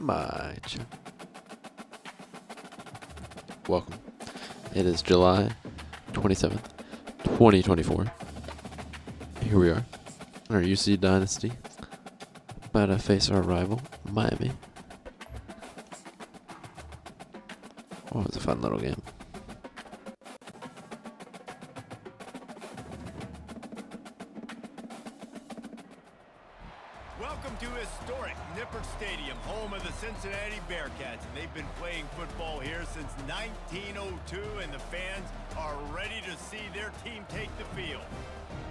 my channel. Welcome. It is July 27th, 2024. Here we are, our UC Dynasty, about to face our rival, Miami. Oh, it was a fun little game. Welcome to historic Nippert Stadium, home of the Cincinnati Bearcats. And they've been playing football here since 1902, and the fans are ready to see their team take the field.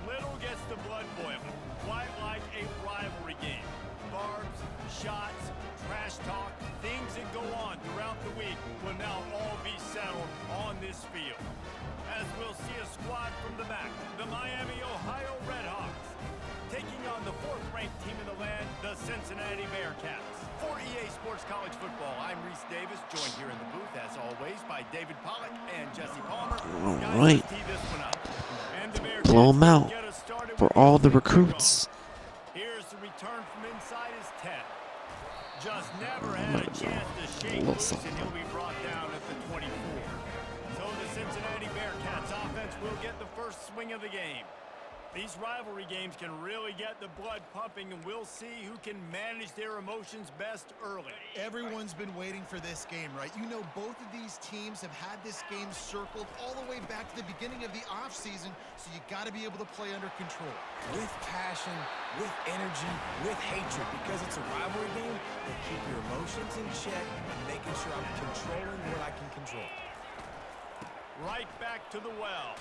Little gets the blood boiling, quite like a rivalry game. Barbs, shots, trash talk, things that go on throughout the week will now all be settled on this field. As we'll see a squad from the back, the Miami, Ohio Redhawks, taking on the fourth-ranked team in the land, the Cincinnati Bearcats. For EA Sports College Football, I'm Reese Davis, joined here in the booth, as always, by David Pollock and Jesse Palmer. All right. Blow them out for all the recruits. Here's the return from inside his tent. Just never had a chance to shake loose, and he'll be brought down at the 24. So the Cincinnati Bearcats offense will get the first swing of the game. These rivalry games can really get the blood pumping, and we'll see who can manage their emotions best early. Everyone's been waiting for this game, right? You know, both of these teams have had this game circled all the way back to the beginning of the offseason, so you got to be able to play under control. With passion, with energy, with hatred, because it's a rivalry game, you keep your emotions in check and making sure I'm controlling what I can control. Right back to the well.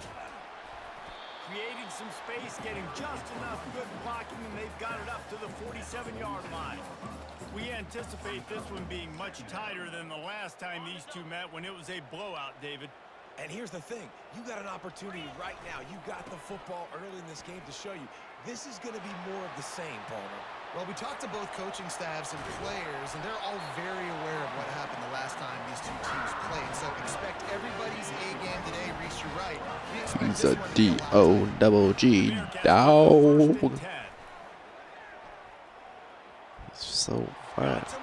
Creating some space, getting just enough good blocking, and they've got it up to the 47-yard line. We anticipate this one being much tighter than the last time these two met when it was a blowout, David. And here's the thing. You got an opportunity right now. You got the football early in this game to show you. This is going to be more of the same, Palmer. Well, we talked to both coaching staffs and players, and they're all very aware of what happened the last time these two teams played. So expect everybody's A game today. Reese, you're right. We expect He's a D-O-double-G dog. He's so fast.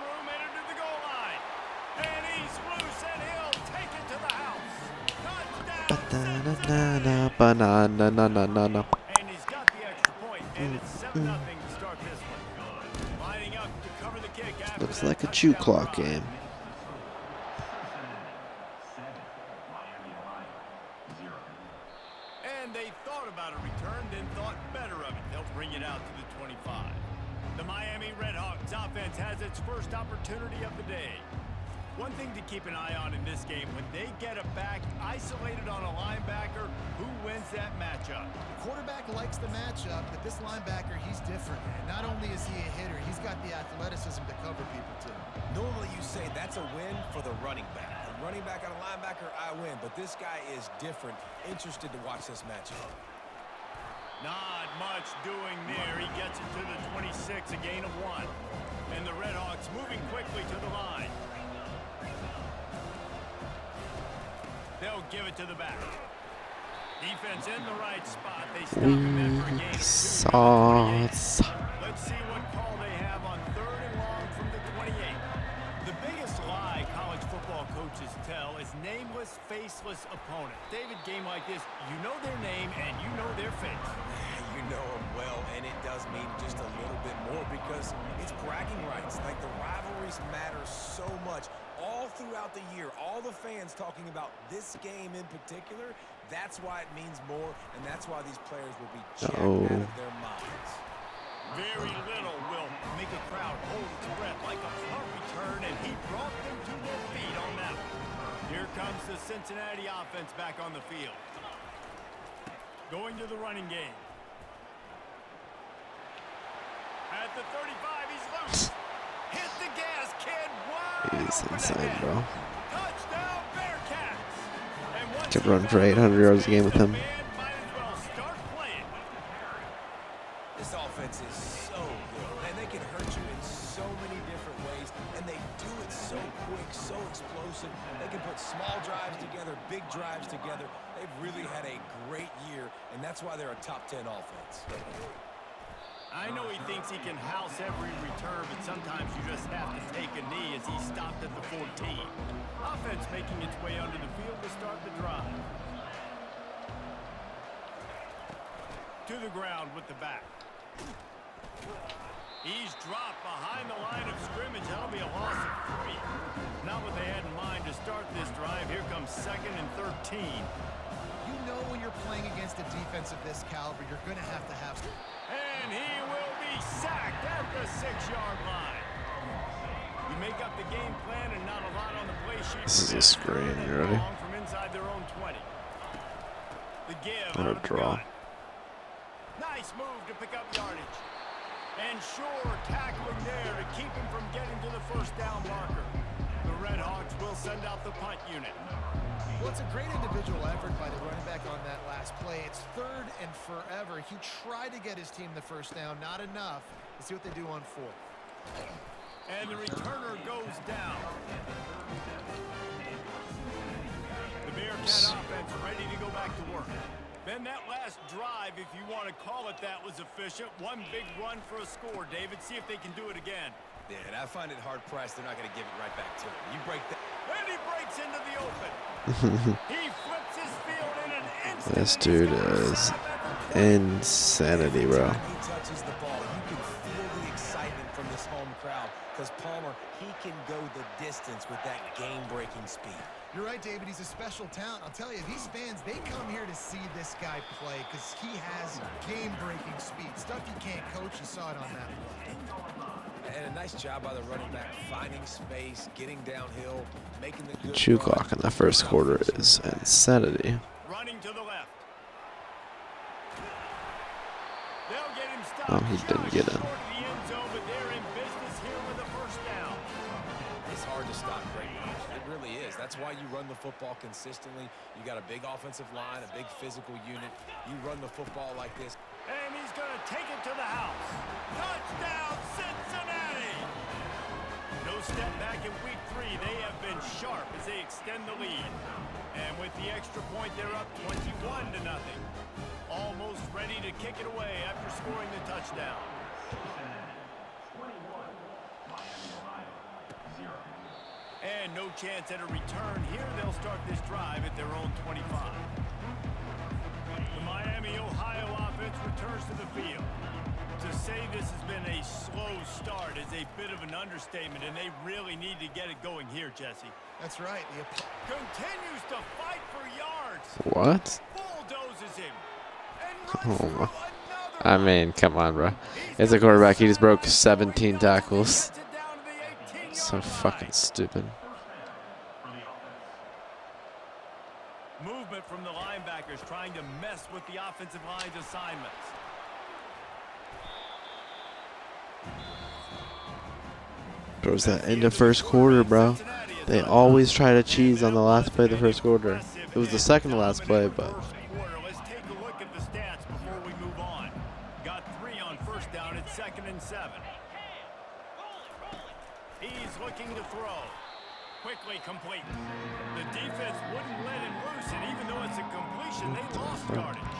Banana, banana, na na na na. And he's got the extra point, and it's 7-0 to start this one. Lining up to cover the kick after Looks like a chew clock game. And they thought about a return, then thought better of it. They'll bring it out to the 25. The Miami Redhawks offense has its first opportunity of the day. One thing to keep an eye on in this game, when they get a back isolated on a linebacker, who wins that matchup? The quarterback likes the matchup, but this linebacker, he's different. And not only is he a hitter, he's got the athleticism to cover people, too. Normally you say that's a win for the running back. The running back on a linebacker, I win. But this guy is different. Interested to watch this matchup. Not much doing there. He gets it to the 26, a gain of 1. And the Redhawks moving quickly to the line. They'll give it to the back. Defense in the right spot. They stop him in for a gain of 2. Sauce. Let's see what call they have on 3rd and long from the 28. The biggest lie college football coaches tell is nameless, faceless opponent. David, game like this, you know their name and you know their face. You know him well, and it does mean just a little bit more because it's bragging rights. Like, the rivalries matter so much. All throughout the year, all the fans talking about this game in particular, that's why it means more, and that's why these players will be jacked out of their minds. Very little will make a crowd hold its breath like a punt return, and he brought them to their feet on that one. Here comes the Cincinnati offense back on the field. Going to the running game. At the 35, he's loose. Hit the gas, kid. He's insane, bro. Touchdown, Bearcats. Could run for 800 yards a game with him. This offense is so good, and they can hurt you in so many different ways, and they do it so quick, so explosive. They can put small drives together, big drives together. They've really had a great year, and that's why they're a top 10 offense. I know he thinks he can house every return, but sometimes you just have to take a knee as he stopped at the 14. Offense making its way under the field to start the drive. To the ground with the back. He's dropped behind the line of scrimmage. That'll be a loss of 3. Not what they had in mind to start this drive. Here comes 2nd and 13. You know when you're playing against a defense of this caliber, you're going to have And he will be sacked at the 6-yard line. You make up the game plan and not a lot on the play sheet. This is a screen. You ready? From inside their own 20. The give. What a draw. Nice move to pick up yardage. And sure, tackling there to keep him from getting to the first down marker. The Red Hawks will send out the punt unit. Well, it's a great individual effort by the running back on that last play. It's 3rd and forever. He tried to get his team the first down. Not enough. Let's see what they do on 4th. And the returner goes down. The Bearcat offense ready to go back to work. Then that last drive, if you want to call it that, was efficient. One big run for a score, David. See if they can do it again. Yeah, and I find it hard-pressed. They're not going to give it right back to him. You break that. And he breaks into the open. He flips his field in an instant. This dude is insanity, bro. He touches the ball. You can feel the excitement from this home crowd because Palmer, he can go the distance with that game-breaking speed. You're right, David. He's a special talent. I'll tell you, these fans, they come here to see this guy play because he has game-breaking speed. Stuff you can't coach. You saw it on that play. And a nice job by the running back, finding space, getting downhill, making the good Chew run. clock in the first quarter is insanity. Running to the left. They'll get him stopped. Oh, he didn't get in. Short of the end zone, but they're in business here with a first down. It's hard to stop great runs. It really is. That's why you run the football consistently. You got a big offensive line, a big physical unit. You run the football like this. And he's going to take it to the house. Touchdown, Cincinnati! No step back in week 3. They have been sharp as they extend the lead. And with the extra point, they're up 21-0. Almost ready to kick it away after scoring the touchdown. And no chance at a return here. They'll start this drive at their own 25. The Miami, Ohio offense returns to the field. To say this has been a slow start is a bit of an understatement, and they really need to get it going here, Jesse. That's right. Continues to fight for yards. What? Bulldozes him. And Oh runs my. through another I mean, come on, bro. As a quarterback, he just broke 17 tackles. Gets it down to the 18-yard So line. fucking stupid. Movement from the linebackers trying to mess with the offensive line's assignments. Bros, that end of first quarter, bro. They always try to cheese on the last play of the first quarter. It was the second to last play, but Let's take a look at the stats before we move on. Got 3 on first down at 2nd and 7. He's looking to throw. Quickly complete. The defense wouldn't let him loose, and even though it's a completion, they lost yardage.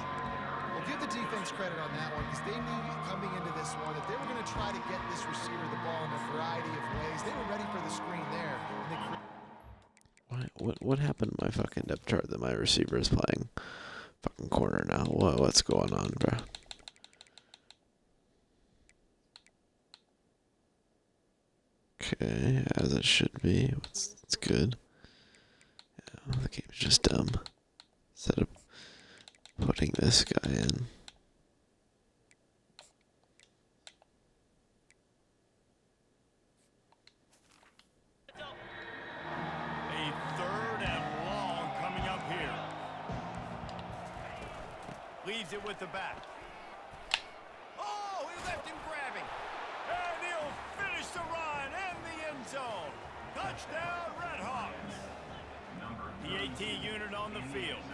Well, give the defense credit on that one because they knew coming into this one that they were going to try to get this receiver the ball in a variety of ways. They were ready for the screen there. And what happened to my fucking depth chart that my receiver is playing fucking corner now? What's going on, bro? Okay, as it should be. It's good. Yeah, the game's just dumb. Instead of putting this guy in. A 3rd and long coming up here. Leaves it with the back. Oh, he left him grabbing. And he'll finish the run in the end zone. Touchdown, Red Hawks. The AT unit on the field.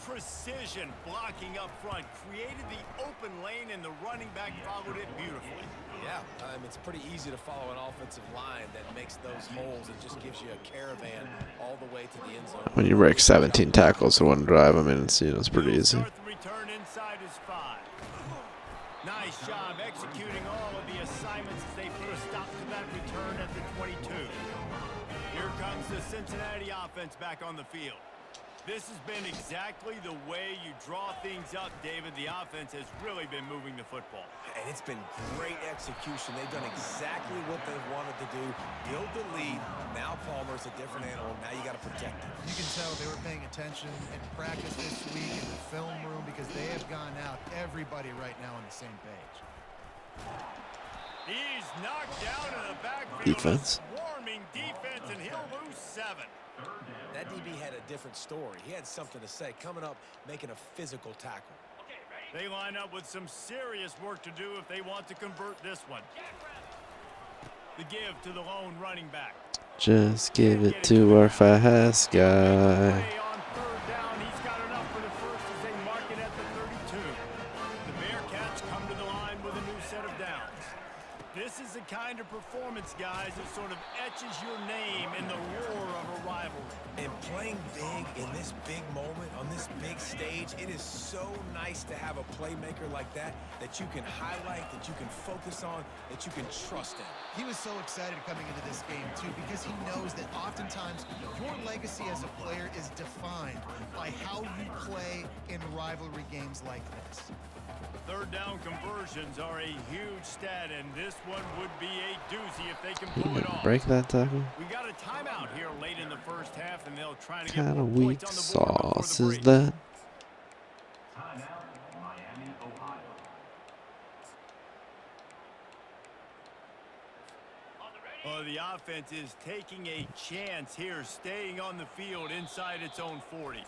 Precision blocking up front created the open lane, and the running back followed it beautifully. Yeah, it's pretty easy to follow an offensive line that makes those holes. It just gives you a caravan all the way to the end zone. When you break 17 tackles in one drive, I mean, it's pretty easy. Start the return inside his 5. Nice job executing all of the assignments as they put a stop to that return at the 22. Here comes the Cincinnati offense back on the field. This has been exactly the way you draw things up, David. The offense has really been moving the football. And it's been great execution. They've done exactly what they've wanted to do. Build the lead. Now Palmer's a different animal. Now you got to protect him. You can tell they were paying attention in practice this week in the film room because they have gone out, everybody right now on the same page. He's knocked down in the backfield. Defense. Swarming defense, and he'll lose 7. That DB had a different story. He had something to say, coming up, making a physical tackle. They line up with some serious work to do if they want to convert this one. The give to the lone running back. Just give it to our fast guy. On 3rd down, he's got enough for the first as they mark it at the 32. The Bearcats come to the line with a new set of downs. This is the kind of performance, guys, that sort of etches your name in the roar of a rivalry. And playing big in this big moment, on this big stage, it is so nice to have a playmaker like that you can highlight, that you can focus on, that you can trust in. He was so excited coming into this game, too, because he knows that oftentimes your legacy as a player is defined by how you play in rivalry games like this. 3rd down conversions are a huge stat, and this one would be a doozy if they can pull it off. Break that tackle. We got a timeout here late in the first half, and they'll try to What get kind more of weak points on the board before sauce the is break. that? Oh, the offense is taking a chance here, staying on the field inside its own 40.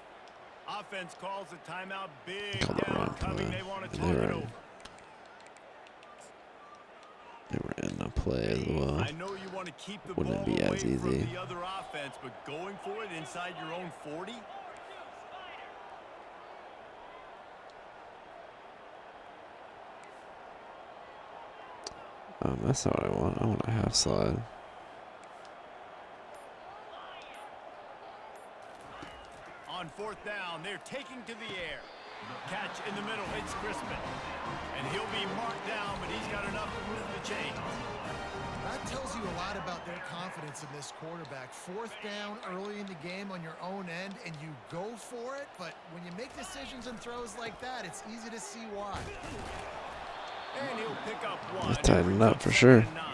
Offense calls a timeout. Big down coming. They want to talk it over. They were in a play as well. I know you want to keep the Wouldn't ball be away as from easy. the other offense, but going for it inside your own 40? That's not what I want. I want a half slide. On 4th down, they're taking to the air. Catch in the middle, it's Crispin. And he'll be marked down, but he's got enough to move the chains. That tells you a lot about their confidence in this quarterback. 4th down early in the game on your own end, and you go for it, but when you make decisions and throws like that, it's easy to see why. And he'll pick up 1. Tighten up for sure. Now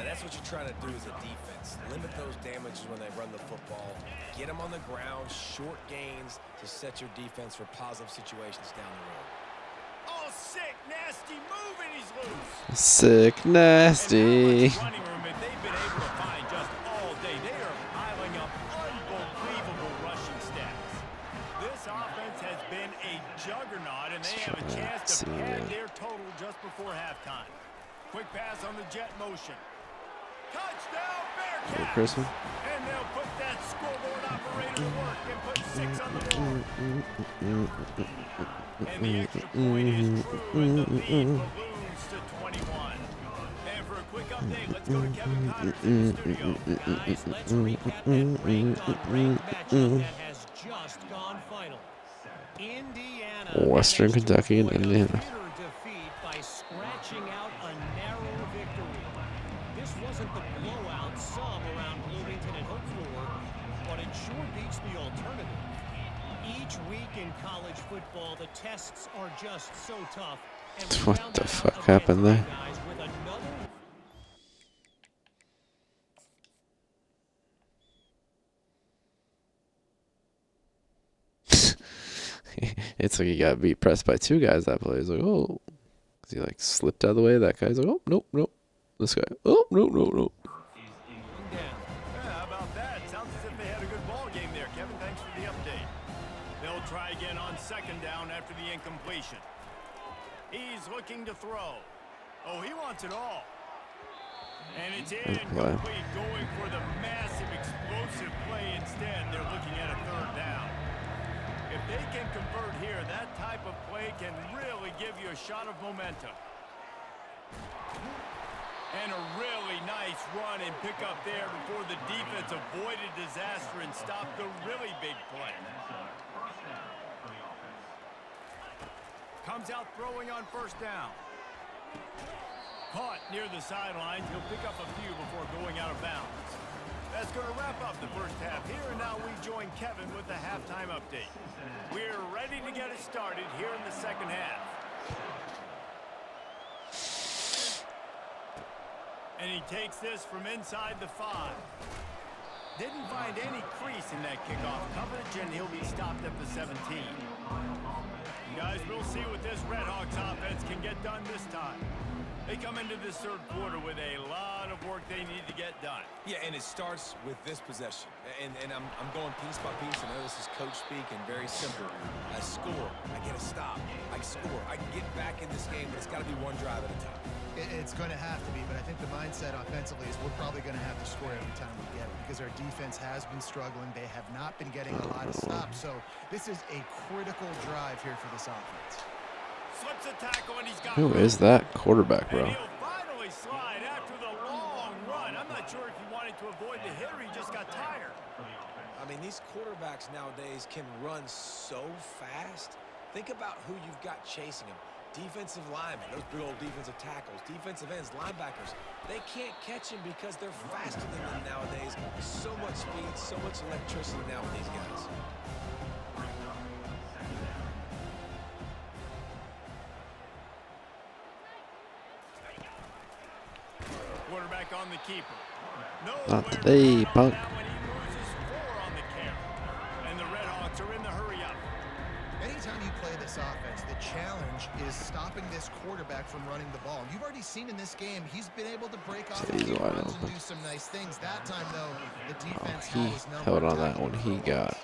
that's what you're trying to do as a defense. Limit those damages when they run the football. Get them on the ground, short gains to set your defense for positive situations down the road. Oh, sick, nasty move, and he's loose. Sick, nasty. And how much running room have they been able to find just all day? They are piling up unbelievable rushing stats. This offense has been a juggernaut, and they have a chance to pad their total just before halftime. Quick pass on the jet motion. Touchdown, Bearcats! Crispin. And they'll put that scoreboard operator to work and put 6 on the board. And the extra point is true, and the lead balloons to 21. And for a quick update, let's go to Kevin Connors in the studio. Guys, let's recap that ranked matchup that has just gone final. Indiana. Western Kentucky and Indiana. Defeat by scratching out a narrow victory. This wasn't the blowout some around Bloomington had hoped for, but it sure beats the alternative. Each week in college football, the tests are just so tough. And we What found the that fuck out happened against there? you guys with another It's like he got beat pressed by 2 guys that play. He's like, oh. 'Cause he like slipped out of the way. That guy's like, oh, nope, nope. This guy, oh, nope, nope, nope. Yeah, how about that? Sounds as if they had a good ball game there, Kevin. Thanks for the update. They'll try again on 2nd down after the incompletion. He's looking to throw. Oh, he wants it all. And it's incomplete, going for the massive explosive play instead. They're looking at a 3rd down. If they can convert here, that type of play can really give you a shot of momentum. And a really nice run and pick up there before the defense avoided disaster and stopped the really big play. Comes out throwing on first down. Caught near the sidelines. He'll pick up a few before going out of bounds. That's going to wrap up the first half here, and now we join Kevin with the halftime update. We're ready to get it started here in the second half. And he takes this from inside the 5. Didn't find any crease in that kickoff coverage, and he'll be stopped at the 17. Guys, we'll see what this Redhawks offense can get done this time. They come into this third quarter with a lot of work they need to get done. Yeah, and it starts with this possession. And I'm going piece by piece. I know this is coach speak and very simple. I score. I get a stop. I score. I can get back in this game, but it's got to be one drive at a time. It's going to have to be, but I think the mindset offensively is we're probably going to have to score every time we get it because our defense has been struggling. They have not been getting a lot of stops. So this is a critical drive here for this offense. Slips a tackle and he's got Who is that quarterback, bro? And he'll finally slide after the long run. I'm not sure if he wanted to avoid the hit or he just got tired. I mean, these quarterbacks nowadays can run so fast. Think about who you've got chasing them. Defensive linemen, those big old defensive tackles, defensive ends, linebackers. They can't catch him because they're faster than them nowadays. So much speed, so much electricity now with these guys. Quarterback on the keeper. Not today, punk. Now when he loses 4 on the carry. And the Redhawks are in the hurry up. Anytime you play this offense, the challenge is stopping this quarterback from running the ball. You've already seen in this game, he's been able to break off a few runs and do some nice things. That time, though, the defense He has number held on that one. He got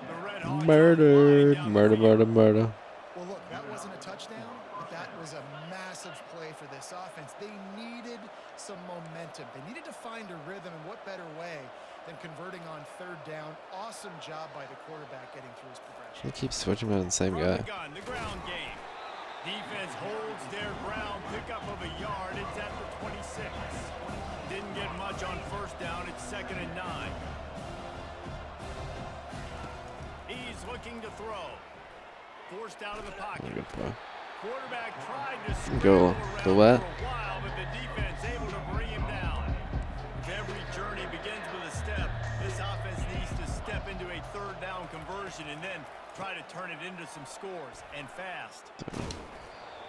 The Redhawks murdered. are Murder. Well, look, that wasn't a touchdown, but that was a massive play for this offense. They needed some momentum. They needed to find a rhythm, and what better way than converting on third down. Awesome job by the quarterback getting through his progression. He keeps switching around the same From guy. the gun, the ground game. Defense holds their ground, pickup of a yard. It's at the 26. Didn't get much on first down. It's 2nd and 9. He's looking to throw. Forced out of the pocket. Good play. Quarterback tried to Go scramble left. around for a while, but the defense able to bring him down. If every journey begins with a step, this offense needs to step into a third down conversion and then try to turn it into some scores, and fast.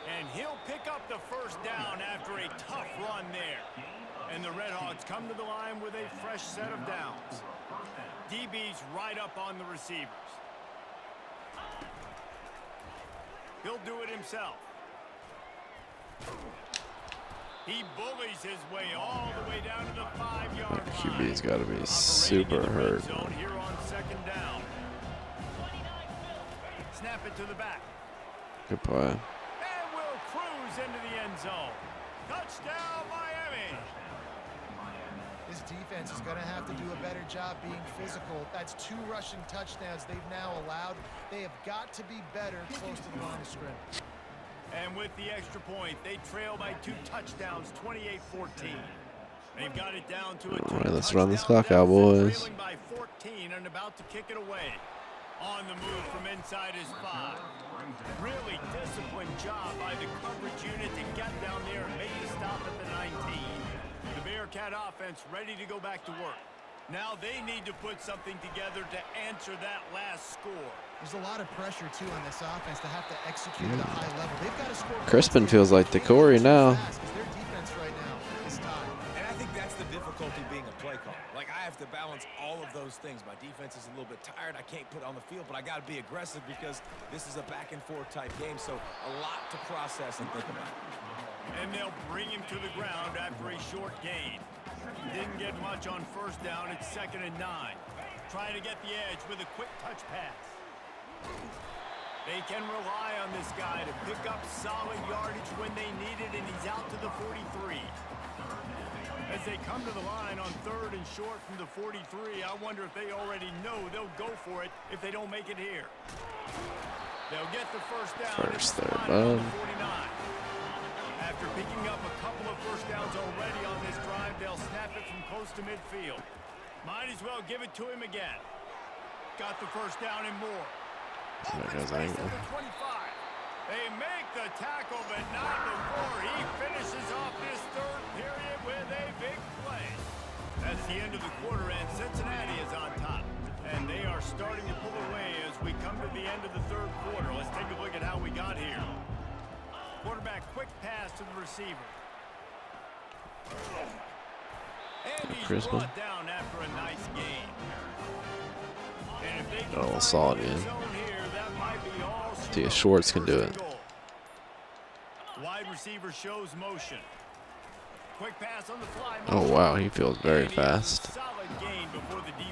And he'll pick up the first down after a tough run there. And the Redhawks come to the line with a fresh set of downs. DB's right up on the receivers. He'll do it himself. He bullies his way all the way down to the 5-yard line. QB's got to be Operating super in the red hurt. zone here on 2nd down. Snap it to the back. Good play. And will cruise into the end zone. Touchdown, Miami. This defense is going to have to do a better job being physical. That's 2 rushing touchdowns they've now allowed. They have got to be better close to the line of scrimmage. And with the extra point, they trail by 2 touchdowns, 28-14. They've got it down to a 2 Alright, let's run this touchdown clock out, boys. trailing by 14 and about to kick it away. On the move from inside his 5. Really disciplined job by the coverage unit to get down there and maybe stop at the 19. The Bearcat offense ready to go back to work. Now they need to put something together to answer that last score. There's a lot of pressure, too, on this offense to have to execute at a high level. They've got to score. Crispin feels like the Corey now. Their defense right now is tied. And I think that's the difficulty being a play caller. Like, I have to balance all of those things. My defense is a little bit tired. I can't put it on the field, but I got to be aggressive because this is a back-and-forth type game, so a lot to process and think about. And they'll bring him to the ground after a short gain. Didn't get much on first down. It's 2nd and 9. Trying to get the edge with a quick touch pass. They can rely on this guy to pick up solid yardage when they need it, and he's out to the 43. As they come to the line on 3rd and short from the 43, I wonder if they already know they'll go for it if they don't make it here. They'll get the first down. First It's third on the down. 49. After picking up a couple of first downs already on this drive, they'll snap it from close to midfield. Might as well give it to him again. Got the first down and more. That Open guy's space angry. at the 25. They make the tackle, but not before he finishes off this third period with a big play. That's the end of the quarter, and Cincinnati is on top. And they are starting to pull away as we come to the end of the third quarter. Let's take a look at how we got here. Quarterback quick pass to the receiver. And he's brought down after a nice gain. And if they can solid, man. Here, that might be all See if Schwartz can do it. Wide receiver shows motion. Quick pass on the fly. Oh wow, he feels very fast.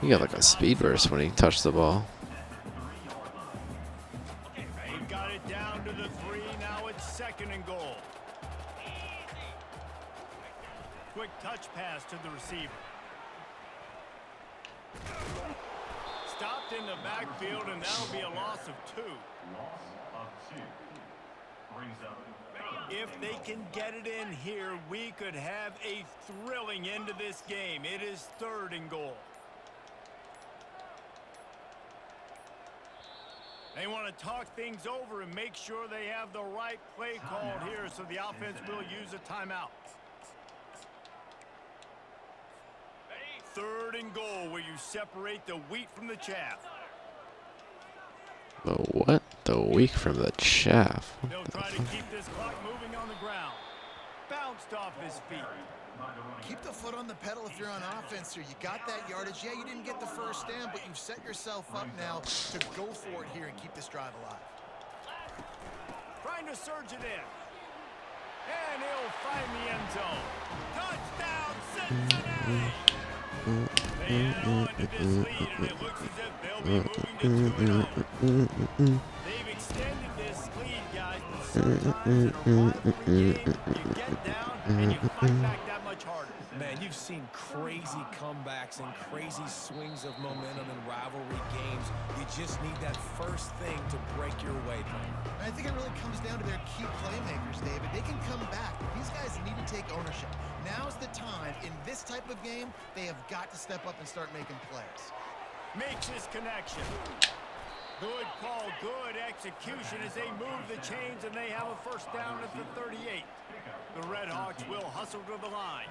He got like a speed burst when he touched the ball. They've got it down to the 3. Now it's 2nd and goal. Quick touch pass to the receiver. Stopped in the backfield, and that'll be a loss of 2. If they can get it in here, we could have a thrilling end to this game. It is 3rd and goal. They want to talk things over and make sure they have the right play called here, so the offense will use a timeout. 3rd and goal, where you separate the wheat from the chaff. The what? The wheat from the chaff. They'll try to keep this clock moving on the ground. Bounced off his feet. Keep the foot on the pedal if you're on offense here. You got that yardage. Yeah, you didn't get the first down, but you've set yourself up now to go for it here and keep this drive alive. Trying to surge it in. And he'll find the end zone. Touchdown, Cincinnati! They add on to this lead, and it looks as if they'll be moving to 2-0. They've extended this lead, guys, but sometimes in a rivalry game, you get down and you fight back that much harder. Man, you've seen crazy comebacks and crazy swings of momentum in rivalry games. You just need that first thing to break your way through. I think it really comes down to their key playmakers, David. They can come back, but these guys need to take ownership. Now's the time. In this type of game, they have got to step up and start making plays. Makes his connection. Good call, good execution as they move the chains, and they have a first down at the 38. The Red Hawks will hustle to the line.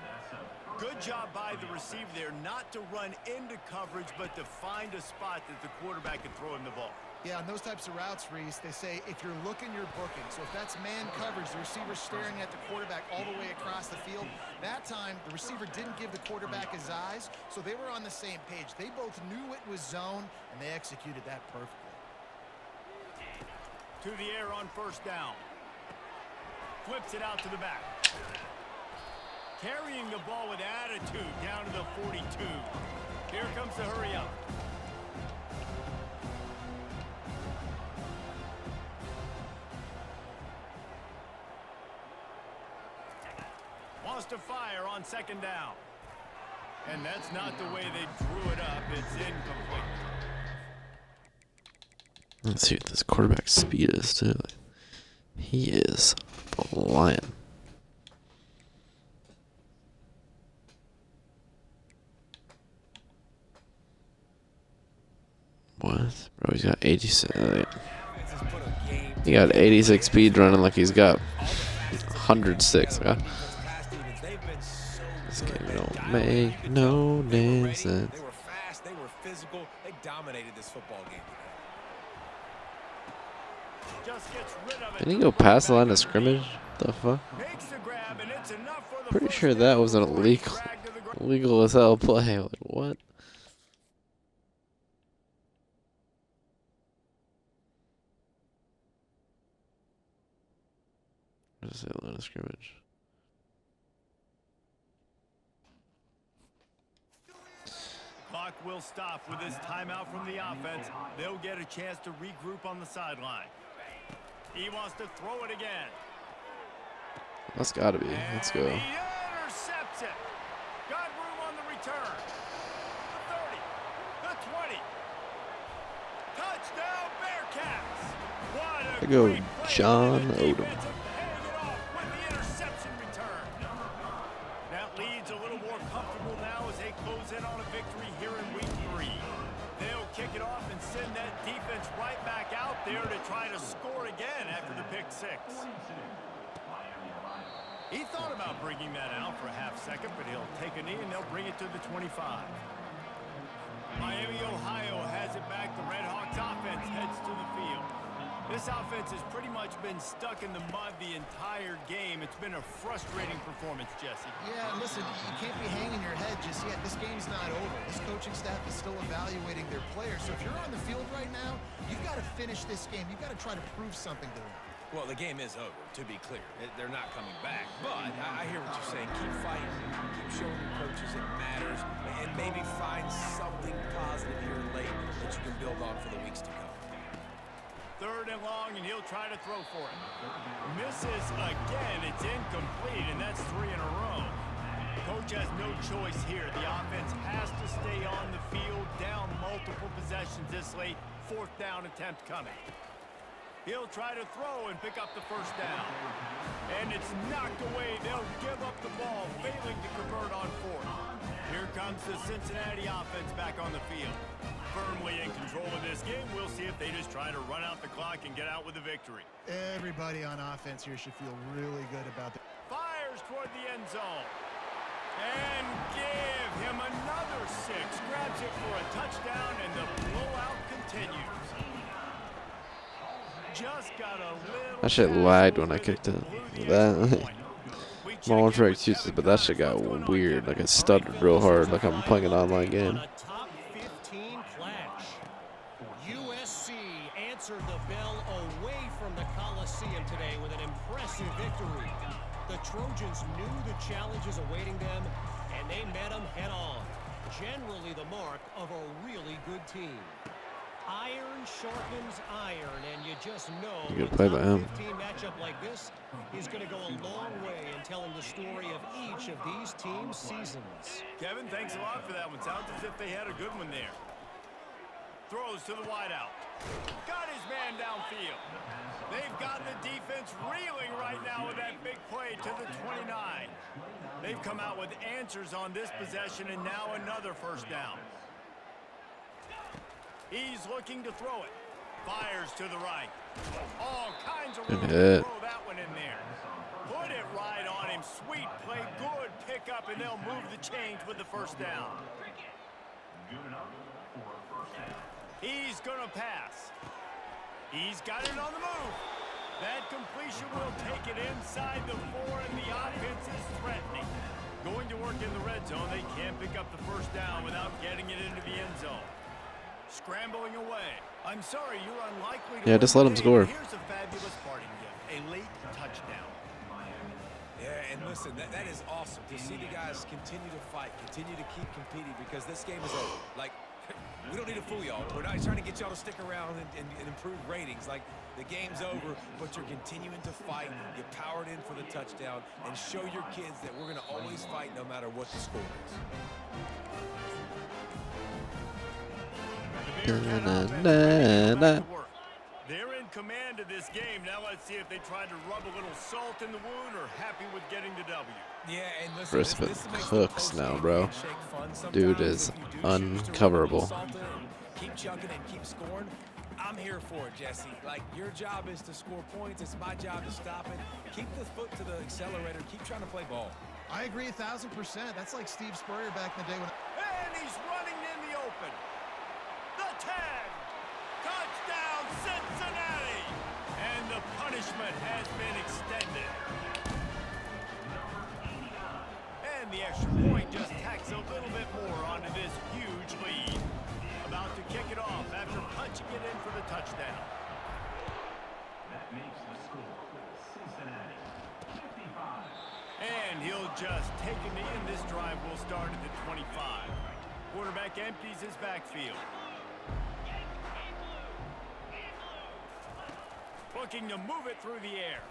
Good job by the receiver there, not to run into coverage, but to find a spot that the quarterback can throw him the ball. Yeah, on those types of routes, Reese, they say if you're looking, you're booking. So if that's man coverage, the receiver's staring at the quarterback all the way across the field. That time, the receiver didn't give the quarterback his eyes, so they were on the same page. They both knew it was zone, and they executed that perfectly. To the air on first down. Flips it out to the back. Carrying the ball with attitude down to the 42. Here comes the hurry up. Wants to fire on second down. And that's not the way they drew it up. It's incomplete. Let's see what this quarterback speed is too. He is flying. What? Bro, he's got 86. He got 86 speed running like he's got 106. God. This game don't make no damn sense. They were fast, they were physical, they dominated this football game. Just gets rid of it. Did he go past the line of scrimmage? The fuck? Makes the grab, and it's enough for the Pretty sure that was an illegal as hell play. Like, what? What does it say, line of scrimmage? Clock will stop with this timeout from the offense. They'll get a chance to regroup on the sideline. He wants to throw it again. That's gotta be. Let's go. And he intercepts it. Got room on the return. The 30, the 20. Touchdown Bearcats. What a There go great play John by the Odom. defense, paying it off with the interception return. That lead's a little more comfortable now as they close in on a victory here in week 3. They'll kick it off and send send that defense right back out there to try to score again after the pick six. He thought about bringing that out for a half second, but he'll take a knee and they'll bring it to the 25. Miami, Ohio has it back. The Red Hawks offense heads to the field. This offense has pretty much been stuck in the mud the entire game. It's been a frustrating performance, Jesse. Yeah, listen, you can't be hanging your head just yet. This game's not over. This coaching staff is still evaluating their players. So if you're on the field right now, you've got to finish this game. You've got to try to prove something to them. Well, the game is over, to be clear. They're not coming back. But I hear what you're saying. Keep fighting. Keep showing your coaches it matters. And maybe find something positive here late that you can build on for the weeks to come. 3rd and long, and he'll try to throw for it. Misses again. It's incomplete, and that's 3 in a row. Coach has no choice here. The offense has to stay on the field, down multiple possessions this late. 4th down attempt coming. He'll try to throw and pick up the 1st down. And it's knocked away. They'll give up the ball, failing to convert on 4th. Here comes the Cincinnati offense back on the field. Firmly in control of this game. We'll see if they just try to run out the clock and get out with a victory. Everybody on offense here should feel really good about it. Fires toward the end zone. And give him another 6. Grabs it for a touchdown, and the blowout continues. Just got a little... That shit lagged when I kicked it. That... I'm all for excuses, but that shit got weird. Like, it stuttered real hard, like I'm playing an online game. USC answered the bell away from the Coliseum today with an impressive victory. The Trojans knew the challenges awaiting them, and they met them head on. Generally the mark of a really good team. Iron sharpens iron, and you just know You gotta play by him. 15 matchup like this is going to go a long way in telling the story of each of these teams' seasons. Kevin, thanks a lot for that one. Sounds as if they had a good one there. Throws to the wideout. Got his man downfield. They've got the defense reeling right now with that big play to the 29. They've come out with answers on this possession, and now another 1st down. He's looking to throw it. Fires to the right. All kinds of room to throw that one in there. Put it right on him. Sweet play. Good pickup, and they'll move the chains with the 1st down. He's going to pass. He's got it on the move. That completion will take it inside the 4, and the offense is threatening. Going to work in the red zone. They can't pick up the 1st down without getting it into the end zone. Scrambling away. I'm sorry, you're unlikely to... Yeah, just let him score. Here's a fabulous parting gift. A late touchdown. Yeah, and listen, that is awesome to see the guys continue to fight, continue to keep competing, because this game is over. Like, we don't need to fool y'all. We're not trying to get y'all to stick around and improve ratings. Like, the game's over, but you're continuing to fight. You powered in for the touchdown, and show your kids that we're going to always fight no matter what the score is. They're in command of this game. Now let's see if they try to rub a little salt in the wound or happy with getting the W. Yeah, and listen, Brisbane cooks now, bro. Dude is uncoverable. Keep chucking and keep scoring. I'm here for it, Jesse. Like, your job is to score points. It's my job to stop it. Keep the foot to the accelerator. Keep trying to play ball. I agree 1,000%. That's like Steve Spurrier back in the day when... And he's running in the open. The 10. Touchdown, Cincinnati. And the punishment has been extended. And the extra point just tacks a little bit more onto this huge lead. About to kick it off after punching it in for the touchdown. That makes the score Cincinnati 55. And he'll just take a knee, and this drive will start at the 25. Quarterback empties his backfield. Looking to move it through the air.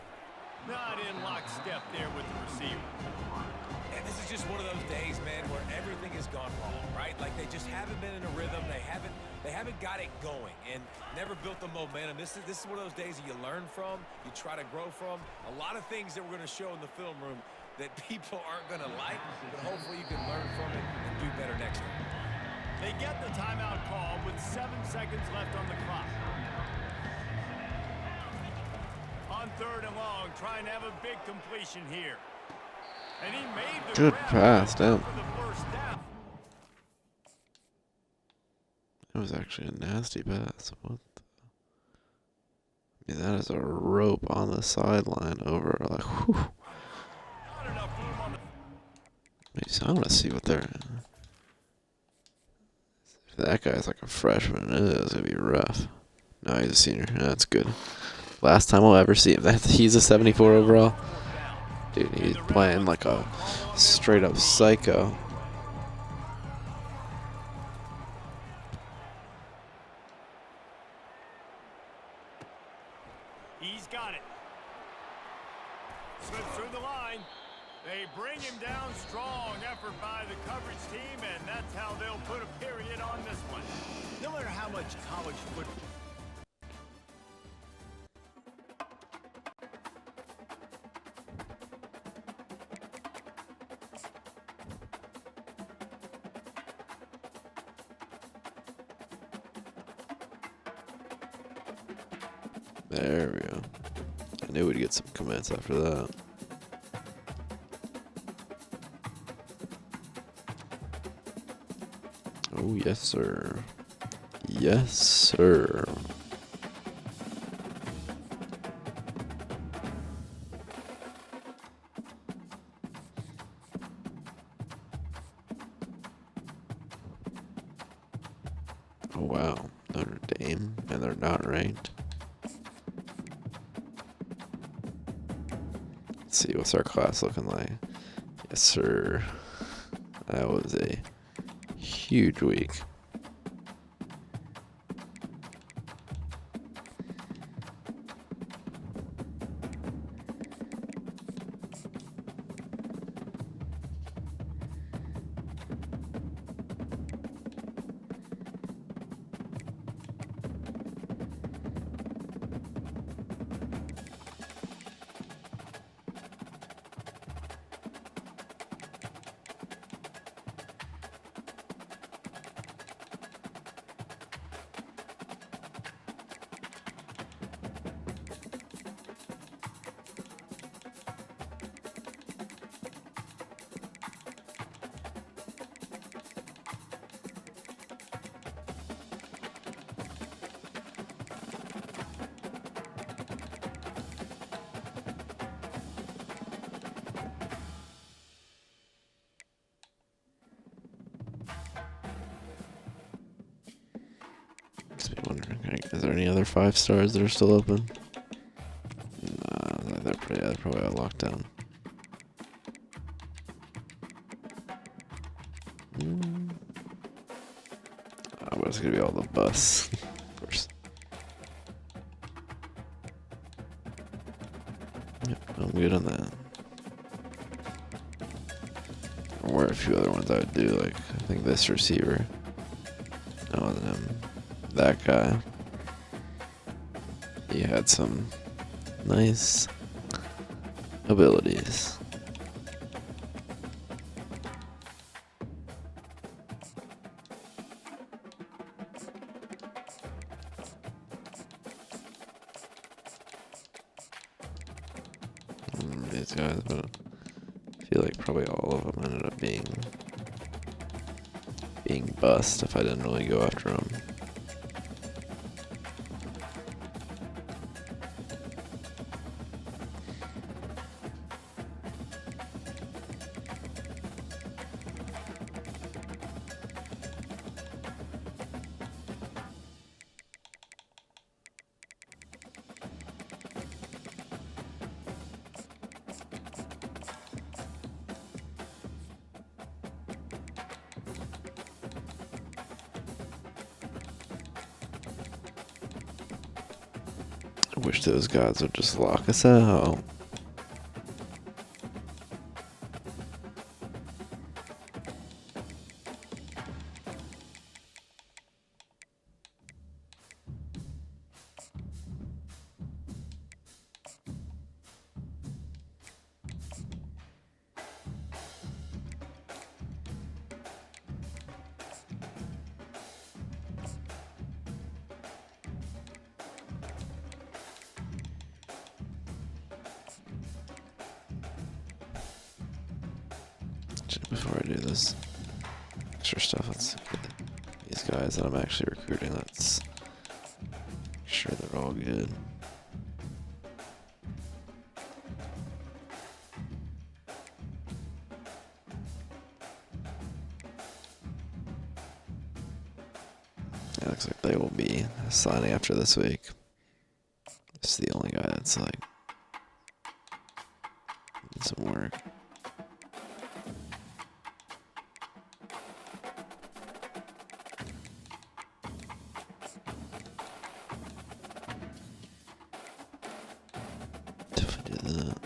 Not in lockstep there with the receiver. And this is just one of those days, man, where everything has gone wrong, right? Like, they just haven't been in a rhythm. They haven't got it going and never built the momentum. This is one of those days that you learn from, you try to grow from. A lot of things that we're going to show in the film room that people aren't going to like, but hopefully you can learn from it and do better next time. They get the timeout call with 7 seconds left on the clock. On 3rd and long, trying to have a big completion here. And he made the Good grab pass, damn. for the first down. That was actually a nasty pass. What the? I mean, that is a rope on the sideline over, like, whew. Not enough room on the I want to see what they're... If that guy's like a freshman, it is going to be rough. No, he's a senior. That's good. Last time we'll ever see him. He's a 74 overall. Dude, he's playing like a straight up psycho. He's got it. Slips through the line. They bring him down. Strong effort by the coverage team, and that's how they'll put a period on this one. No matter how much college football. There we go. I knew we'd get some comments after that. Oh, yes, sir. Yes, sir. Oh, wow. Notre Dame, and they're not ranked. Let's see, what's our class looking like? Yes, sir. That was a huge week. Makes me wondering, is there any other 5 stars that are still open? Nah, they're probably all locked down. But it's gonna be all the bus, of course. Yep, I'm good on that. There were a few other ones I would do, like I think this receiver. That wasn't him. That guy. He had some nice abilities. These guys, but I feel like probably all of them ended up being bust if I didn't really go after them. I wish those gods would just lock us out. Before I do this extra stuff, let's get these guys that I'm actually recruiting. Let's make sure they're all good. It looks like they will be signing after this week. This is the only guy that's like needs some work. If I do that.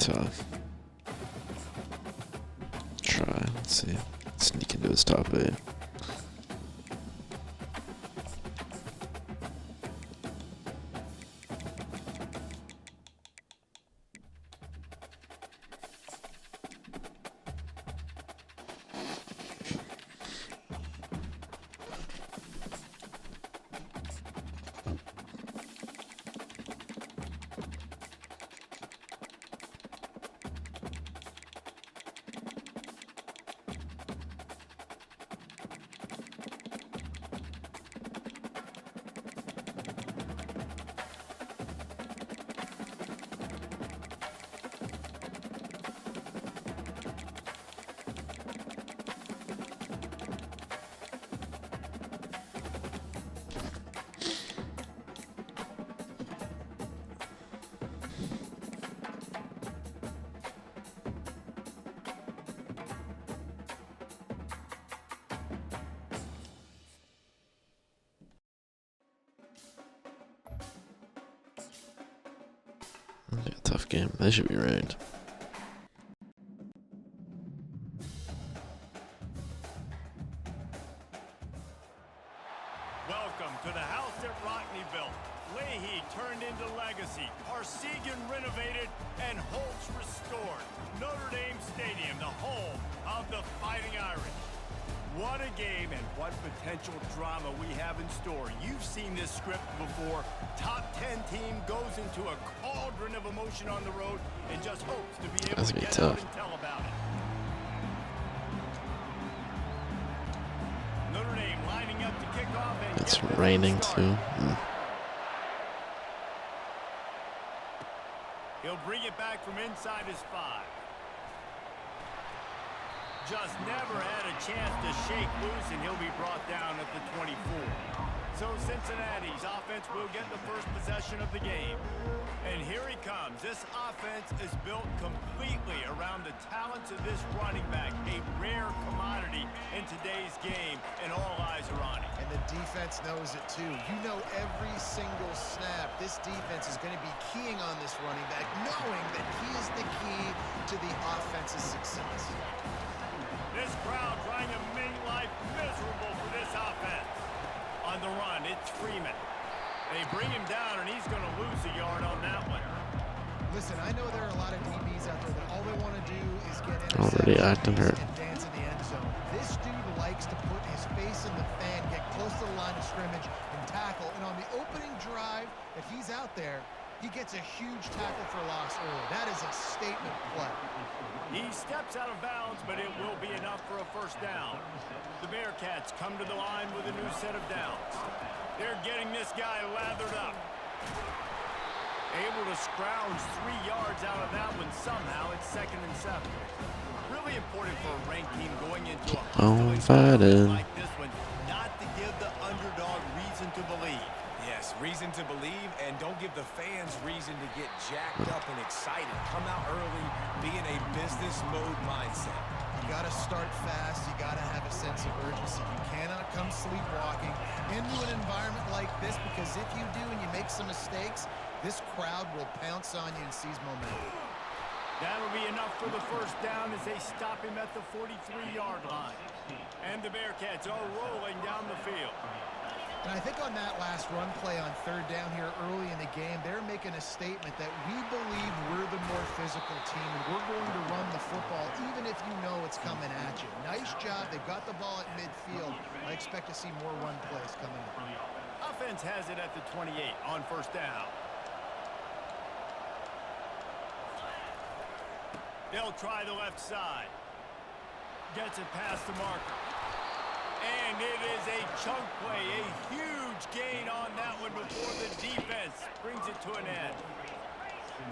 tough. Try. Let's see. Sneak into his top 8. Tough game. They should be ranked. Welcome to the house that Rockney built. Leahy turned into legacy. Parsegan renovated and Holtz restored. Notre Dame Stadium, the home of the Fighting Irish. What a game and what potential drama we have in store. You've seen this script before. Top 10 team goes into a cauldron of emotion on the road and just hopes to be able to get out and tell about it. Notre Dame lining up to kick off and it's raining too. He'll bring it back from inside his 5. Just never had a chance to shake loose, and he'll be brought down at the 24. So Cincinnati's offense will get the first possession of the game. And here he comes. This offense is built completely around the talents of this running back, a rare commodity in today's game, and all eyes are on him. And the defense knows it too. You know every single snap, this defense is going to be keying on this running back, knowing that he is the key to the offense's success. This crowd trying to make life miserable for this offense. On the run, it's Freeman. They bring him down, and he's going to lose a yard on that one. Listen, I know there are a lot of DBs out there that all they want to do is get Already acting hurt. and dance in the end zone. This dude likes to put his face in the fan, get close to the line of scrimmage, and tackle. And on the opening drive, if he's out there, he gets a huge tackle for loss early. That is a statement play. He steps out of bounds, but it will be enough for a first down. The Bearcats come to the line with a new set of downs. They're getting this guy lathered up. Able to scrounge 3 yards out of that one somehow. It's 2nd and 7. Really important for a ranked team going into a hostile like this one, not to give the underdog reason to believe. Yes, reason to believe, and don't give the fans reason to get jacked up and excited. Come out early, be in a business mode mindset. You got to start fast. You got to have a sense of urgency. You cannot come sleepwalking into an environment like this, because if you do and you make some mistakes, this crowd will pounce on you and seize momentum. That'll be enough for the first down as they stop him at the 43-yard line. And the Bearcats are rolling down the field. And I think on that last run play on 3rd down here early in the game, they're making a statement that we believe we're the more physical team, and we're going to run the football even if you know it's coming at you. Nice job. They've got the ball at midfield. I expect to see more run plays coming up. Offense has it at the 28 on first down. They'll try the left side. Gets it past the marker. And it is a chunk play, a huge gain on that one before the defense brings it to an end.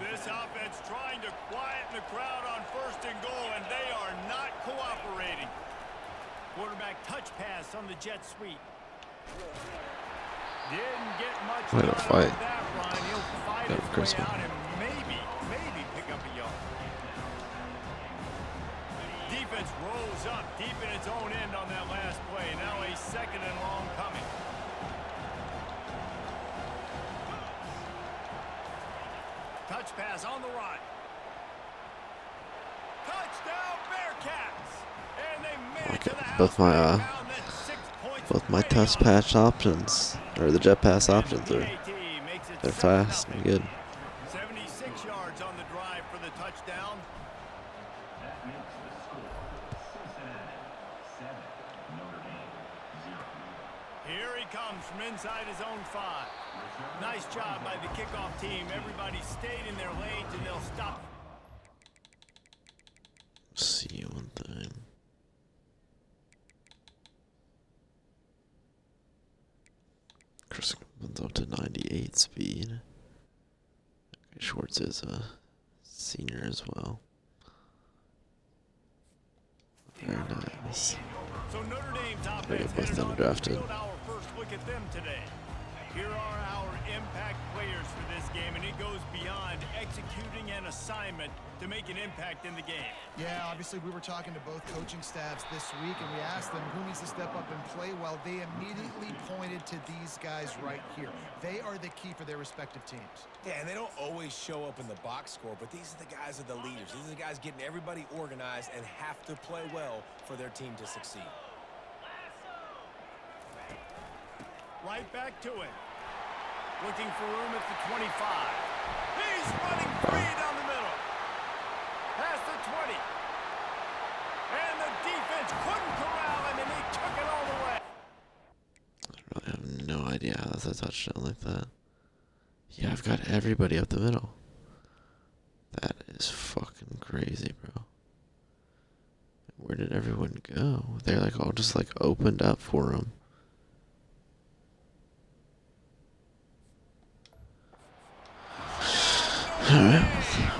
This offense trying to quieten the crowd on 1st and goal, and they are not cooperating. Quarterback touch pass on the jet sweep. Didn't get much What a done fight. with that run. He'll fight his way out and maybe pick up a yard. Defense rolls up deep in its own end on that last play. Now a 2nd and long coming. Touch pass on the run. both my test patch options, or the jet pass options, they're fast and good. 76 yards on the drive for the touchdown. That makes the score Cincinnati 7, Notre Dame 0. Here he comes from inside his own 5. Nice job by the kickoff team. Everybody stayed in their lanes, and they'll stop. See you one time. Chris comes up to 98 speed. Schwartz is a senior as well. Very nice. So Notre Dame's offense Very good, both headed on to undrafted. field. Our first look at them today. Here are our impact players for this game, and it goes beyond executing an assignment to make an impact in the game. Yeah, obviously we were talking to both coaching staffs this week, and we asked them who needs to step up and play well. They immediately pointed to these guys right here. They are the key for their respective teams. Yeah, and they don't always show up in the box score, but these are the guys that are the leaders. These are the guys getting everybody organized and have to play well for their team to succeed. Right back to it. Looking for room at the 25. He's running free down the middle. Past the 20. And the defense couldn't corral him, and he took it all the way. I really have no idea how that's a touchdown like that. Yeah, I've got everybody up the middle. That is fucking crazy, bro. Where did everyone go? They're like all just like opened up for him. Alright,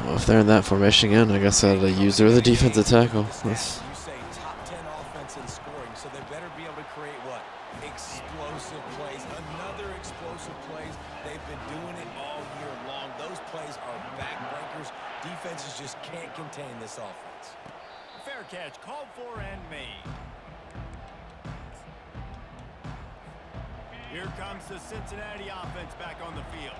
well, if they're in that formation again, I guess I'll use her the defensive tackle. That's You say top 10 offense in scoring, so they better be able to create what? Explosive plays. Another explosive plays. They've been doing it all year long. Those plays are backbreakers. Defenses just can't contain this offense. Fair catch, called for and made. Here comes the Cincinnati offense back on the field.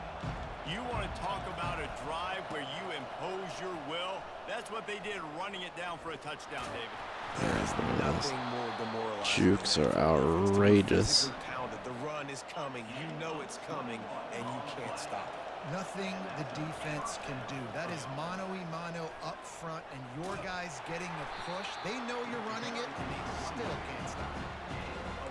You want to talk about a drive where you impose your will? That's what they did, running it down for a touchdown, David. There is nothing more demoralizing. jukes are outrageous. The run is coming. You know it's coming, and you can't stop it. Nothing the defense can do. That is mano-a-mano up front, and your guys getting the push. They know you're running it, and they still can't stop it.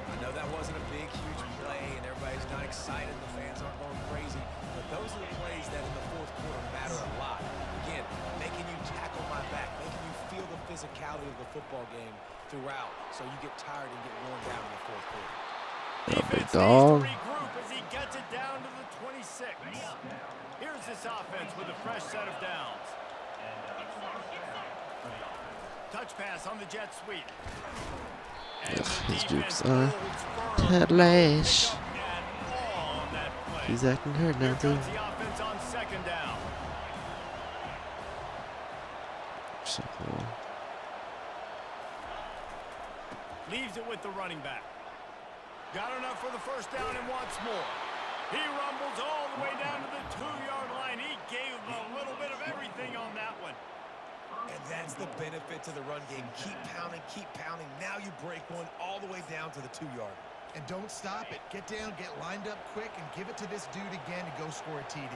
I know that wasn't a big, huge play, and everybody's not excited. The fans aren't going crazy. But those are the plays that in the fourth quarter matter a lot. Again, making you tackle my back, making you feel the physicality of the football game throughout, so you get tired and get worn down in the fourth quarter. Defense dog. needs to regroup as he gets it down to the 26. Here's this offense with a fresh set of downs. Touch pass on the jet sweep. And the His defense jukes are holds firm. hellish. And all on that play. He's acting hurt now, Here too. comes the offense on second down. So cool. Leaves it with the running back. Got enough for the first down and wants more. He rumbles all the way down to the 2-yard line. He gave a little bit of everything on that one. And that's the benefit to the run game. Keep pounding, keep pounding. Now you break one all the way down to the 2-yard. And don't stop it. Get down, get lined up quick, and give it to this dude again to go score a TD.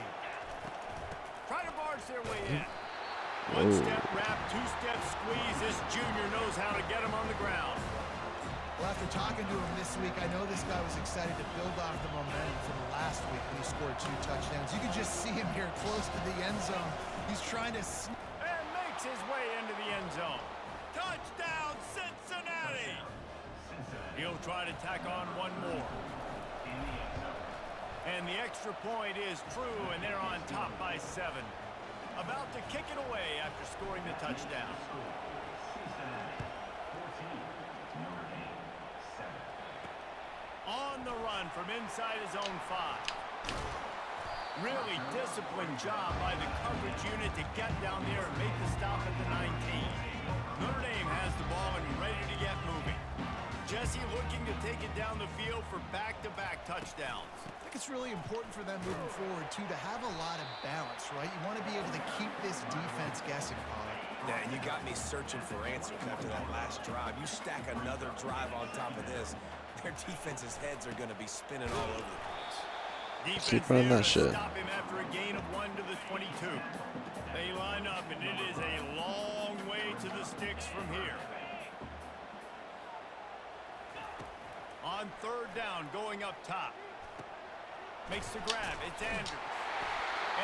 Try to barge their way in. One-step wrap, two-step squeeze. This junior knows how to get him on the ground. Well, after talking to him this week, I know this guy was excited to build off the momentum from last week when he scored 2 touchdowns. You can just see him here close to the end zone. He's trying to... And makes his way into the end zone. Touchdown, Cincinnati! He'll try to tack on one more. And the extra point is true, and they're on top by 7. About to kick it away after scoring the touchdown. On the run from inside his own 5. Really disciplined job by the coverage unit to get down there and make the stop at the 19. Notre Dame has the ball and ready to get moving. Jesse looking to take it down the field for back-to-back touchdowns. I think it's really important for them moving forward, too, to have a lot of balance, right? You want to be able to keep this defense guessing, Pollard. Yeah, you got me searching for answers after that last drive. You stack another drive on top of this, their defense's heads are going to be spinning all over the place. Defense Keep running there that to shit. Stop him after a gain of 1 to the 22. They line up, and it is a long way to the sticks from here. On 3rd down, going up top. Makes the grab. It's Andrews.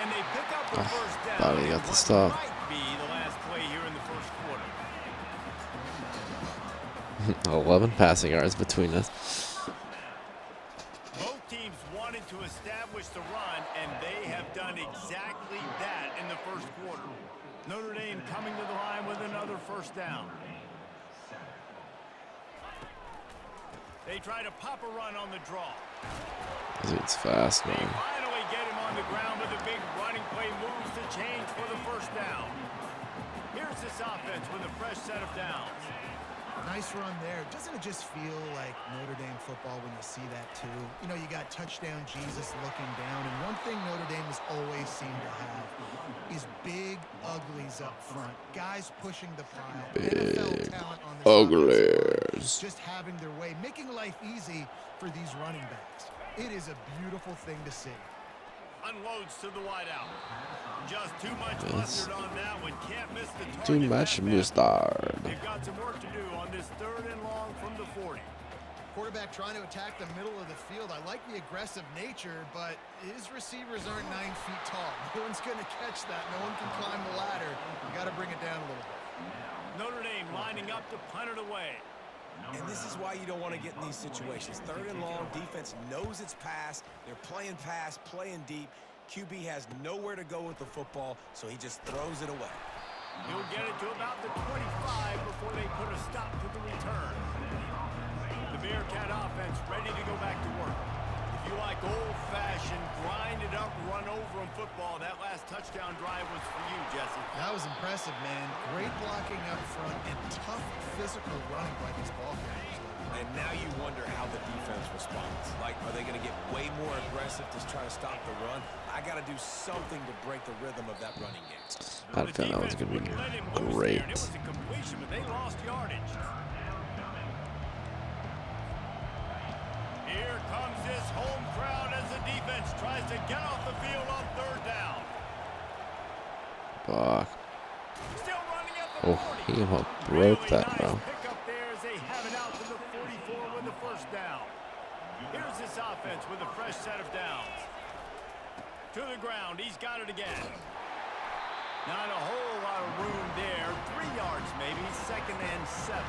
And they pick up the first down. Thought he got the stop. Might be the last play here in the first quarter. 11 passing yards between us. Both teams wanted to establish the run, and they have done exactly that in the first quarter. Notre Dame coming to the line with another first down. They try to pop a run on the draw. It's fast, They man. finally get him on the ground with a big running play, moves the change for the first down. Here's this offense with a fresh set of downs. Nice run there. Doesn't it just feel like Notre Dame football when you see that too? You know, you got touchdown Jesus looking down, and one thing Notre Dame has always seemed to have is big uglies up front. Guys pushing the pile. NFL talent on this Uglies. just having their way, making life easy for these running backs. It is a beautiful thing to see. Unloads to the wideout. Just too much mustard on that one. Can't miss the target. Too much that bad. mustard. They've got some work to do on this 3rd and long from the 40. Quarterback trying to attack the middle of the field. I like the aggressive nature, but his receivers aren't 9 feet tall. No one's going to catch that. No one can climb the ladder. You got to bring it down a little bit. Notre Dame lining up to punt it away. And this is why you don't want to get in these situations. 3rd and long, defense knows it's pass. They're playing pass, playing deep. QB has nowhere to go with the football, so he just throws it away. He'll get it to about the 25 before they put a stop to the return. The Bearcat offense ready to go back to work. If you like old-fashioned, grind it up, run over them football, that last touchdown drive was for you, Jesse. That was impressive, man. Great blocking up front and tough physical running by these ball carriers. And now you wonder how the defense responds. Like, are they going to get way more aggressive to try to stop the run? I got to do something to break the rhythm of that running game. I felt that was going to be great. It was a completion, but they lost yardage. Here comes this home crowd as the defense tries to get off the field on 3rd down. Fuck. Still running at the 40. Oh, he almost broke Really that, nice bro. pick up there as they have it out to the 44 with the first down. Here's this offense with a fresh set of downs. To the ground, he's got it again. Not a whole lot of room there. 3 yards maybe, 2nd and 7.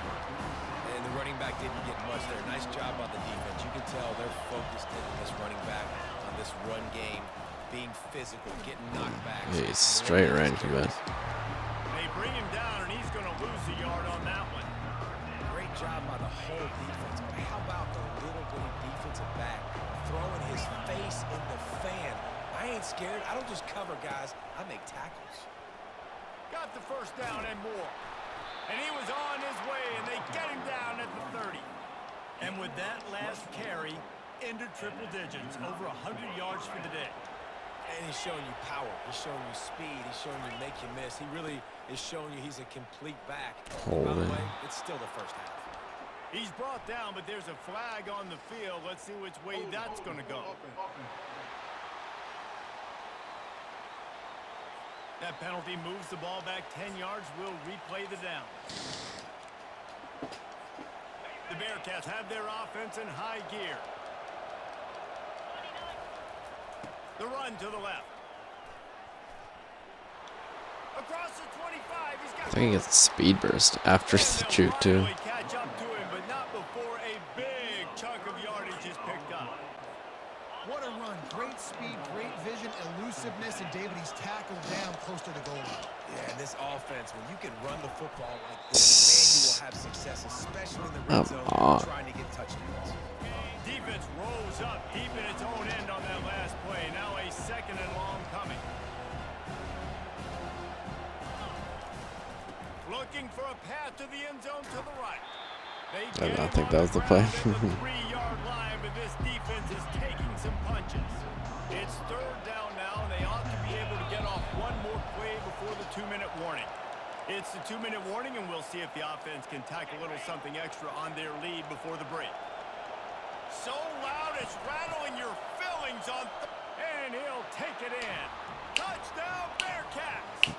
And the running back didn't get much there. Nice job on the defense. You can tell they're focused in this running back on this run game, being physical, getting knockbacks. He's straight range, man. They bring him down, and he's going to lose a yard on that one. Great job by the whole defense. But how about the little bitty defensive back throwing his face in the fan? I ain't scared. I don't just cover guys. I make tackles. Got the first down and more. And he was on his way, and they get him down at the 30. And with that last carry, into triple digits, over 100 yards for the day. And he's showing you power. He's showing you speed. He's showing you make you miss. He really is showing you he's a complete back. And by the way, it's still the first half. He's brought down, but there's a flag on the field. Let's see which way that's going to go. That penalty moves the ball back 10 yards. We'll replay the down. The Bearcats have their offense in high gear. The run to the left. Across the 25, he's got. I think he gets speed burst after the juke, too. Catch up to him, but not before a big chunk of yardage is picked up. What a run. Great speed, great vision, elusiveness, and David, he's tackled down close to the goal line. Yeah, and this offense, when you can run the football like this, man, you will have success, especially in the red zone, trying to get touchdowns. Defense rolls up deep in its own end on that last play. Now a 2nd and long coming. Looking for a path to the end zone to the right. I did not think that was the play. 3-yard line, but this defense is taking some punches. It's 3rd down now, and they ought to be able to get off one more play before the 2-minute warning. It's the 2-minute warning, and we'll see if the offense can tack a little something extra on their lead before the break. So loud it's rattling your fillings on and he'll take it in. Touchdown Bearcats!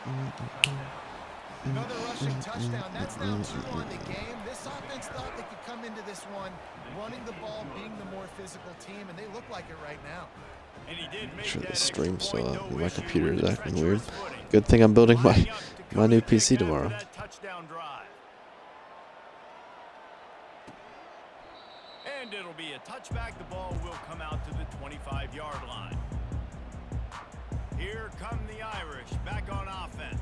Another rushing touchdown. That's now 2 on the game. This offense thought they could come into this one running the ball, being the more physical team, and they look like it right now. And he did make Sure, the that stream's extra still point, up. no My issue computer with is the acting weird. treacherous footing. Good thing I'm building Lining my up to my come new to kick PC after tomorrow. that touchdown drive. And it'll be a touchback. The ball will come out to the 25-yard line. Here come the Irish back on offense.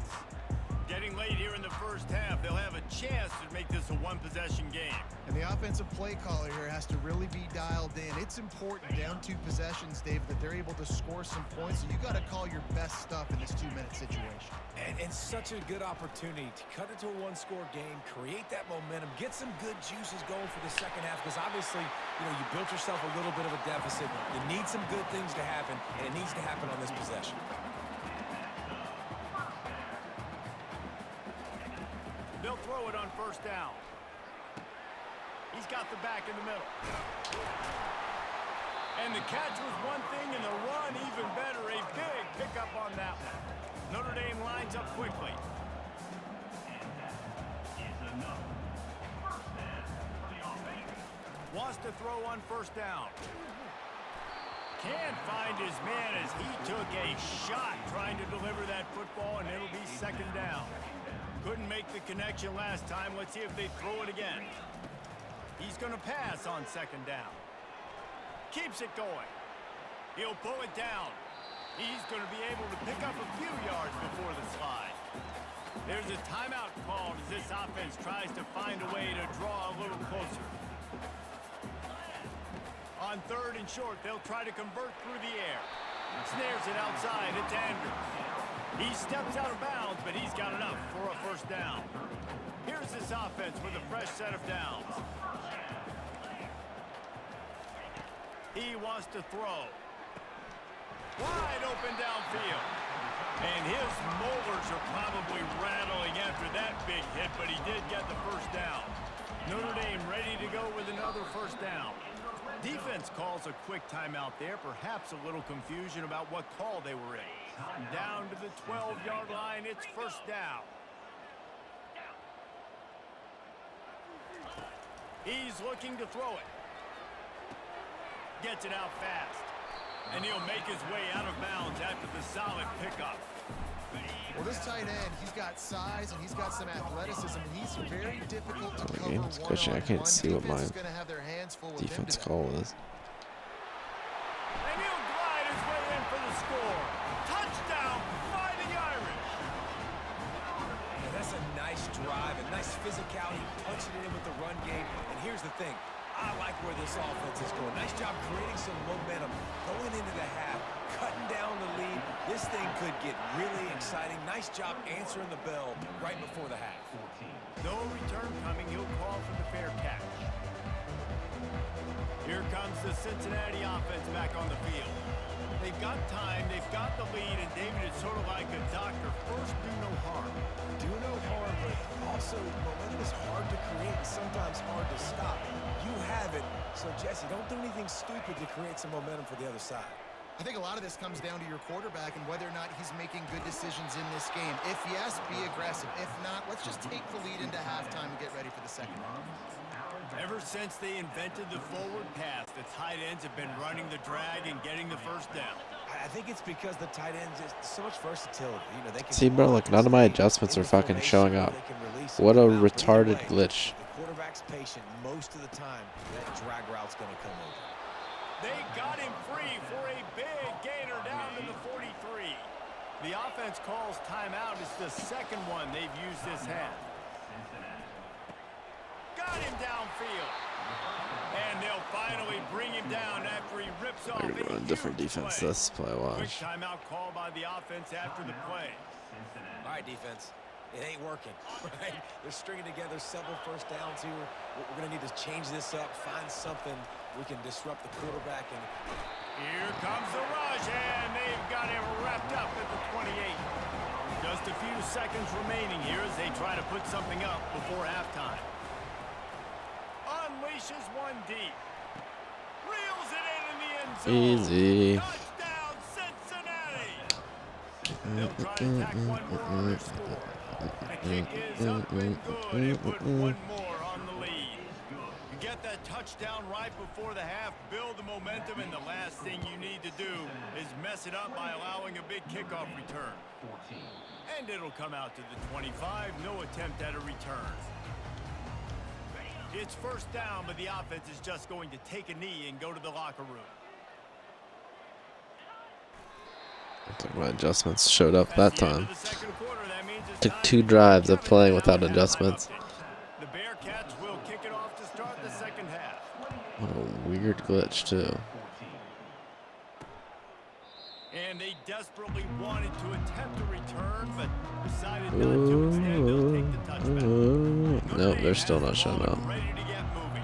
Getting late here in the first half, they'll have a chance to make this a one-possession game. And the offensive play caller here has to really be dialed in. It's important down 2 possessions, Dave, that they're able to score some points. So you got to call your best stuff in this 2-minute situation. And such a good opportunity to cut it to a 1-score game, create that momentum, get some good juices going for the second half, because obviously, you built yourself a little bit of a deficit. You need some good things to happen, and it needs to happen on this possession. They'll throw it on first down. He's got the back in the middle. And the catch was one thing, and the run even better. A big pickup on that one. Notre Dame lines up quickly. Wants to throw on first down. Can't find his man as he took a shot trying to deliver that football, and it'll be second down. Couldn't make the connection last time. Let's see if they throw it again. He's going to pass on second down. Keeps it going. He'll pull it down. He's going to be able to pick up a few yards before the slide. There's a timeout called as this offense tries to find a way to draw a little closer. On third and short, they'll try to convert through the air. Snares it outside. It's Andrews. He steps out of bounds, but he's got enough for a first down. Here's this offense with a fresh set of downs. He wants to throw. Wide open downfield. And his molars are probably rattling after that big hit, but he did get the first down. Notre Dame ready to go with another first down. Defense calls a quick timeout there. Perhaps a little confusion about what call they were in. Down to the 12-yard line. It's first down. He's looking to throw it. Gets it out fast. And he'll make his way out of bounds after the solid pickup. Well, this tight end, he's got size and he's got some athleticism, and he's very difficult to cover Game's glitching. I can't see what my defense call is. And he'll glide his way in for the score. Touchdown by the Irish. Yeah, that's a nice drive, a nice physicality, punching it in with the run game. And here's the thing. I like where this offense is going. Nice job creating some momentum going into the half, cutting down the lead. This thing could get really exciting. Nice job answering the bell right before the half. No return coming. He'll call for the fair catch. Here comes the Cincinnati offense back on the field. They've got time. They've got the lead. And David, it's sort of like a doctor. First, do no harm. Do no harm, but also momentum is hard to create and sometimes hard to stop. You have it. So, Jesse, don't do anything stupid to create some momentum for the other side. I think a lot of this comes down to your quarterback and whether or not he's making good decisions in this game. If yes, be aggressive. If not, let's just take the lead into halftime and get ready for the second half. Ever since they invented the forward pass, the tight ends have been running the drag and getting the first down. I think it's because the tight ends is so much versatility. They can See, bro, like none of my adjustments are fucking showing up. What a retarded glitch. The quarterback's patient most of the time. That drag route's going to come over. They got him free for a big gainer down to the 43. The offense calls timeout. It's the second one they've used this half. Got him downfield. And they'll finally bring him down after he rips off They're gonna run a different defense this play. Quick Watch. timeout call by the offense after the play. All right, defense. It ain't working, right? They're stringing together several first downs here. We're going to need to change this up, find something we can disrupt the quarterback. Here comes the rush, and they've got him wrapped up at the 28. Just a few seconds remaining here as they try to put something up before halftime. Unleashes one deep. Reels it in the end zone. Easy. Touchdown, Cincinnati. They'll try to tack one more on their score. The kick is up and good. It put one more on the lead. You get that touchdown right before the half, build the momentum, and the last thing you need to do is mess it up by allowing a big kickoff return. And it'll come out to the 25. No attempt at a return. It's first down, but the offense is just going to take a knee and go to the locker room. I think my adjustments showed up that time. Quarter, that means Took 2 drives of playing without adjustments. The Bearcats will kick it off to start the second half. What a weird glitch, too. And they desperately wanted to attempt a return, but decided not to. Instead, they'll take the touchback. Nope, they're still not showing up. Ready to get moving.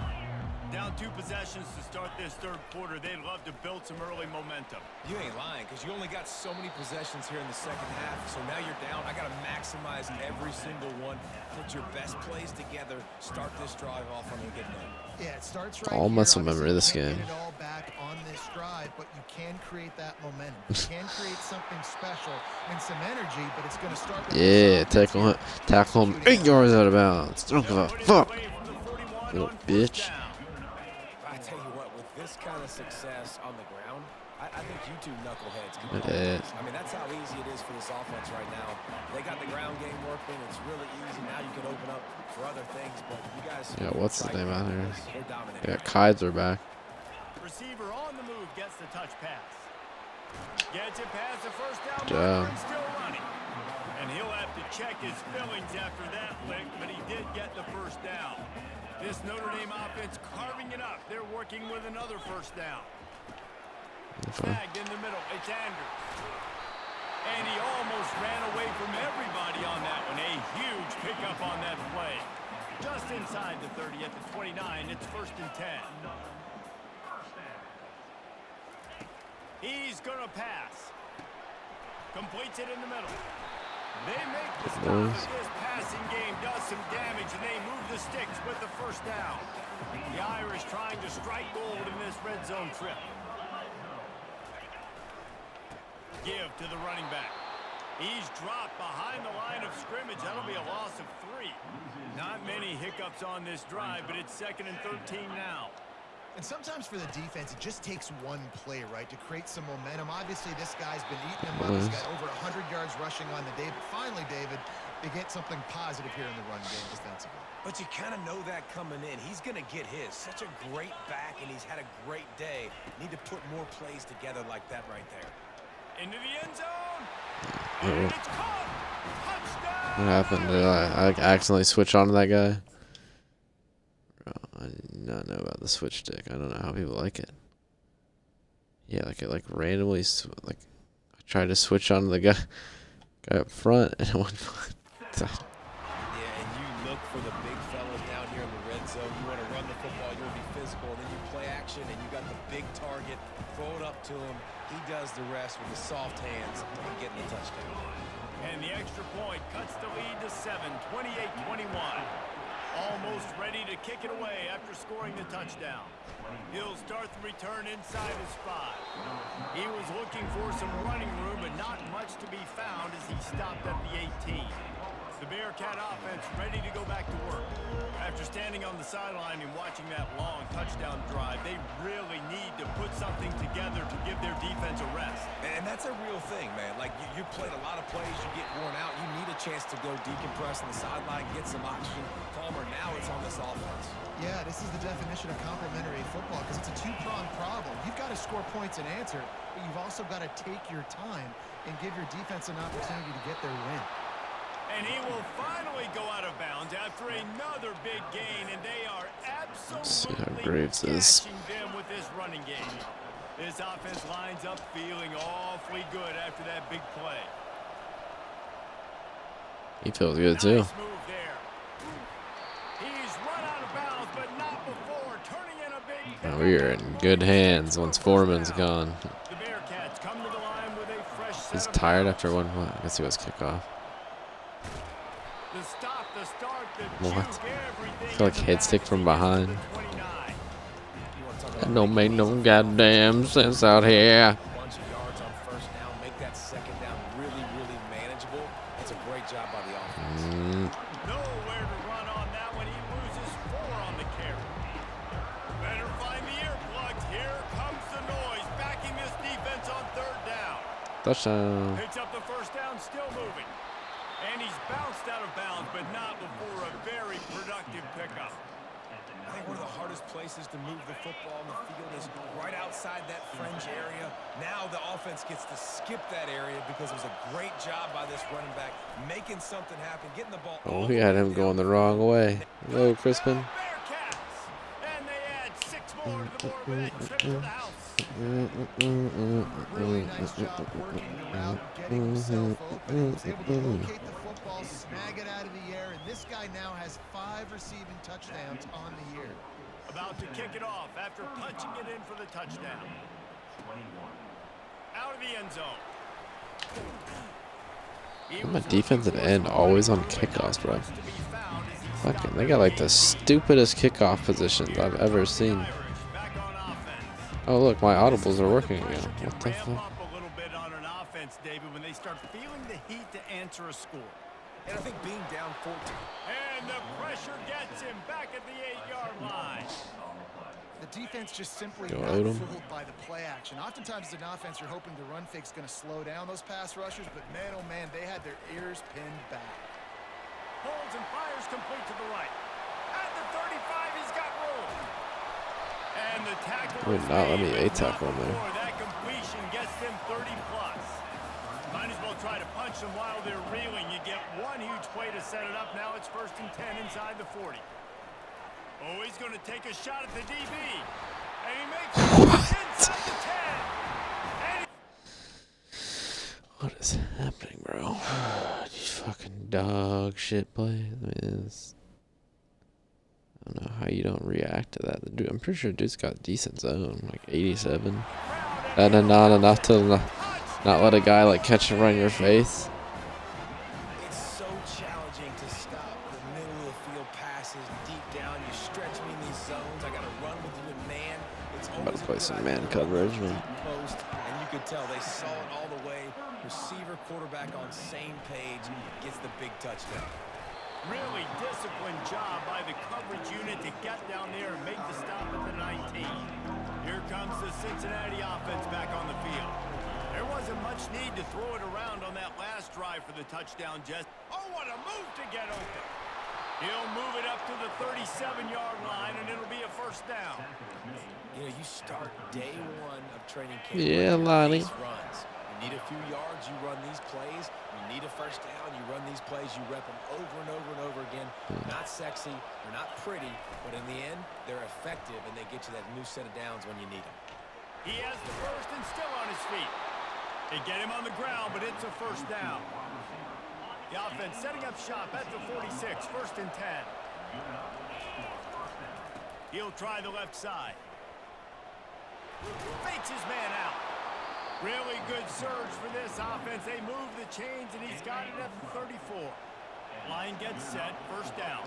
Down 2 possessions to start this third quarter. They'd love to build some early momentum. You ain't lying, because you only got so many possessions here in the second half. So now you're down. I got to maximize every single one. Put your best plays together. Start this drive off on a good note. Yeah, it starts right All here. muscle memory of this Obviously, you game. can't get it all back on this drive, but you can create that momentum. You can create something special and some energy, but it's going to start with Yeah, tackle him 8 yards out of bounds. Don't give a fuck, little bitch. I tell you what, with this kind of success on the ground, I think you two knuckleheads can It call is. this. I mean, that's how easy it is for this offense right now. They got the ground game working. It's really easy. Now you can open up for other things, but you guys... Yeah, what's his name out here? They're dominating. Yeah, Kaiser back. Receiver on the move gets the touch pass. Gets it past the first down job. marker and still running. And he'll have to check his fillings after that lick, but he did get the first down. This Notre Dame offense carving it up. They're working with another first down. Tagged in the middle. It's Andrews. And he almost ran away from everybody on that one. A huge pickup on that play. Just inside the 30 at the 29. It's first and 10. He's going to pass. Completes it in the middle. They make the stop, but this passing game does some damage, and they move the sticks with the first down. The Irish trying to strike gold in this red zone trip. Give to the running back. He's dropped behind the line of scrimmage. That'll be a loss of 3. Not many hiccups on this drive, but it's 2nd and 13 now. And sometimes for the defense, it just takes one play, right, to create some momentum. Obviously, this guy's been eating him up. He's got over 100 yards rushing on the day. But finally, David, they get something positive here in the run game defensively. But you kind of know that coming in. He's going to get his. Such a great back, and he's had a great day. Need to put more plays together like that right there. Into the end zone. And it's caught. Touchdown. What happened? Did I accidentally switch on to that guy? I did not know about the switch stick. I don't know how people like it. Yeah, like it randomly I tried to switch on to the guy up front and it went. Yeah, and you look for the big fellas down here in the red zone. You want to run the football, you want to be physical, and then you play action and you got the big target. Throw it up to him. He does the rest with the soft hands and getting the touchdown. And the extra point cuts the lead to 7, 28-21. Almost ready to kick it away after scoring the touchdown. He'll start the return inside his 5. He was looking for some running room, but not much to be found as he stopped at the 18. The Bearcat offense ready to go back to work. After standing on the sideline and watching that long touchdown drive, they really need to put something together to give their defense a rest. And that's a real thing, man. Like, you played a lot of plays, you get worn out. You need a chance to go decompress on the sideline, get some oxygen. Palmer, now it's on this offense. Yeah, this is the definition of complementary football because it's a two-pronged problem. You've got to score points and answer, but you've also got to take your time and give your defense an opportunity to get their win. And he will finally go out of bounds after another big gain, and they are absolutely cashing them with this running game. This offense lines up feeling awfully good after that big play. He feels good too. Nice move there. He's run out of bounds, but not before turning in a big We are in good hands once Foreman's gone. The Bearcats come to the line with a fresh set He's of tired downs. after one. I guess he was kickoff. The stop, the start, the What? juke, everything I feel like in the head stick back from as he gets to behind. the 29. That don't make no goddamn sense out here. A bunch of yards on first down, make that second down really, really manageable. That's a great job by the offense. Nowhere to run on that one. He loses 4 on the carry. Better find the earplugs. Here comes the noise. Backing this defense on 3rd down. Touchdown. Picks up the first down, still moving. And he's bounced out of bounds, but not before a very productive pickup. I think one of the hardest places to move the football on the field is right outside that fringe area. Now the offense gets to skip that area because it was a great job by this running back making something happen, getting the ball. Oh, he had him going the wrong way. Hello, Crispin. Bearcats! And they add 6 more to the board with that trip to the house. Really nice job working the route, getting himself open. He was able to locate the football, snag it out of the air, and this guy now has 5 receiving touchdowns on the year. About to kick it off after punching it in for the touchdown. 21. Out of the end zone. I'm a defensive end always on kickoffs, bro. Fucking, they got like the stupidest kickoff positions I've ever seen. Oh, look, my audibles are working again. What the fuck? Up a little bit on an offense, David, when they start feeling the heat to answer a score. And I think being down 14. And the pressure gets him back at the 8-yard line. The defense just simply Go got Odom. fooled by the play action. Oftentimes as an offense, you're hoping the run fake's going to slow down those pass rushers, but man, oh man, they had their ears pinned back. Holds and fires complete to the right. At the 35, he's got room. And the tackle Would is not let made, me but A-tackle not him there. before that completion gets them 30+. Might as well try to punch them while they're reeling. You get one huge play to set it up. Now it's 1st and 10 inside the 40. Oh, he's going to take a shot at the DB. And he makes it inside the 10. And What is happening, bro? These fucking dog shit plays. I mean, it's, I don't know how you don't react to that. Dude, I'm pretty sure dude's got a decent zone, like 87. And then not enough to not let a guy like catch and run your face. It's so challenging to stop the middle of the field passes deep down. You stretch me in these zones. I got to run with you in man. It's About always to play a some good man idea to coverage, run man. deep post, and you could tell they saw it all the way. Receiver, quarterback on same page, gets the big touchdown. really disciplined job by the coverage unit to get down there and make the stop at the 19. Here comes the Cincinnati offense back on the field. There wasn't much need to throw it around on that last drive for the touchdown, Jess. Oh, what a move to get open. He'll move it up to the 37-yard line, and it'll be a 1st down. You know, you start day 1 of training camp. Yeah, running Lonnie. these runs. You need a few yards, you run these plays. You need a 1st down, you run these plays. You rep them over and over and over again. Not sexy, they're not pretty, but in the end, they're effective, and they get you that new set of downs when you need them. He has the first and still on his feet. They get him on the ground, but it's a 1st down. The offense setting up shop at the 46, 1st and 10. He'll try the left side. Fakes his man out. Really good surge for this offense. They move the chains, and he's got it at the 34. Line gets set, 1st down.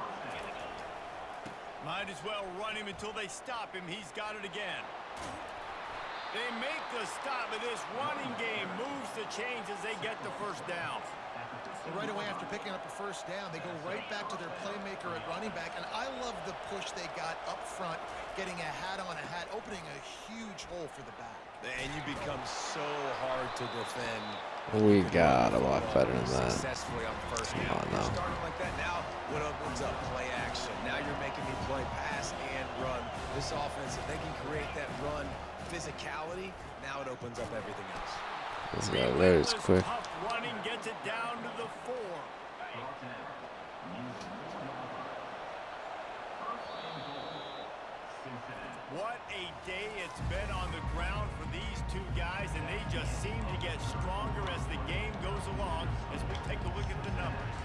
Might as well run him until they stop him. He's got it again. They make the stop, but this running game moves the chains as they get the 1st down. Well, right away after picking up a 1st down, they go right back to their playmaker at running back, and I love the push they got up front, getting a hat on a hat, opening a huge hole for the back. And you become so hard to defend. We got a lot better than that. Successfully on 1st Come down. on You're now. starting like that now. What opens up? Play action. Now you're making me play pass and run. This offense, if they can create that run physicality, now it opens up everything else. This guy there is quick. Tough running gets it down to the 4. What a day it's been on the ground for these two guys, and they just seem to get stronger as the game goes along as we take a look at the numbers.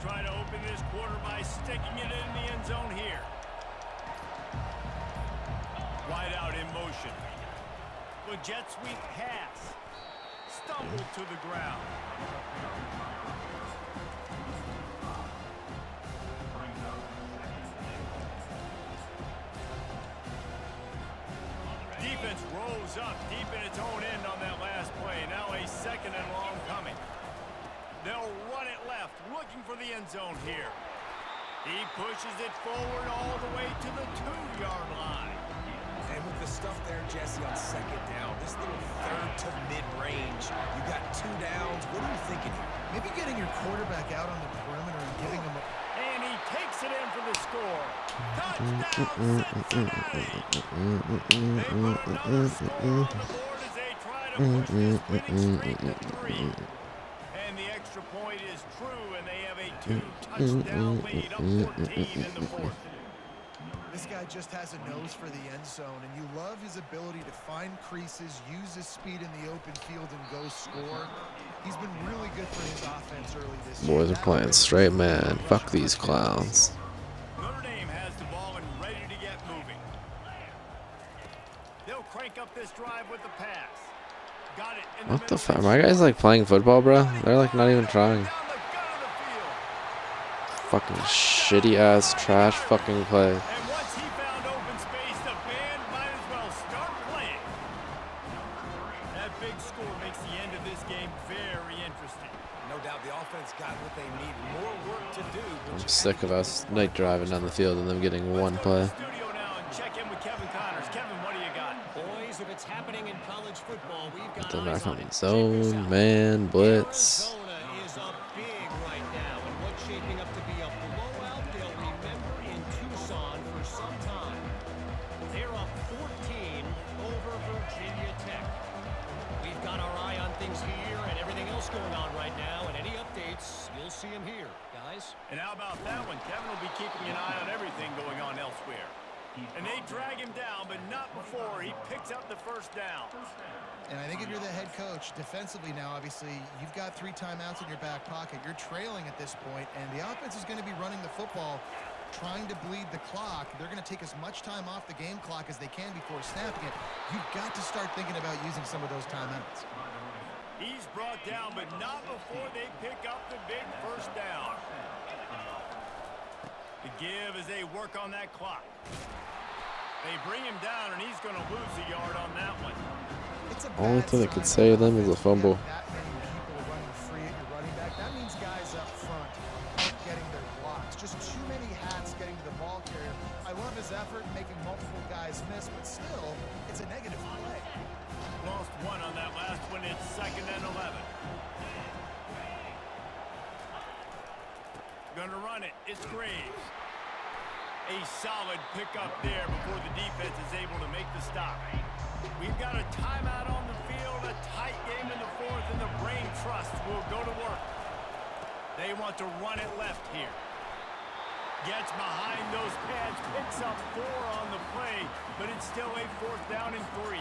try to open this quarter by sticking it in the end zone here. Wide out in motion. The jet sweep pass. Stumbled to the ground. Defense rolls up deep in its own end on that last play. Now a second and long coming. They'll run it left, looking for the end zone here. He pushes it forward all the way to the 2-yard line. And with the stuff there, Jesse, on second down, this little third to mid-range, you got 2 downs. What are you thinking here? Maybe getting your quarterback out on the perimeter and giving him a... And he takes it in for the score. Touchdown, Cincinnati! They put another score on the board as they try to push this winning streak to 3. And the extra point is true, and they have a 2-touchdown lead, up 14 in the fourth. This guy just has a nose for the end zone, and you love his ability to find creases, use his speed in the open field, and go score. He's been really good for his offense early this year. Boys are playing straight man. Fuck these clowns. Notre Dame has the ball and ready to get moving. They'll crank up this drive with the pass. Got it in the What the middle. fuck? My guys like playing football, bro? They're like not even trying. Down the gut of the field. Fucking shitty ass trash fucking play. And once he found open space, the band might as well start playing. That big score makes the end of this game very interesting. No doubt the offense got what they need. More work to do. I'm sick of us night driving down the field and them getting one play. Let's go to the studio now and check in with Kevin Connors. Kevin, what do you got? Boys, if it's happening in college football, we've got They're eyes back on on it. zone, man, blitz. Arizona is up big right now, and what's shaping up to be a blowout they'll remember in Tucson for some time. They're up 14 over Virginia Tech. We've got our eye on things here and everything else going on right now, and any updates, you'll see them here, guys. And how about that one? Kevin will be keeping an eye on everything going on elsewhere. And they drag him down, but not before he picks up the first down. And I think if you're the head coach, defensively now, obviously, you've got 3 timeouts in your back pocket. You're trailing at this point, and the offense is going to be running the football, trying to bleed the clock. They're going to take as much time off the game clock as they can before snapping it. You've got to start thinking about using some of those timeouts. He's brought down, but not before they pick up the big first down. The give as they work on that clock. They bring him down, and he's going to lose a yard on that one. It's a Only bad thing that could sign save them is a fumble. That many people running free at your running back. That means guys up front aren't getting their blocks. Just too many hats getting to the ball carrier. I love his effort in making multiple guys miss, but still, it's a negative play. Lost one on that last one. It's 2nd and 11. Gonna run it. It's Graves. A solid pickup there before the defense is able to make the stop. We've got a timeout on the field, a tight game in the fourth, and the brain trust will go to work. They want to run it left here. Gets behind those pads, picks up 4 on the play, but it's still a 4th down and 3.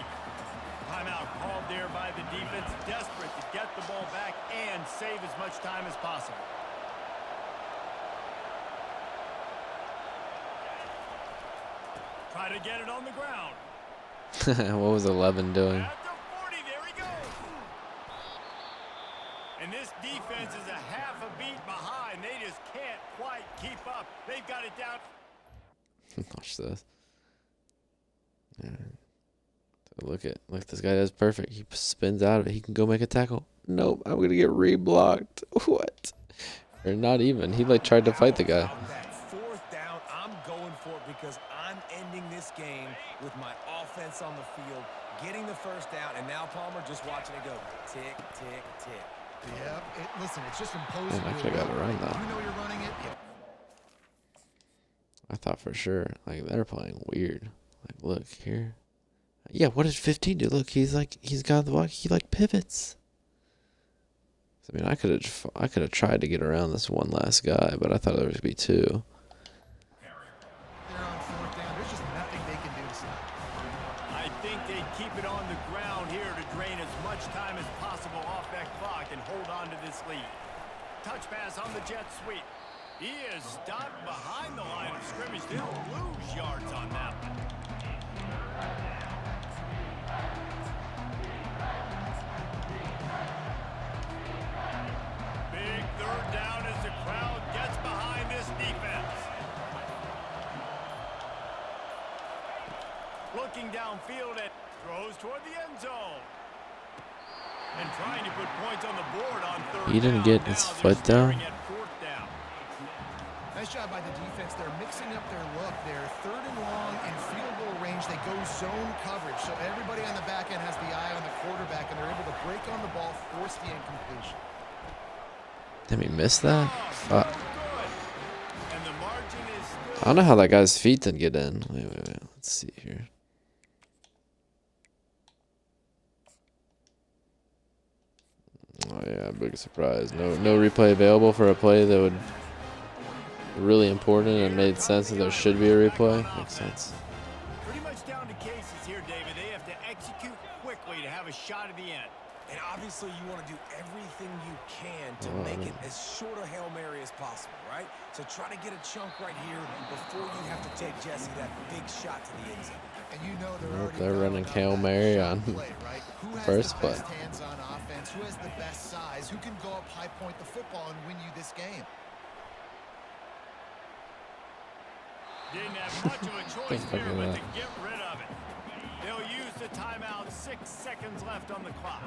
Timeout called there by the defense, desperate to get the ball back and save as much time as possible. Try to get it on the ground. What was 11 doing? At the 40, there he goes. And this defense is a half a beat behind. They just can't quite keep up. They've got it down. Watch this. Yeah. Look, this guy does perfect. He spins out of it. He can go make a tackle. Nope, I'm gonna get reblocked. What? Or not even. He like tried to fight the guy. That 4th down, I'm going for it because I'm ending this game with my offense on the field, getting the first down, and now Palmer just watching it go tick, tick, tick. Yep. Listen, it's just imposing. I actually got it right now. You know you're running it. Yeah. I thought for sure, like, they're playing weird. Like, look here. Yeah, what does 15 do? Look, he's got the block. He like pivots. I mean, I could have tried to get around this one last guy, but I thought there would be 2. They're on 4th down. There's just nothing they can do to stop. I think they keep it on the ground here to drain as much time as possible off that clock and hold on to this lead. Touch pass on the jet sweep. He is stopped behind the line of scrimmage. They'll lose yards on that one. Big third down as the crowd gets behind this defense. Looking downfield and throws toward the end zone. And trying to put points on the board on third He didn't down. get his foot down. At fourth down. Nice job by the defense. They're mixing up their look. They're third and long in field goal range. They go zone coverage. So everybody on the back end has the eye on the quarterback, and they're able to break on the ball, force the incompletion. Did we miss that? Fuck. And the margin is I don't know how that guy's feet didn't get in. Wait. Let's see here. Oh yeah, big surprise. No replay available for a play that would be really important and made sense that there should be a replay. Makes sense. pretty much down to cases here, David. They have to execute quickly to have a shot at the end. And obviously you want to do everything you can to make it as short a Hail Mary as possible, right? So try to get a chunk right here before you have to take Jesse that big shot to the end zone. And you know They're running Hail Mary on first play. Who has the best hands on offense? Who has the best size? Who can go up high point the football and win you this game? Didn't have much of a choice here, but to get rid of it. They'll use the timeout. 6 seconds left on the clock.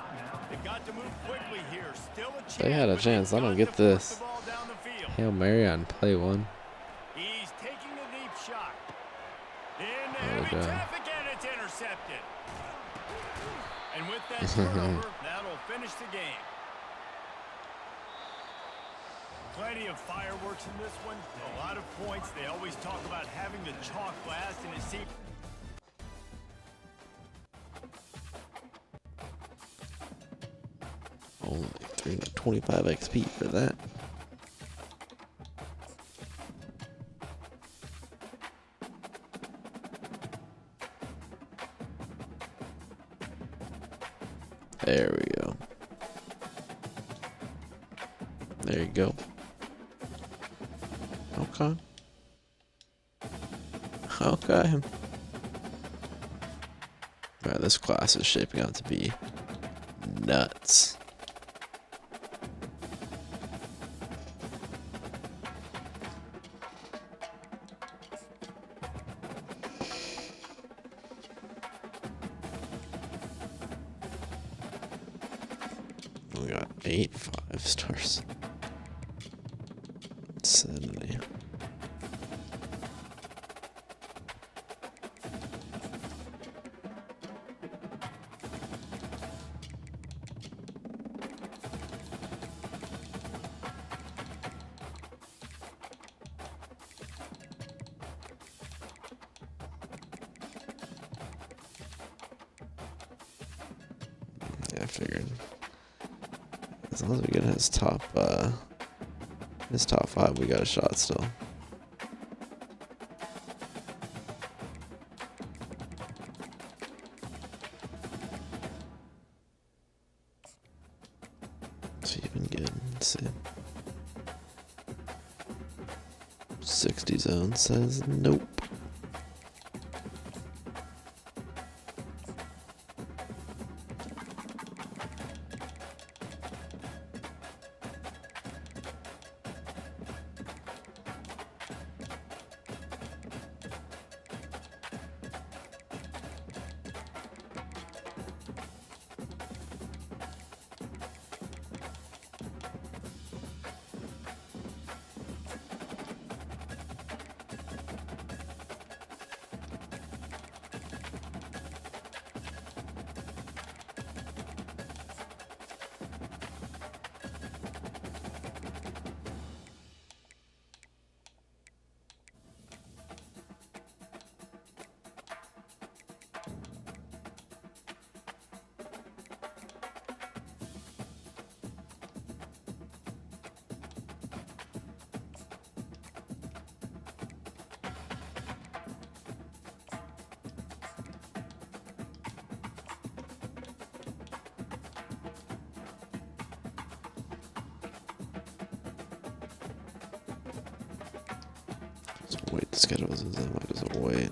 They've got to move quickly here. Still a chance. They had a chance. I don't get this. Hail Mary on play 1. He's taking a deep shot. In the heavy traffic, and it's intercepted. And with that turnover, that'll finish the game. Plenty of fireworks in this one. A lot of points. They always talk about having the chalk last, and it seems. Only 325 XP for that. There we go. There you go. Okay. Okay. Alright, this class is shaping out to be nuts. We got 8 5-stars. Insanity. Yeah, I figured. As long as we get his top 5, we got a shot still. It's even good. Let's see. 60 zone says nope. Wait, the schedule is that might as well wait.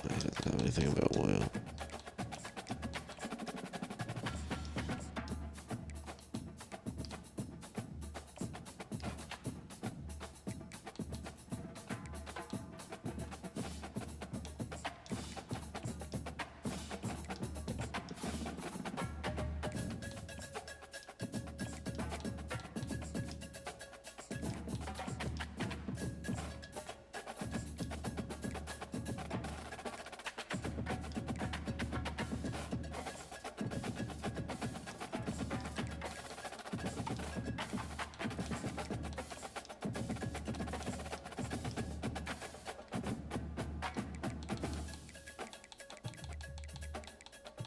He doesn't have anything about oil.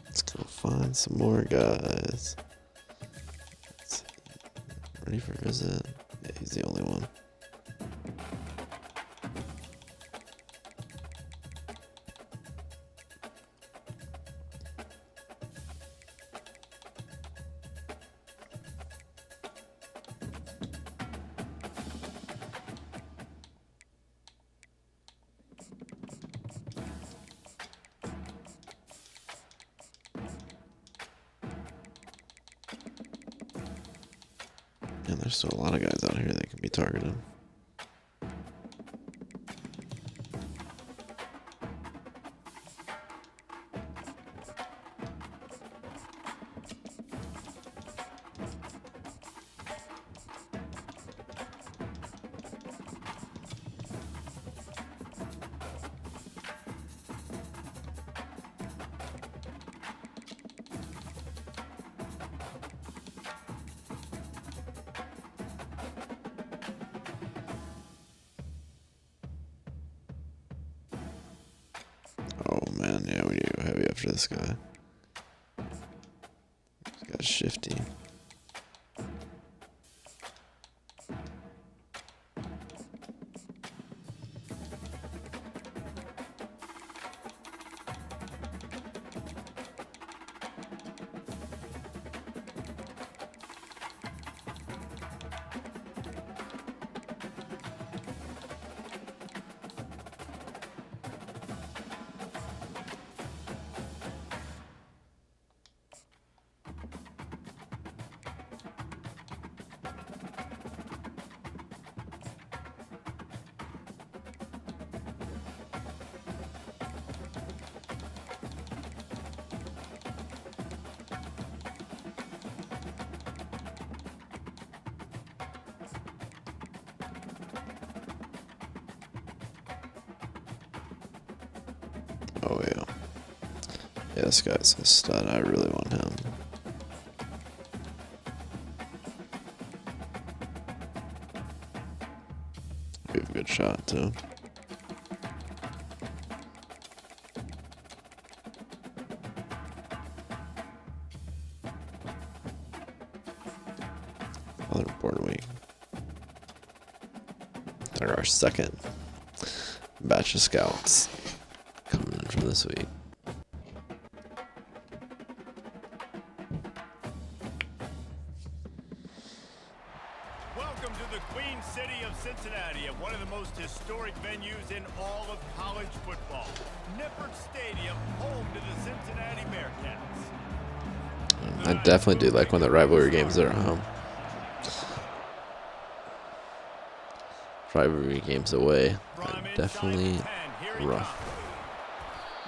Let's go find some more guys. Let's see. Ready for visit? Yeah, he's the only one. And there's still a lot of guys out here that can be targeted. Oh man, yeah, we need to go heavy after this guy. This guy's shifty. Oh yeah. Yeah, this guy's a stud. I really want him. We have a good shot too. Other important week. They're our second batch of scouts coming in from this week. Welcome to the Queen City of Cincinnati, at one of the most historic venues in all of college football. Nippert Stadium, home to the Cincinnati Bearcats. I definitely do like when the rivalry games are at home. Rivalry games away are definitely rough.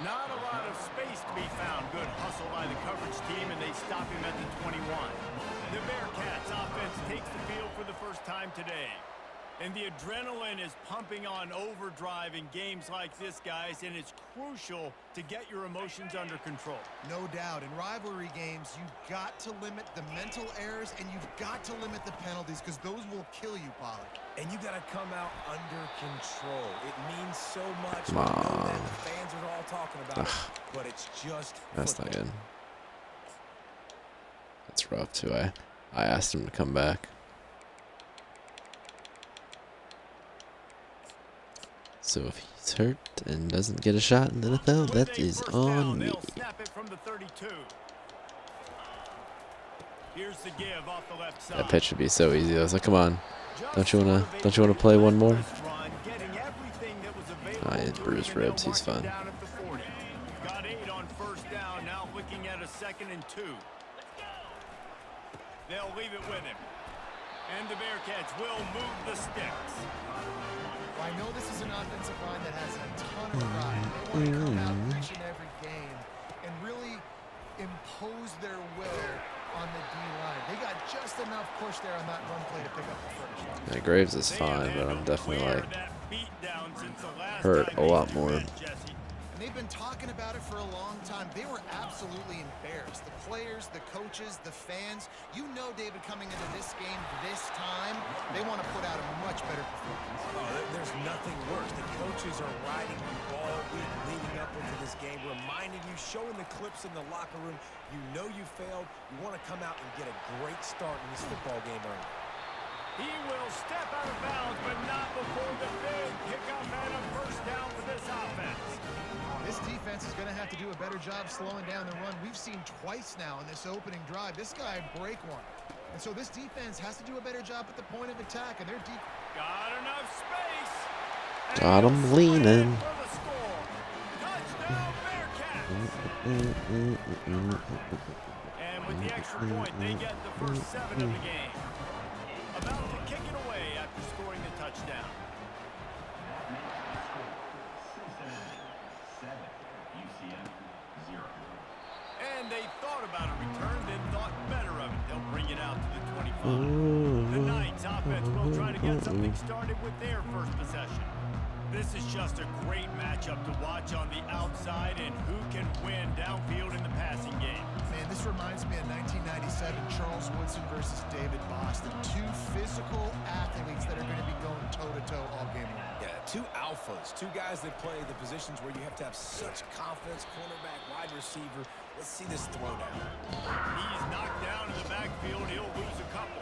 Not a lot of space to be found. Good hustle by the coverage team, and they stop him at the 21. The Bearcats offense takes the field for the first time today. And the adrenaline is pumping on overdrive in games like this, guys, and it's crucial to get your emotions under control. No doubt. In rivalry games, you've got to limit the mental errors, and you've got to limit the penalties, because those will kill you, Pollard. And you got to come out under control. It means so much. Come We know on. that the fans are all talking about it, but it's just That's not football. good. That's rough too. I asked him to come back. So if he's hurt and doesn't get a shot in the NFL, that is on me. They'll snap it from the 32. Here's the give off the left side. That pitch should be so easy. I was like, come on, don't you wanna play one more? Oh, he had bruised ribs. He's fine. Got 8 on first down. Now looking at a 2nd and 2. They'll leave it with him. And the Bearcats will move the sticks. Well, I know this is an offensive line that has a ton of pride. They want to come out each and every game and really impose their will on the D-line. They got just enough push there on that run play to pick up the first. Yeah, Graves is fine, but I'm definitely like hurt a lot more. And they've been talking about it for a long time. They were absolutely embarrassed. The players, the coaches, the fans. You know, David, coming into this game this time, they want to put out a much better performance. Oh, there's nothing worse. The coaches are riding you all week leading up into this game, reminding you, showing the clips in the locker room. You know you failed. You want to come out and get a great start in this football game early. He will step out of bounds, but not before the big pickup and a first down for this offense. This defense is going to have to do a better job slowing down the run. We've seen twice now in this opening drive. This guy break one. And so this defense has to do a better job at the point of attack. And they're deep. Got enough space. Got him leaning. Touchdown Bearcats. And with the extra point, they get the first 7 of the game. About to kick it away after scoring the touchdown. Cincinnati 7, UCF 0. And they thought about a return, then thought better of it. They'll bring it out to the 25. The Knights offense will try to get something started with their first possession. This is just a great matchup to watch on the outside, and who can win downfield in the passing game. Man, this reminds me of 1997, Charles Woodson versus David Boston. 2 physical athletes that are going to be going toe-to-toe all game long. Yeah, 2 alphas, 2 guys that play the positions where you have to have such confidence, cornerback, wide receiver. Let's see this throwdown. He's knocked down in the backfield. He'll lose a couple.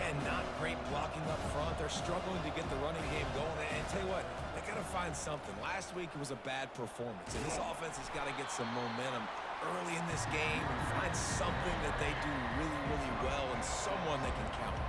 And not great blocking up front. They're struggling to get the running game going. And tell you what, they got to find something. Last week it was a bad performance, and this offense has got to get some momentum early in this game and find something that they do really, really well and someone they can count on.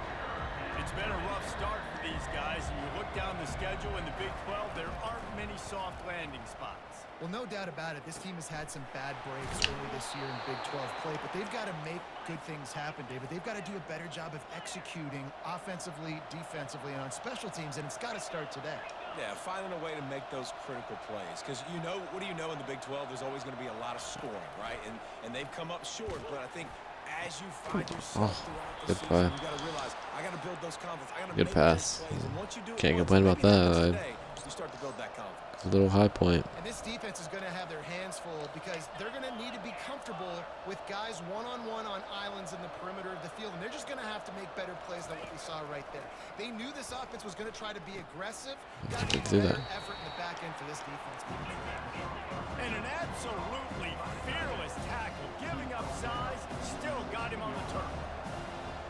It's been a rough start for these guys, and you look down the schedule in the Big 12, there aren't many soft landing spots. Well, no doubt about it. This team has had some bad breaks early this year in Big 12 play, but they've got to make good things happen, David. They've got to do a better job of executing offensively, defensively, and on special teams, and it's got to start today. Yeah, finding a way to make those critical plays. Because you know, what do you know in the Big 12? There's always going to be a lot of scoring, right? And they've come up short, but I think as you find yourself throughout the season, you got to realize, I got to build those confidence. I got to make those plays. And once you do it, Can't complain about that. You start to build that confidence. A little high point. And this defense is going to have their hands full because they're going to need to be comfortable with guys one-on-one on islands in the perimeter of the field, and they're just going to have to make better plays than what we saw right there. They knew this offense was going to try to be aggressive. Got to do better effort in the back end for this defense. And an absolutely fearless tackle, giving up size, still got him on the turf.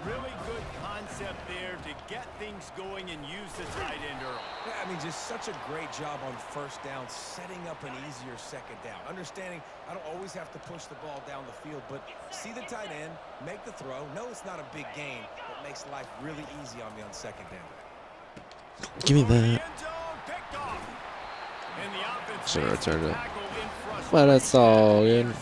Really good concept there to get things going and use the tight end early. Yeah, I mean, just such a great job on first down, setting up an easier second down. Understanding I don't always have to push the ball down the field, but see the tight end, make the throw. No, it's not a big gain, but makes life really easy on me on second down. Give me that. Should have returned it. But that's all good.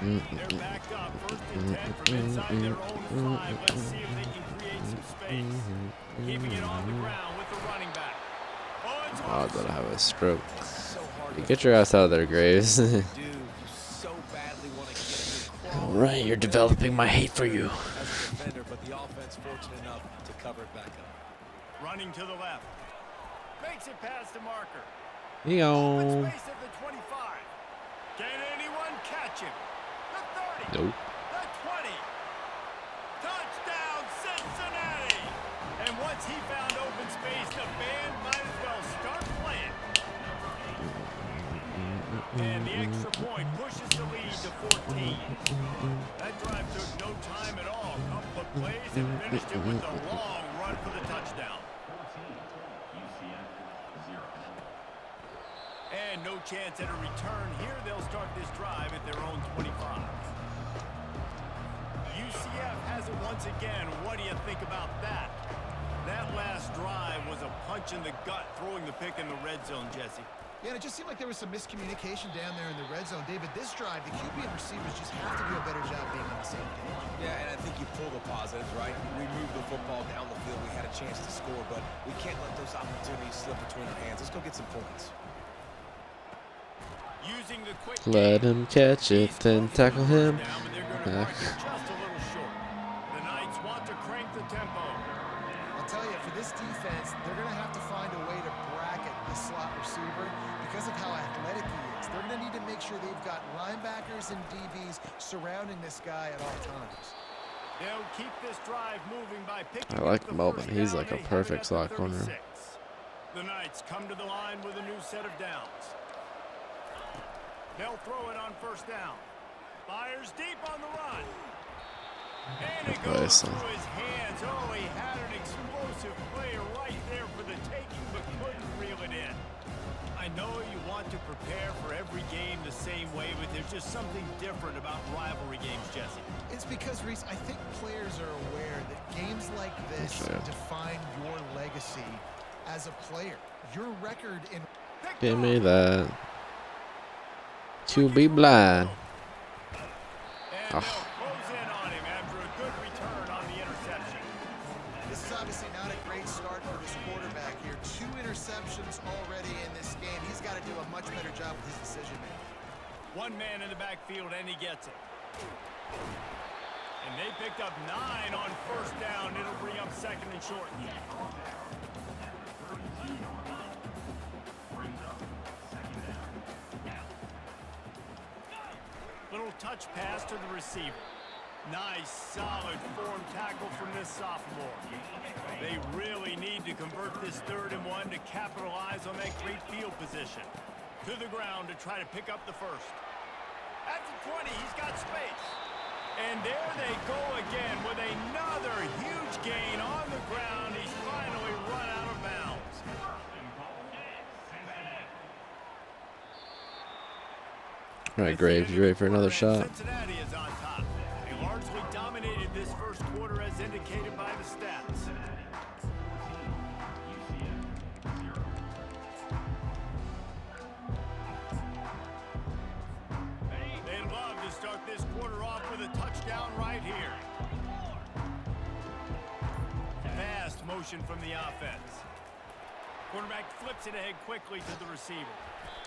They're backed up, 1st and 10 from inside their own 5. Let's see if they can create some space. Keeping it on the ground with the running back. Oh, I thought I have a stroke. You get your ass out of there, Graves. Alright, you're developing my hate for you. But the offense fortunate enough to cover it back up. Running to the left. Makes it past the marker. Yo. Space at the 25. Can anyone catch him? The 30. Nope. The 20. Touchdown, Cincinnati. And once he found open space, the band might as well start playing. And the extra point pushes the lead to 14. That drive took no time at all. Couple of plays and finished it with a long run for the touchdown. And no chance at a return here. They'll start this drive at their own 25. UCF has it once again. What do you think about that? That last drive was a punch in the gut, throwing the pick in the red zone, Jesse. Yeah, and it just seemed like there was some miscommunication down there in the red zone. David, this drive, the QB and receivers just have to do a better job being on the same page. Yeah, and I think you pull the positives, right? We moved the football down the field. We had a chance to score, but we can't let those opportunities slip between our hands. Let's go get some points. Using the quick Let him catch it, then tackle him. down, but they're going to mark it just a little short. The Knights want to crank the tempo. I'll tell you, for this defense, they're going to have to find a way to bracket the slot receiver because of how athletic he is. They're going to need to make sure they've got linebackers and DBs surrounding this guy at all times. They'll keep this drive moving by picking I like up the Melvin. first He's down. like a They have it perfect at slot the corner. 36. The Knights come to the line with a new set of downs. They'll throw it on first down. Fires deep on the run. And it goes Nice. through his hands. Oh, he had an explosive play right there for the taking, but couldn't reel it in. I know you want to prepare for every game the same way, but there's just something different about rivalry games, Jesse. It's because, Reese, I think players are aware that games like this define your legacy as a player. Your record in... Give me that. To be blind. And they'll close in on him after a good return on the interception. This is obviously not a great start for this quarterback here. 2 interceptions already in this game. He's got to do a much better job with his decision making. One man in the backfield, and he gets it. And they picked up 9 on first down. It'll bring up second and short. Little touch pass to the receiver. Nice, solid form tackle from this sophomore. They really need to convert this 3rd and 1 to capitalize on that great field position. To the ground to try to pick up the first. At the 20, he's got space. And there they go again with another huge gain on the ground. He's finally run out of bounds. All right, Graves, you ready for another shot? Cincinnati is on top. They largely dominated this first quarter as indicated by the stats. They'd love to start this quarter off with a touchdown right here. Fast motion from the offense. Quarterback flips it ahead quickly to the receiver.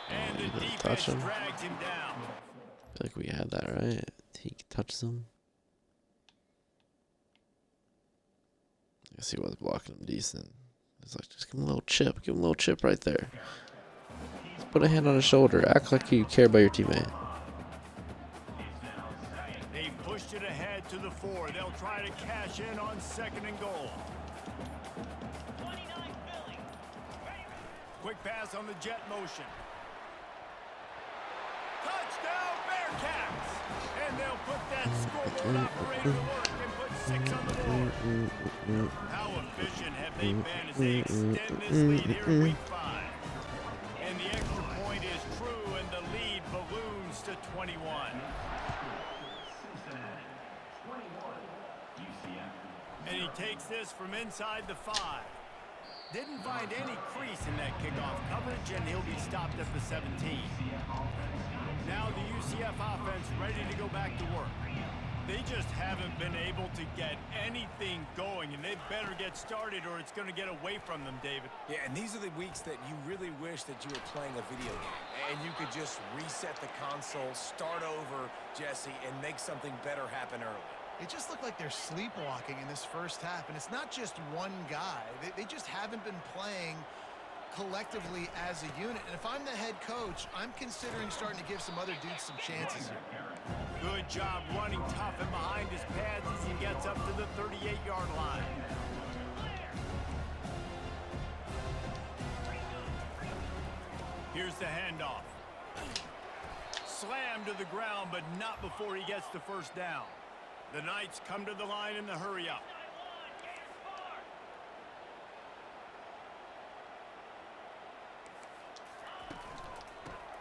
And the defense drags him down. I feel like we had that, right? He touches him. I guess he was blocking him decent. It's like, just give him a little chip. Give him a little chip right there. Just put a hand on his shoulder. Act like you care about your teammate. They pushed it ahead to the 4. They'll try to cash in on 2nd and goal. Quick pass on the jet motion. Touchdown Bearcats! And they'll put that scoreboard operator to work and put 6 on the board. How efficient have they been as they extend this lead here in week 5? And the extra point is true, and the lead balloons to 21. Cincinnati, 21. UCF, And he takes this from inside the 5. Didn't find any crease in that kickoff coverage, and he'll be stopped at the 17. Now the UCF offense ready to go back to work. They just haven't been able to get anything going, and they better get started or it's going to get away from them, David. Yeah, and these are the weeks that you really wish that you were playing a video game. And you could just reset the console, start over, Jesse, and make something better happen early. It just looked like they're sleepwalking in this first half, and it's not just one guy. They just haven't been playing collectively as a unit. And if I'm the head coach, I'm considering starting to give some other dudes some chances here. Good job running tough and behind his pads as he gets up to the 38-yard line. Here's the handoff. Slammed to the ground, but not before he gets the first down. The Knights come to the line in the hurry-up.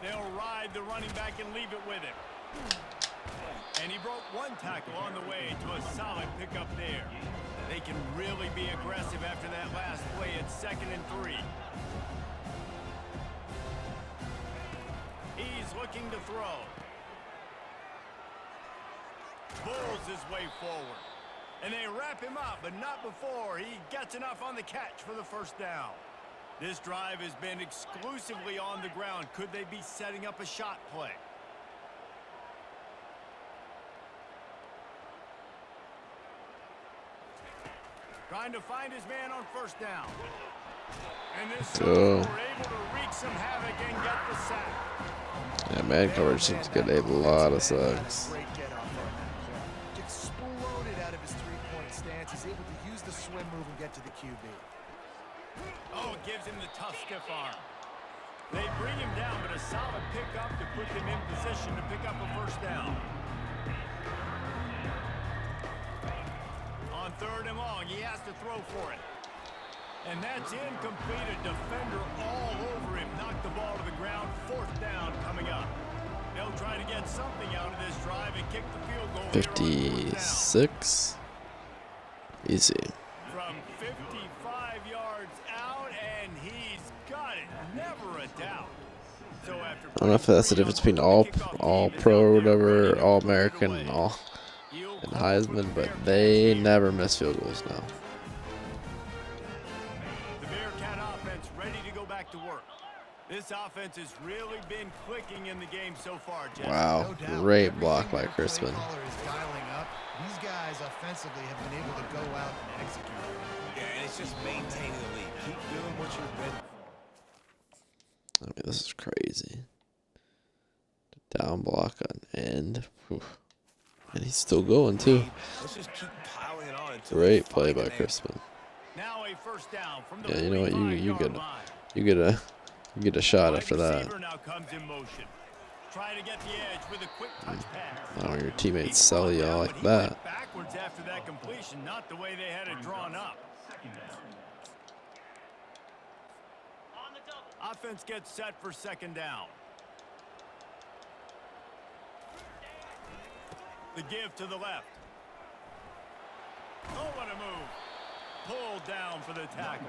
They'll ride the running back and leave it with him. And he broke one tackle on the way to a solid pickup there. They can really be aggressive after that last play at 2nd and 3. He's looking to throw. Pulls his way forward. And they wrap him up, but not before he gets enough on the catch for the first down. This drive has been exclusively on the ground. Could they be setting up a shot play? Trying to find his man on first down. And this we're able to wreak some havoc and get the sack. Yeah, man coverage seems to get a lot of sacks. Great get off on that play. Exploded out of his three-point stance. He's able to use the swim move and get to the QB. Oh, it gives him the tough stiff arm. They bring him down, but a solid pickup to put them in position to pick up a first down. On 3rd and long, he has to throw for it. And that's incomplete. A defender all over him. Knocked the ball to the ground. 4th down coming up. They'll try to get something out of this drive and kick the field goal. 56. Easy. From 55 yards out, and he's got it. Never a doubt. So after I don't know if that's the difference between all pro or whatever, all American and all and Heisman, but they never miss field goals now. The Bearcat offense ready to go back to work. This offense has really been clicking in the game so far, Jesse. Wow, No doubt. great block by Everything Crispin. the play caller is dialing up. These guys offensively have been able to go out and execute. Yeah, and it's just maintaining the lead. Keep doing what you've been. I mean, this is crazy. Down block on end. Whew. And he's still going too. Let's just keep piling it on until Great we play find by an answer. Crispin. Now a first down from the Yeah, you know what? You 45-yard line. get a shot Wide after that. receiver now comes in motion. Trying to get the edge with a quick touch pass. Oh, your He teammates sell slowed you down, like but he went that. backwards after that completion, not the way they had it drawn up. Offense gets set for 2nd down. The give to the left. Oh, what a move. Pulled down for the tackle.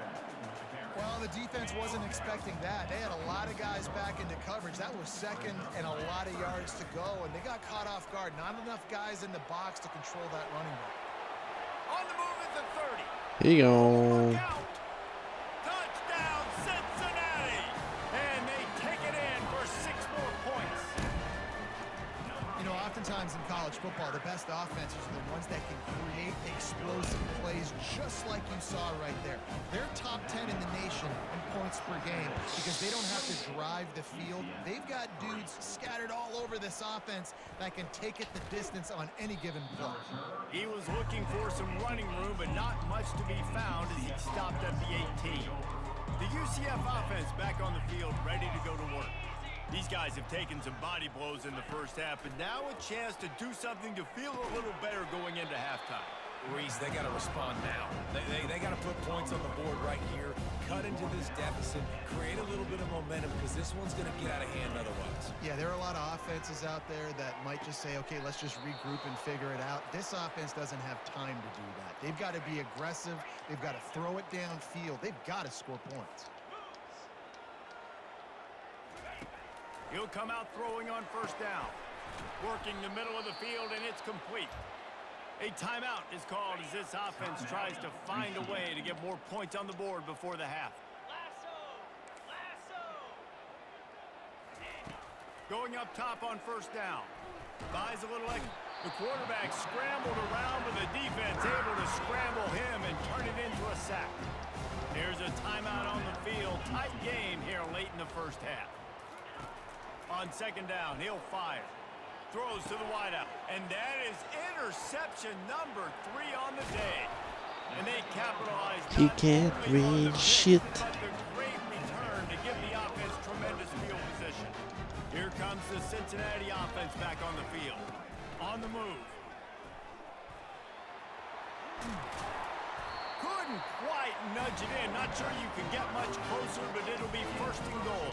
Well, the defense wasn't expecting that. They had a lot of guys back into coverage. That was 2nd and a lot of yards to go, and they got caught off guard. Not enough guys in the box to control that running back. On the move at the 30. Here you go. Look out. Touchdown, Cincinnati. And they take it in for 6 more points. You know, oftentimes in college football, the best offenses are the ones that can create explosive plays just like you saw right there. They're top 10 in the nation in points per game because they don't have to drive the field. They've got dudes scattered all over this offense that can take it the distance on any given play. He was looking for some running room, but not much to be found as he stopped at the 18. The UCF offense back on the field, ready to go to work. These guys have taken some body blows in the first half, but now a chance to do something to feel a little better going into halftime. Reese, they got to respond now. They got to put points on the board right here, cut into this deficit, create a little bit of momentum because this one's going to get out of hand otherwise. Yeah, there are a lot of offenses out there that might just say, okay, let's just regroup and figure it out. This offense doesn't have time to do that. They've got to be aggressive. They've got to throw it downfield. They've got to score points. He'll come out throwing on first down. Working the middle of the field, and it's complete. A timeout is called as this offense tries to find a way to get more points on the board before the half. Going up top on first down. Buys a little extra. The quarterback scrambled around, but the defense able to scramble him and turn it into a sack. Here's a timeout on the field. Tight game here late in the first half. On 2nd down, he'll fire. Throws to the wideout. And that is interception number 3 on the day. And they capitalized. He can't read shit. But the great return to give the offense tremendous field position. Here comes the Cincinnati offense back on the field. On the move. Couldn't quite nudge it in. Not sure you can get much closer, but it'll be 1st and goal.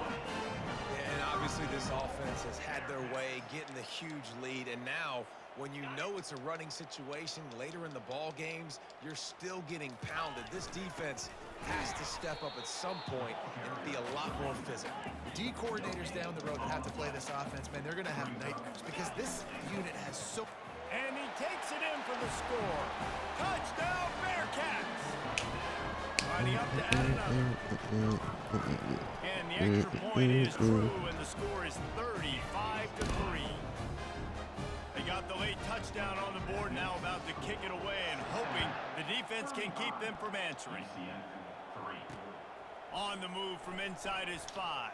And obviously this offense has had their way, getting the huge lead, and now when you know it's a running situation later in the ball games, you're still getting pounded. This defense has to step up at some point and be a lot more physical. D coordinators down the road that have to play this offense, man, they're going to have nightmares because this unit has so... And he takes it in for the score. Touchdown, Bearcats! Riding up to add another. And the extra point is true, and the score is 35-3. They got the late touchdown on the board, now about to kick it away and hoping the defense can keep them from answering. On the move from inside his 5.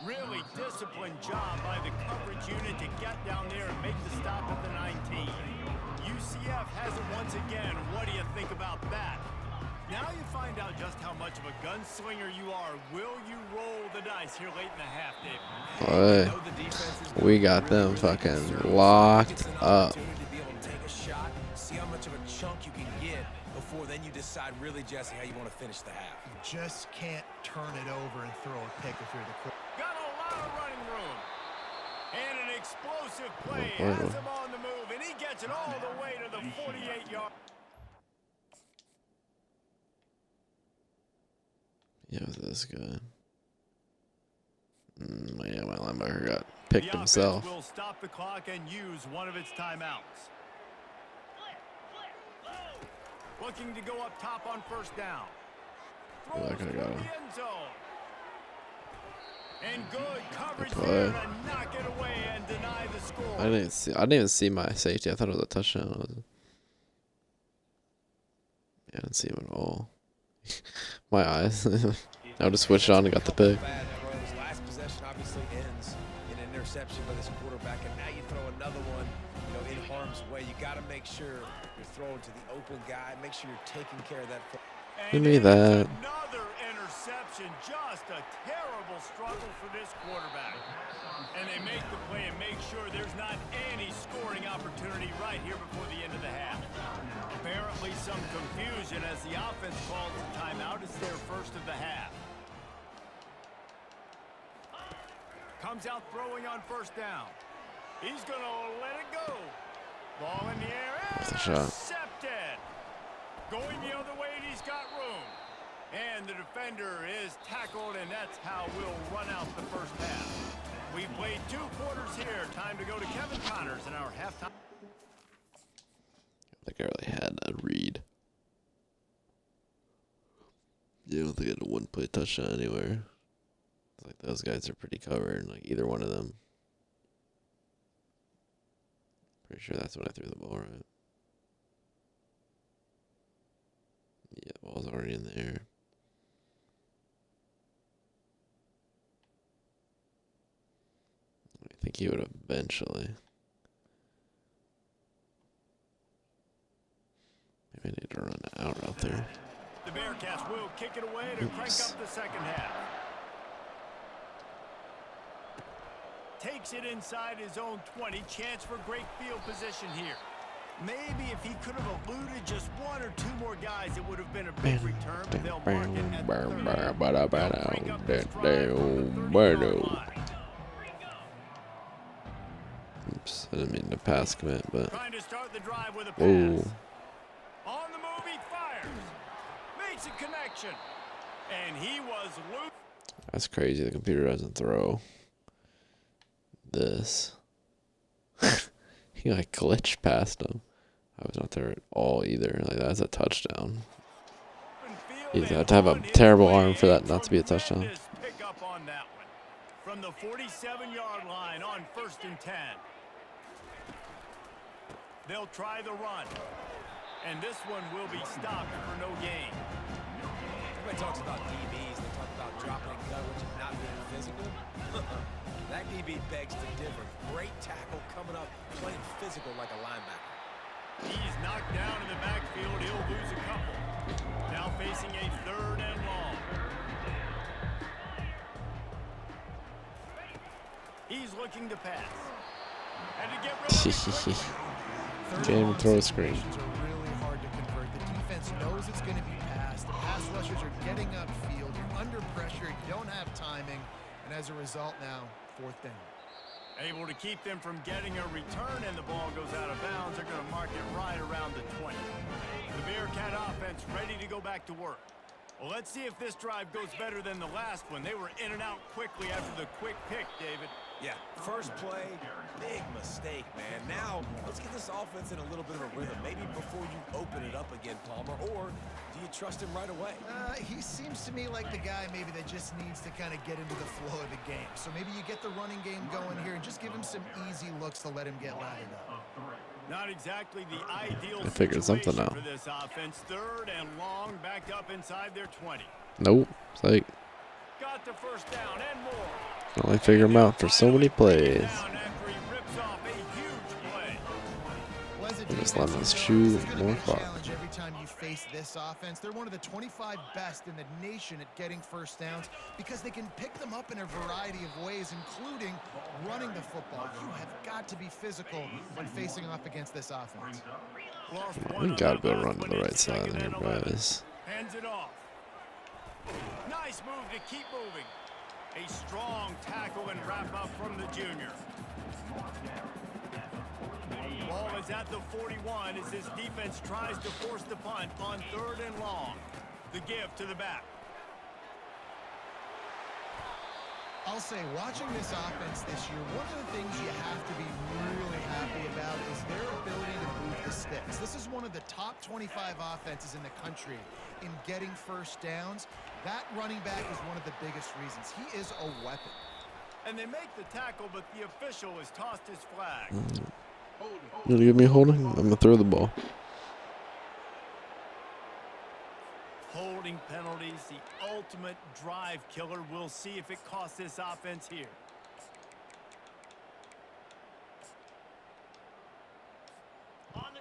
Really disciplined job by the coverage unit to get down there and make the stop at the 19. UCF has it once again. What do you think about that? Now you find out just how much of a gunslinger you are. Will you roll the dice here late in the half, David? We got them fucking locked up. See how much of a chunk you can get before then you decide really, Jesse, how you want to finish the half. You just can't turn it over and throw a pick if you're the quarterback. Got a lot of running room. And an explosive play has him on the move, and he gets it all the way to the 48-yard. Yeah, this guy. Yeah, my linebacker got picked himself. The offense will stop the clock and use one of its timeouts. Looking to go up top on first down. Throws through the end zone. And good coverage there to knock it away and deny the score. I didn't even see my safety. I thought it was a touchdown. Yeah, I didn't see him at all. My eyes. I just switched on and got the pick. Last possession obviously ends in an interception by this quarterback, and now you throw another one, in harm's way. You got to make sure you're throwing to the open guy. Make sure you're taking care of that. Give me that. Another interception. Just a terrible struggle for this quarterback. And they make the play and make sure there's not any scoring opportunity right here before the end of the half. Apparently some confusion as the offense calls a timeout. It's their first of the half. Comes out throwing on first down. He's going to let it go. Ball in the air. Intercepted. Going the other way, and he's got room. And the defender is tackled, and that's how we'll run out the first half. We've played 2 quarters here. Time to go to Kevin Connors in our halftime. I think I really had a read. Yeah, I don't think I had a one-play touchdown anywhere. It's like those guys are pretty covered, like either one of them. Pretty sure that's when I threw the ball right. Yeah, the ball's already in the air. I think he would eventually. Maybe I need to run out there. The Bearcats will kick it away to crank up the second half. Takes it inside his own 20. Chance for great field position here. Maybe if he could have eluded just 1 or 2 more guys, it would have been a big return, but they'll mark it at the 30. They'll crank up this drive from the 30-yard line. Oops, I didn't mean to pass commit, but. Trying to start the drive with a pass. Ooh. On the move, he fires. Makes a connection. And he was loose. That's crazy. The computer doesn't throw this. He like glitched past him. I was not there at all either. Like that's a touchdown. He'd have to have a terrible arm for that not to be a touchdown. Pick up on that one. From the 47-yard line on 1st and 10. They'll try the run. And this one will be stopped for no gain. Everybody talks about DBs. They talk about dropping coverage and not being physical. That DB begs to differ. Great tackle coming up, playing physical like a linebacker. He's knocked down in the backfield. He'll lose a couple. Now facing a 3rd and long. He's looking to pass. And to get rid of it. Game throw screen. Are really hard to convert. The defense knows it's going to be passed. The pass rushers are getting upfield. You're under pressure. You don't have timing. And as a result now, 4th down. Able to keep them from getting a return, and the ball goes out of bounds. They're going to mark it right around the 20. The Bearcat offense ready to go back to work. Well, let's see if this drive goes better than the last one. They were in and out quickly after the quick pick, David. Yeah, first play, big mistake, man. Now, let's get this offense in a little bit of a rhythm. Maybe before you open it up again, Palmer, or do you trust him right away? He seems to me like the guy maybe that just needs to kind of get into the flow of the game. So maybe you get the running game going here and just give him some easy looks to let him get lathered up. Not exactly the ideal I figured something situation out. for this offense. 3rd and long, backed up inside their 20. Nope. It's like, Got the first down and more. I only figure them out for so many plays. Down after he rips off a huge play. Well, as a Just defense, let us you know, shoot this is gonna more be a clock. challenge every time you face this offense. They're one of the 25 best in the nation at getting first downs because they can pick them up in a variety of ways, including running the football. You have got to be physical when facing off against this offense. Lost We one on gotta that be able to last run to one. the right It's side 2nd here, and 11. guys. Hands it off. Nice move to keep moving. A strong tackle and wrap up from the junior. Ball is at the 41 as this defense tries to force the punt on 3rd and long. The give to the back. I'll say, watching this offense this year, one of the things you have to be really happy about is their ability to move the sticks. This is one of the top 25 offenses in the country in getting first downs. That running back is one of the biggest reasons. He is a weapon. And they make the tackle, but the official has tossed his flag. You gonna give me a holding? I'm gonna throw the ball. Holding penalties, the ultimate drive killer. We'll see if it costs this offense here.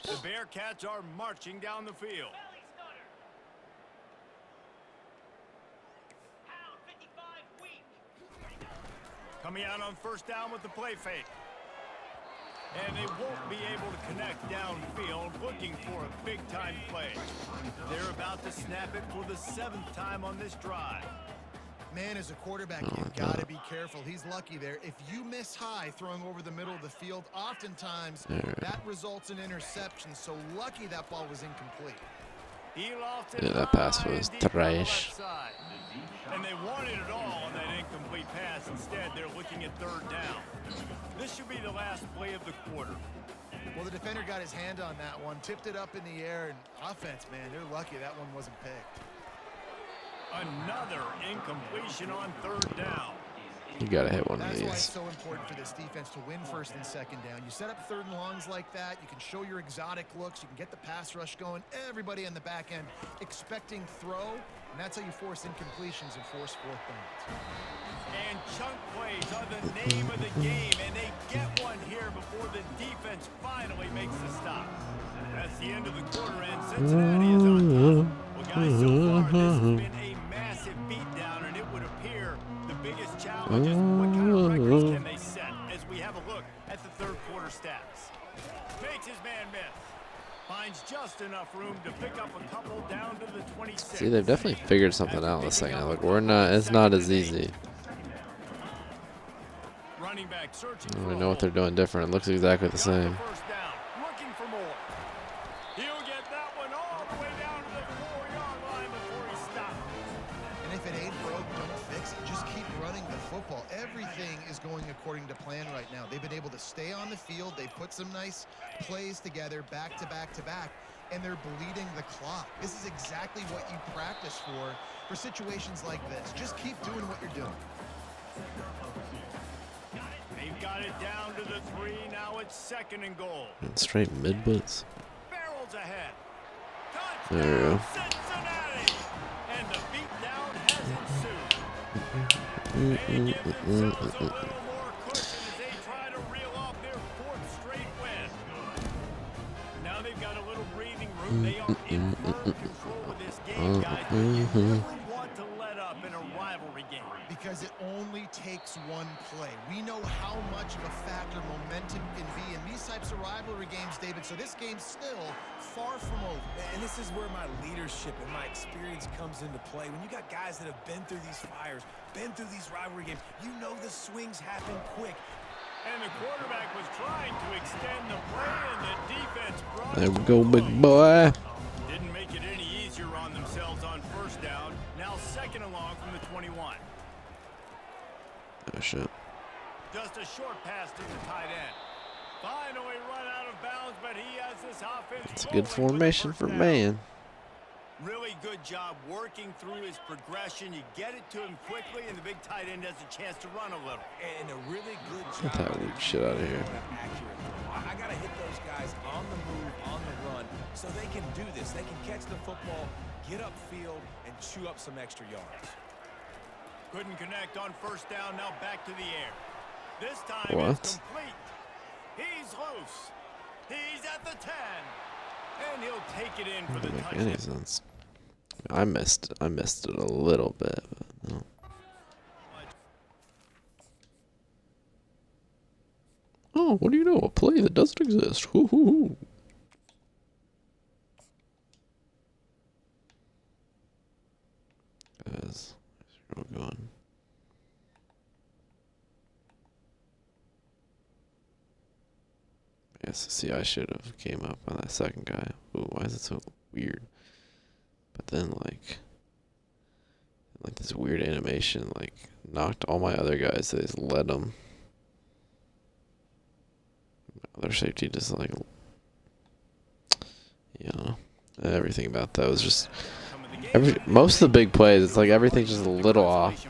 The Bearcats are marching down the field. Coming out on 1st down with the play fake. And they won't be able to connect downfield, looking for a big-time play. They're about to snap it for the 7th time on this drive. Man, as a quarterback, you've got to be careful. He's lucky there. If you miss high throwing over the middle of the field, oftentimes that results in interception. So lucky that ball was incomplete. He lost it. Yeah, that pass was deep on the trash. left side. And they wanted it all on that incomplete pass. Instead, they're looking at 3rd down. This should be the last play of the quarter. Well, the defender got his hand on that one, tipped it up in the air, and offense, man, they're lucky that one wasn't picked. Another incompletion on 3rd down. You gotta hit one of That's why it's these. so important for this defense to win 1st and 2nd down. You set up 3rd and longs like that, you can show your exotic looks, you can get the pass rush going, everybody on the back end expecting throw, and that's how you force incompletions and force 4th downs. And chunk plays are the name of the game, and they get one here before the defense finally makes the stop. That's the end of the quarter, and Cincinnati is on top. Well, guys, so far this has been a massive beatdown, and it would appear the biggest challenge is what kind of records can they set as we have a look at the 3rd quarter stats. Makes his man miss. Finds just enough room to pick up a couple down to the 26. See, they've definitely figured something out this second. Like, it's not as easy. Running back searching I for don't a know what they're hole. doing different. It looks exactly the Got same. first down, looking for more. He'll get that one all the way down to the 4-yard line before he stops. And if it ain't broke, don't fix it. Just keep running the football. Everything is going according to plan right now. They've been able to stay on the field. They put some nice plays together back to back to back, and they're bleeding the clock. This is exactly what you practice for situations like this. Just keep doing what you're doing. They've got it down to the 3. Now it's 2nd and goal. And straight mid blitz. Barrels ahead. There we go. Touchdown, Cincinnati! And the beatdown has ensued. They give themselves a little more cushion as they try to reel off their 4th straight win. Now they've got a little breathing room. They are in firm control of this game, guys. But you never want to let up in a rivalry game. Because it only takes one play. We know how much of a factor momentum can be in these types of rivalry games, David, so this game's still far from over. And this is where my leadership and my experience comes into play. When you got guys that have been through these fires, been through these rivalry games, you know the swings happen quick. And the quarterback was trying to extend the play, and the defense brought There we go, big boy. Didn't make it any easier on themselves on first down. Now second and long from the 21. Oh, shit. Just a short pass to the tight end. Finally run out of bounds, but he has this offense. It's a good formation for man. Really good job working through his progression. You get it to him quickly, and the big tight end has a chance to run a little. And a really good Get job. that weak shit out of here. I got to hit those guys on the move, on the run, so they can do this. They can catch the football, get upfield, and chew up some extra yards. Couldn't connect on first down. Now back to the air. This time it's complete. He's loose. He's at the 10. And he'll take it in for the Doesn't touchdown. make any sense. I missed it a little bit, but no. Oh, what do you know? A play that doesn't exist. Hoo hoo hoo. Guys, we're going. See, I should have came up on that second guy. Ooh, why is it so weird? But then, like this weird animation, like, knocked all my other guys. They just let them. Other safety just, like, you know, everything about that was just, most of the big plays, it's like everything's just a little off.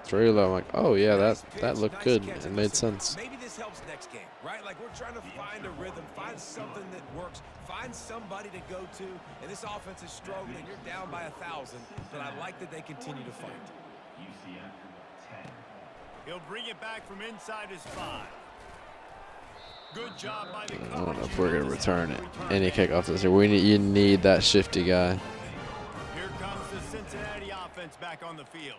It's really low. I'm like, oh yeah, that looked good. It made sense. Maybe this helps next game, right? Like, we're trying to find a rhythm, find something that works, find somebody to go to. And this offense is struggling. You're down by 1,000, but I like that they continue to fight. UCF 10. He'll bring it back from inside his 5. Good job by the coach. I don't know if we're gonna return it. Any kickoff this year, you need that shifty guy. Here comes the Cincinnati offense back on the field.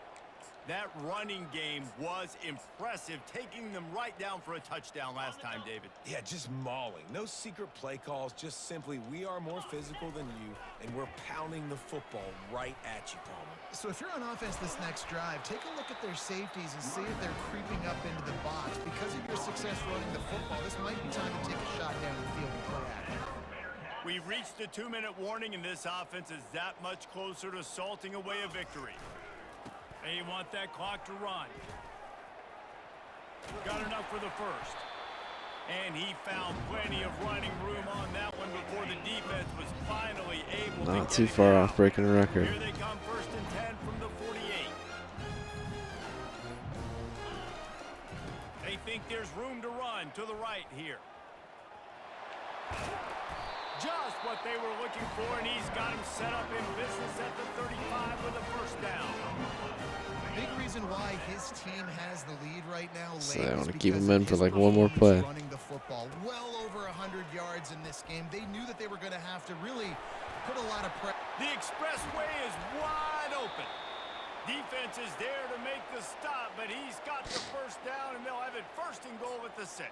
That running game was impressive, taking them right down for a touchdown last time, David. Yeah, just mauling. No secret play calls, just simply we are more physical than you, and we're pounding the football right at you, Palmer. So if you're on offense this next drive, take a look at their safeties and see if they're creeping up into the box. Because of your success running the football, this might be time to take a shot down the field and play action. We've reached the 2-minute warning, and this offense is that much closer to salting away a victory. They want that clock to run. Got enough for the first. And he found plenty of running room on that one before the defense was finally able to Not too far off breaking a record. Here they come, 1st and 10 from the 48. They think there's room to run to the right here. Just what they were looking for, and he's got him set up in business at the 35 with a first down. Big reason why his team has the lead right now. So I want to keep him in for like one more play. Running the football well over 100 yards in this game. They knew that they were going to have to really put a lot of pressure. The expressway is wide open. Defense is there to make the stop, but he's got the first down, and they'll have it 1st and goal at the 6.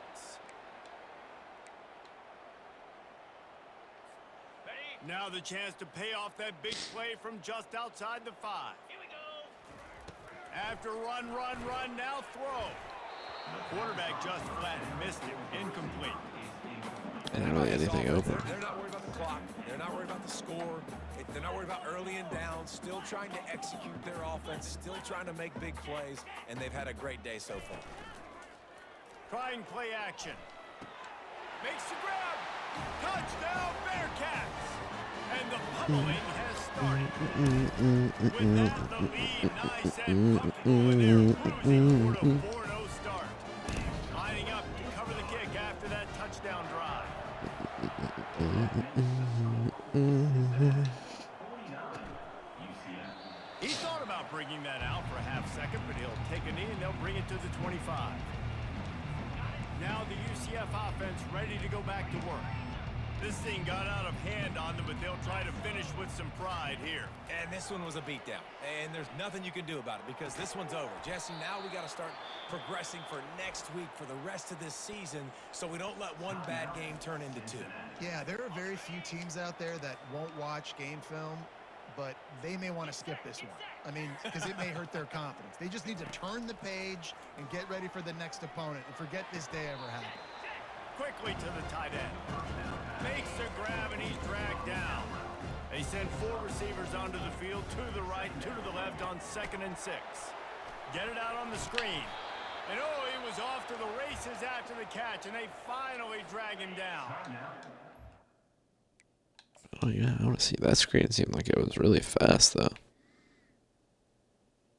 Now the chance to pay off that big play from just outside the 5. Here we go. After run, now throw. The quarterback just flat missed it. Incomplete. Not really anything open. They're not worried about the clock. They're not worried about the score. They're not worried about early and down. Still trying to execute their offense. Still trying to make big plays. And they've had a great day so far. Trying play action. Makes the grab. Touchdown, Bearcats. And the pummeling has started. With that, the lead nice and comfortable, and they're cruising toward a 4-0 start. Lining up to cover the kick after that touchdown drive. He thought about bringing that out for a half second, but he'll take a knee and they'll bring it to the 25. Now the UCF offense ready to go back to work. This thing got out of hand on them, but they'll try to finish with some pride here. And this one was a beatdown. And there's nothing you can do about it because this one's over. Jesse, now we got to start progressing for next week for the rest of this season so we don't let one bad game turn into two. Yeah, there are very few teams out there that won't watch game film, but they may want to skip this one. I mean, because it may hurt their confidence. They just need to turn the page and get ready for the next opponent and forget this day ever happened. Quickly to the tight end. Makes the grab, and he's dragged down. They send 4 receivers onto the field, 2 to the right, 2 to the left on 2nd and 6. Get it out on the screen. And oh, he was off to the races after the catch, and they finally drag him down. Oh yeah, I want to see that screen. Seemed like it was really fast though.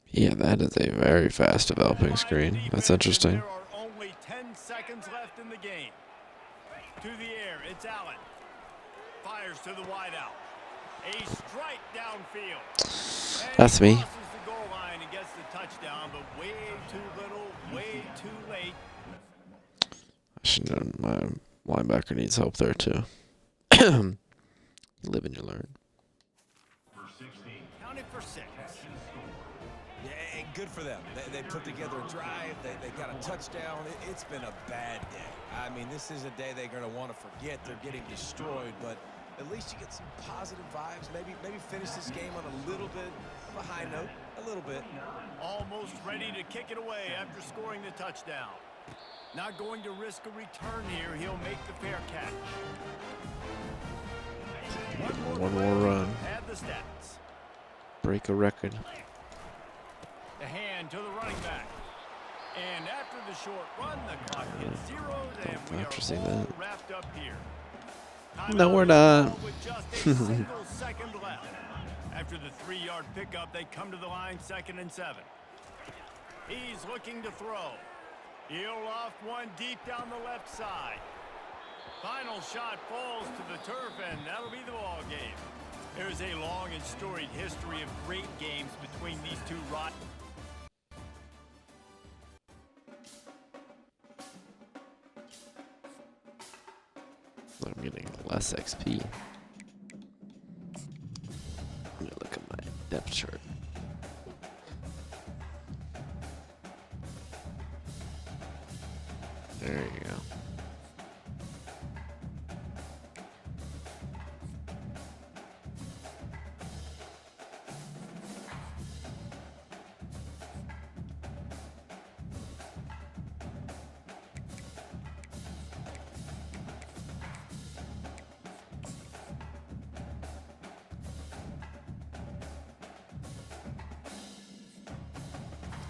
Yeah, that is a very fast developing screen. That's interesting. There are only 10 seconds left in the game. To the air, it's Allen. Fires to the wideout. A strike downfield. And That's me. He crosses the goal line and gets the touchdown, but way too little, way too late. I should know my linebacker needs help there too. You live and you learn. Counted for 6. Yeah, good for them. They put together a drive. They got a touchdown. It's been a bad day. I mean, this is a day they're going to want to forget. They're getting destroyed, but at least you get some positive vibes. Maybe finish this game on a little bit of a high note. A little bit. Almost ready to kick it away after scoring the touchdown. Not going to risk a return here. He'll make the fair catch. One more run. Add the stats. Break a record. The hand to the running back. And after the short run, the clock hits 0, and we After are seeing all that. wrapped up here. No, we're Timeout not. with just a single second left. After the 3-yard pickup, they come to the line 2nd and 7. He's looking to throw. He'll loft one deep down the left side. Final shot falls to the turf, and that'll be the ball game. There's a long and storied history of great games between these two I'm getting less XP. Let me look at my depth chart. There you go.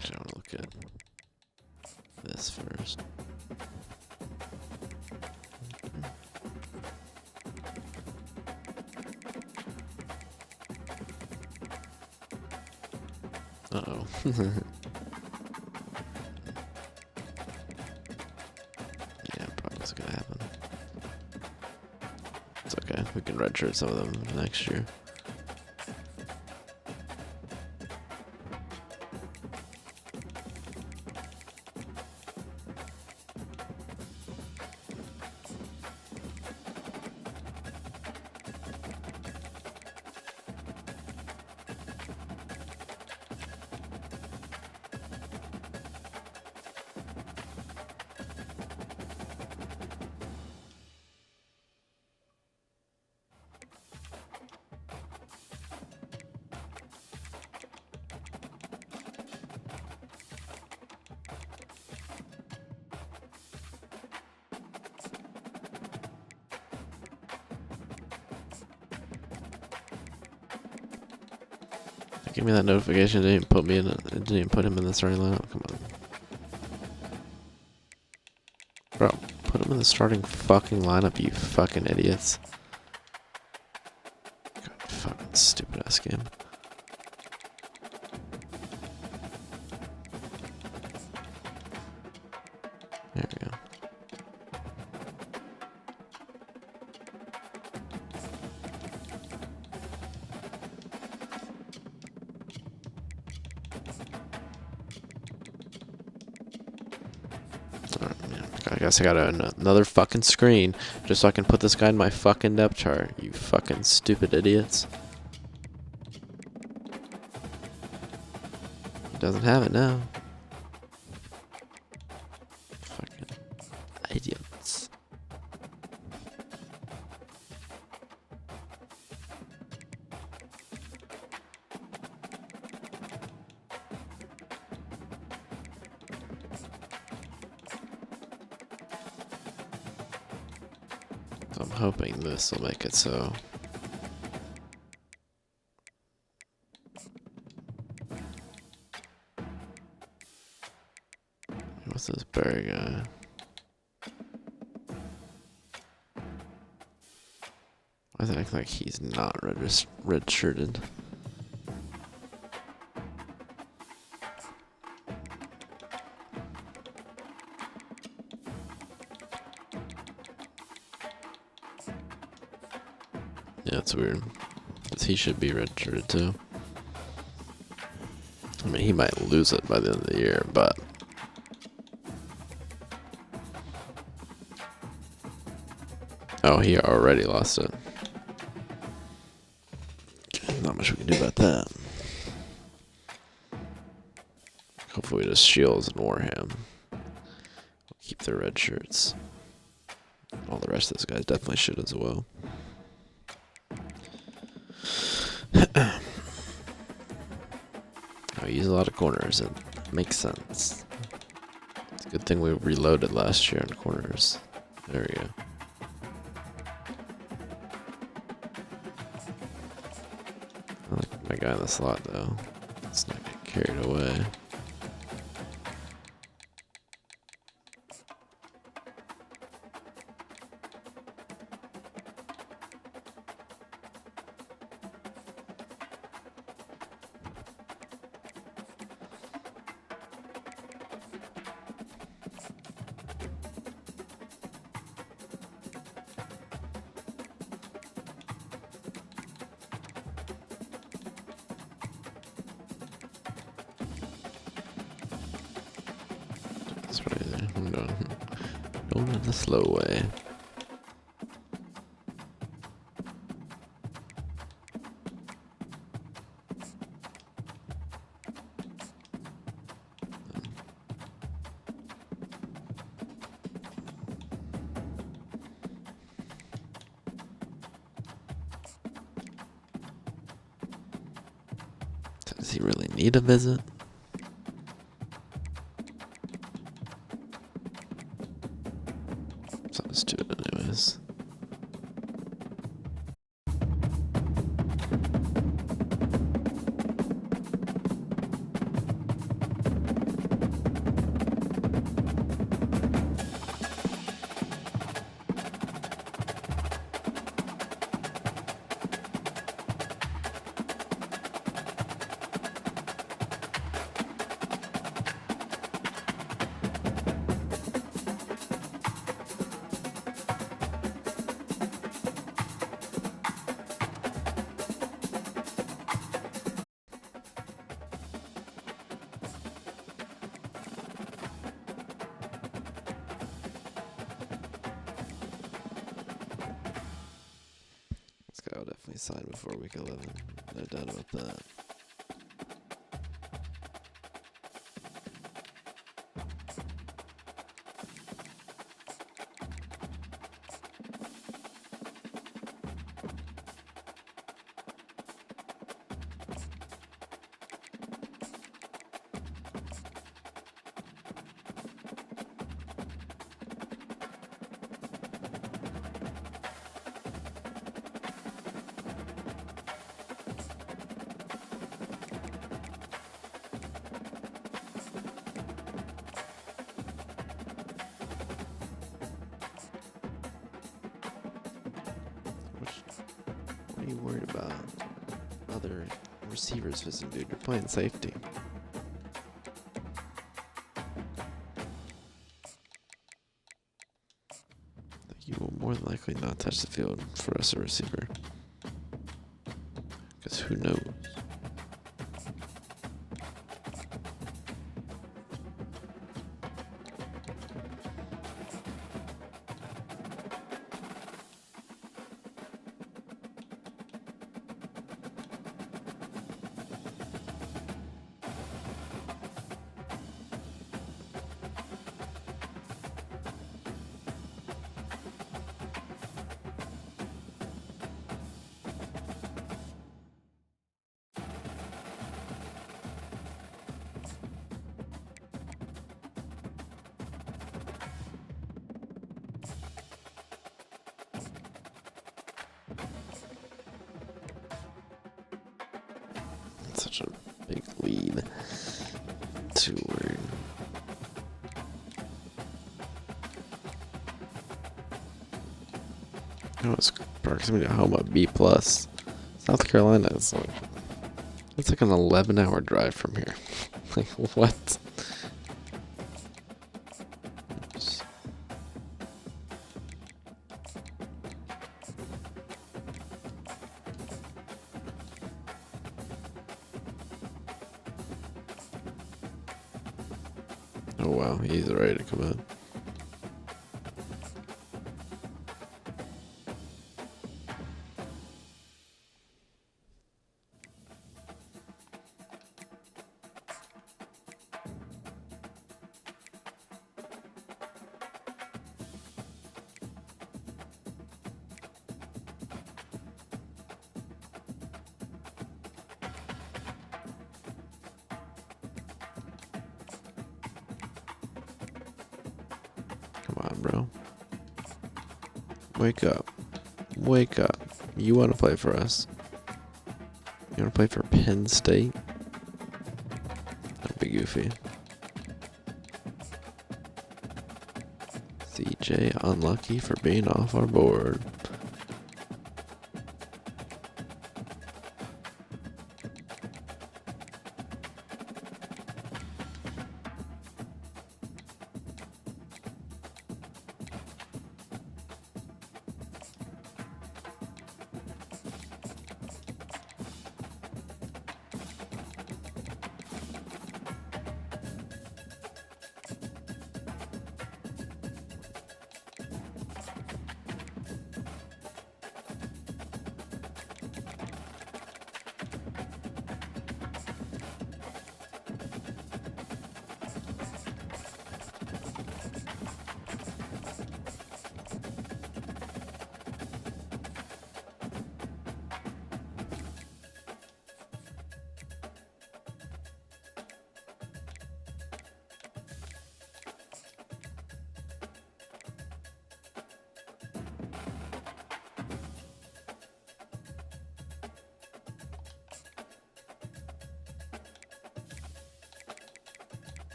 Actually, I want to look at this first. Uh-oh. Yeah, probably what's gonna happen. It's okay. We can redshirt some of them next year. Give me that notification. It didn't put me in. It didn't even put him in the starting lineup. Come on, bro. Put him in the starting fucking lineup. You fucking idiots. God, fucking stupid ass game. There we go. Alright, yeah. I guess I got another fucking screen just so I can put this guy in my fucking depth chart. You fucking stupid idiots. He doesn't have it now. Fucking idiots. I'm hoping this will make it so. What's this Barry guy? I think like he's not red-shirted. Yeah, that's weird. Because he should be red-shirted too. I mean, he might lose it by the end of the year, but... Oh, he already lost it. Not much we can do about that. Hopefully just Shields and Warham will keep their red shirts. All the rest of those guys definitely should as well. I use a lot of corners. It makes sense. It's a good thing we reloaded last year on corners. There we go. I like my guy in the slot though. Let's not get carried away. That's right there. I'm going in the slow way. Does he really need a visit? So let's do it anyways. This guy will definitely sign before week 11. No doubt about that. What are you worried about? Other receivers visiting, dude. You're playing safety. You will more than likely not touch the field for us a receiver. Because who knows? Such a big lead. Too worried. Oh, it's proximity to home of B+. South Carolina is like, it's like an 11-hour drive from here. Like, what? Oops. Oh wow, he's ready to come in. Come on, bro. Wake up. Wake up. You want to play for us? You want to play for Penn State? Don't be goofy. CJ unlucky for being off our board.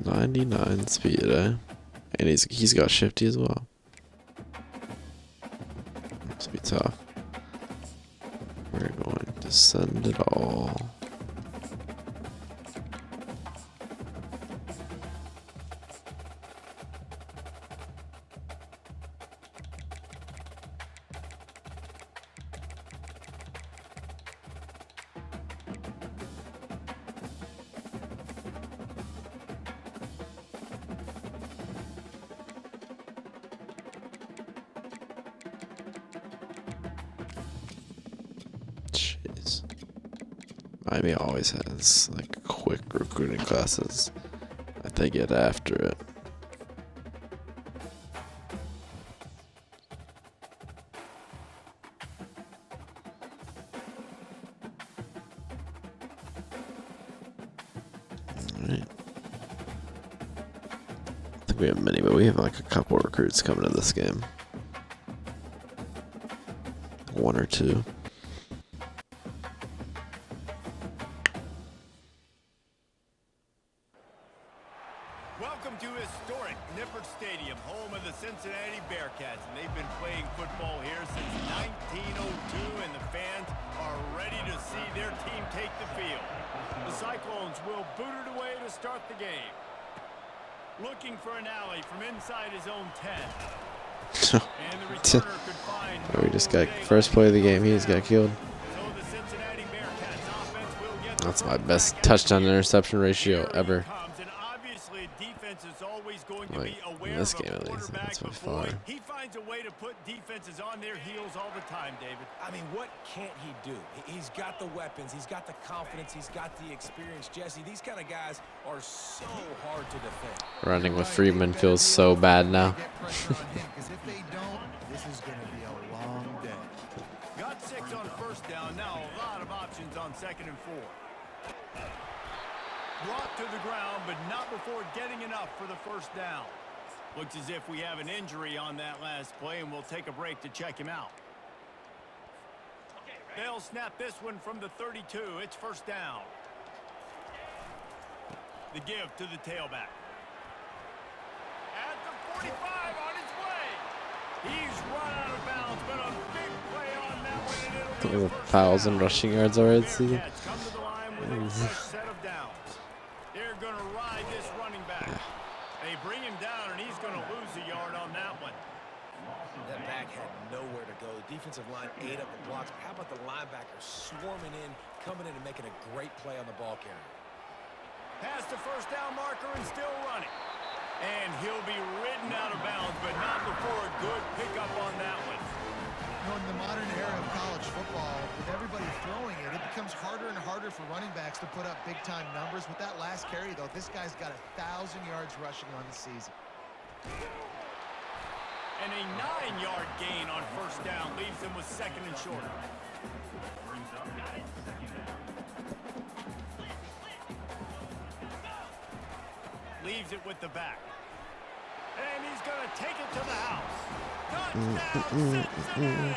.99 speed, eh? And he's got shifty as well. This will be tough. We're going to send it all. Jeez. Miami always has like quick recruiting classes that they get after it. Alright. I think we have many, but we have like a couple of recruits coming to this game. One or two. Welcome to historic Nippert Stadium, home of the Cincinnati Bearcats, and they've been playing football here since 1902, and the fans are ready to see their team take the field. The Cyclones will boot it away to start the game. Looking for an alley from inside his own 10. And the returner could find We just got first play of the game. He just got killed. So the Cincinnati Bearcats offense will get That's my best touchdown to interception ratio ever. And obviously defense is always going to Like, be in aware this of a game at least, quarterback, that's by but boy, far. he finds a way to put defenses on their heels all the time, David. I mean, what can't he do? He's got the weapons. He's got the confidence. He's got the experience. Jesse, these kind of guys are so hard to defend. Running with Freeman feels so bad now. Get pressure on him, 'cause if they don't, this is going to be a long day. Got 6 on first down. Now a lot of options on 2nd and 4. Brought to the ground, but not before getting enough for the first down. Looks as if we have an injury on that last play, and we'll take a break to check him out. They'll snap this one from the 32. It's first down. The give to the tailback. At the 45 on his way. He's run out of bounds, but a big play on that one, and it'll be a first 1,000 down. rushing yards already this season. Bearcats come to the line with a fresh set of downs. They're going to ride this running back. They bring him down, and he's going to lose a yard on that one. That back had nowhere to go. The defensive line ate up the blocks. How about the linebacker swarming in, coming in and making a great play on the ball carrier? Past the first down marker and still running. And he'll be ridden out of bounds, but not before a good pickup on that one. You know, in the modern era of college football, with everybody throwing it, it becomes harder and harder for running backs to put up big-time numbers. With that last carry, though, this guy's got 1,000 yards rushing on the season. And a 9-yard gain on first down leaves him with second and short. Leaves it with the back. And he's going to take it to the house. Touchdown, Cincinnati!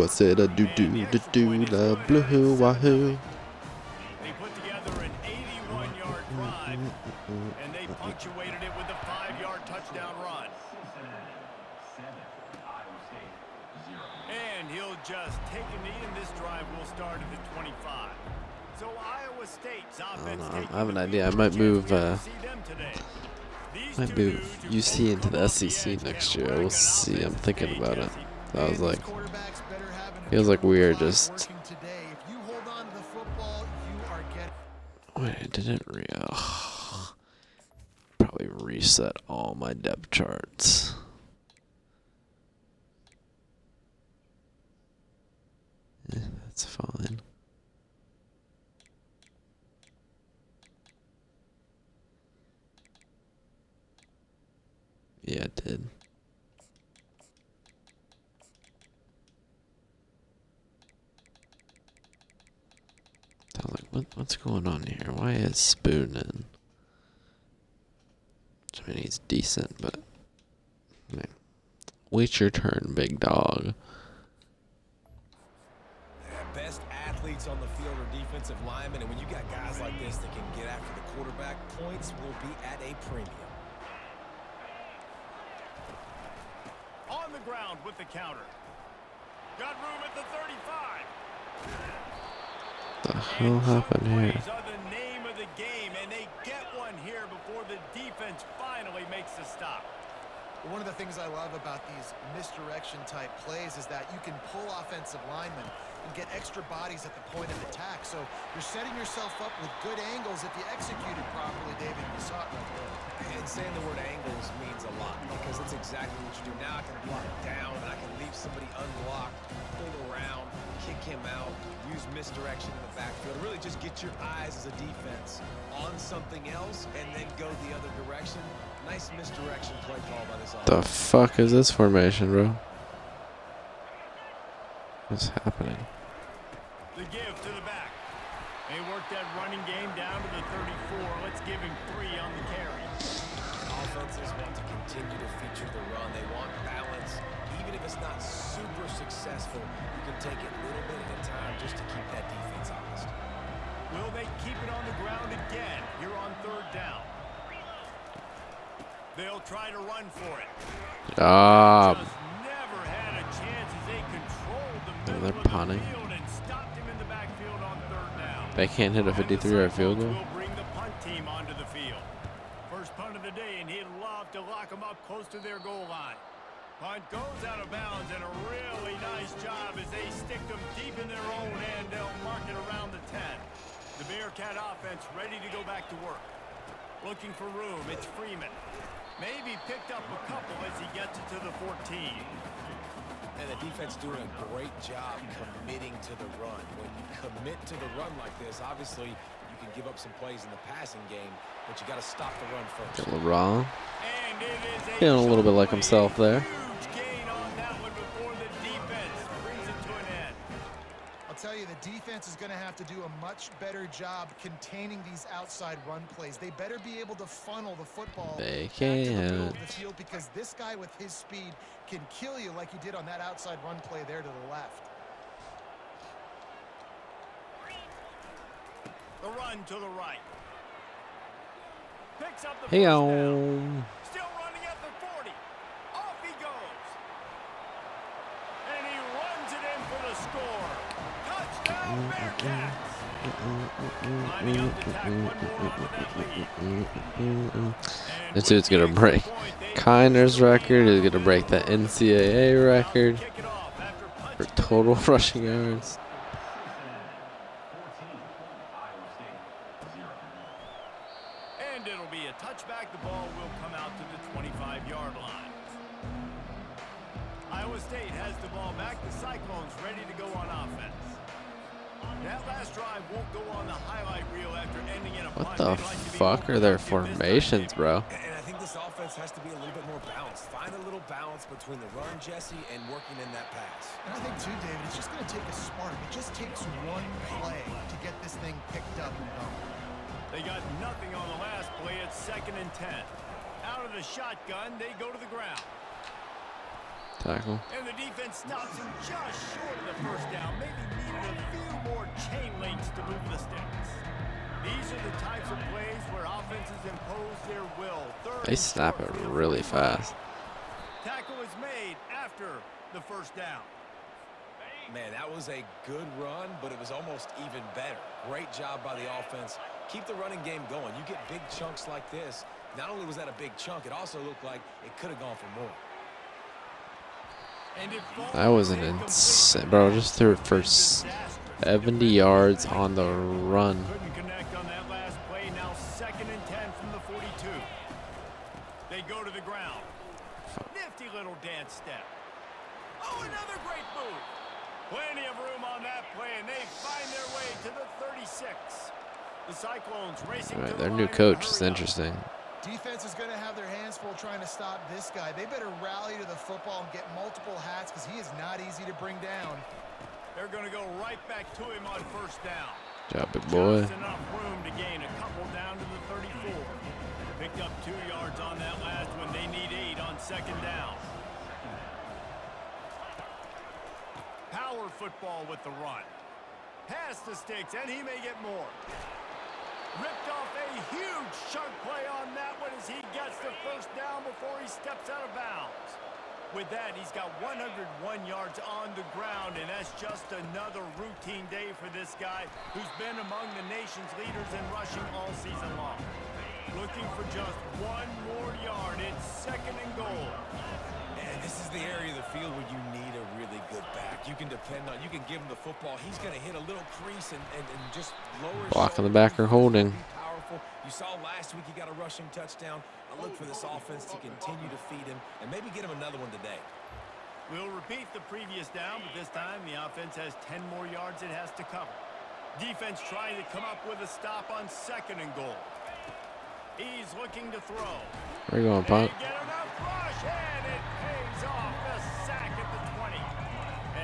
I said the blue wahoo. They put together an 81-yard drive, and they punctuated it with a 5-yard touchdown run. And he'll just take a knee, and this drive will start at the 25. So Iowa State's offense I have an idea. I might move UC into the SEC next year. We'll see. I'm thinking about it. I was like, feels like we are just. Wait, did it probably reset all my depth charts. That's fine. Yeah, it did. I was like, what's going on here? Why is Spoon in? I mean, he's decent, but yeah. Wait your turn, big dog. Best athletes on the field are defensive linemen, and when you got guys like this that can get after the quarterback, points will be at a premium. On the ground with the counter. Got room at the 35. What the hell happened here? Plays are the name of the game, and they get one here before the defense finally makes the stop. One of the things I love about these misdirection type plays is that you can pull offensive linemen and get extra bodies at the point of attack. So you're setting yourself up with good angles if you execute it properly, David. You saw it right there. And saying the word angles means a lot because that's exactly what you do. Now I can block down and I can leave somebody unblocked, pull around, kick him out, use misdirection in the backfield. Really just get your eyes as a defense on something else and then go the other direction. Nice misdirection play call by this offense. The fuck is this formation, bro? What's happening? The give to the back. They work that running game down to the 34. Let's give him 3 on the carry. Offenses want to continue to feature the run. They want balance. Even if it's not super successful, you can take it a little bit at a time just to keep that defense honest. Will they keep it on the ground again here on third down? They'll try to run for it. Stop. Just never had a chance as they controlled the middle They're of the punting. field and stopped him in the backfield on third down. They can't hit a 53-yard field goal. Will bring the punt team onto the field. First punt of the day, and he'd love to lock them up close to their goal line. Punt goes out of bounds, and a really nice job as they stick them deep in their own end. They'll mark it around the 10. The Bearcat offense ready to go back to work. Looking for room, it's Freeman. Maybe picked up a couple as he gets it to the 14. And the defense doing a great job committing to the run. When you commit to the run like this, obviously you can give up some plays in the passing game, but you got to stop the run first. LeBron. And it is Feeling a little bit like himself there. huge gain on that one before the defense brings it to an end. I'll tell you, the defense is going to have to do a much better job containing these outside run plays. They better be able to funnel the football They back to the middle of can't. the field, because this guy with his speed can kill you like he did on that outside run play there to the left. The run to the right. Picks up the Hey, first down. Still running at the 40. Off he goes. And he runs it in for the score. Touchdown, Bearcats. Lining up to tack one more onto that lead. This dude's gonna break Kiner's record. He's gonna break the NCAA record for total rushing yards. And it'll be a touchback. The ball will come out to the 25-yard line. Iowa State has the ball back. The Cyclones ready to go on offense. That last drive won't go on the highlight reel after ending in a What punt. the They'd like to be fuck more are their productive this time. formations, bro? And I think this offense has to be a little bit more balanced. Find a little balance between the run, Jesse, and working in that pass. And I think, too, David, it's just going to take a spark. It just takes one play to get this thing picked up and going. They got nothing on the last play. It's 2nd and 10. Out of the shotgun, they go to the ground. Tackle. And the defense stops him just short of the first down. Maybe needed a few more chain links to move the sticks. These are the types of plays where offenses impose their will. They snap it really fast. Tackle is made after the first down. Man, that was a good run, but it was almost even better. Great job by the offense. Keep the running game going. You get big chunks like this. Not only was that a big chunk, it also looked like it could have gone for more. That was an insane, bro. Just threw it for 70 yards on the run. Couldn't connect on that last play. Now 2nd and 10 from the 42. They go to the ground. Nifty little dance step. Oh, another great move. Plenty of room on that play, and they find their way to the 36. The Cyclones racing to the Their line new and coach is hurry up. interesting. Defense is going to have their hands full trying to stop this guy. They better rally to the football and get multiple hats, because he is not easy to bring down. They're going to go right back to him on first down. Good job, big boy. Just enough room to gain a couple down to the 34. Picked up 2 yards on that last one. They need 8 on 2nd down. Power football with the run. Pass the sticks, and he may get more. Ripped off a huge chunk play on that one as he gets the first down before he steps out of bounds. With that, he's got 101 yards on the ground, and that's just another routine day for this guy who's been among the nation's leaders in rushing all season long. Looking for just 1 more yard. It's 2nd and goal. And this is the area of the field where you need a really good back. You can depend on, you can give him the football. He's going to hit a little crease and just lower his Blocking the shoulders. back or holding. Powerful. You saw last week he got a rushing touchdown. I look for this offense to continue to feed him and maybe get him another one today. We'll repeat the previous down, but this time the offense has 10 more yards it has to cover. Defense trying to come up with a stop on 2nd and goal. He's looking to throw. Where you going, punk? They get enough rush, and it pays off. The sack at the 20.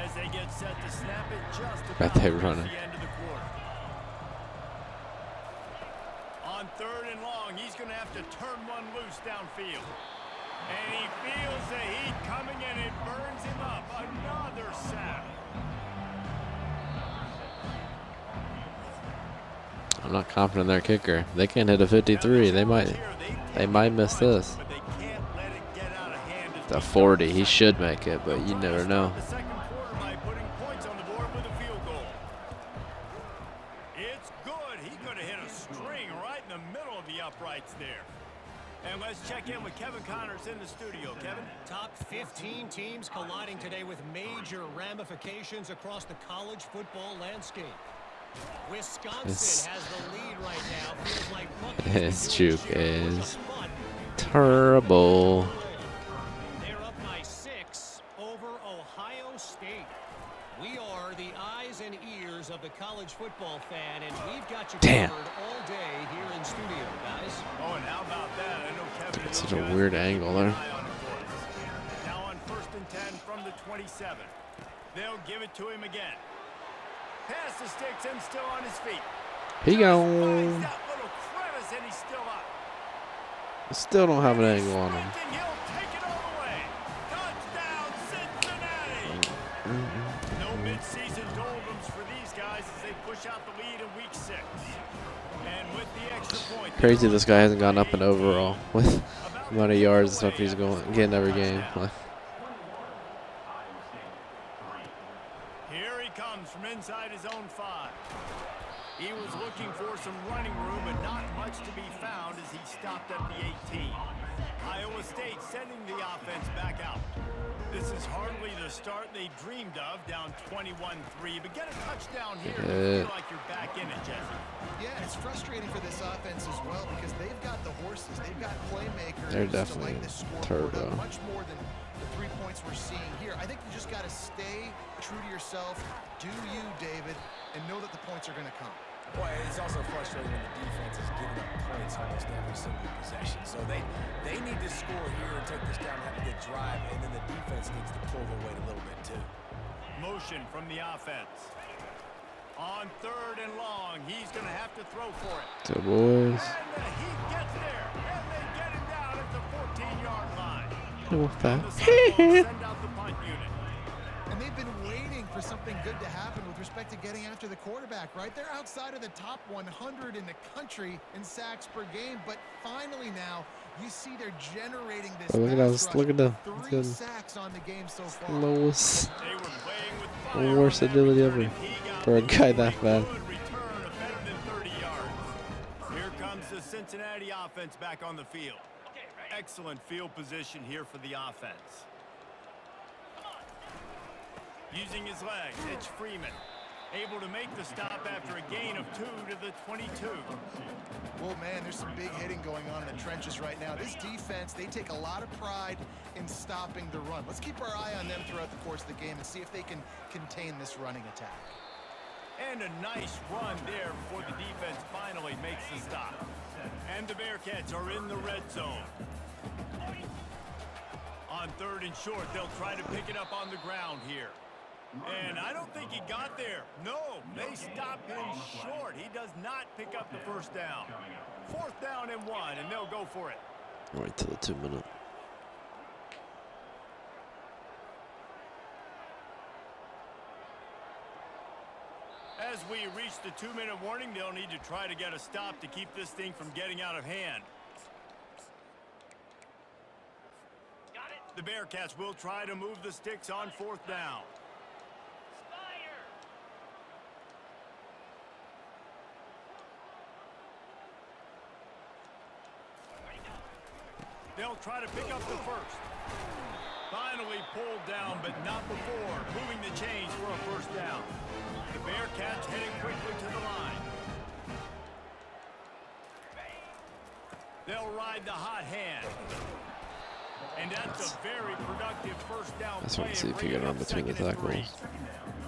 As they get set to snap it just Bet about they reach run it. the end of the quarter. On 3rd and long, he's going to have to turn one loose downfield. And he feels the heat coming, and it burns him up. Another sack. I'm not confident in their kicker. They can't hit a 53. They might miss this. But they can't let it get out of hand. The 40. He should make it, but you never know. The 2nd quarter by putting points on the board with a field goal. It's good. He could have hit a string right in the middle of the uprights there. And let's check in with Kevin Connors in the studio. Kevin? Top 15 teams colliding today with major ramifications across the college football landscape. Wisconsin has the lead right now. Feels like His Bucky's juke doing this year with is some fun. terrible. They're up by 6 over Ohio State. We are the eyes and ears of the college football fan, and we've got you Damn. covered all day here in studio, guys. Oh, and how about that? I know Kevin. That's and such a those guys weird will keep angle an there. eye on it for us. Now on 1st and 10 from the 27. They'll give it to him again. past the sticks and still on his feet. He Finds gone. that little crevice and he's still up. Still don't have an He's angle on him. sprinting, he'll take it all the way. Touchdown, Cincinnati! No mid-season doldrums for these guys as they push out the lead in week 6. And with the extra point, Crazy this guy hasn't gone up and overall with the amount of yards and stuff he's getting every game. Like, here he comes from inside his own 5. He was looking for some running room, but not much to be found as he stopped at the 18. Iowa State sending the offense back out. This is hardly the start they dreamed of, down 21-3. But get a touchdown here and feel like you're back in it, Jesse. Yeah, it's frustrating for this offense as well because they've got the horses, they've got playmakers. They're to definitely light this scoreboard turbo. up much more than the 3 points we're seeing here. I think you just got to stay true to yourself, do you, David, and know that the points are going to come. Well, it's also frustrating when the defense is giving up points almost every single possession. So they need to score here and take this down and have a good drive, and then the defense needs to pull their weight a little bit too. Motion from the offense. On 3rd and long, he's going to have to throw for it. so boys. And he gets there, and they get him down at the 14-yard line. Hit him with that. On the sideline, send out the punt unit. And they've been waiting for something good to happen with respect to getting after the quarterback, right? They're outside of the top 100 in the country in sacks per game, but finally now you see they're generating this. Oh, look at pass those! rush. Look at the 3 sacks on the game so far. lowest, They were playing with fire worst on that agility return, ever and he got for a guy that a fast. good return of better than 30 yards. Here comes the Cincinnati offense back on the field. Excellent field position here for the offense. Using his legs, it's Freeman. Able to make the stop after a gain of 2 to the 22. Well, man, there's some big hitting going on in the trenches right now. This defense, they take a lot of pride in stopping the run. Let's keep our eye on them throughout the course of the game and see if they can contain this running attack. And a nice run there before the defense finally makes the stop. And the Bearcats are in the red zone. On 3rd and short, they'll try to pick it up on the ground here. And I don't think he got there. No, they stop him short. He does not pick up the first down. 4th down and 1, and they'll go for it. Right to the 2-minute. As we reach the 2-minute warning, they'll need to try to get a stop to keep this thing from getting out of hand. The Bearcats will try to move the sticks on 4th down. They'll try to pick up the first. Finally pulled down, but not before moving the chains for a 1st down. The Bearcats heading quickly to the line. They'll ride the hot hand. And that's a very productive 1st down Let's play. see if he can run between the tackles.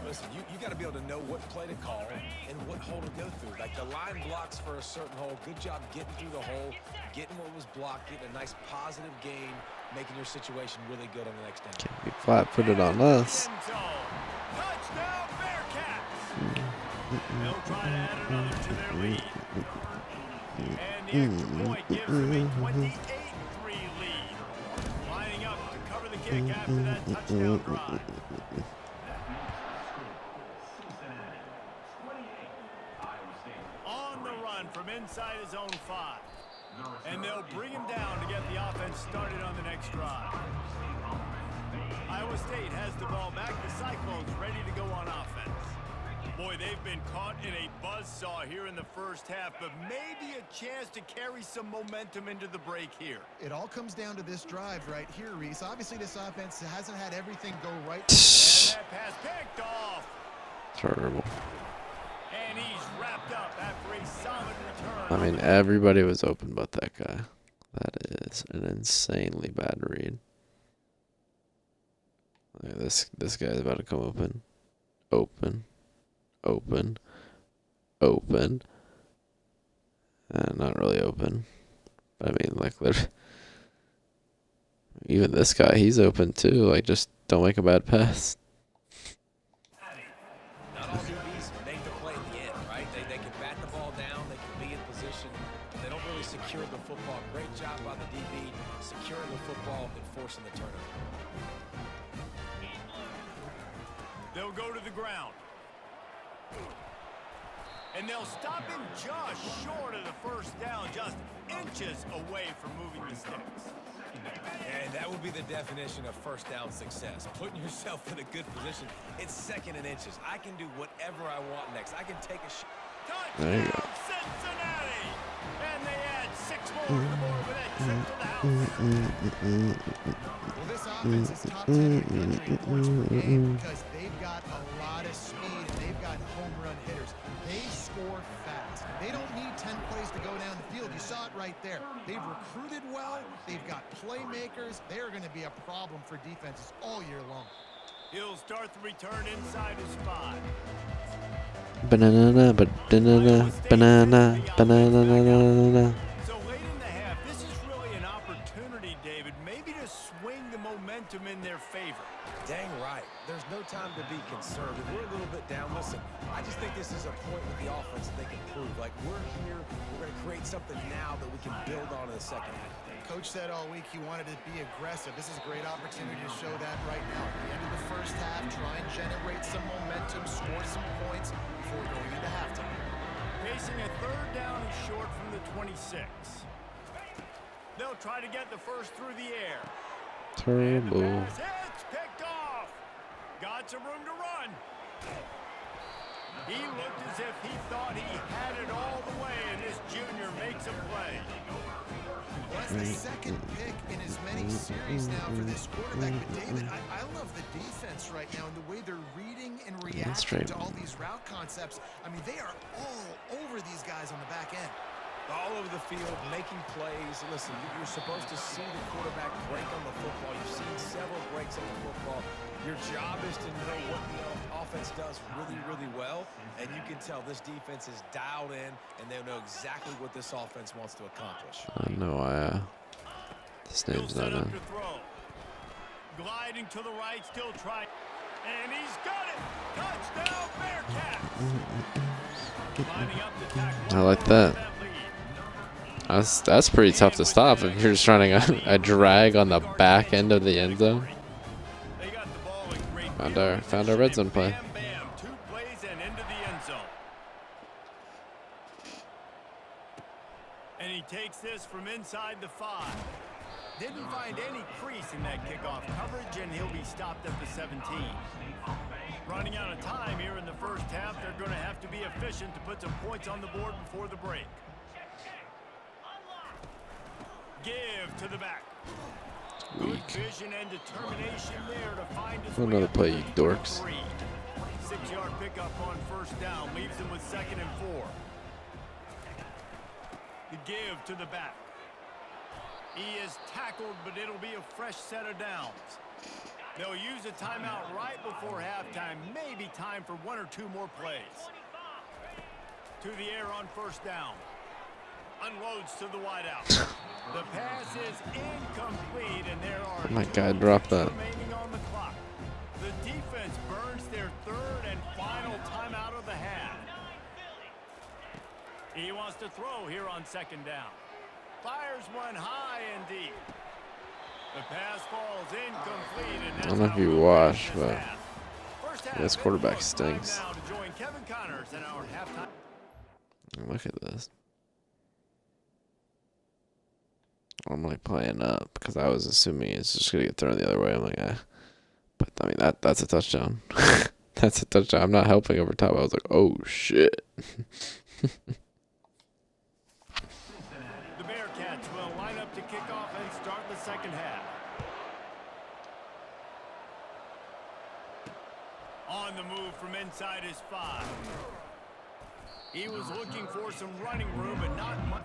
Listen, you got to be able to know what play to call and what hole to go through. Like the line blocks for a certain hole. Good job getting through the hole, getting what was blocked, getting a nice positive gain, making your situation really good on the next down. Can't be flat-footed on us. Touchdown Bearcats! They'll try to add another to their lead. And the extra point gives them a 28-3 lead. Lining up to cover the kick after that touchdown drive. On the run from inside his own 5. And they'll bring him down to get the offense started on the next drive. Iowa State has the ball back. The Cyclones ready to go on offense. Boy, they've been caught in a buzzsaw here in the first half, but maybe a chance to carry some momentum into the break here. It all comes down to this drive right here, Reese. Obviously, this offense hasn't had everything go right. And that pass picked off. Terrible. And he's wrapped up after a solid return. I mean, everybody was open but that guy. That is an insanely bad read. Look at this guy's about to come open. Open. Open. Open. Not really open. But I mean, like, even this guy, he's open too. Like, just don't make a bad pass. Not all QBs make the secured the football. Great job by the DB, securing the football and forcing the turnover. They'll go to the ground. And they'll stop him just short of the first down, just inches away from moving the sticks. And that would be the definition of first down success. Putting yourself in a good position. It's second and inches. I can do whatever I want next. I can take a shot. There you go. Touchdown, Cincinnati! And they add 6 more to the board with that trip to the house. Well, this offense is top 10 in the country in points per game because they've got a lot of speed and they've got home run hitters. They score fast. They don't need 10 plays to go down the field. You saw it right there. They've recruited well. They've got playmakers. They're going to be a problem for defenses all year long. He'll start the return inside his 5. Banana, banana, banana, banana. So late in the half, this is really an opportunity, David, maybe to swing the momentum in their favor. Dang right. There's no time to be conservative. We're a little bit down. Listen, I just think this is a point with the offense that they can prove. Like, we're here. We're going to create something now that we can build on in the second half. Coach said all week he wanted to be aggressive. This is a great opportunity to show that right now. At the end of the first half, try and generate some momentum, score some points before going into halftime. Facing a 3rd down and short from the 26. They'll try to get the first through the air. Turbo. And the pass hits, picked off. Got some room to run. He looked as if he thought he had it all the way, and this junior makes a play. Well, that's the second pick in as many series now for this quarterback. But David, I love the defense right now and the way they're reading and reacting to all these route concepts. I mean, they are all over these guys on the back end. All over the field, making plays. Listen, you're supposed to see the quarterback break on the football. You've seen several breaks on the football. Your job is to know what the offense does really, really well. And you can tell this defense is dialed in, and they know exactly what this offense wants to accomplish. I know this name's not on. Gliding to the right, still trying. And he's got it! Touchdown, Bearcats! Lining up the tackle. I like that. That's pretty tough to stop if you're just trying to a drag on the back end of the end zone. Found our red zone play. Bam, bam, 2 plays and into the end zone. And he takes this from inside the 5. Didn't find any crease in that kickoff coverage, and he'll be stopped at the 17. Running out of time here in the first half, they're going to have to be efficient to put some points on the board before the break. Give to the back. Good vision and determination there to find his way Another up play, to you the dorks. 6-yard pickup on first down leaves him with 2nd and 4. The give to the back. He is tackled, but it'll be a fresh set of downs. They'll use a timeout right before halftime. Maybe time for 1 or 2 more plays. To the air on first down. Unloads to the wideout. The pass is incomplete, and there are My God, drop that. remaining on the clock. The defense burns their 3rd and final timeout of the half. He wants to throw here on 2nd down. Fires one high and deep. The pass falls incomplete, and that's I don't know if how you we'll watch, finish but half. First half, this it's quarterback time stinks. now to join Kevin Connors in our halftime. Look at this. I'm like playing up because I was assuming it's just gonna get thrown the other way. I'm like, but I mean that's a touchdown. That's a touchdown. I'm not helping over top. I was like, oh shit. The Bearcats will line up to kick off and start the second half. On the move from inside his 5. He was looking for some running room, but not much.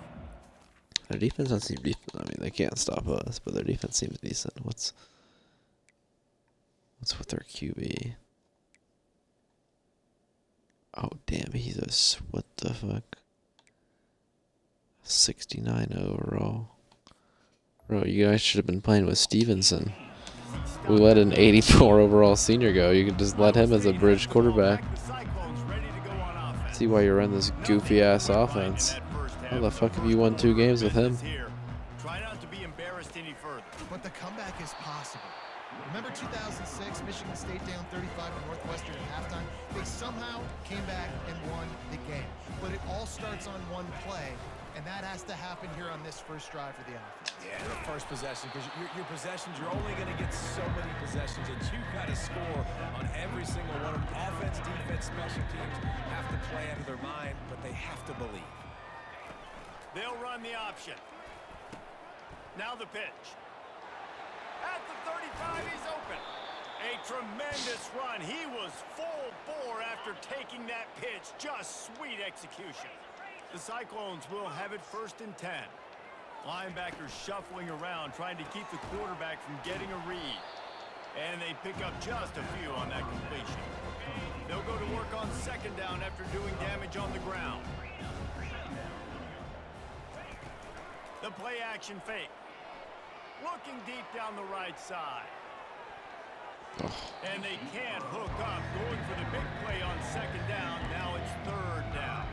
Their defense doesn't seem decent. I mean, they can't stop us, but their defense seems decent. What's with their QB? Oh damn, he's a what the fuck? 69 overall. Bro, you guys should have been playing with Stevenson. We let an 84 overall senior go. You could just let him as a bridge quarterback. See why you run this goofy ass offense. first half. How the fuck have you won 2 games with him? Here. Try not to be embarrassed any further. But the comeback is possible. Remember 2006, Michigan State down 35 to Northwestern at halftime? They somehow came back and won the game. But it all starts on one play, and that has to happen here on this first drive for the offense. Yeah, the first possession, because your possessions, you're only going to get so many possessions, and you've got to score on every single one of them. Offense, defense, special teams have to play out of their mind, but they have to believe. They'll run the option. Now the pitch. At the 35, he's open. A tremendous run. He was full bore after taking that pitch. Just sweet execution. The Cyclones will have it 1st and 10. Linebackers shuffling around, trying to keep the quarterback from getting a read. And they pick up just a few on that completion. They'll go to work on 2nd down after doing damage on the ground. The play action fake. Looking deep down the right side. And they can't hook up. Going for the big play on 2nd down. Now it's 3rd down.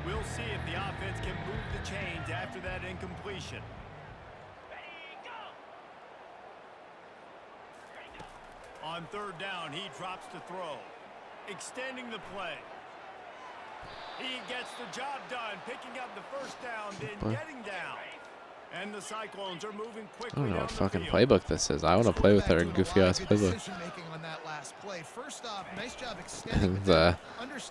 We'll see if the offense can move the chains after that incompletion. On 3rd down, he drops to throw. Extending the play. He gets the job done, picking up the 1st down, then getting down. And the Cyclones are moving quickly. I don't know down what the fucking field. playbook this is. I want to play with our goofy ass playbook. On that last play. First off, nice job extending It's the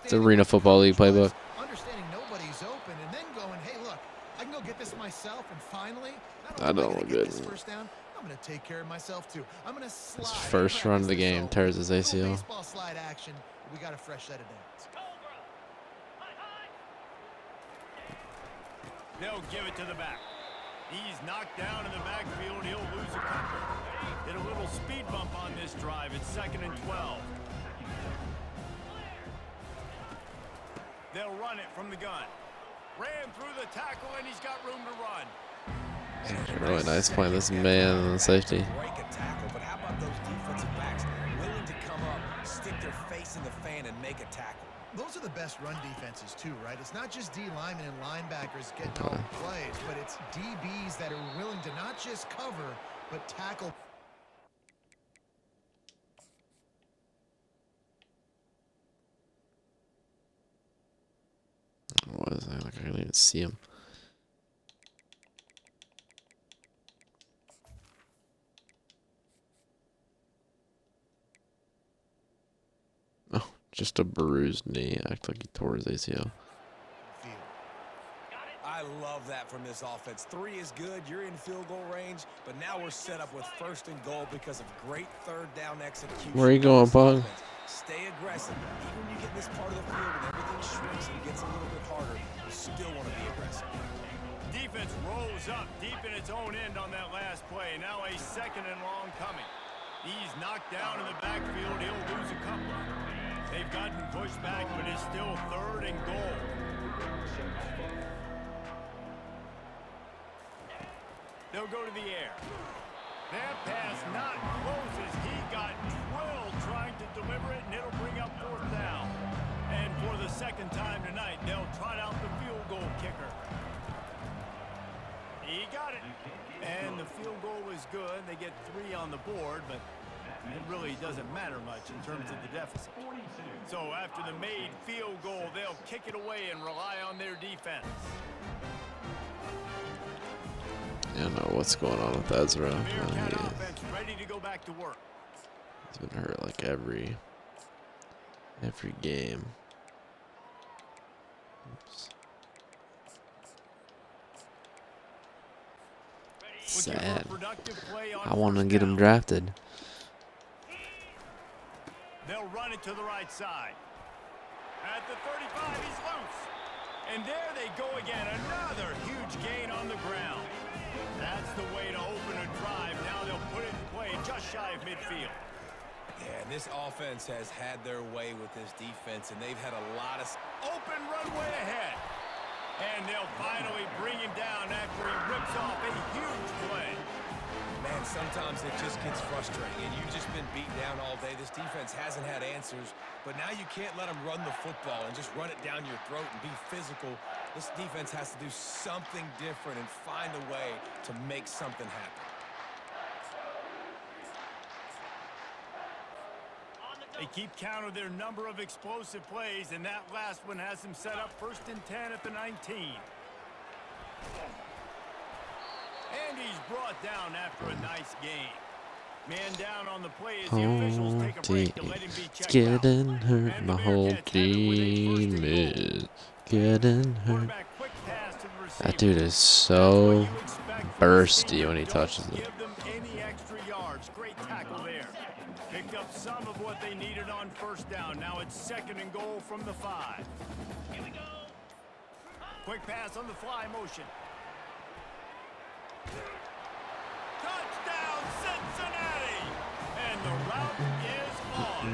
it's Arena Football League playbook. Understanding nobody's open, and then going, hey, look, I can go get this myself, and finally, I not only don't am I look gonna get good. this 1st down, I'm going to take care of myself too. I'm going to slide. His first run of the game tears his ACL. Baseball slide action. We got a fresh set of downs. They'll give it to the back. He's knocked down in the backfield. He'll lose a couple. Hit a little speed bump on this drive. It's 2nd and 12. They'll run it from the gun. Ran through the tackle, and he's got room to run. Really nice playing this man in the safety. Break a tackle, but how about those defensive backs willing to come up, stick their face in the fan, and make a tackle? Those are the best run defenses too, right? It's not just D linemen and linebackers getting all the plays, but it's DBs that are willing to not just cover, but tackle. What is that? Like, I can't even see him. Oh, just a bruised knee. Act like he tore his ACL. I love that from this offense. 3 is good. You're in field goal range, but now we're set up with 1st and goal because of great 3rd down execution. Where are you going, Pug? Stay aggressive. Even when you get in this part of the field and everything shrinks and gets a little bit harder, you still want to be aggressive. Defense rolls up deep in its own end on that last play. Now a 2nd and long coming. He's knocked down in the backfield. He'll lose a couple. They've gotten pushed back, but it's still 3rd and goal. They'll go to the air. That pass not closes. He got drilled trying to deliver it, and it'll bring up 4th down. And for the 2nd time tonight, they'll trot out the field goal kicker. He got it. And the field goal was good. They get 3 on the board, but it really doesn't matter much in terms of the deficit. So after the made field goal, they'll kick it away and rely on their defense. I don't know what's going on with Ezra. Bearcat offense ready to go back to work. He's been hurt like every game. Oops. Sad. I want to get him drafted. They'll run it to the right side. At the 35, he's loose. And there they go again. Another huge gain on the ground. That's the way to open a drive. Now they'll put it in play just shy of midfield. Yeah, and this offense has had their way with this defense, and they've had a lot of open runway ahead. And they'll finally bring him down after he rips off a huge play. Man, sometimes it just gets frustrating, and you've just been beat down all day. This defense hasn't had answers, but now you can't let them run the football and just run it down your throat and be physical. This defense has to do something different and find a way to make something happen. They keep count of their number of explosive plays, and that last one has them set up 1st and 10 at the 19. And he's brought down after a nice game. Man down on the play as the officials take a break to let him be checked out. Getting hurt, my whole team is getting hurt. That dude is so bursty when he touches it. Give them any extra yards. Great tackle there. Picked up some of what they needed on 1st down. Now it's 2nd and goal from the 5. Here we go. Quick pass on the fly motion. Touchdown, Cincinnati! And the route is on.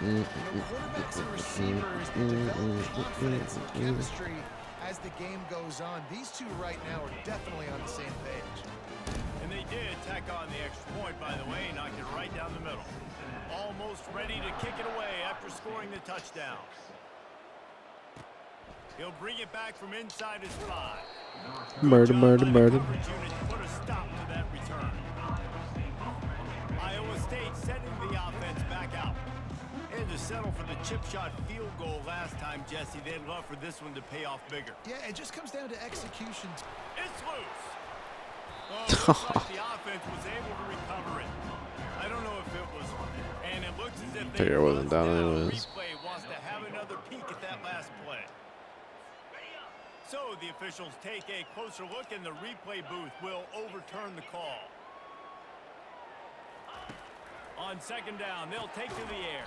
Quarterbacks and receivers develop confidence and chemistry as the game goes on. These two right now are definitely on the same page. And they did tack on the extra point, by the way, knocked it right down the middle. Almost ready to kick it away after scoring the touchdown. He'll bring it back from inside his 5. Murder. Put a stop to that return. Iowa State sending the offense back out. And to settle for the chip shot field goal last time, Jesse, they'd love for this one to pay off bigger. Yeah, it just comes down to execution. It's loose. Oh, looks like the offense was able to recover it. I don't know if it was, and it looks as if Figure it wasn't down anyways. Replay wants to have another peek at that last play. So the officials take a closer look, and the replay booth will overturn the call. On 2nd down, they'll take to the air.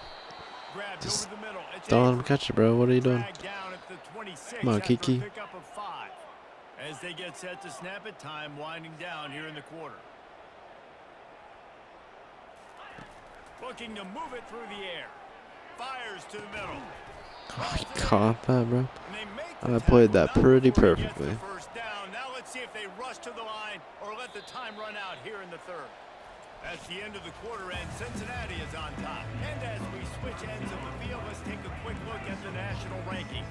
Grabbed over the middle. Don't let him catch it, bro. What are you doing? Down at the 26 Come on, Kiki. Pickup of 5. As they get set to snap it, time winding down here in the quarter. Looking to move it through the air. Fires to the middle. Oh, he caught that, bro. I played that pretty perfectly. Now let's see if they rush to the line or let the time run out here in the 3rd. That's the end of the quarter, and Cincinnati is on top. And as we switch ends of the field, let's take a quick look at the national rankings.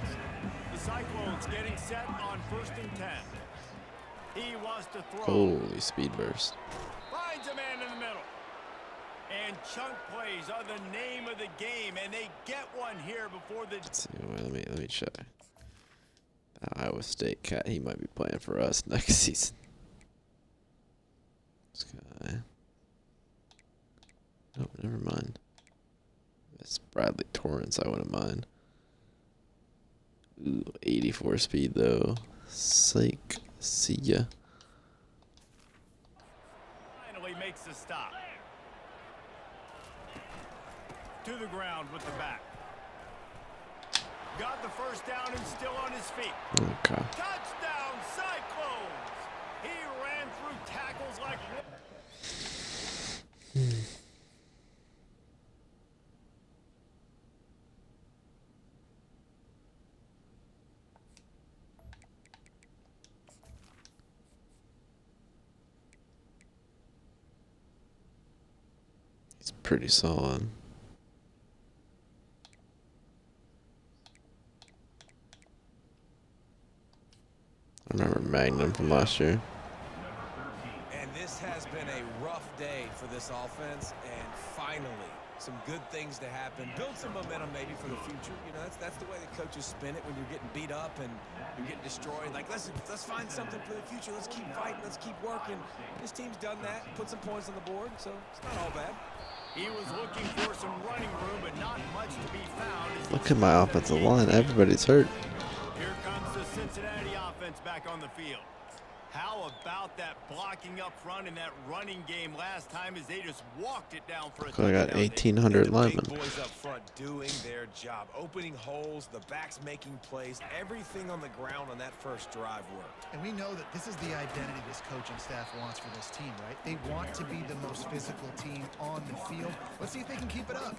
The Cyclones getting set on 1st and 10. He wants to throw. Holy speed burst. Finds a man in the middle. And chunk plays are the name of the game, and they get one here before the... Let's see, wait, let me check. Iowa State cat, he might be playing for us next season. This guy. Oh, never mind. It's Bradley Torrance, I wouldn't mind. Ooh, 84 speed though. Psych. See ya. Finally makes the stop. To the ground with the back. Got the 1st down and still on his feet. Okay. Touchdown, Cyclones! He ran through tackles like... He's pretty solid. I remember Magnum from last year. And this has been a rough day for this offense, and finally some good things to happen. Build some momentum maybe for the future. You know, that's the way the coaches spin it when you're getting beat up and you're getting destroyed. Like, let's find something for the future. Let's keep fighting. Let's keep working. This team's done that, put some points on the board, so it's not all bad. He was looking for some running room, but not much to be found. Look at my offensive line. Everybody's hurt. Here comes the Cincinnati offense back on the field. How about that blocking up front in that running game last time as they just walked it down for a So I got touchdown. 1,800 The linemen. big boys up front doing their job, opening holes, the backs making plays, everything on the ground on that first drive worked. And we know that this is the identity this coaching staff wants for this team, right? They want to be the most physical team on the field. Let's see if they can keep it up.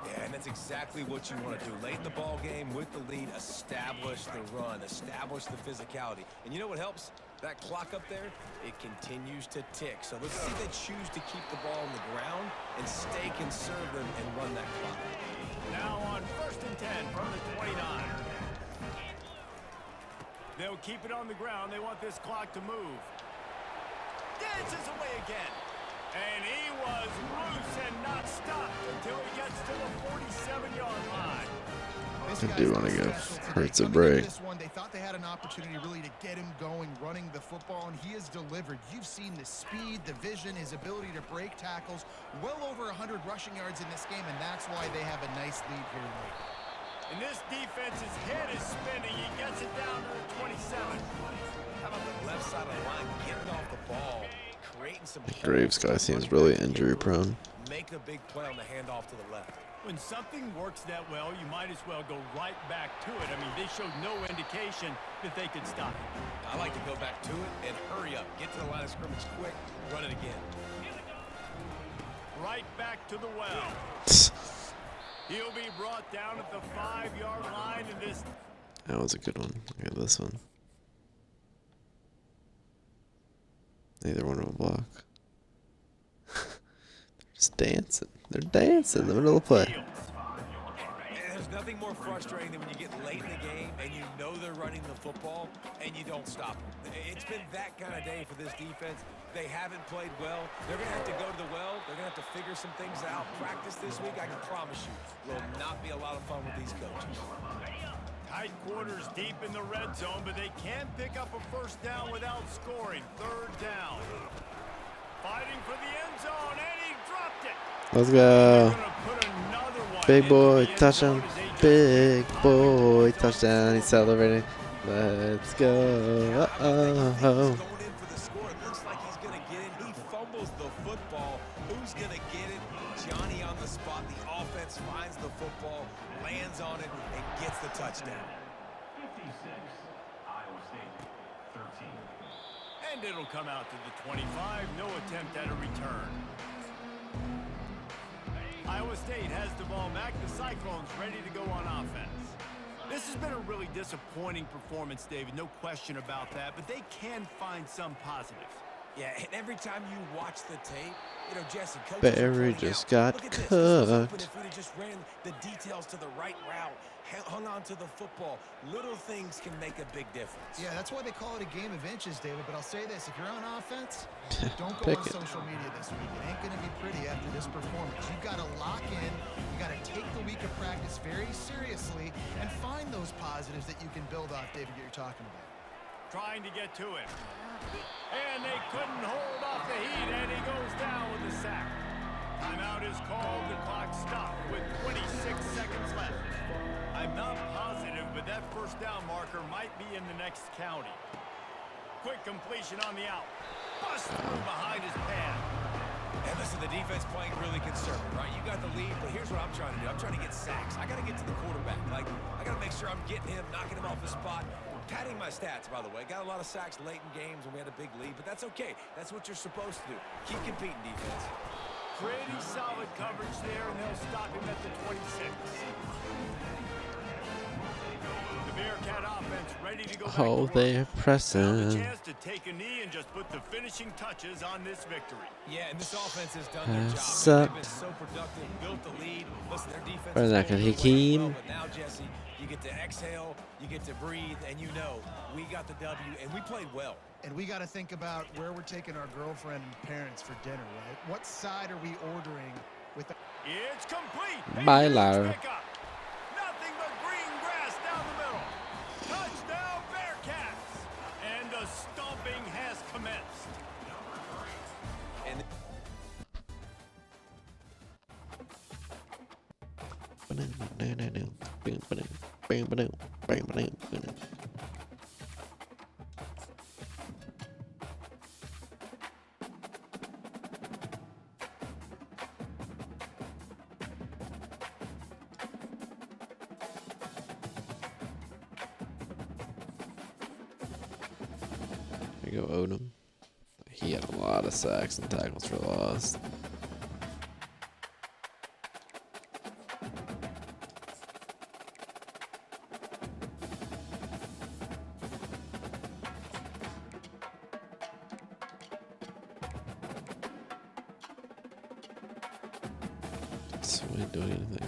Yeah, and that's exactly what you want to do. Late in the ball game with the lead, establish the run, establish the physicality. And you know what helps? That clock up there, it continues to tick. So let's see if they choose to keep the ball on the ground and stay conservative and run that clock. Now on 1st and 10 from the 29. They'll keep it on the ground. They want this clock to move. Dances away again. And he was loose and not stopped until he gets to the 47-yard line. I do want to give Hurts a break. This one, they thought they had an opportunity really to get him going, running the football, and he has delivered. You've seen the speed, the vision, his ability to break tackles. Well over 100 rushing yards in this game, and that's why they have a nice lead here late. And this defense's head is spinning. He gets it down to the 27. How about the left side of the line, getting off the ball, creating some Graves guy seems really injury prone. Make a big play on the handoff to the left. When something works that well, you might as well go right back to it. I mean, they showed no indication that they could stop it. I like to go back to it and hurry up. Get to the line of scrimmage quick, run it again. Right back to the well. He'll be brought down at the 5-yard line in this. That was a good one. Look at this one. Neither one of them block. They're just dancing. They're dancing in the middle of the play. And there's nothing more frustrating than when you get late in the game and you know they're running the football and you don't stop them. It's been that kind of day for this defense. They haven't played well. They're going to have to go to the well. They're going to have to figure some things out. Practice this week, I can promise you, will not be a lot of fun with these coaches. Tight quarters deep in the red zone, but they can pick up a first down without scoring. 3rd down. Fighting for the end zone, and he dropped it. Let's go. Big boy touchdown. Big boy touchdown. He's celebrating. Let's go. Uh-oh. Going in for the score. It looks like he's going to get it. He fumbles the football. Who's going to get it? Johnny on the spot. The offense finds the football, lands on it, and gets the touchdown. 56, Iowa State, 13. And it'll come out to the 25. No attempt at a return. Iowa State has the ball back. The Cyclones ready to go on offense. This has been a really disappointing performance, David. No question about that. But they can find some positives. Yeah, and every time you watch the tape, you know, Jesse, coaches Barry just got look at this. This was open cooked. if we'd have just ran the details to the right route, hung on to the football. Little things can make a big difference. Yeah, that's why they call it a game of inches, David. But I'll say this, if you're on offense, don't go Pick on it. social media this week. It ain't going to be pretty after this performance. You've got to lock in. You got to take the week of practice very seriously and find those positives that you can build off, David, that you're talking about. Trying to get to it. And they couldn't hold off the heat, and he goes down with a sack. Timeout is called. The clock stopped with 26 seconds left. I'm not positive, but that first down marker might be in the next county. Quick completion on the out. Bust through behind his pad. And listen, the defense playing really conservative, right? You got the lead, but here's what I'm trying to do. I'm trying to get sacks. I got to get to the quarterback. Like, I got to make sure I'm getting him, knocking him off the spot. Padding my stats, by the way. Got a lot of sacks late in games when we had a big lead, but that's okay. That's what you're supposed to do. Keep competing, defense. Pretty solid coverage there, and they'll stop him at the 26. The Bearcat offense ready to go back to Oh, work. they're Now the pressing. chance to take a knee and just put the finishing touches on this victory. Yeah, and this offense has done their Pass job. up. They've been so productive, built the lead. Listen, their defense Where's is that going kid? really Hakeem? well, but now, Jesse, you get to exhale, you get to breathe, and you know we got the W, and we played well. And we got to think about where we're taking our girlfriend and parents for dinner, right? What side are we ordering with the... It's complete. Bye, Huge Lara. pickup. Nothing but green grass down the middle. Touchdown Bearcats. And the stomping has commenced. And There you go, Odom. He had a lot of sacks and tackles for loss. So we ain't doing anything.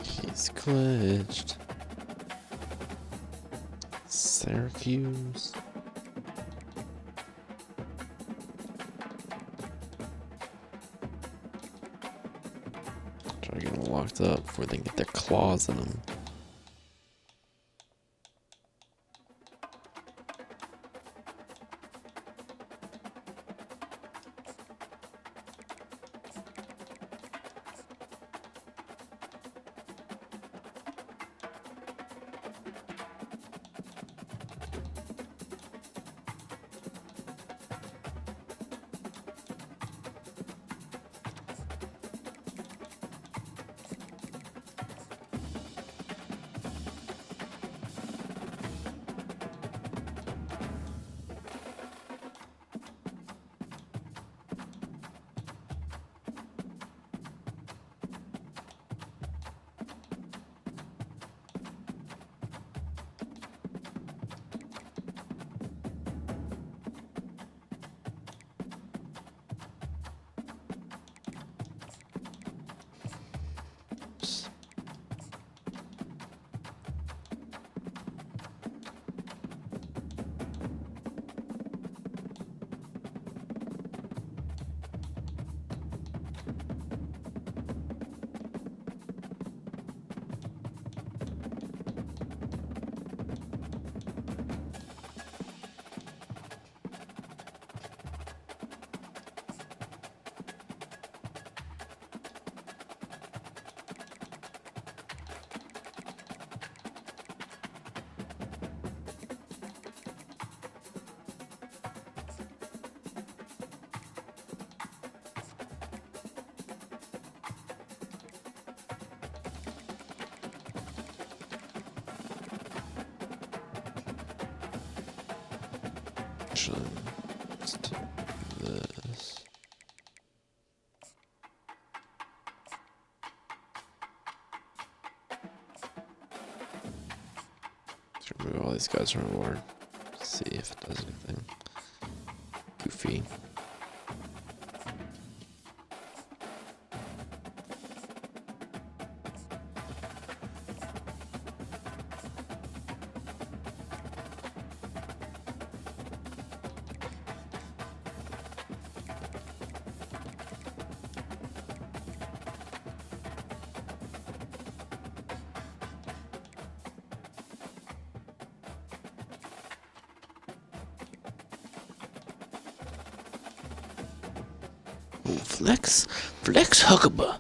He's glitched. Syracuse. Try to get them locked up before they get their claws in them. Let's do this. Let's remove all these guys from the board. See if it does anything. Goofy. Ooh, flex Huckabee.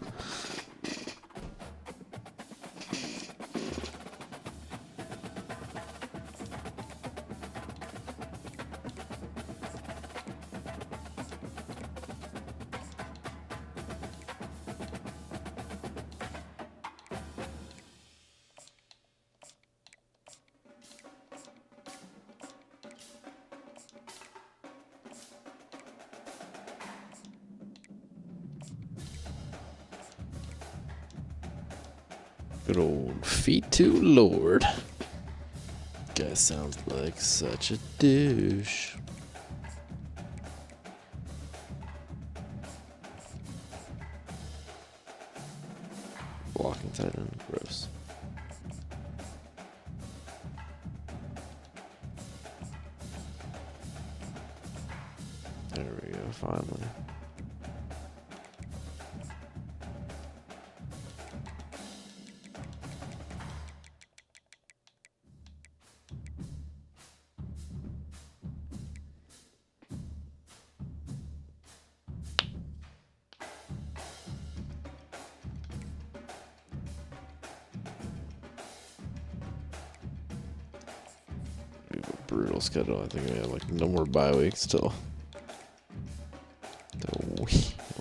Good old feet to Lord. Guy sounds like such a douche. Blocking tight end, gross. There we go, finally. We have a brutal schedule. I think we have like no more bye weeks till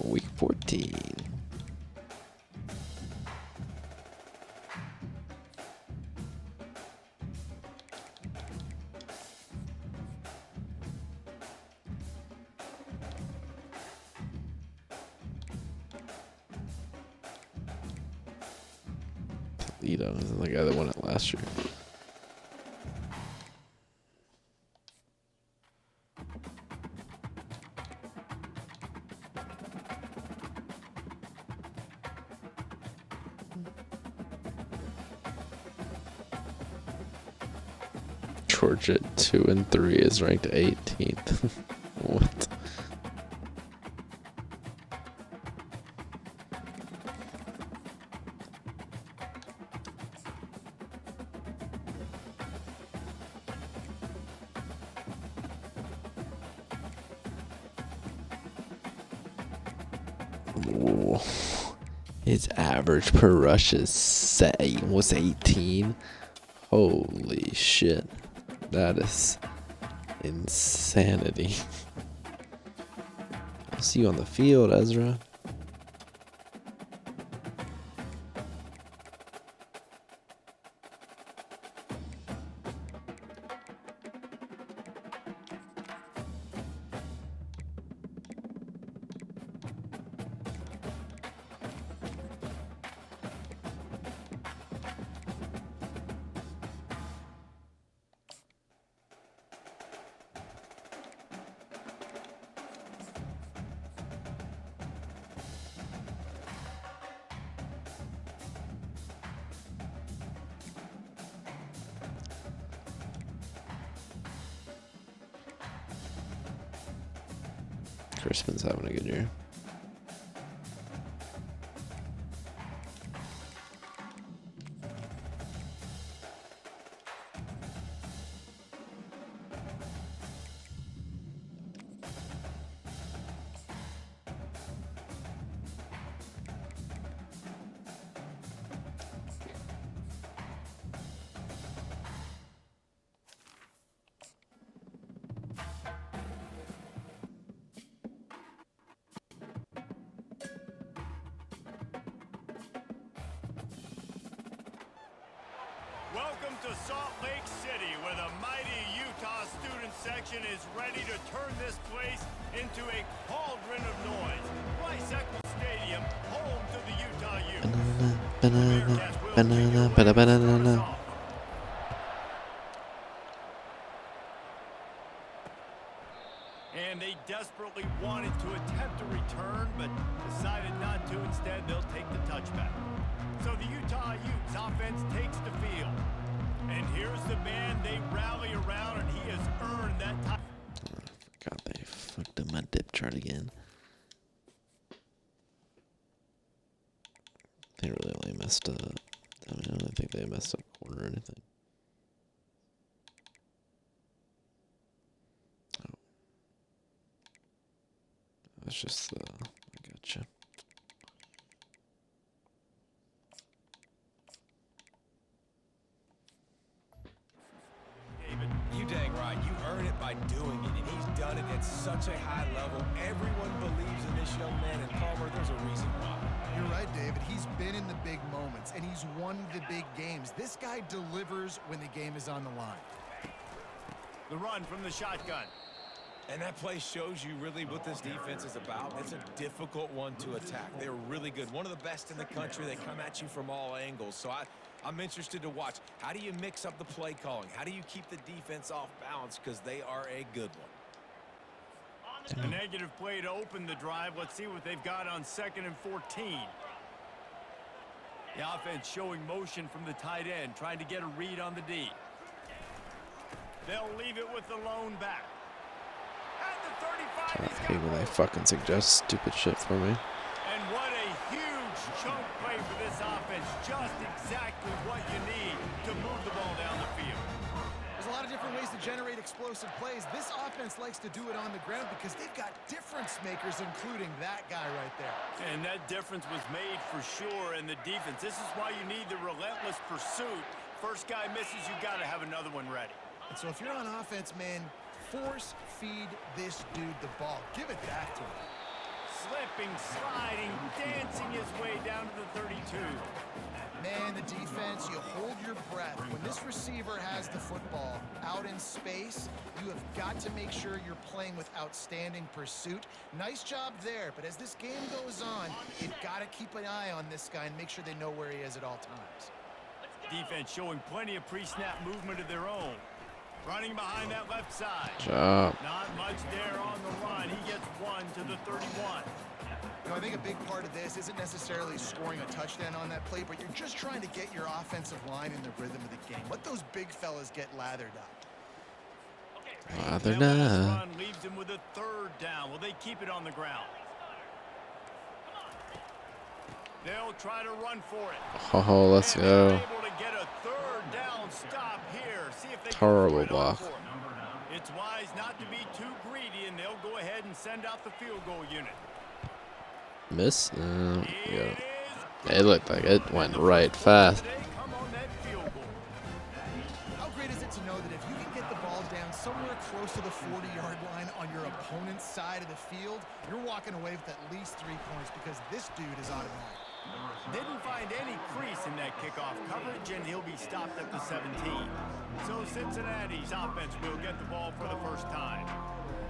week 14. Toledo is the guy that won it last year. Georgia at 2-3 is ranked 18th. What? Ooh. His average per rush was 18. Holy shit. That is insanity. I'll see you on the field, Ezra. Crispin's having a good year. Welcome to Salt Lake City, where the mighty Utah student section is ready to turn this place into a cauldron of noise. Rice-Eccles Stadium, home to the Utah Utes. Banana. And they desperately wanted to attempt a return, but decided not to. Instead, they'll take the touchback. So the Utah Utes offense takes the field. And here's the man they rally around, and he has earned that time. God, they fucked up my depth chart again. They really only messed up. I mean, I don't think they messed up a quarter or anything. Oh. That's just I gotcha. David, you dang right. You earn it by doing it, and he's done it at such a high level. Everyone believes in this young man, and Palmer, there's a reason why. You're right, David. He's been in the big moments, and he's won the big games. This guy delivers when the game is on the line. The run from the shotgun. And that play shows you really what this defense is about. It's a difficult one to attack. They're really good. One of the best in the country. They come at you from all angles. So I'm interested to watch. How do you mix up the play calling? How do you keep the defense off balance? Because they are a good one. A negative play to open the drive. Let's see what they've got on 2nd and 14. The offense showing motion from the tight end, trying to get a read on the D. They'll leave it with the lone back. At the 35, he's got People, they fucking suggest stupid shit for me. And what a huge chunk play for this offense. Just exactly what you need to move the ball down the field. There's a lot of different ways to generate explosive plays. This offense likes to do it on the ground because they've got difference makers, including that guy right there. And that difference was made for sure in the defense. This is why you need the relentless pursuit. First guy misses, you got to have another one ready. And so if you're on offense, man, force feed this dude the ball. Give it back to him. Slipping, sliding, dancing his way down to the 32. Man, the defense, you hold your breath. When this receiver has the football out in space, you have got to make sure you're playing with outstanding pursuit. Nice job there, but as this game goes on, you've got to keep an eye on this guy and make sure they know where he is at all times. Defense showing plenty of pre-snap movement of their own. Running behind that left side. Job. Not much there on the run. He gets 1 to the 31. You know, I think a big part of this isn't necessarily scoring a touchdown on that play, but you're just trying to get your offensive line in the rhythm of the game. Let those big fellas get lathered up. Lathered That last up. run leaves him with a 3rd down. Will they keep it on the ground? They'll try to run for it. Oh, let's And they're go. able to get a 3rd down stop here. See if they can Horrible throw it on block. for it. It's wise not to be too greedy, and they'll go ahead and send out the field goal unit. Miss? It Yeah. is It looked like it went right fast. today. Come on that field goal. How great is it to know that if you can get the ball down somewhere close to the 40-yard line on your opponent's side of the field, you're walking away with at least 3 points because this dude is automatic. Didn't find any crease in that kickoff coverage, and he'll be stopped at the 17. So Cincinnati's offense will get the ball for the first time.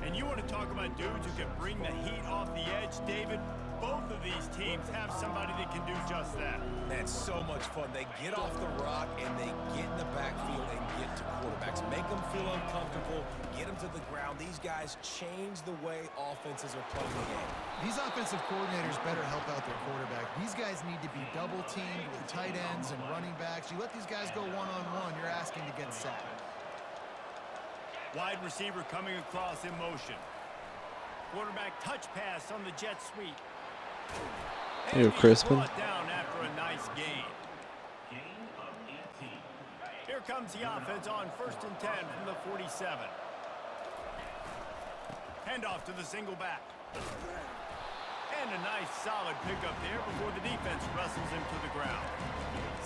And you want to talk about dudes who can bring the heat off the edge, David? Both of these teams have somebody that can do just that. That's so much fun. They get off the rock and they get in the backfield and get to quarterbacks. Make them feel uncomfortable. Get them to the ground. These guys change the way offenses are playing the game. These offensive coordinators better help out their quarterback. These guys need to be double-teamed with tight ends and running backs. You let these guys go one-on-one, you're asking to get sacked. Wide receiver coming across in motion. Quarterback touch pass on the jet sweep. You And he's Crispin. brought down after a nice gain. Gain of 18. Here comes the offense on 1st and 10 from the 47. Handoff to the single back. And a nice solid pickup there before the defense wrestles him to the ground.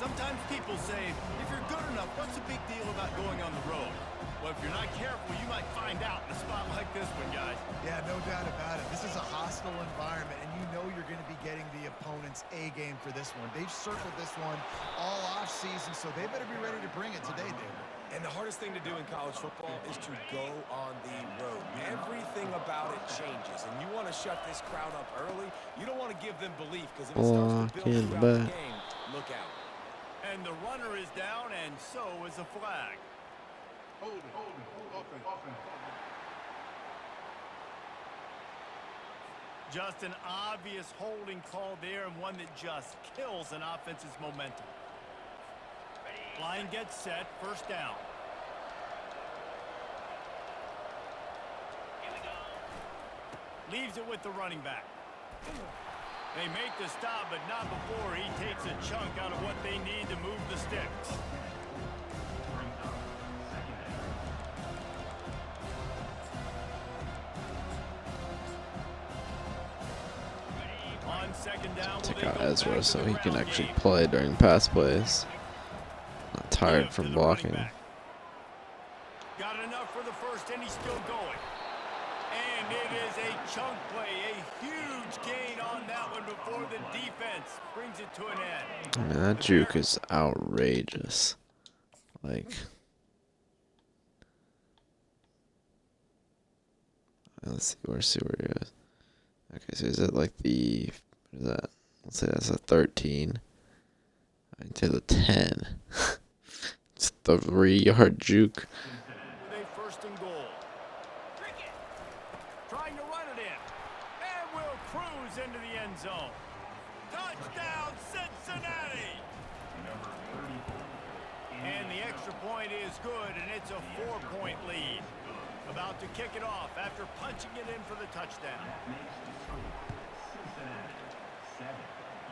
Sometimes people say, if you're good enough, what's the big deal about going on the road? Well, if you're not careful, you might find out in a spot like this one, guys. Yeah, no doubt about it. This is a hostile environment, and you know you're going to be getting the opponent's A game for this one. They've circled this one all offseason, so they better be ready to bring it today, David. And the hardest thing to do in college football is to go on the road. Everything about it changes, and you want to shut this crowd up early. You don't want to give them belief because if it starts to build throughout the game, look out. And the runner is down, and so is a flag. Just an obvious holding call there, and one that just kills an offense's momentum. Line gets set, 1st down. Leaves it with the running back. They make the stop, but not before he takes a chunk out of what they need to move the sticks. On 2nd down, will Take they out go Ezra back to so the he can ground actually game? play during pass plays. Not tired Give to from the running blocking. back. Got enough for the first, and he's still going. And it is a chunk play, a huge gain on that one before the defense brings it to an end. I mean, that juke is outrageous. Like, Let's see where he goes. Okay, so he's at like the, what is that? Let's say that's a 13. To the 10. It's the 3-yard juke. They first and goal. Trying to run it in. And will cruise into the end zone. Touchdown, Cincinnati! And the extra point is good, and it's a 4-point lead. About to kick it off after punching it in for the touchdown. Cincinnati 7,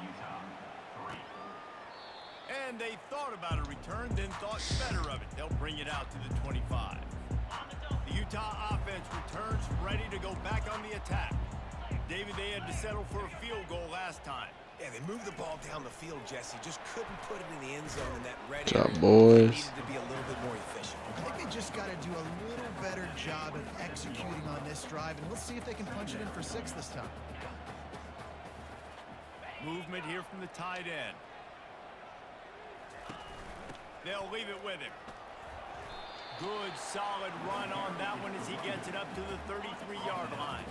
Utah 3. And they thought about a return, then thought better of it. They'll bring it out to the 25. The Utah offense returns, ready to go back on the attack. David, they had to settle for a field goal last time. Yeah, they moved the ball down the field, Jesse. Just couldn't put it in the end zone in that red Good job, area. boys. Needed to be a little bit more efficient. I think they just got to do a little better job of executing on this drive, and we'll see if they can punch it in for 6 this time. Movement here from the tight end. They'll leave it with him. Good, solid run on that one as he gets it up to the 33-yard line.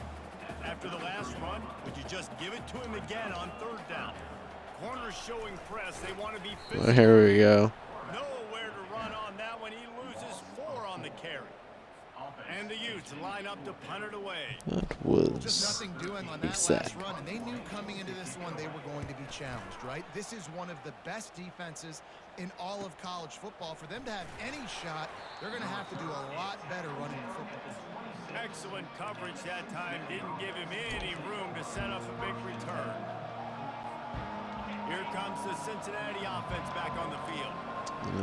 After the last run, would you just give it to him again on 3rd down? Corners showing press. They want to be physical. Well, here we go. Nowhere to run on that one. He loses 4 on the carry. And the Utes line up to punt it away. That Just was nothing doing on that last run, and they knew coming into this one they were going to be challenged, right? This is one of the best defenses in all of college football. For them to have any shot, they're going to have to do a lot better running the football. Excellent coverage that time. Didn't give him any room to set up a big return. Here comes the Cincinnati offense back on the field.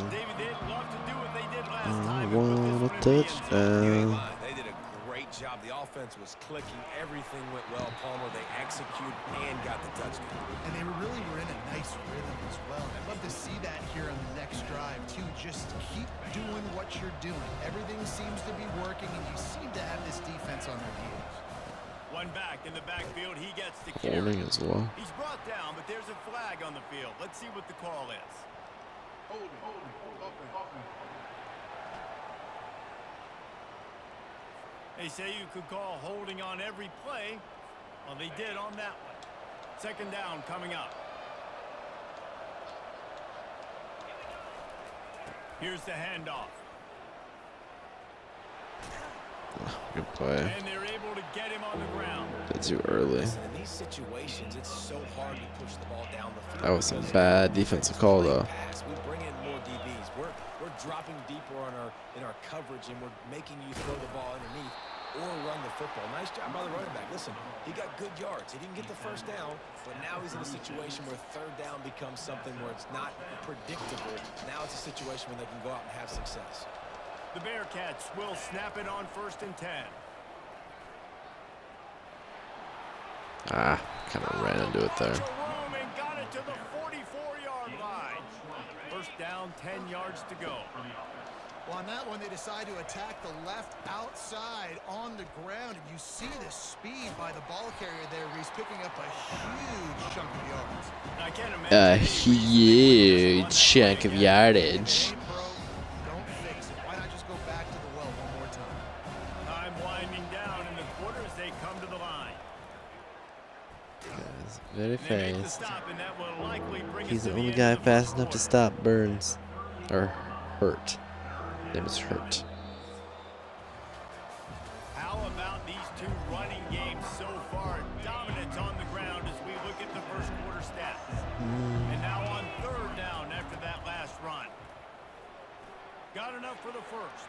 David, they'd love to do what they did last time. I want a touchdown. They did a great job. The offense was clicking. Everything went well. Palmer, they executed and got the touchdown. And they really were in a nice rhythm as well. I'd love to see that here on the next drive, too. Just keep doing what you're doing. Everything seems to be working, and you seem to have this defense on their heels. One back in the backfield. He gets the carry. Holding as well. He's brought down, but there's a flag on the field. Let's see what the call is. They say you could call holding on every play. Well, they did on that one. 2nd down coming up. Here's the handoff. Good play. And they're able to get him on the ground. That's too early. Listen, in these situations, it's so hard to push the ball down the field. That was some bad defensive call, though. We bring in more DBs. We're dropping deeper in our coverage, and we're making you throw the ball underneath or run the football. Nice job by the running back. Listen, he got good yards. He didn't get the 1st down, but now he's in a situation where 3rd down becomes something where it's not predictable. Now it's a situation where they can go out and have success. The Bearcats will snap it on 1st and 10. Ah, kind of ran into it there. Jerome and got it to the 44-yard line. 1st down, 10 yards to go. Well, on that one, they decide to attack the left outside on the ground, and you see the speed by the ball carrier there, where he's picking up a huge chunk of yards. I can't imagine A huge chunk of yardage. Hey, bro, don't fix it. Why not just go back to the well one more time? Time winding down in the quarter as they come to the line. That's very They make the fast. stop, and that will likely bring us He's to the only end guy of the fast first enough to quarter. stop Burns. Or Hurt. His name is Hurt. How about these two running games so far? Dominance on the ground as we look at the first quarter stats. And now on 3rd down after that last run. Got enough for the 1st.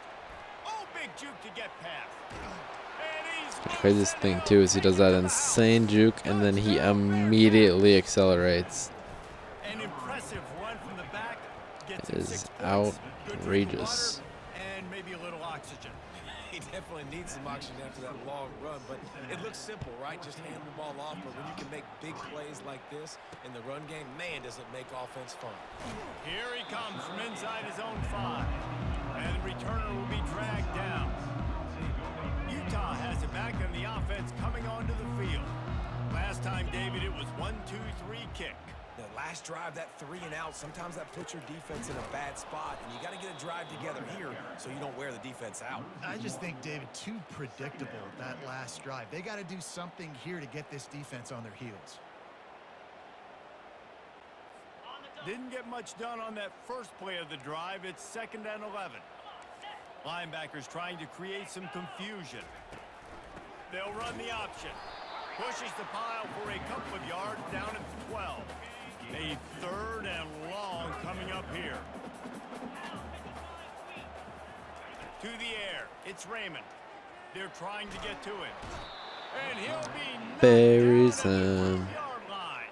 Oh, big juke to get past. And he's The craziest thing too is he does that insane juke and then he immediately accelerates. an impressive run from the back. Gets It him is 6 points. Good for outrageous. water and maybe a little oxygen. He definitely needs some oxygen after that long run, but it looks simple, right? Just hand the ball off, but when you can make big plays like this in the run game, man, does it make offense fun. Here he comes from inside his own 5. And the returner will be dragged down. Utah has it back on the offense coming onto the field. Last time, David, it was 1-2-3 kick. Now, Last drive, that 3 and out, sometimes that puts your defense in a bad spot, and you got to get a drive together here so you don't wear the defense out. I just think, David, too predictable, that last drive. They got to do something here to get this defense on their heels. Didn't get much done on that first play of the drive. It's 2nd and 11. Linebackers trying to create some confusion. They'll run the option. Pushes the pile for a couple of yards down at the 12. A 3rd and long coming up here. To the air. It's Raymond. They're trying to get to it. And he'll be Buries him. yard line.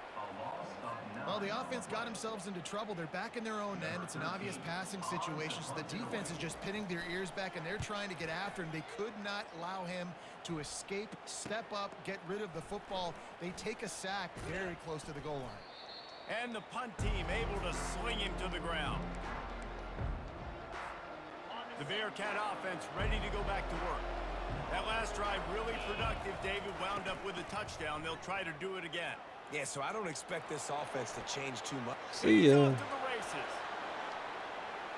Well, the offense got themselves into trouble. They're back in their own end. It's an obvious passing situation, so the defense is just pinning their ears back, and they're trying to get after him. They could not allow him to escape, step up, get rid of the football. They take a sack very close to the goal line. And the punt team able to sling him to the ground. The Bearcat offense ready to go back to work. That last drive really productive. David wound up with a touchdown. They'll try to do it again. Yeah, so I don't expect this offense to change too much. See ya. Off to the races.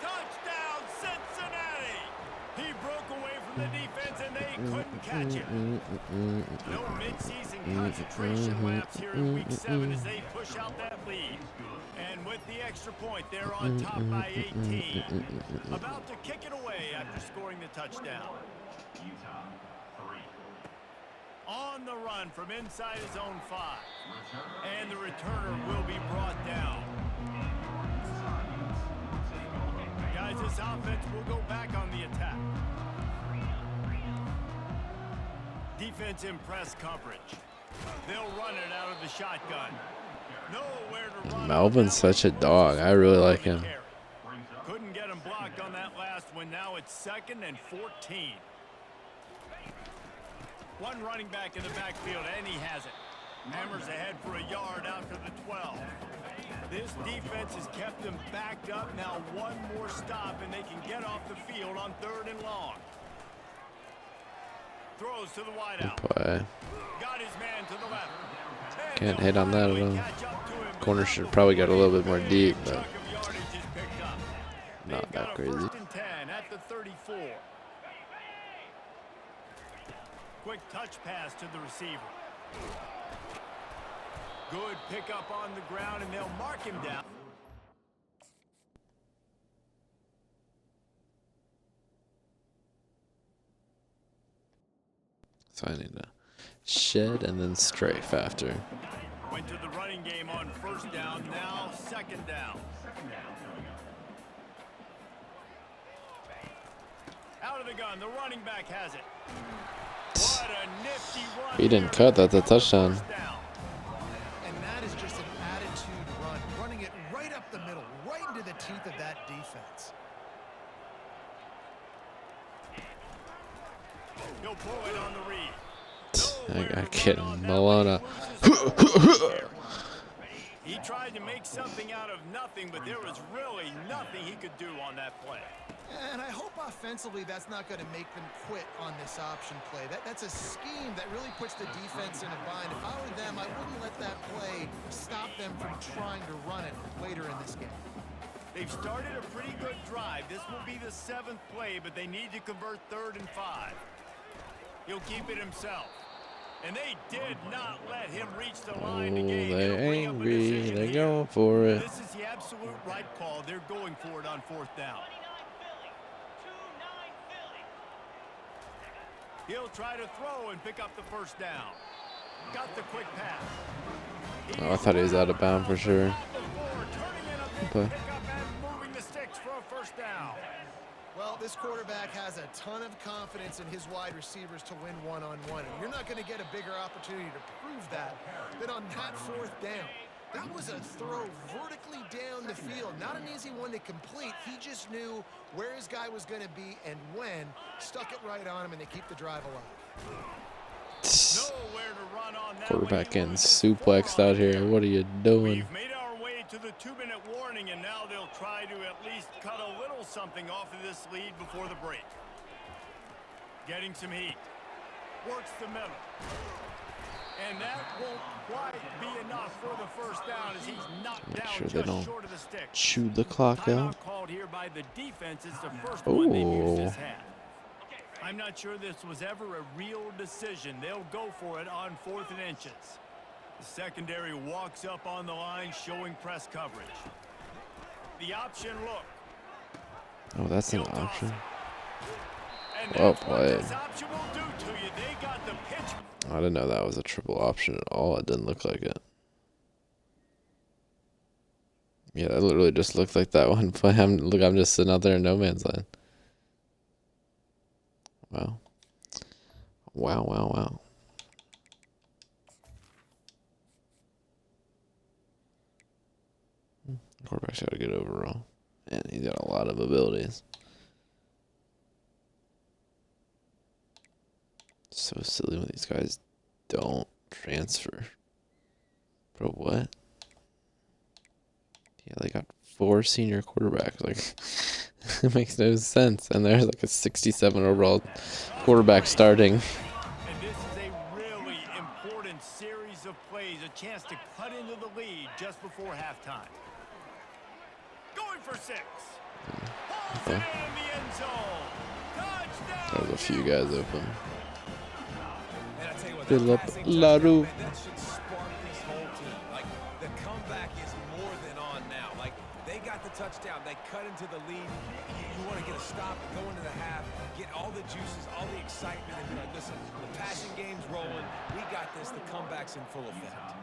Touchdown, Cincinnati! He broke away from the defense, and they couldn't catch him. No midseason concentration laps here in Week 7 as they push out that lead. And with the extra point, they're on top by 18. About to kick it away after scoring the touchdown. Utah 3. On the run from inside his own 5. And the returner will be brought down. Guys, this offense will go back on the attack. Defense in press coverage. They'll run it out of the shotgun. Nowhere to run. Melvin's such a dog. I really like him. Couldn't get him blocked on that last one. Now it's 2nd and 14. One running back in the backfield, and he has it. Hammers ahead for a yard after the 12. This defense has kept them backed up. Now one more stop, and they can get off the field on 3rd and long. Throws to the wideout. Boy. Got his man to the left. And Can't they'll hit on that at finally all. catch up to him. Corner should probably get a little bit more deep, Big but chunk of yardage is picked up. not They've that got a crazy. 1st and 10 at the 34. Quick touch pass to the receiver. Good pickup on the ground, and they'll mark him down. So I need to shed and then strafe after. Went to the running game on 1st down, now 2nd down. Out of the gun, the running back has it. What a nifty run. He didn't cut. That's a touchdown. First down. And that is just an attitude run, running it right up the middle, right into the teeth of that defense. He'll pull it on the read. I kidding. Malona. He tried to make something out of nothing, but there was really nothing he could do on that play. And I hope offensively that's not going to make them quit on this option play. That's a scheme that really puts the defense in a bind. If I were them, I wouldn't let that play stop them from trying to run it later in this game. They've started a pretty good drive. This will be the 7th play, but they need to convert 3rd and 5. He'll keep it himself. And they did not let him reach the line to gain. They're They'll bring up a angry. decision They're here. going for it. This is the absolute right call. They're going for it on 4th down. He'll try to throw and pick up the 1st down. Got the quick pass. Oh, I thought he was out of bounds for sure. Pick up and moving the sticks for a 1st down. Well, this quarterback has a ton of confidence in his wide receivers to win one-on-one. And you're not going to get a bigger opportunity to prove that than on that 4th down. That was a throw vertically down the field. Not an easy one to complete. He just knew where his guy was going to be and when. Stuck it right on him, and they keep the drive alive. Nowhere to run on that Quarterback one. getting suplexed out here. What are you doing? We've made our way to the 2-minute warning, and now they'll try to at least cut a little something off of this lead before the break. Getting some heat. Works the middle. And that won't quite be enough for the first down as he's knocked Make down sure they just don't short of the stick. chew the clock out. Timeout called here by the defense. It's the first one they've used Oh, this half. I'm not sure this was ever a real decision. They'll go for it on 4th and inches. The secondary walks up on the line, showing press coverage. The option look. oh, that's an He'll toss option. it. And Well that's what played. this option will do to you. They got the pitch. I didn't know that was a triple option at all. It didn't look like it. Yeah, that literally just looked like that one play. Look, I'm just sitting out there in no man's land. Wow. Wow, wow, wow. Quarterback's got a good overall. And he's got a lot of abilities. So silly when these guys don't transfer. Bro, what? Yeah, they got 4 senior quarterbacks. Like, it makes no sense. And there's like a 67 overall quarterback starting. And this is a really important series of plays. A chance to cut into the lead just before halftime. Going for 6. Pulls it in the end zone. Touchdown. There's a few guys open. And I tell you what, that Philip passing touchdown, Larue. man, that should spark this whole team. Like, the comeback is more than on now. Like, they got the touchdown. They cut into the lead. You want to get a stop and go into the half, get all the juices, all the excitement, and be like, listen, the passing game's rolling. We got this. The comeback's in full effect.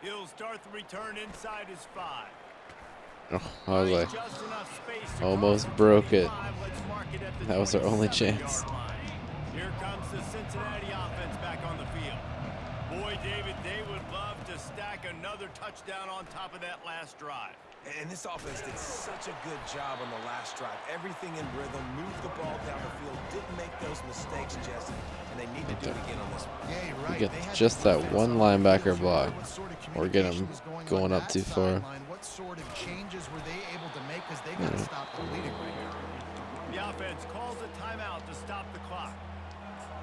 He'll start the return inside his 5. Oh, I was like, Just enough space to almost cross the broke it. 25. Let's mark it at the That was our only 27-yard chance. line. Here comes the Cincinnati offense back on the field. Boy, David, they would love to stack another touchdown on top of that last drive. And this offense did such a good job on the last drive. Everything in rhythm, moved the ball down the field, didn't make those mistakes, Justin, and they need to do it again on this one. Yeah, you're right. get They had just the that defense one on the linebacker field. block, What sort of or get him communication was going on up that too far. sideline? What sort of changes were they able to make? Because they got to stop the bleeding right now. The offense calls a timeout to stop the clock.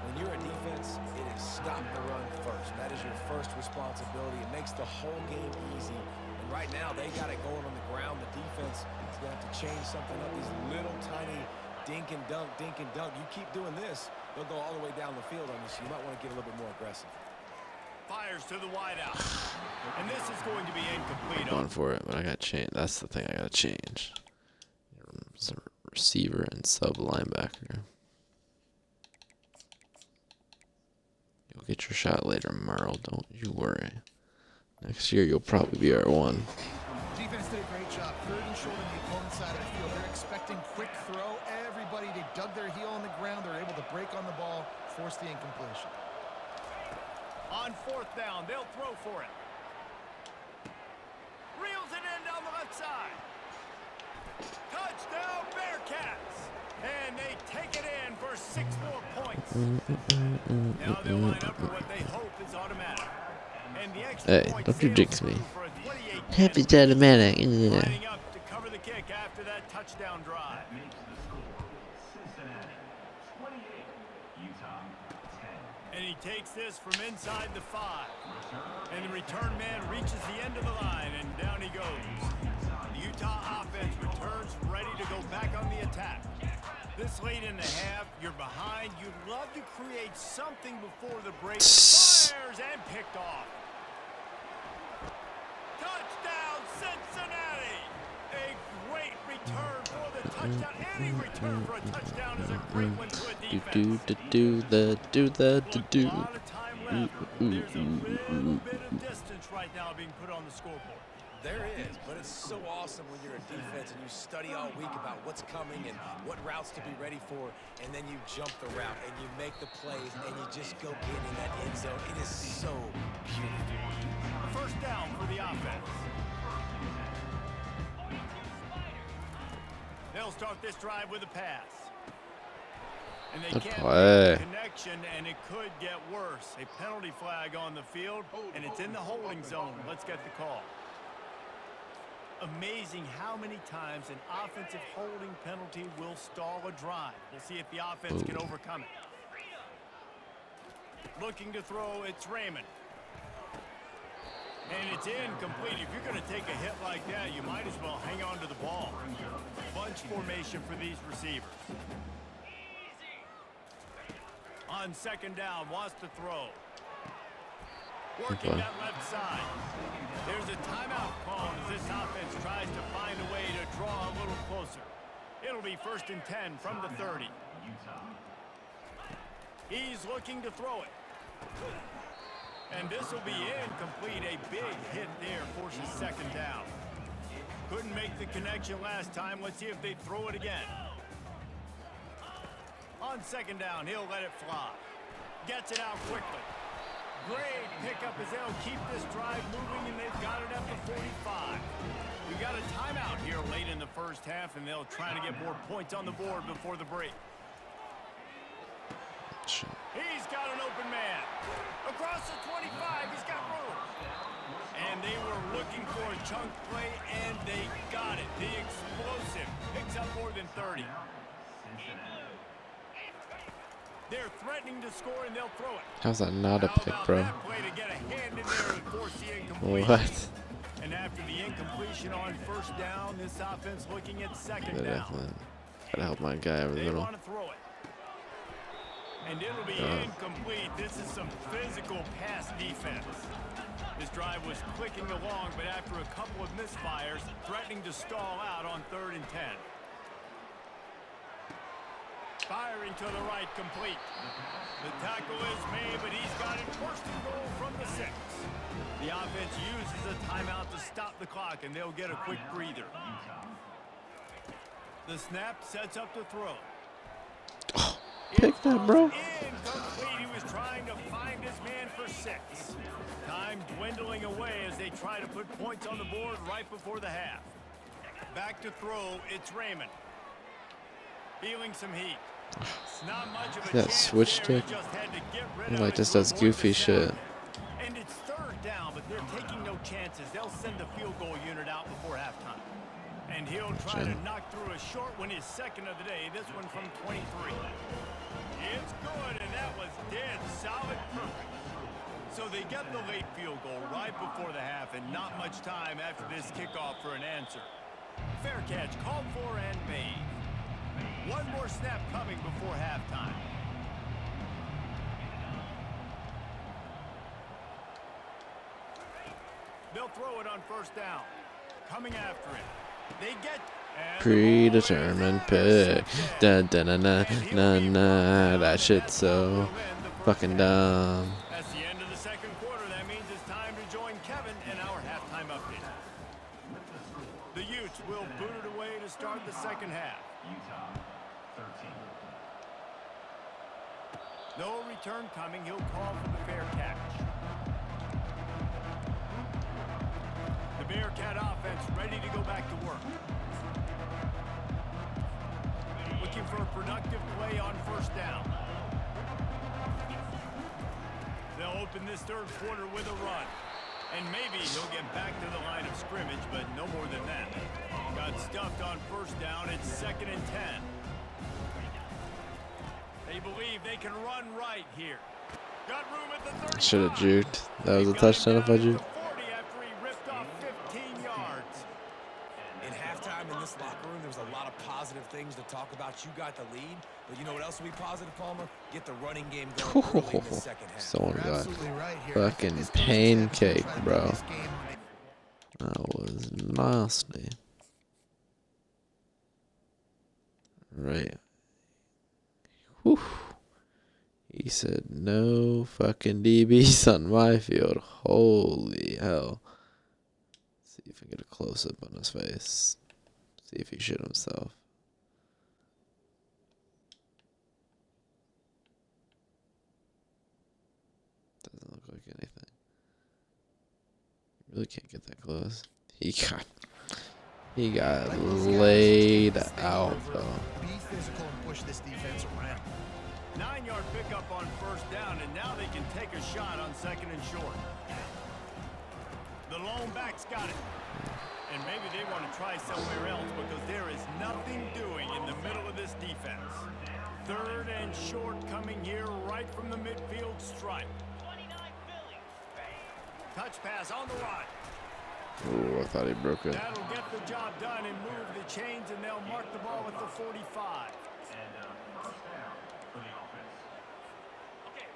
When you're a defense, it is stop the run first. That is your first responsibility. It makes the whole game easy. And right now, they got it going on the ground. The defense is going to have to change something up. These little tiny dink and dunk, dink and dunk. You keep doing this, they'll go all the way down the field on you. So you might want to get a little bit more aggressive. Fires to the wideout. And this is going to be incomplete. Going for it, but I got to change. That's the thing I got to change. Receiver and sub linebacker. You'll get your shot later, Merle. Don't you worry. Next year, you'll probably be our one. Defense did a great job. 3rd and short on the opponent's side of the field. They're expecting quick throw. Everybody, they dug their heel on the ground. They're able to break on the ball, force the incompletion. On 4th down, they'll throw for it. Reels it in down the left side. Touchdown, Bearcats. And they take it in for 6 more points. Now they'll line up for what they hope is automatic. And the extra Hey, point don't you sails jinx me. through for a 28-10 Happy lead. automatic. Yeah. Lining up to cover the kick after that touchdown drive. Makes the score Cincinnati 28, Utah 10. And he takes this from inside the 5. And the return man reaches the end of the line, and down he goes. The Utah offense returns ready to go back on the attack. This late in the half, you're behind. You'd love to create something before the break. Fires and picked off. Touchdown, Cincinnati! A great return for the touchdown. Any return for a touchdown is a great one to a defense. Do the A lot of time left. There's a little bit of distance right now being put on the scoreboard. There is, but it's so awesome when you're a defense and you study all week about what's coming and what routes to be ready for, and then you jump the route and you make the plays and you just go get in that end zone. It is so beautiful. 1st down for the offense. They'll start this drive with a pass. And they Good can't play. make the connection, and it could get worse. A penalty flag on the field, and it's in the holding zone. Let's get the call. Amazing how many times an offensive holding penalty will stall a drive. We'll see if the offense can overcome it. Looking to throw, it's Raymond. And it's incomplete. If you're going to take a hit like that, you might as well hang on to the ball. Bunch formation for these receivers. On second down, wants to throw. Working that left side. There's a timeout call as this offense tries to find a way to draw a little closer. It'll be 1st and 10 from the 30. He's looking to throw it. And this will be incomplete. A big hit there forces second down. Couldn't make the connection last time. Let's see if they throw it again. On second down, he'll let it fly. Gets it out quickly. Great pickup as they'll keep this drive moving, and they've got it at the 45. We got a timeout here late in the first half, and they'll try to get more points on the board before the break. He's got an open man. Across the 25, he's got room. And they were looking for a chunk play, and they got it. The explosive picks up more than 30. They're threatening to score, and they'll throw it. How's that not a pick, bro? What? And after the incompletion on first down, this offense looking at second down. Gotta help my guy over the They middle. want to throw it. And it'll be incomplete. This is some physical pass defense. This drive was clicking along, but after a couple of misfires, threatening to stall out on 3rd and 10. Firing to the right, complete. The tackle is made, but he's got it 1st and goal from the 6. The offense uses a timeout to stop the clock, and they'll get a quick breather. The snap sets up the throw. Pick that, bro. Incomplete. He was trying to find his man for 6. Time dwindling away as they try to put points on the board right before the half. Back to throw, it's Raymond. Feeling some heat. Not much of a That chance switch there. He stick. just had to get rid He of like it just does before goofy the shit. snap. And it's 3rd down, but they're taking no chances. They'll send the field goal unit out before halftime. And he'll try to knock through a short one, his 2nd of the day. This one from 23. It's good, and that was dead solid perfect. So they get the late field goal right before the half, and not much time after this kickoff for an answer. Fair catch called for and made. One more snap coming before halftime. They'll throw it on 1st down. Coming after it. They get Predetermined pick. Da da na na na na. That shit's so fucking dumb. That's the end of the 2nd quarter. That means it's time to join Kevin in our halftime update. The Utes will boot it away to start the 2nd half. Utah, 13. No return coming. He'll call for the fair catch. The Bearcat offense ready to go back to work. Looking for a productive play on 1st down. They'll open this 3rd quarter with a run. And maybe he'll get back to the line of scrimmage, but no more than that. Got stuffed on 1st down. It's 2nd and 10. They believe they can run right here. Got room at the 35. Should have juked. That was a touchdown if I juked. After he ripped off 15 yards. In halftime in this locker room, there was a lot of positive things to talk about. You got the lead, but you know what else will be positive, Palmer? Get the running game going early in the 2nd half. Someone You're got absolutely right here. fucking This team's pancake, trying to bro. win this game. That was nasty. Right. Whew. He said no fucking DBs on my field. Holy hell. See if I get a close up on his face. See if he shit himself. Doesn't look like anything. Really can't get that close. He got laid out though. Be physical and push this defense around. 9-yard pickup on 1st down, and now they can take a shot on 2nd and short. The lone back's got it. And maybe they want to try somewhere else because there is nothing doing in the middle of this defense. 3rd and short coming here right from the midfield stripe. Touch pass on the run. Oh, I thought he broke it. That'll get the job done and move the chains, and they'll mark the ball at the 45.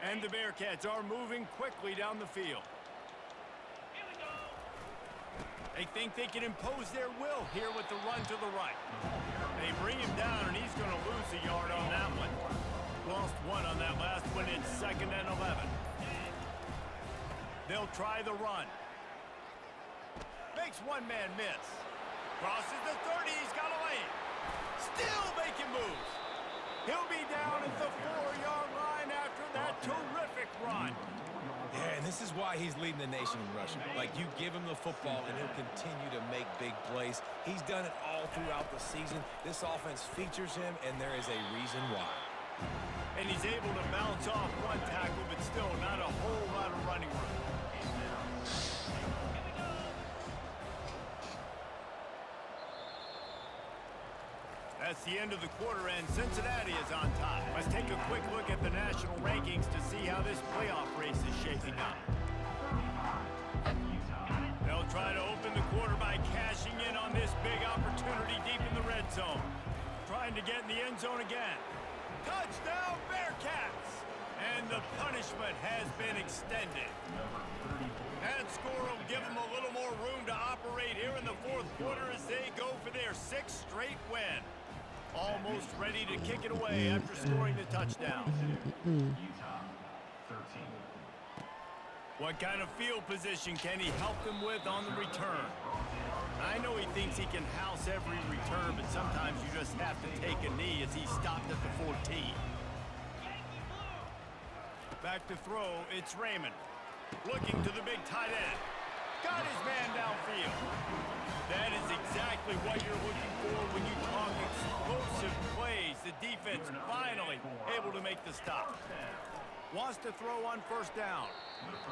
And the Bearcats are moving quickly down the field. They think they can impose their will here with the run to the right. They bring him down, and he's going to lose a yard on that one. Lost 1 on that last one. It's 2nd and 11. They'll try the run. Makes one man miss. Crosses the 30. He's got a lane. Still making moves. He'll be down at the 4-yard line after that terrific run. Yeah, and this is why he's leading the nation in rushing. Like, you give him the football, and he'll continue to make big plays. He's done it all throughout the season. This offense features him, and there is a reason why. And he's able to bounce off one tackle, but still not a whole lot of running room. That's the end of the quarter, and Cincinnati is on top. Let's take a quick look at the national rankings to see how this playoff race is shaping up. They'll try to open the quarter by cashing in on this big opportunity deep in the red zone. Trying to get in the end zone again. Touchdown, Bearcats! And the punishment has been extended. That score will give them a little more room to operate here in the 4th quarter as they go for their 6th straight win. Almost ready to kick it away after scoring the touchdown. What kind of field position can he help them with on the return? I know he thinks he can house every return, but sometimes you just have to take a knee as he stopped at the 14. Back to throw, it's Raymond. Looking to the big tight end. Got his man downfield. That is exactly what you're looking for when you talk explosive plays. The defense finally able to make the stop. Wants to throw on 1st down.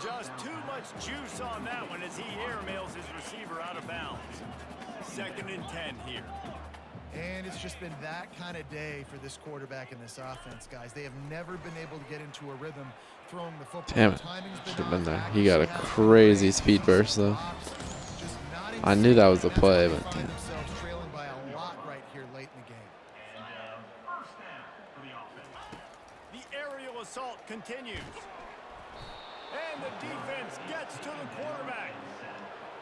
Just too much juice on that one as he airmails his receiver out of bounds. 2nd and 10 here. And it's just been that kind of day for this quarterback and this offense, guys. They have never been able to get into a rhythm throwing the football. Damn it. Should have been there. He got a crazy speed burst, though. I knew that was the play, but damn. Trailing by a lot right here late in the game. The aerial assault continues. And the defense gets to the quarterback.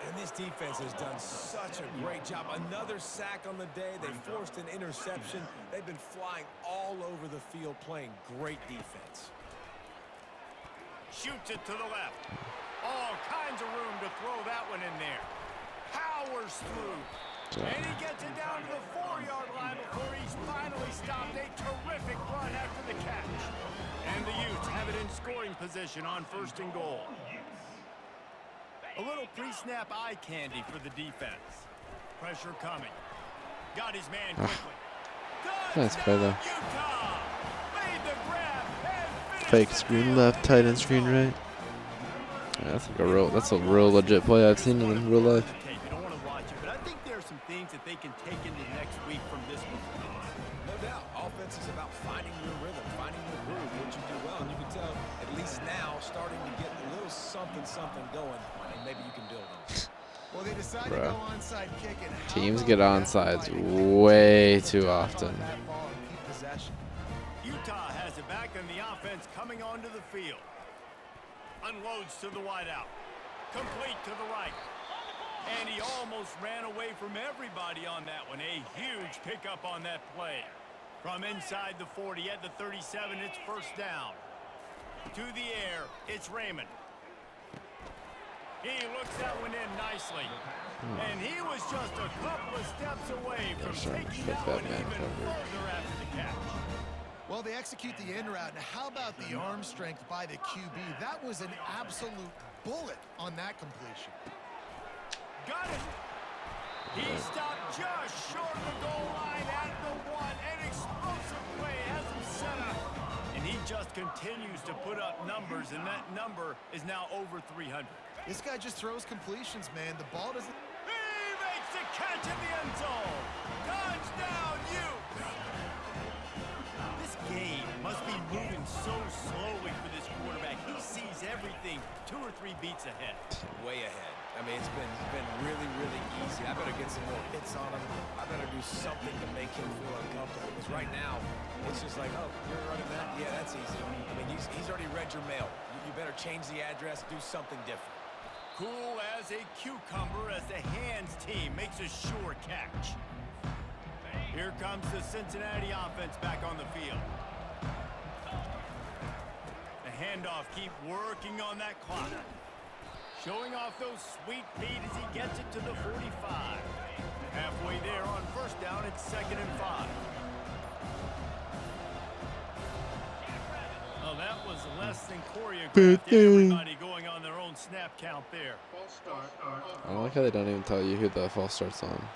And this defense has done such a great job. Another sack on the day. They forced an interception. They've been flying all over the field, playing great defense. Shoots it to the left. All kinds of room to throw that one in there. Powers through. And he gets it down to the 4-yard line before he's finally stopped. A terrific run after the catch. And the Utes have it in scoring position on 1st and goal. A little pre-snap eye candy for the defense. Pressure coming. Got his man quickly. Nice play, though. Utah made the grab and Fake screen left, tight end screen right. Yeah, that's a real legit play I've seen in real life. You don't want to watch it, but I think there are some things that they can take into next week from this performance. No doubt. Offense is about finding your rhythm, finding your groove, what you do well. And you can tell, at least now, starting to get a little something going, and maybe you can build on. Well, they decided to go onside kick, and Teams get onsides way too often. Utah has it back, and the offense coming onto the field. Unloads to the wideout. Complete to the right. And he almost ran away from everybody on that one. A huge pickup on that play. From inside the 40 at the 37, it's 1st down. To the air, it's Raymond. He looks that one in nicely. And he was just a couple of steps away from taking that one even further after the catch. Well, they execute the in route. Now, how about the arm strength by the QB? That was an absolute bullet on that completion. Got it. He stopped just short of the goal line at the 1. An explosive play has him set up. And he just continues to put up numbers, and that number is now over 300. This guy just throws completions, man. The ball doesn't... He makes makes a catch in the end zone. Touchdown, Utes. This game must be moving so slowly for this quarterback. He sees everything 2 or 3 beats ahead. Way ahead. I mean, it's been really, really easy. I better get some more hits on him. I better do something to make him feel uncomfortable. Because right now, it's just like, oh, you're running that? Yeah, that's easy. I mean, he's already read your mail. You better change the address, do something different. Cool as a cucumber as the hands team makes a sure catch. Here comes the Cincinnati offense back on the field. The handoff, keep working on that clock. Showing off those sweet feet as he gets it to the 45. Halfway there on first down, it's 2nd and 5. Well, that was less than choreographed. Everybody going on their own snap count there. I like how they don't even tell you who the false start's on.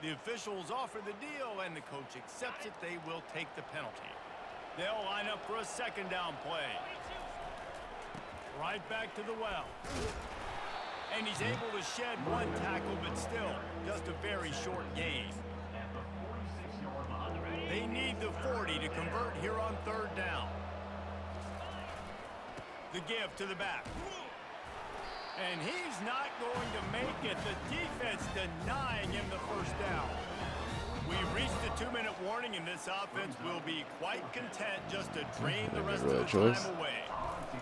The officials offer the deal, and the coach accepts it. They will take the penalty. They'll line up for a 2nd down play. Right back to the well. And he's able to shed 1 tackle, but still, just a very short gain. They need the 40 to convert here on 3rd down. The give to the back. And he's not going to make it. The defense denying him the 1st down. We've reached the 2-minute warning, and this offense will be quite content just to drain the rest of the time away.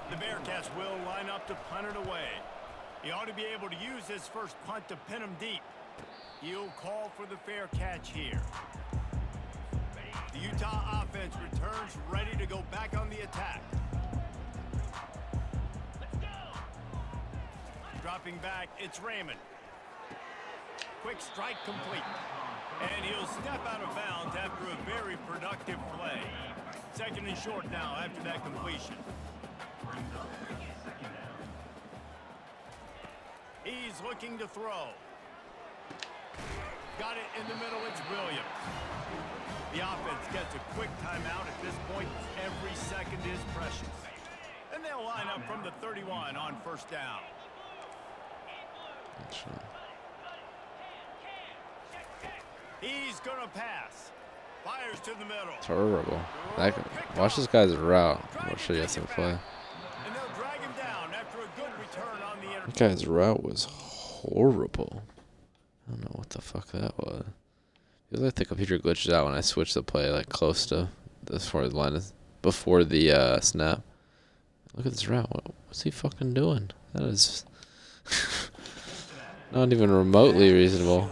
The Bearcats will line up to punt it away. He ought to be able to use his first punt to pin him deep. He'll call for the fair catch here. The Utah offense returns ready to go back on the attack. Dropping back, it's Raymond. Quick strike complete. And he'll step out of bounds after a very productive play. 2nd and short now after that completion. He's looking to throw. Got it in the middle, it's Williams. The offense gets a quick timeout at this point. Every second is precious. And they'll line up from the 31 on 1st down. He's gonna pass. Fires to the middle. Terrible. Watch this guy's route. I'll show you some play. And they'll drag him down after a good return on the That guy's route was horrible. I don't know what the fuck that was. Feels like the computer glitches out when I switch the play like close to this far the line is before the snap. Look at this route. What's he fucking doing? That is not even remotely reasonable.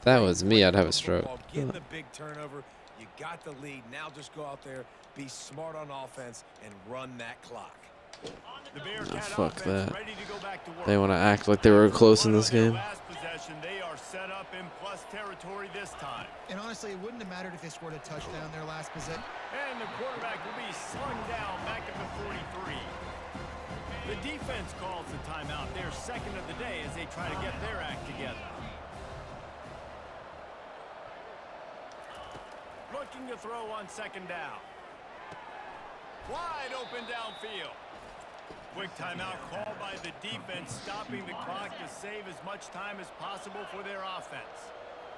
That was me, I'd have a stroke. Getting the big turnover, you got the lead. Now just go out there, be smart on offense, and run that clock. Fuck that. They want to act like they were close in this game. They are set up in plus territory this time. And honestly, it wouldn't have mattered if they scored a touchdown their last possession. And the quarterback will be slung down back at the 43. The defense calls the timeout. Their 2nd of the day as they try to get their act together. Looking to throw on 2nd down. Wide open downfield. Quick timeout called by the defense, stopping the clock to save as much time as possible for their offense.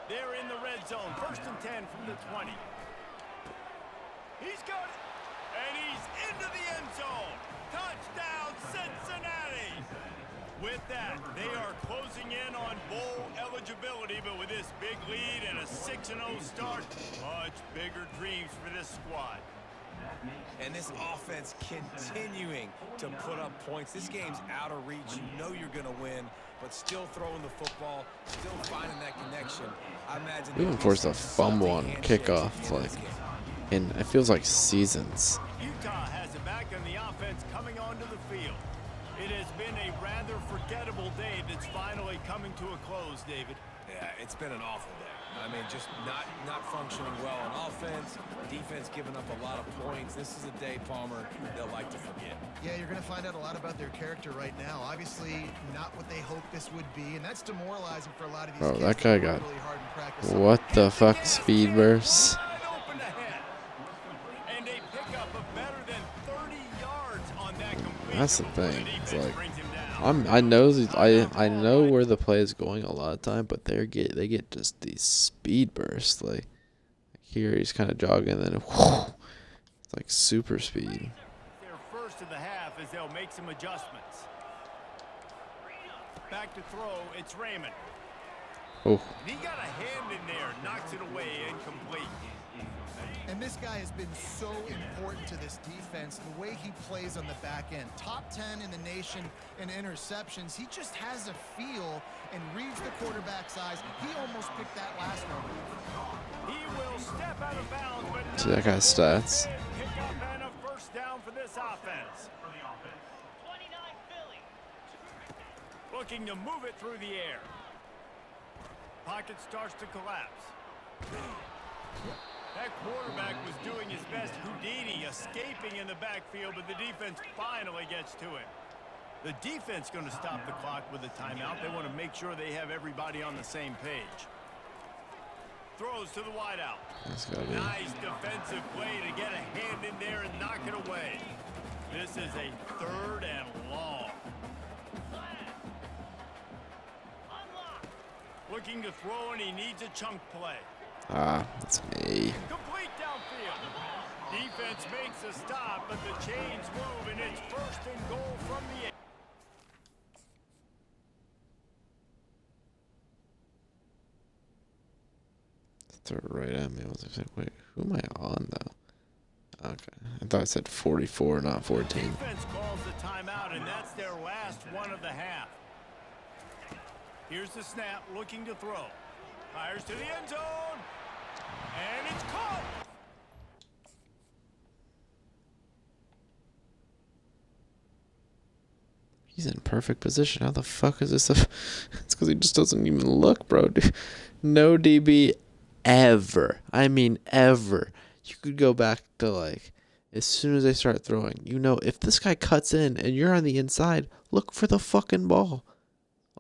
They're in the red zone. 1st and 10 from the 20. He's got it. And he's into the end zone. Touchdown, Cincinnati. With that, they are closing in on bowl eligibility, but with this big lead and a 6-0 start, much bigger dreams for this squad. And this offense continuing to put up points. This game's out of reach. You know you're going to win, but still throwing the football, still finding that connection. I imagine We even forced a fumble on kickoff, and it feels like seasons. Utah has it back on the offense coming onto the field. It has been a rather forgettable day that's finally coming to a close, David. Yeah, it's been an awful day. I mean, just not functioning well on offense. Defense giving up a lot of points. This is a day, Palmer, they'll like to forget. Yeah, you're going to find out a lot about their character right now. Obviously, not what they hoped this would be, and that's demoralizing for a lot of these kids. That guy got really hard in practice. what the fuck speed bursts. That's the The thing. It's defense like brings him down. I know where the play is going a lot of time, but they get just these speed bursts. Like here he's kind of jogging, and then whoo, it's like super speed. Their first of the half as they'll make some adjustments. Back to throw, it's Raymond. Oh, He got a hand in there, knocks it away, incomplete. And this guy has been so important to this defense, the way he plays on the back end. Top 10 in the nation in interceptions. He just has a feel and reads the quarterback's eyes. He almost picked that last one. He will step out of bounds, but see that guy's stats. pick up and a first down for this offense. Looking to move it through the air. Pocket starts to collapse. That quarterback was doing his best Houdini, escaping in the backfield, but the defense finally gets to him. The defense going to stop the clock with a timeout. They want to make sure they have everybody on the same page. Throws to the wideout. That's gotta be. Nice defensive play to get a hand in there and knock it away. This is a 3rd and long. Looking to throw, and he needs a chunk play. Ah, that's me. Complete downfield. Defense makes a stop, but the chains move, and it's 1st and goal from the 8. Throw it right at me. I was like, wait, who am I on though? Okay, I thought I said 44, not 14. Defense calls the timeout, and that's their last one of the half. Here's the snap, looking to throw. Fires to the end zone, and it's caught. He's in perfect position. How the fuck is this? It's because he just doesn't even look, bro. Dude. No DB ever. I mean, ever. You could go back to like, as soon as they start throwing, you know, if this guy cuts in and you're on the inside, look for the fucking ball.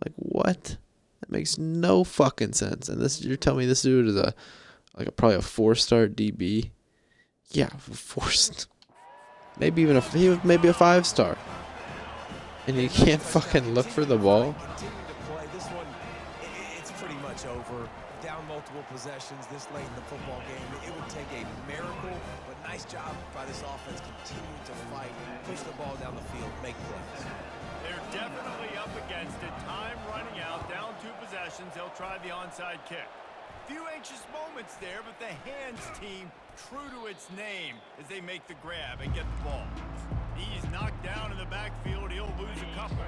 Like, what? That makes no fucking sense. And this, you're telling me this dude is probably a 4-star DB? Yeah, 4. Maybe even maybe a 5-star. And you can't fucking look for the ball. Continue to play. This one, it's pretty much over. Down multiple possessions this late in the football game. It would take a miracle, but nice job by this offense continuing to fight, push the ball down the field, make plays. They're definitely up against it. Time running out, down 2 possessions. They'll try the onside kick. Few anxious moments there, but the hands team true to its name as they make the grab and get the ball. He's knocked down in the backfield. He'll lose a couple.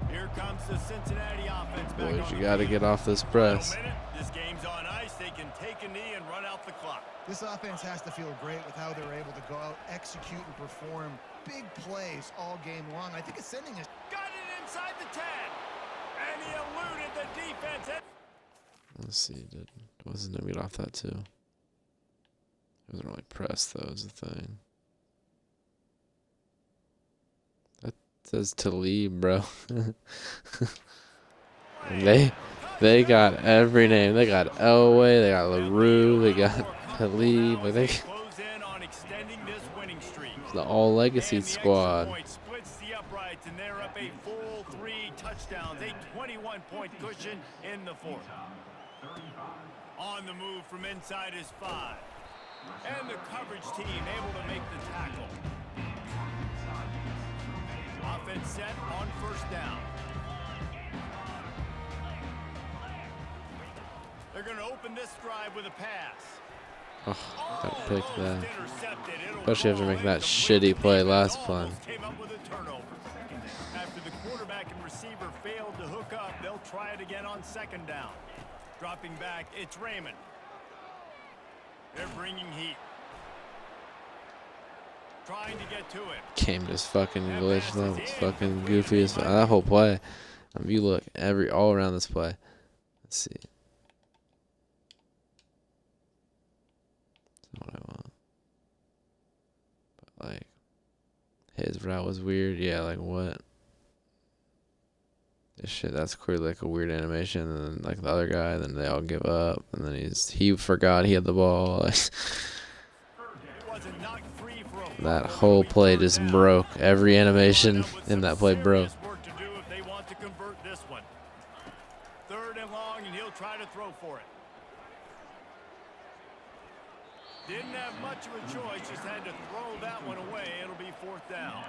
Here comes the Cincinnati offense back. Boys, on you the got to field. get off this press. Final minute. This game's on ice. They can take a knee and run out the clock. This offense has to feel great with how they're able to go out, execute, and perform big plays all game long. I think it's sending us. Got it inside the 10. And he eluded the defense. Let's see, wasn't gonna get off that too. It wasn't really pressed though, is the thing. That says to leave, bro. they got every name. They got Elway, they got LaRue, they got Talib. Like Close in on extending this winning streak. the all legacy And the extra squad. point splits the uprights, and they're up a full 3 touchdowns, a 21-point cushion in the 4th. On the move from inside is 5. And the coverage team able to make the tackle. Offense set on 1st down. They're going to open this drive with a pass. Oh, got picked that. Almost intercepted. It'll Especially after fall making that incomplete. shitty play Defense last play. almost came up with a turnover. After the quarterback and receiver failed to hook up, they'll try it again on 2nd down. Dropping back, it's Raymond. They're bringing heat. Trying to get to it. Game just fucking glitched though. It's fucking goofy as fuck. That whole play. If you look all around this play. Let's see. That's what I want. But like his route was weird. Yeah, like what? This shit, that's clearly like a weird animation, and then like the other guy, then they all give up, and then he forgot he had the ball. It was a knock free for That whole play just broke. Every animation in that play broke. Work to do if they want to convert this one. 3rd and long, and he'll try to throw for it. Didn't have much of a choice, just had to throw that one away. It'll be 4th down.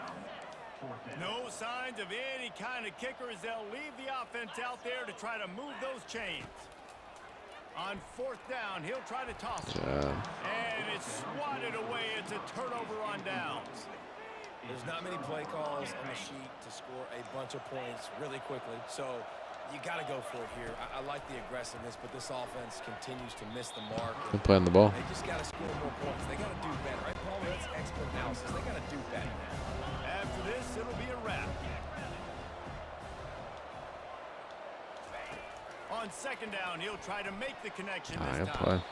No signs of any kind of kicker as they'll leave the offense out there to try to move those chains. On 4th down, he'll try to toss it. And it's swatted away. It's a turnover on downs. There's not many play calls on the sheet to score a bunch of points really quickly, so you got to go for it here. I like the aggressiveness, but this offense continues to miss the mark. They're playing the ball. They just got to score more points. They got to do better, right, Paul? That's expert analysis. They got to do better. After this, it'll be a wrap. On 2nd down, he'll try to make the connection this time.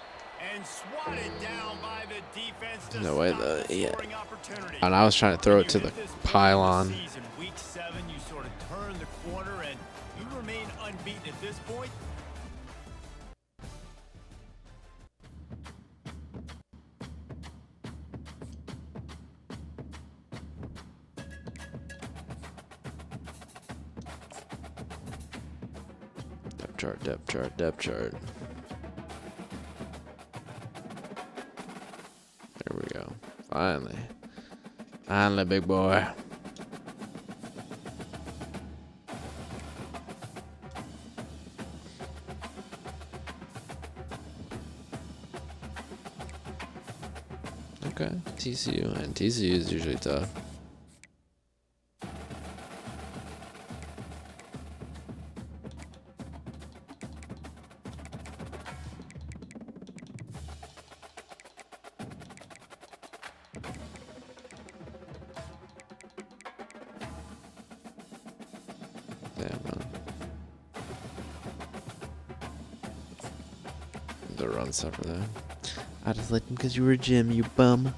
And swatted down by the defense to No way, stop the yeah. scoring opportunity. And I was trying to throw it to the pylon. Week 7, you sort of turn the corner and you remain unbeaten at this point. Depth chart. There we go. Finally, big boy. Okay, TCU, and TCU is usually tough. The run suffer there. I just liked him because you were Jim, you bum.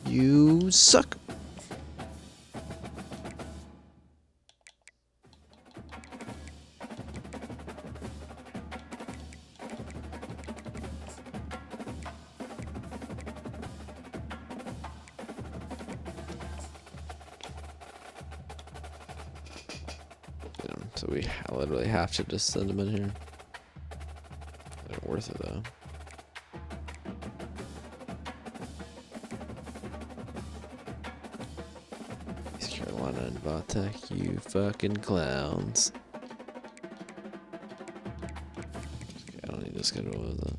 You suck. So we literally have to just send him in here. They're worth it though. East Carolina and Vatek, you fucking clowns. Okay, I don't need to schedule with it.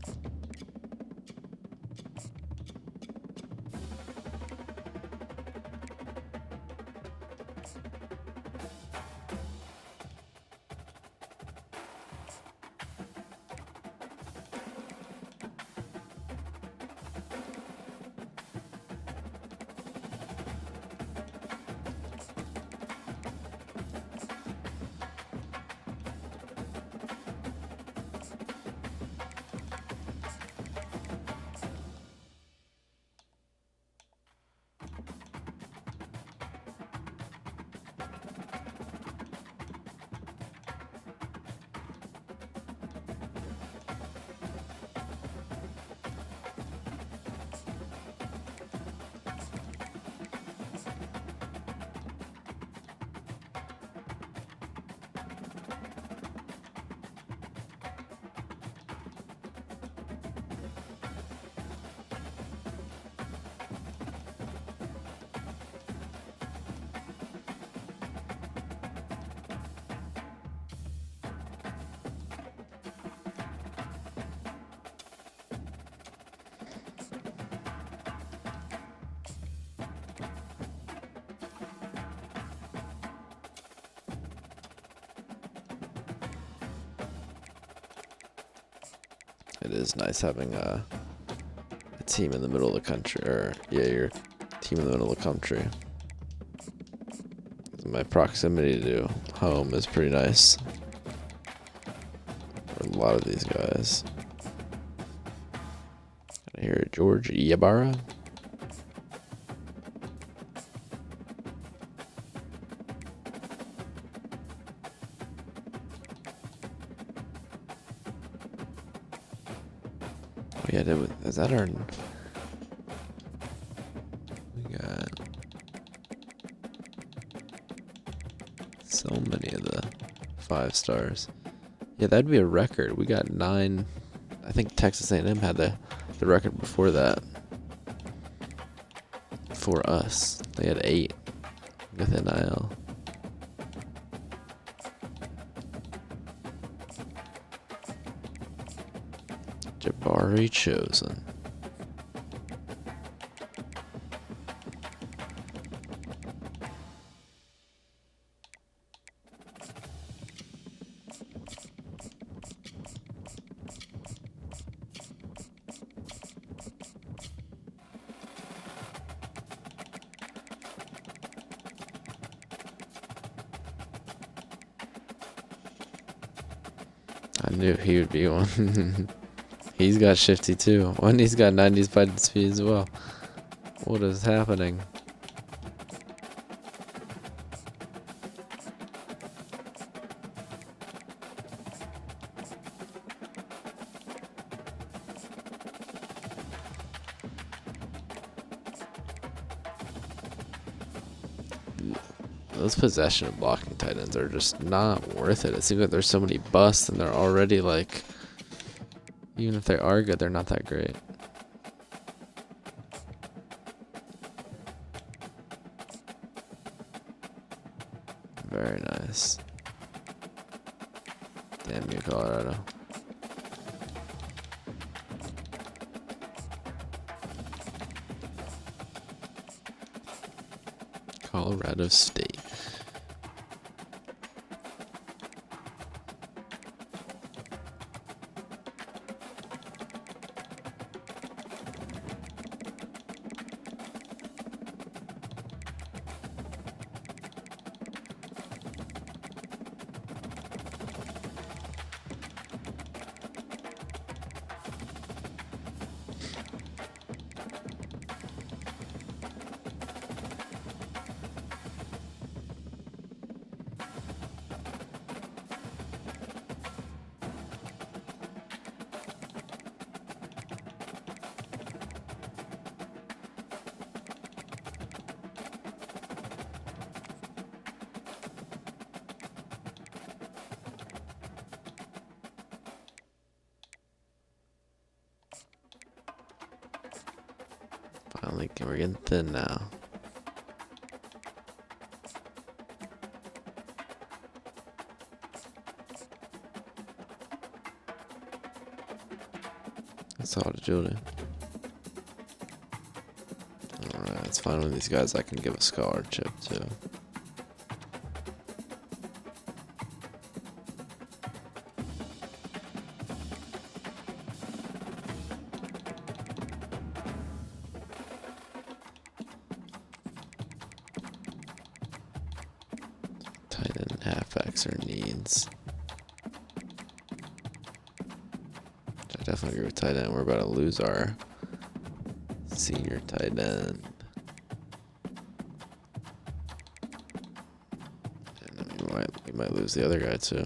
It is nice having a team in the middle of the country, or yeah, your team in the middle of the country. My proximity to home is pretty nice for a lot of these guys. I hear George Ibarra. Oh yeah, is that our? We got So many of the 5 stars. Yeah, that'd be a record. We got 9. I think Texas A&M had the record before that. For us, they had 8 with NIL. Jabari Chosen. I knew he would be one. He's got shifty too. And he's got 90s fighting speed as well. What is happening? Those possession and blocking tight ends are just not worth it. It seems like there's so many busts and they're already like, even if they are good, they're not that great. Very nice. Damn you, Colorado. Colorado State. Finally, we're getting thin now. That's all to Julie. Alright, it's fine with these guys I can give a scholarship to. Tight end halfbacks are needs. I definitely agree with tight end. We're about to lose our senior tight end. And then we might lose the other guy too.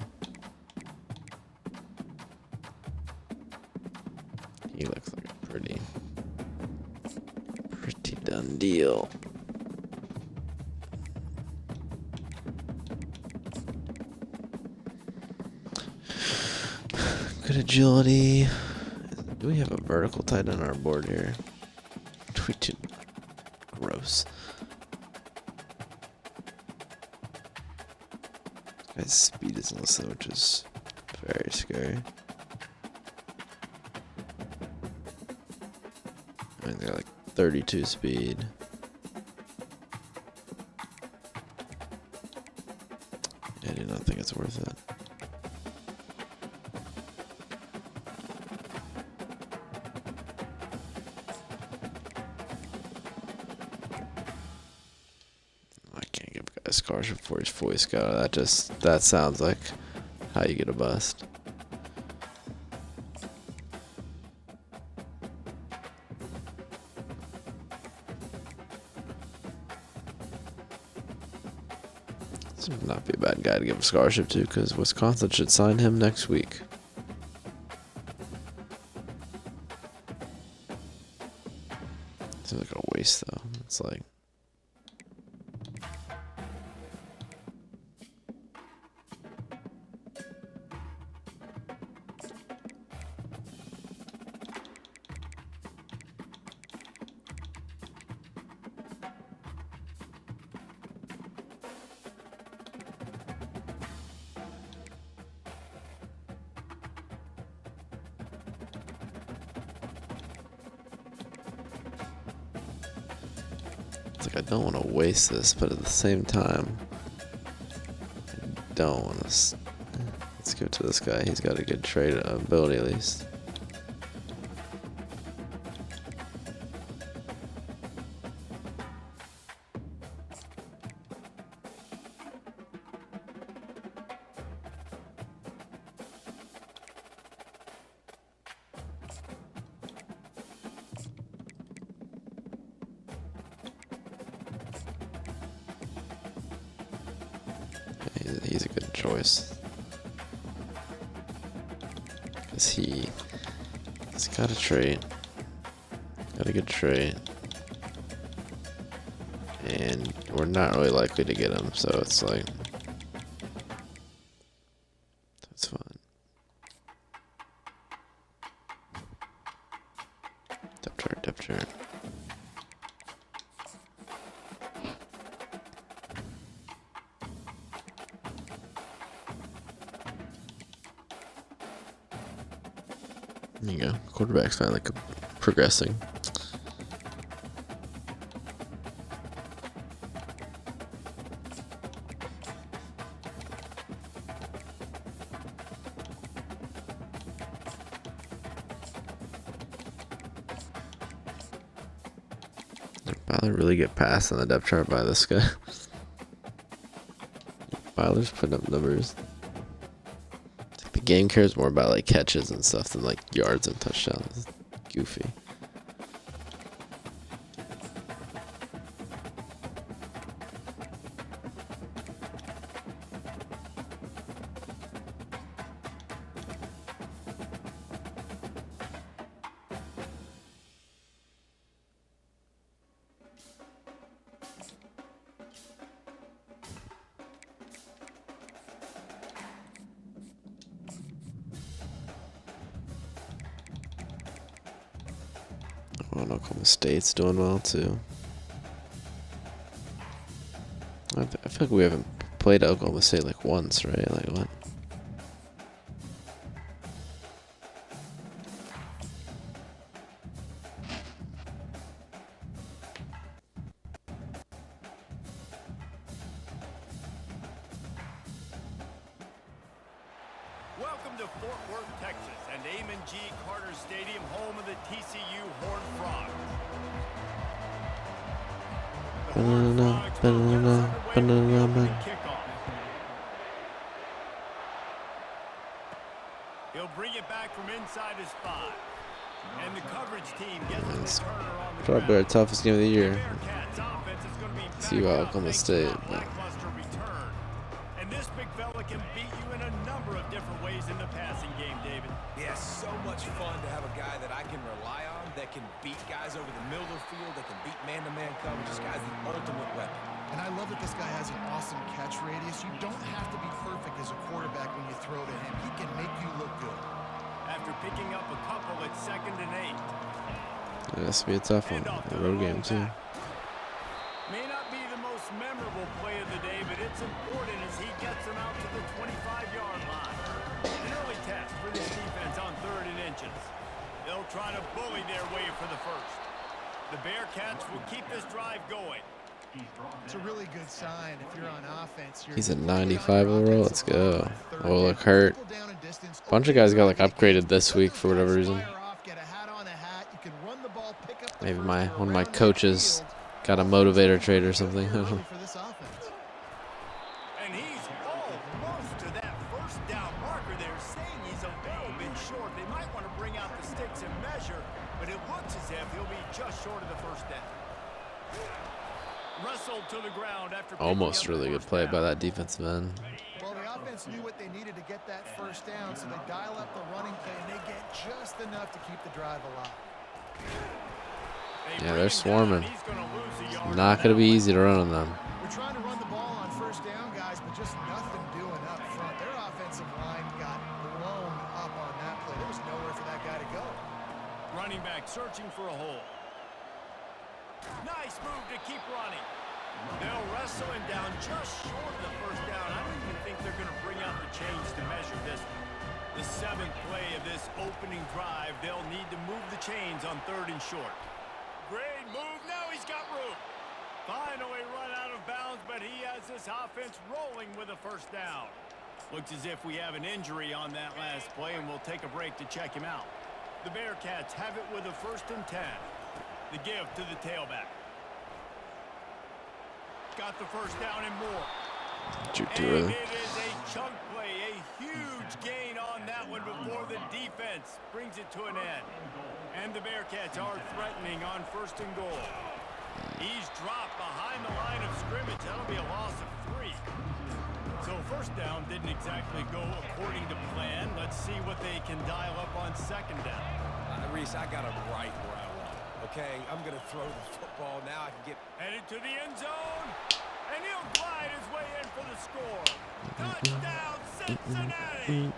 He looks like a pretty done deal. Good agility. Do we have a vertical tight end on our board here? We do. Gross. This guy's speed isn't listed, which is very scary. I think they're like 32 speed. I do not think it's worth it. Scholarship for his Boy Scout. That sounds like how you get a bust. This would not be a bad guy to give a scholarship to, because Wisconsin should sign him next week. Seems like a waste though. It's like It's like I don't want to waste this, but at the same time, I don't want to. Let's go to this guy. He's got a good trade ability at least. He's a good choice. Because he's got a trait. Got a good trait. And we're not really likely to get him, so it's like... That's fine. Depth chart. There you go. Quarterback's finally progressing. Did Byler really get passed on the depth chart by this guy? Byler's putting up numbers. The game cares more about like catches and stuff than like yards and touchdowns. Goofy. Oh, and Oklahoma State's doing well too. I feel like we haven't played Oklahoma State like once, right? Like what? Welcome to Fort Worth, Texas, and Amon G. Carter Stadium, home of the TCU Horned Frogs. The Horned Frogs will get us underway with the opening kickoff. He'll bring it back from inside his 5. And the coverage team gets the returner on the Probably our ground. toughest game of the year. Bearcats offense is going to be See you back at up Oklahoma thanks to State, a but- lackluster return. And this big fella can beat you in a number of different ways in the passing game, David. Yeah, so much fun to have a guy that I can rely on, that can beat guys over the middle of the field, that can beat man-to-man coverage. This guy's the ultimate weapon. And I love that this guy has an awesome catch radius. You don't have to be perfect as a quarterback when you throw to him. He can make you look good. After picking up a couple at 2nd and 8. This will be a tough one. A road game too. May not be the most memorable play of the day, but it's important as he gets them out to the 25-yard line. An early test for this defense on 3rd and inches. They'll try to bully their way for the first. The Bearcats will keep this drive going. It's a really good sign if you're on offense. He's a 95 overall. Let's go. Oh, look, hurt. A bunch of guys got like upgraded this week for whatever reason. Maybe one of my coaches got a motivator trade or something. I don't know. And he's almost to that first down marker there, saying he's a little bit short. They might want to bring out the sticks and measure, but it looks as if he'll be just short of the first down. Wrestled to the ground after Almost really good play by that defensive end. Well, the offense knew what they needed to get that first down, so they dial up the running play, and they get just enough to keep the drive alive. Yeah, they're swarming. Not going to be easy to run on them. We're trying to run the ball on first down, guys, but just nothing doing up front. Their offensive line got blown up on that play. There was nowhere for that guy to go. Running back searching for a hole. Nice move to keep running. They'll wrestle him down just short of the first down. I don't even think they're going to bring out the chains to measure this one. The 7th play of this opening drive, they'll need to move the chains on 3rd and short. Great move. Now he's got room. 5 has this offense rolling with a first down. Looks as if we have an injury on that last play, and we'll take a break to check him out. The Bearcats have it with a 1st and 10. The give to the tailback. Got the first down and more. Too And early. it is a chunk play, a huge gain on that one before the defense brings it to an end. And the Bearcats are threatening on 1st and goal. He's dropped behind the line of scrimmage. That'll be a loss of 3. So first down didn't exactly go according to plan. Let's see what they can dial up on 2nd down. Reese, I got him right where I want him. Okay, I'm going to throw the football. Now I can get... Headed to the end zone. And he'll glide his way in for the score. Touchdown, Cincinnati!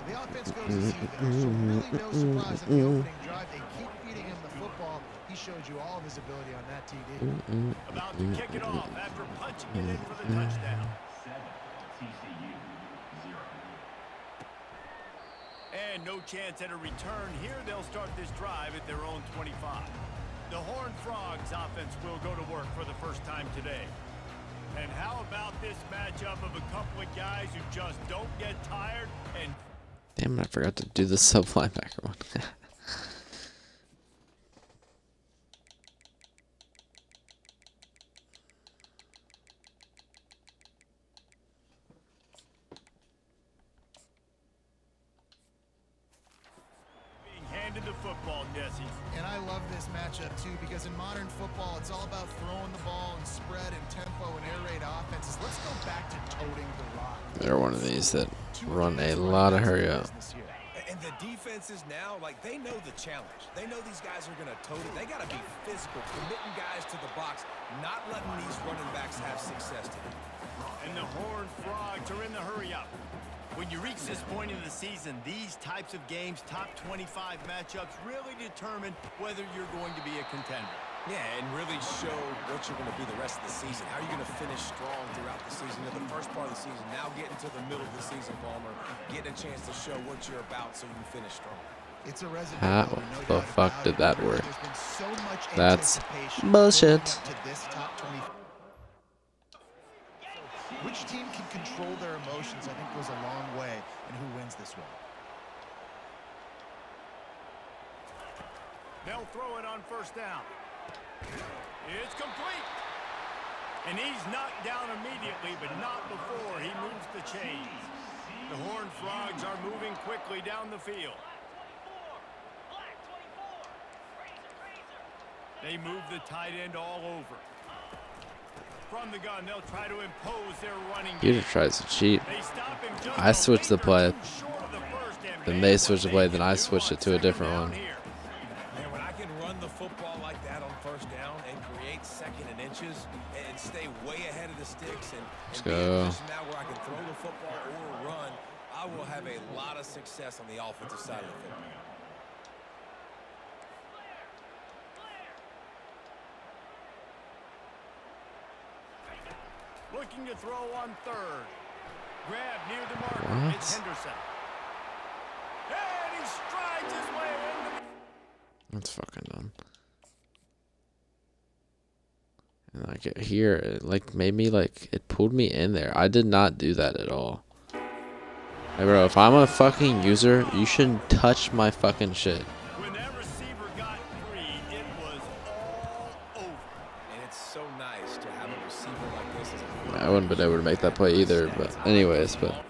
The offense goes easy there, so really no surprise in the opening drive. They keep feeding him the football. He showed you all of his ability on that TD. About to kick it off after punching it in for the touchdown. 7, TCU 0. And no chance at a return here. They'll start this drive at their own 25. The Horned Frogs offense will go to work for the first time today. And how about this matchup of a couple of guys who just don't get tired and... Damn it, I forgot to do the sub linebacker one. being handed the football, Jesse. And I love this matchup, too, because in modern football, it's all about throwing the ball and spread and tempo and air raid offenses. Let's go back to toting the rock. They're one of these that run a lot of hurry up. And the defenses now, like, they know the challenge. They know these guys are going to tote it. They got to be physical, committing guys to the box, not letting these running backs have success today. And the Horned Frogs are in the hurry up. When you reach this point in the season, these types of games, top 25 matchups, really determine whether you're going to be a contender. Yeah, and really show what you're going to be the rest of the season. How are you going to finish strong throughout the season? In the first part of the season, now getting to the middle of the season, Palmer, getting a chance to show what you're about so you can finish strong. It's a resume. How builder, no the doubt fuck about did it. that work? There's been so much That's anticipation bullshit. building up to this top 20. Which team can control their emotions, I think, goes a long way in who wins this one. They'll throw it on 1st down. It's complete. And he's knocked down immediately, but not before he moves the chains. The Horned Frogs are moving quickly down the field. They move the tight end all over. From the gun, they'll try to impose their running You game. just tries to cheat. They stop him just I a switched the length or play. two short of the first, and Then man, they what switched the they play, can then I do switched on it to a 2nd different down one. here. Man, when I can run the football like that on 1st down and create 2nd and inches and stay way ahead of the sticks and be in go. a position now where I can throw the football or run, I will have a lot of success on the offensive side of the football. Looking to throw on 3rd. Grab near the marker. What? It's Henderson. And he strides his way into the... That's fucking dumb. And like here, it like made me like it pulled me in there. I did not do that at all. Hey bro, if I'm a fucking user, you shouldn't touch my fucking shit. When that receiver got free, it was all over. And it's so nice to have a receiver like this as a I wouldn't been able to make that play either, but anyways, but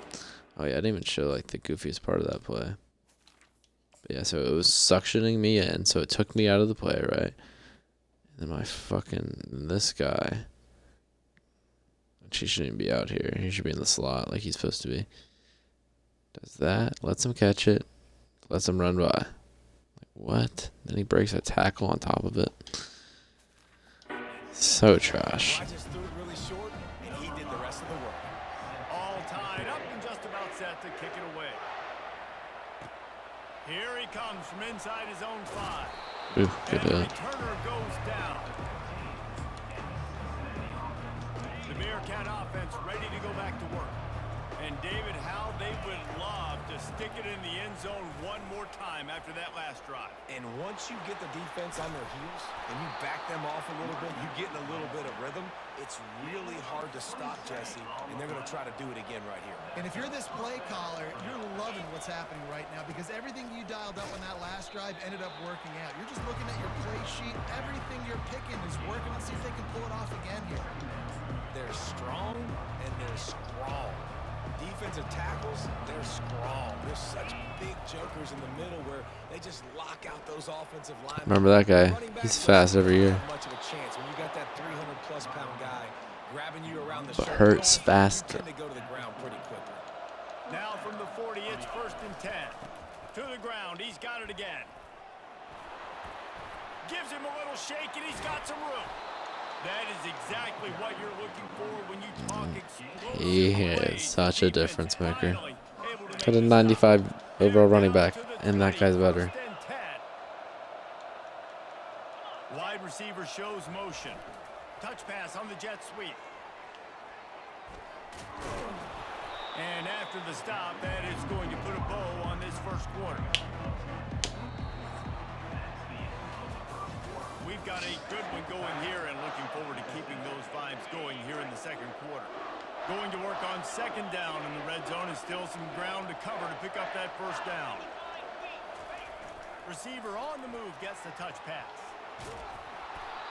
oh yeah, I didn't even show like the goofiest part of that play. But yeah, so it was suctioning me in, so it took me out of the play, right? And then my fucking this guy, he shouldn't even be out here. He should be in the slot like he's supposed to be. Does that, lets him catch it, lets him run by. Like what? Then he breaks a tackle on top of it. So trash. I just threw it really short, and he did the rest of the work. All tied up and just about set to kick it away. Here he comes from inside his own 5. Ooh, And good the returner goes down. The Bearcat offense ready to go back to work. And David, how they would love to to stick it in the end zone one more time after that last drive. And once you get the defense on their heels and you back them off a little bit, you get in a little bit of rhythm, it's really hard to stop, Jesse, and they're going to try to do it again right here. And if you're this play caller, you're loving what's happening right now because everything you dialed up on that last drive ended up working out. You're just looking at your play sheet. Everything you're picking is working. Let's see if they can pull it off again here. They're strong and they're scrawl. Defensive tackles, they're scrawl. There's such big jokers in the middle where they just lock out those offensive linemen. Remember that guy? He's fast every year. Much of a chance when you got that 300+ pound guy grabbing you around the But shoulder. hurts faster. They go to the ground pretty quickly. Now from the 40, it's 1st and 10. To the ground, he's got it again. Gives him a little shake, and he's got some room. That is exactly what you're looking for when you talk explosive He plays. is such a difference maker. Finally able to Got a make the 95 stop. overall And running down back, to the and that 20, guy's better. 1st and 10. Wide receiver shows motion. Touch pass on the jet sweep. And after the stop, that is going to put a bow on this first quarter. We've got a good one going here and looking forward to keeping those vibes going here in the second quarter. Going to work on 2nd down in the red zone, and still some ground to cover to pick up that 1st down. Receiver on the move gets the touch pass.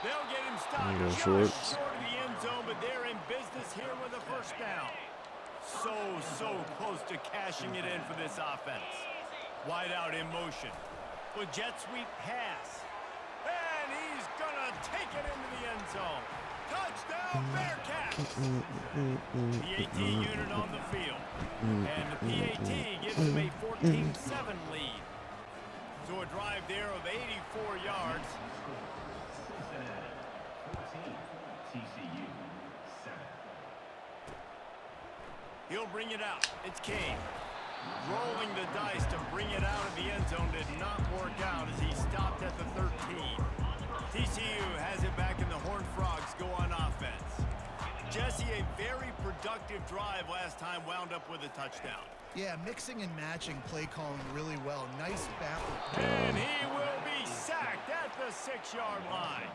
They'll get him stopped Go just Schwartz. short of the end zone, but they're in business here with a 1st down. So close to cashing it in for this offense. Wide out in motion. With jet sweep pass. And he's going to take it into the end zone. Touchdown, Bearcats! PAT unit on the field. And the PAT gives them a 14-7 lead. So a drive there of 84 yards. Cincinnati 14, TCU 7. He'll bring it out. It's Kane. Rolling the dice to bring it out of the end zone did not work out as he stopped at the 13. TCU has it back, and the Horned Frogs go on offense. Jesse, a very productive drive last time, wound up with a touchdown. Yeah, mixing and matching play calling really well. Nice battle. And he will be sacked at the 6-yard line.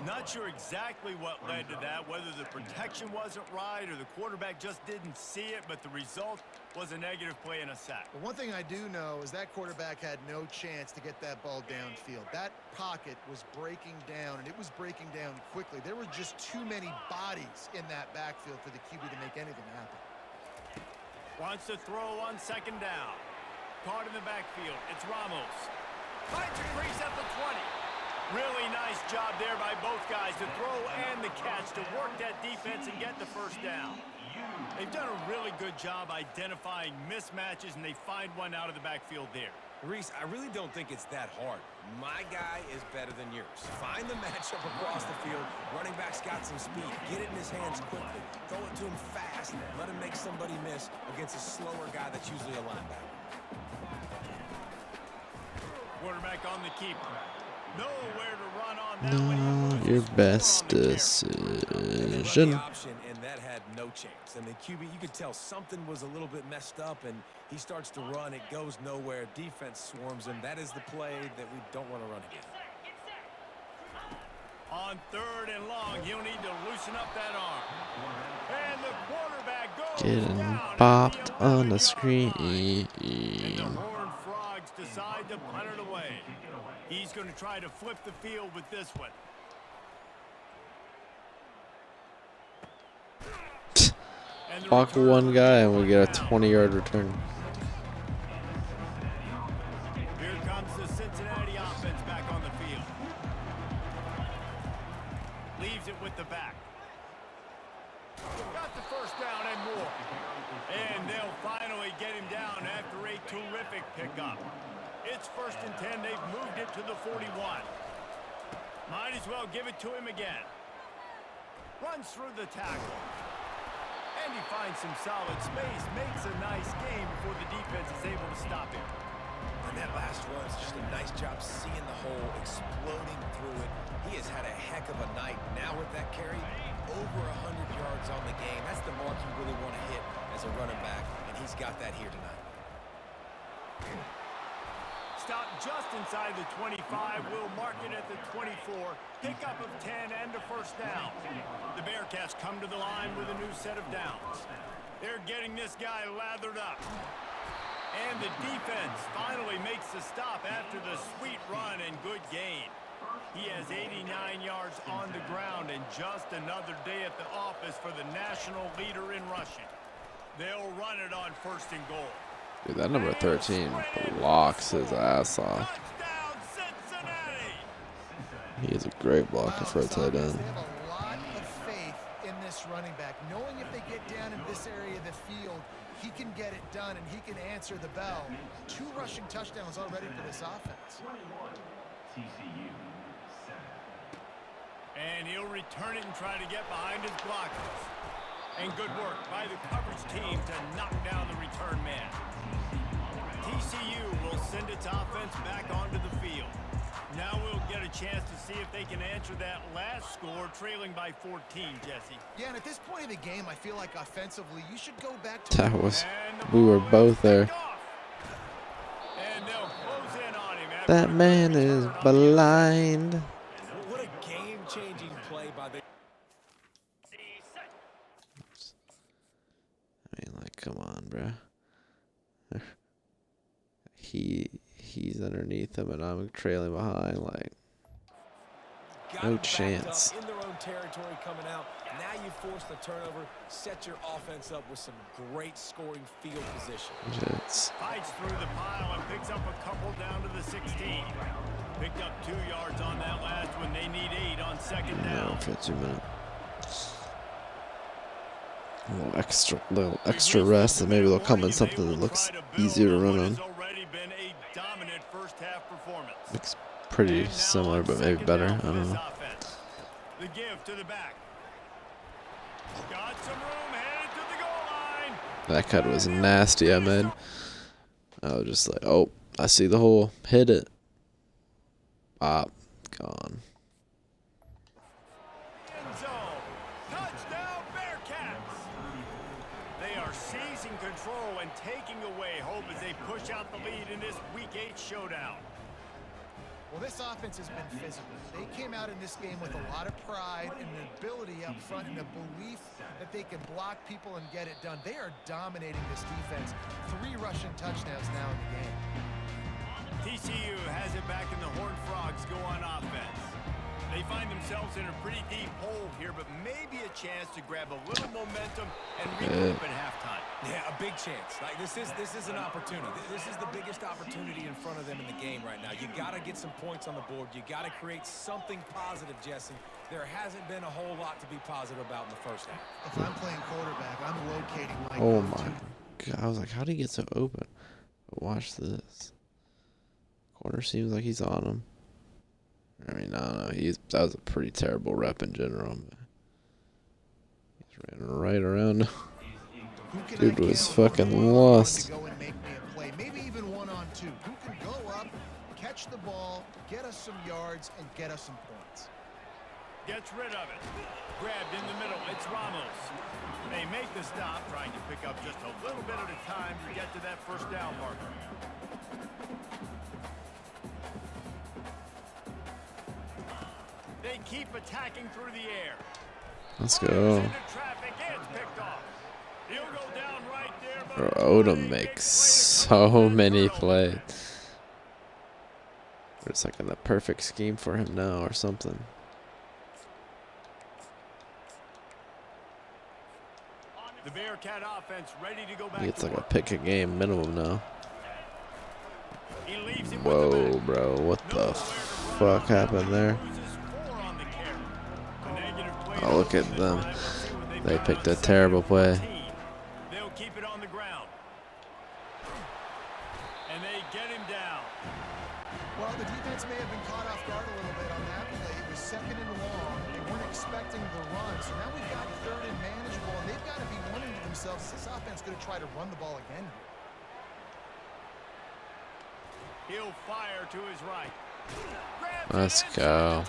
Not sure exactly what led to that, whether the protection wasn't right or the quarterback just didn't see it, but the result was a negative play and a sack. But one thing I do know is that quarterback had no chance to get that ball downfield. That pocket was breaking down, and it was breaking down quickly. There were just too many bodies in that backfield for the QB to make anything happen. Wants to throw on 2nd down. Caught in the backfield. It's Ramos. Finds a crease at the 20. Really nice job there by both guys to throw and the catch to work that defense and get the 1st down. They've done a really good job identifying mismatches, and they find one out of the backfield there. Reese, I really don't think it's that hard. My guy is better than yours. Find the matchup across the field. Running back's got some speed. Get it in his hands quickly. Throw it to him fast. Let him make somebody miss against a slower guy that's usually a linebacker. Quarterback on the keeper. Nowhere to run on that one. Not your best decision. Option, and that had no chance. And the QB, you could tell something was a little bit messed up, and he starts to run. It goes nowhere. Defense swarms him. That is the play that we don't want to run again. On 3rd and long, he'll need to loosen up that arm. And the quarterback goes Getting down at bopped the on the 11-yard screen. line. And the Horned Frogs decide to punt it away. He's going to try to flip the field with this one. And the Block return one guy and we get a down. 20-yard return. Here comes the Cincinnati offense back on the field. Leaves it with the back. Got the 1st down and more. And they'll finally get him down after a terrific pickup. It's 1st and 10. They've moved it to the 41. Might as well give it to him again. Runs through the tackle. And he finds some solid space. Makes a nice game before the defense is able to stop him. And that last run's just a nice job seeing the hole, exploding through it. He has had a heck of a night. Now with that carry, over 100 yards on the game. That's the mark you really want to hit as a running back, and he's got that here tonight. Stop just inside the 25. We'll mark it at the 24. Pickup of 10 and a first down. The Bearcats come to the line with a new set of downs. They're getting this guy lathered up. And the defense finally makes the stop after the sweet run and good gain. He has 89 yards on the ground and just another day at the office for the national leader in rushing. They'll run it on first and goal. Dude, that number 13 blocks his ass off. Touchdown, Cincinnati! He is a great blocker for a tight end. They have a lot of faith in this running back, knowing if they get down in this area of the field, he can get it done and he can answer the bell. 2 rushing touchdowns already for this offense. TCU 7. And he'll return it and try to get behind his blockers. And good work by the coverage team to knock down the return man. TCU will send its offense back onto the field. Now we'll get a chance to see if they can answer that last score, trailing by 14, Jesse. Yeah, and at this point of the game, I feel like offensively, you should go back to... That was, we were both there. And they'll close in on him. That man is blind. What a game-changing play by the... I mean, like, come on, bro. He's underneath him, and I'm trailing behind. Like, no chance. In their own territory coming out. Now you force the turnover, set your offense up with some great scoring field position. Jets. Fights through the pile and picks up a couple down to the 16. Picked up 2 yards on that last one. They need 8 on second down. For 2 minutes. A little extra rest, and maybe they'll come in something that looks easier to run on. Looks pretty similar, but maybe better. I don't know. The give to the back. Got some room, headed to the goal line. That cut was nasty, I made. I was just like, oh, I see the hole. Hit it. Gone. End zone. Touchdown, Bearcats. They are seizing control and taking away hope as they push out the lead in this Week 8 showdown. Well, this offense has been physical. They came out in this game with a lot of pride and an ability up front and a belief that they can block people and get it done. They are dominating this defense. 3 rushing touchdowns now in the game. TCU has it back, and the Horned Frogs go on offense. They find themselves in a pretty deep hole here, but maybe a chance to grab a little momentum and regroup at halftime. Yeah, a big chance. Like this is an opportunity. This is the biggest opportunity in front of them in the game right now. You got to get some points on the board. You got to create something positive, Jesse. There hasn't been a whole lot to be positive about in the first half. If I'm playing quarterback, I'm locating my Oh my God. I was like, how did he get so open? But watch this. Corner seems like he's on him. I mean, I don't know. That was a pretty terrible rep in general. But he's ran right around. Dude was fucking lost. To go and make me a play, maybe even 1-on-2. Who can go up, catch the ball, get us some yards, and get us some points? Gets rid of it. Grabbed in the middle. It's Ramos. They make the stop, trying to pick up just a little bit at a time to get to that first down marker. They keep attacking through the air. Let's go. Bro, Odom makes so many plays. It's like in the perfect scheme for him now or something. The Bearcat offense ready to go back. He gets like a pick a game minimum now. He leaves him Whoa, with the bro. What the fuck happened there? Oh, look at them. They picked a terrible play. They'll keep it on the ground. And they get him down. Well, the defense may have been caught off guard a little bit on that play. It was 2nd and long. They weren't expecting the run. So now we've got 3rd and manageable, and they've got to be wondering to themselves, is this offense going to try to run the ball again here? He'll fire to his right. Let's go.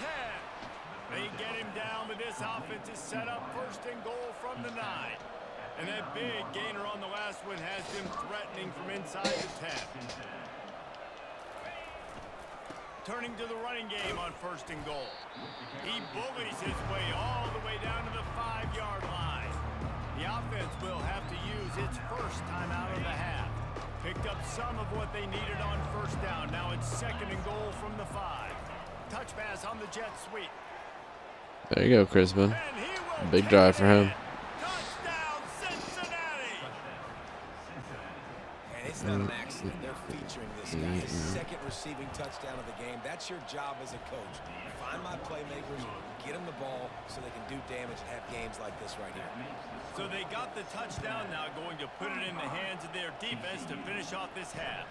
They get him down, but this offense is set up 1st and goal from the 9. And that big gainer on the last one has them threatening from inside the 10. Turning to the running game on 1st and goal. He bullies his way all the way down to the 5-yard line. The offense will have to use its first timeout of the half. Picked up some of what they needed on 1st down. Now it's 2nd and goal from the 5. Touch pass on the jet sweep. There you go, Crispin. Big drive for him. Touchdown, Cincinnati! And it's not an accident. They're featuring this guy. His 2nd receiving touchdown of the game. That's your job as a coach. Find my playmakers, get them the ball so they can do damage and have games like this right here. So they got the touchdown now, going to put it in the hands of their defense to finish off this half.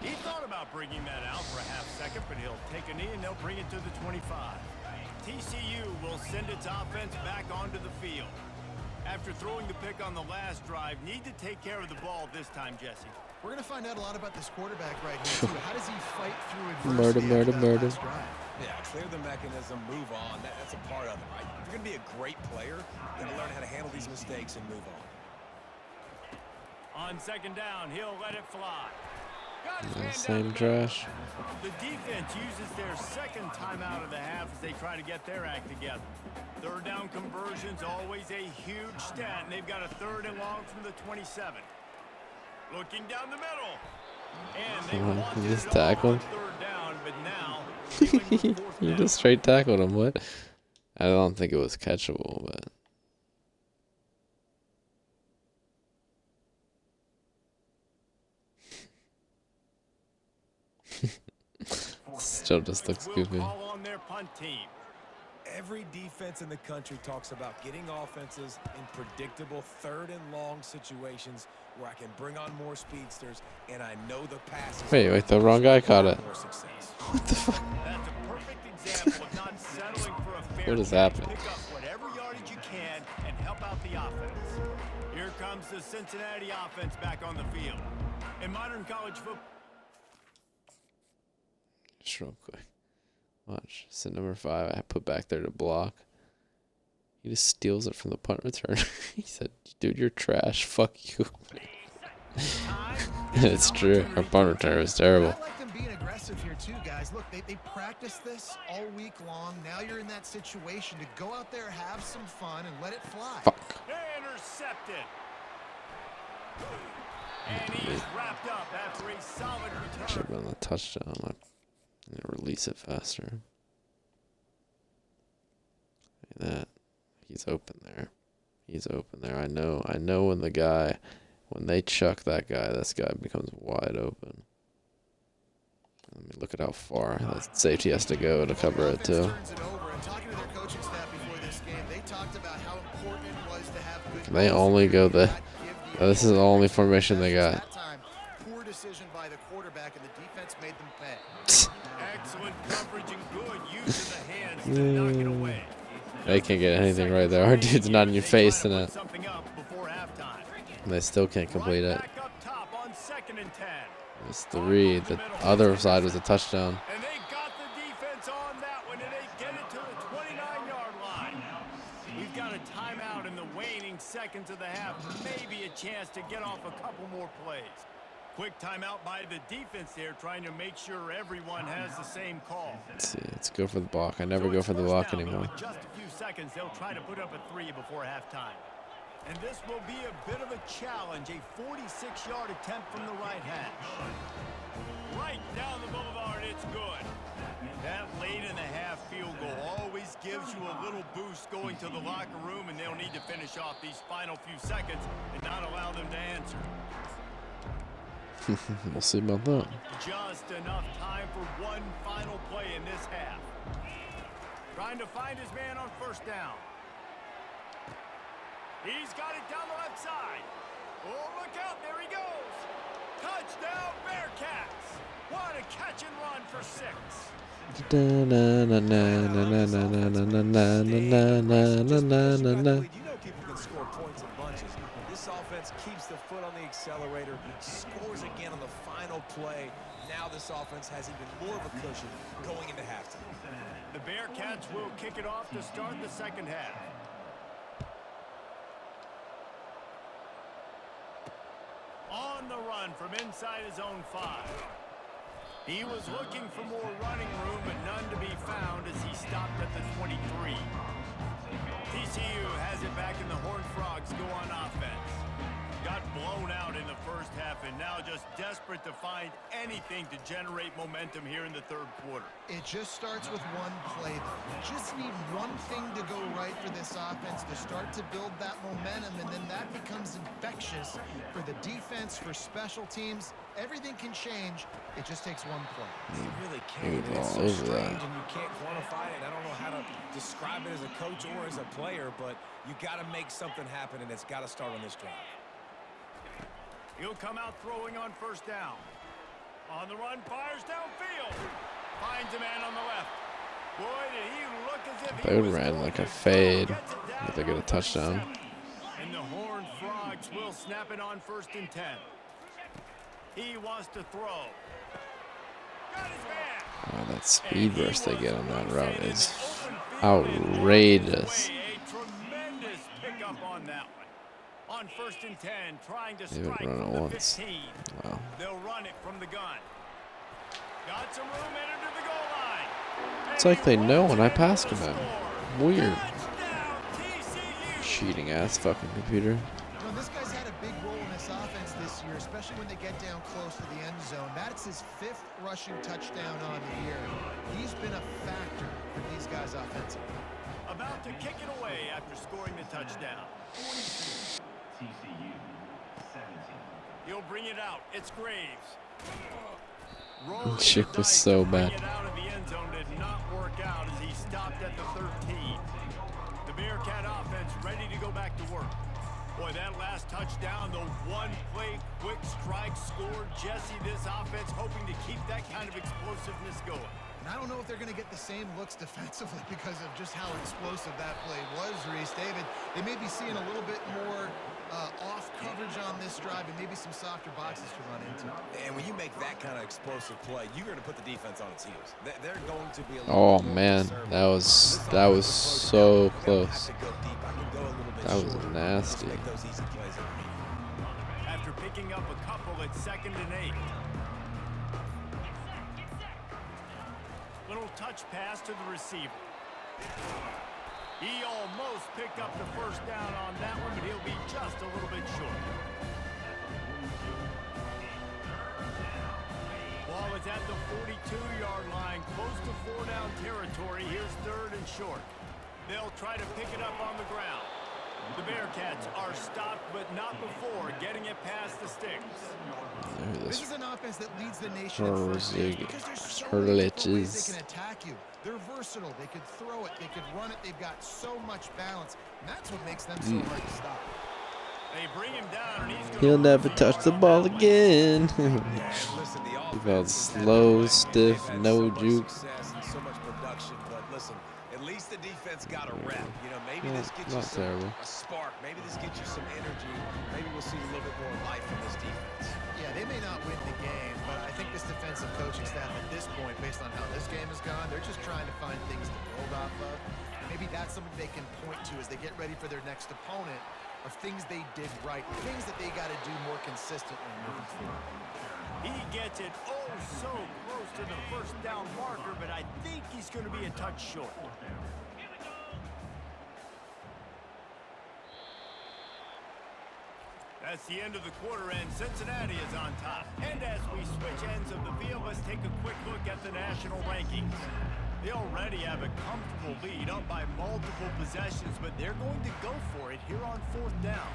He thought about bringing that out for a half second, but he'll take a knee and they'll bring it to the 25. TCU will send its offense back onto the field. After throwing the pick on the last drive, need to take care of the ball this time, Jesse. We're going to find out a lot about this quarterback right here, too. How does he fight through adversity? Murder. Yeah, clear the mechanism, move on. That's a part of it, right? If you're going to be a great player, you got to learn how to handle these mistakes and move on. On 2nd down, he'll let it fly. Same trash. The defense uses their 2nd timeout of the half as they try to get their act together. 3rd down conversion's always a huge stat, and they've got a 3rd and long from the 27. Looking down the middle. And they wanted You just it all tackled? on 3rd down, but now dealing with 4th You down. just straight tackled him. What? I don't think it was catchable, but. Still just looks goofy. Call on their punt team. Every defense in the country talks about getting offenses in predictable 3rd and long situations where I can bring on more speedsters and I know the passes. Wait, the wrong guy caught it. More success. What the fuck? That's a perfect example of not settling for a fair What has catch. happened? Pick up whatever yardage you can and help out the offense. Here comes the Cincinnati offense back on the field. In modern college football. Just real quick. Watch. Sit number 5. I put back there to block. He just steals it from the punt return. He said, dude, you're trash. Fuck you. It's true. Our punt return was terrible. I like them being aggressive here too, guys. Look, they practiced this all week long. Now you're in that situation to go out there, have some fun, and let it fly. Fuck. Intercepted. And he's wrapped up after a solid Should have return. been a touchdown. I need to release it faster. Look at that. He's open there. He's open there. I know when they chuck that guy, this guy becomes wide open. Let me look at how far that safety has to go to cover it too. Turns it over, and talking to their coaching staff before this game, they talked about how important it was to have good. They only go the. This is the only formation they got. That time, poor decision by the quarterback, and the defense made them pay. Excellent coverage and good use of the hands to knock it away. They can't get anything right there. Our dude's not in your face in it. Something up before halftime. And they still can't complete it. Back up top on 2nd and 10. It's the read. The other side was a touchdown. And they got the defense on that one, and they get it to the 29-yard line. We've got a timeout in the waning seconds of the half. Maybe a chance to get off a couple more plays. Quick timeout by the defense there, trying to make sure everyone has the same call. Let's see. Let's go for the block. I never So go it's for the first block down, but anymore. with just a few seconds, they'll try to put up a 3 before halftime. And this will be a bit of a challenge, a 46-yard attempt from the right hash. Right down the boulevard, it's good. That late in the half field goal always gives you a little boost going to the locker room, and they'll need to finish off these final few seconds and not allow them to answer. We'll see about that. Just enough time for one final play in this half. Trying to find his man on 1st down. He's got it down the left side. Oh, look out, there he goes. Touchdown, Bearcats. What a catch and run for 6. You know people can score points in bunches. This offense keeps the foot on the accelerator, scores again on the final play. Now this offense has even more of a cushion going into halftime. The Bearcats will kick it off to start the 2nd half. on the run from inside his own 5. He was looking for more running room, but none to be found as he stopped at the 23. TCU has it back, and the Horned Frogs go on offense. Got blown out in the first half, and now just desperate to find anything to generate momentum here in the third quarter. It just starts with one play, though. You just need one thing to go right for this offense to start to build that momentum, and then that becomes infectious for the defense, for special teams. Everything can change. It just takes one play. It really can. It's so strange, and you can't quantify it. I don't know how to describe it as a coach or as a player, but you got to make something happen, and it's got to start on this drive. He'll come out throwing on first down. On the run, fires downfield. Finds a man on the left. Boy, did he look as if They would ran like a fade if they get a touchdown. And the Horned Frogs will snap it on 1st and 10. He wants to throw. Got his man. Oh, that speed burst they get on that route is outrageous. A tremendous pickup on that one. On 1st and 10, trying to They would strike run from it the once. 15. Wow. They'll run it from the gun. Got some room in to the goal line. It's like they know when I pass to them. Weird. Touchdown, TCU. Cheating ass fucking computer. You know, this guy's had a big role in this offense this year, especially when they get down close to the end zone. That's his 5th rushing touchdown on the year. He's been a factor for these guys offensively. About to kick it away after scoring the touchdown. TCU 17. He'll bring it out. It's Graves. Shit was so bad. Bring it out of the end zone did not work out as he stopped at the 13. The Bearcat offense ready to go back to work. Boy, that last touchdown, the one-play quick strike scored. Jesse, this offense hoping to keep that kind of explosiveness going. And I don't know if they're going to get the same looks defensively because of just how explosive that play was, Reese. David, they may be seeing a little bit more off coverage on this drive and maybe some softer boxes to run into. And when you make that kind of explosive play, you're going to put the defense on its heels. They're going to be a Oh little more man, conservative. that was so close. I can go deep. I can go a little bit That was short. nasty. Just make those easy plays underneath. After picking up a couple at 2nd and 8. Little touch pass to the receiver. He almost picked up the first down on that one, but he'll be just a little bit short. Ball is at the 42-yard line, close to 4-down territory. Here's 3rd and short. They'll try to pick it up on the ground. The Bearcats are stopped, but not before getting it past the sticks. This is an offense that leads the nation in first downs because there's so many different ways they can attack you. They're versatile. They could throw it. They could run it. They've got so much balance, and that's what makes them so hard to stop. They bring him down, and He'll never touch the ball again. Listen, the He felt offense slow, has stiff, had no so much juke. success and so much production, but listen, at least the defense got a rep. You know, maybe this gets you Not terrible. a spark. Maybe this gets you some energy. Maybe we'll see a little bit more life from this defense. Yeah, they may not win the game, but I think this defensive coaching staff at this point, based on how this game has gone, they're just trying to find things to build off of. And maybe that's something they can point to as they get ready for their next opponent of things they did right, things that they got to do more consistently moving forward. He gets it so close to the first down marker, but I think he's going to be a touch short. That's the end of the quarter, and Cincinnati is on top. And as we switch ends of the field, let's take a quick look at the national rankings. They already have a comfortable lead, up by multiple possessions, but they're going to go for it here on 4th down.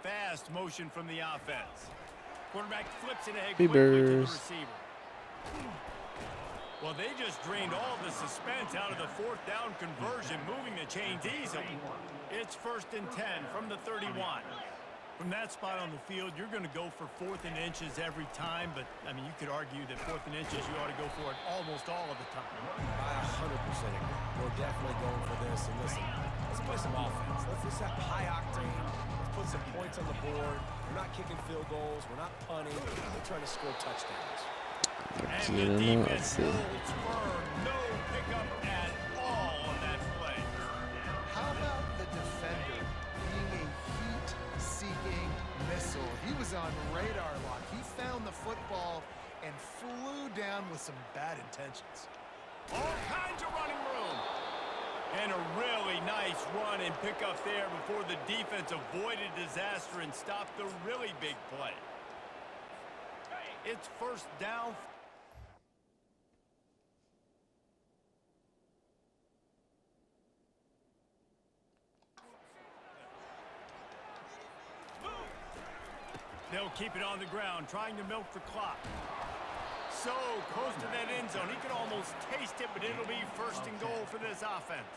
Fast motion from the offense. Quarterback flips it ahead quickly to the receiver. Well, they just drained all the suspense out of the 4th down conversion, moving the chains easily. It's 1st and 10 from the 31. From that spot on the field, you're going to go for 4th and inches every time, but, I mean, you could argue that 4th and inches, you ought to go for it almost all of the time. I 100% agree. We're definitely going for this. And listen, let's play some offense. Let's have high octane. Let's put some points on the board. We're not kicking field goals. We're not punting. We're trying to score touchdowns. And the defense holds firm. No pickup at all on that play. How about He was on radar lock. He found the football and flew down with some bad intentions. All kinds of running room. And a really nice run and pickup there before the defense avoided disaster and stopped the really big play. It's first down. They'll keep it on the ground, trying to milk the clock. So close to that end zone. He could almost taste it, but it'll be first and goal for this offense.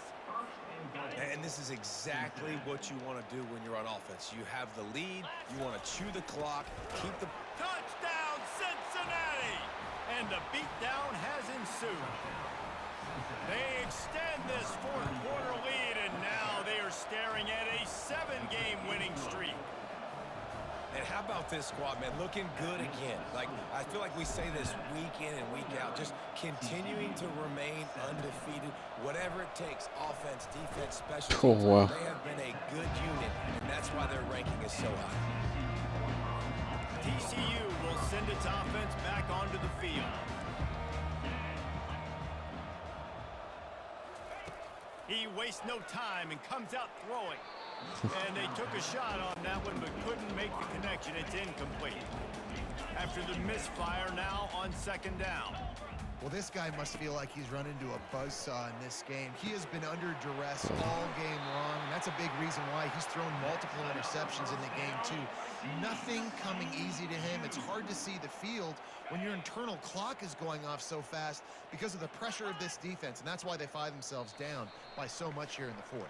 And this is exactly what you want to do when you're on offense. You have the lead. You want to chew the clock, keep the... Touchdown, Cincinnati! And the beatdown has ensued. They extend this fourth quarter lead, and now they are staring at a 7-game winning streak. And how about this squad, man? Looking good again. Like, I feel like we say this week in and week out, just continuing to remain undefeated, whatever it takes, offense, defense, special teams. Oh, wow. They have been a good unit, and that's why their ranking is so high. TCU will send its offense back onto the field. He wastes no time and comes out throwing. And they took a shot on that one, but couldn't make the connection. It's incomplete. After the misfire, now on second down. Well, this guy must feel like he's run into a buzzsaw in this game. He has been under duress all game long, and that's a big reason why he's thrown multiple interceptions in the game, too. Nothing coming easy to him. It's hard to see the field when your internal clock is going off so fast because of the pressure of this defense, and that's why they find themselves down by so much here in the fourth.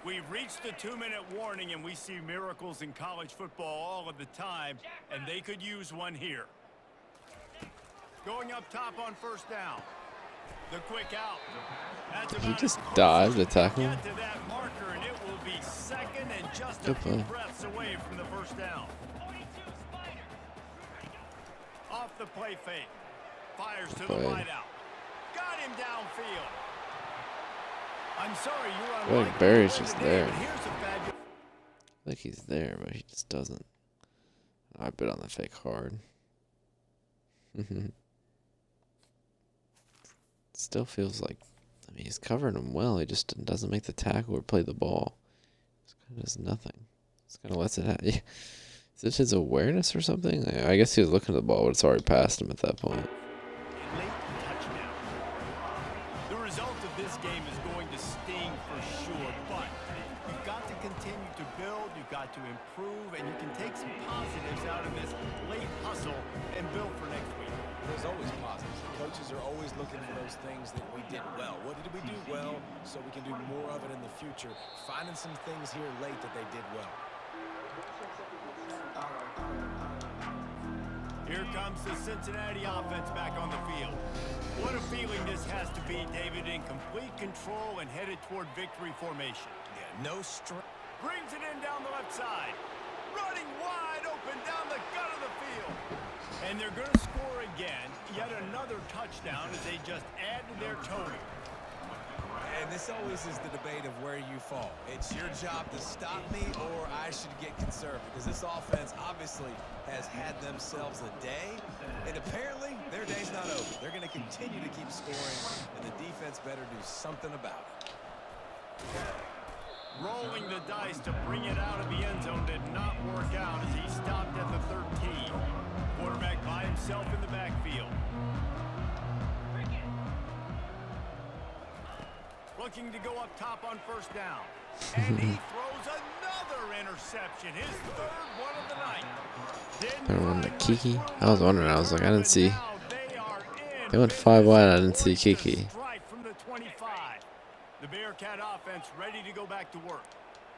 We've reached the 2-minute warning, and we see miracles in college football all of the time, and they could use one here. Going up top on first down. The quick out. That's He about just as close dived as to you can tackle him. get to that marker, and it will be second and just a Good few play. breaths away from the first down. Off the play fake. Fires to the Play. wideout. Got him downfield. I'm sorry, you're on. I feel like Barry's just there. Here's a fabulous. I think he's there, but he just doesn't. I bet on the fake hard. Still feels like, I mean, he's covering him well. He just doesn't make the tackle or play the ball. Just kind of does nothing. Just kind of lets it happen. Is it his awareness or something? I guess he was looking at the ball, but it's already past him at that point. Late touchdown. The result of this game is going to sting for sure, but you've got to continue to build, you've got to improve, and you can take some positives out of this late hustle and build for next week. There's always positives. Coaches are always looking for those things that we did well. What did we do well so we can do more of it in the future? Finding some things here late that they did well. Here comes the Cincinnati offense back on the field. What a feeling this has to be, David, in complete control and headed toward victory formation. Yeah, no strength. Brings it in down the left side. Running wide open down the gut of the field. And they're going to score again. Yet another touchdown as they just add to their total. And this always is the debate of where you fall. It's your job to stop me or I should get concerned, because this offense obviously has had themselves a day, and apparently their day's not over. They're going to continue to keep scoring, and the defense better do something about it. Rolling the dice to bring it out of the end zone did not work out as he stopped at the 13. Quarterback by himself in the backfield. Looking to go up top on first down. And he throws another interception. His third one of the night. Better run to Kiki. I was wondering. I was like, I didn't see. They went 5 wide. I didn't see Kiki. Strike from the 25. The Bearcat offense ready to go back to work.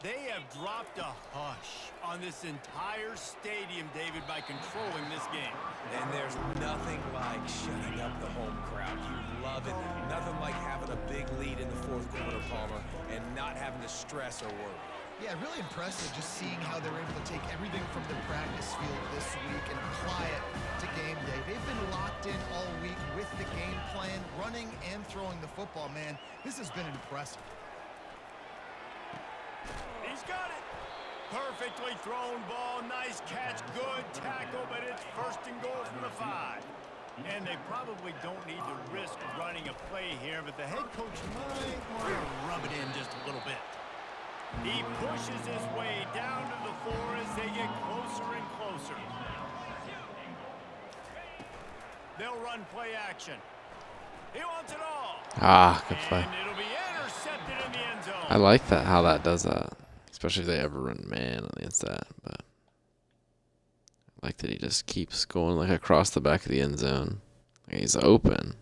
They have dropped a hush on this entire stadium, David, by controlling this game. And there's nothing like shutting up the home crowd. You love it. Nothing like having a big lead in the fourth quarter, Palmer, and not having to stress or worry. Yeah, really impressive just seeing how they're able to take everything from the practice field this week and apply it to game day. They've been locked in all week with the game plan, running and throwing the football, man. This has been impressive. He's got it. Perfectly thrown ball. Nice catch. Good tackle, but it's first and goal from the 5. And they probably don't need to risk running a play here, but the head coach might want to rub it in just a little bit. He pushes his way down to the 4 as they get closer and closer. They'll run play action. He wants it all. Ah, good play. And it'll be intercepted in the end zone. I like that, how that does that. Especially if they ever run man against that. But I like that he just keeps going like across the back of the end zone. Like he's open.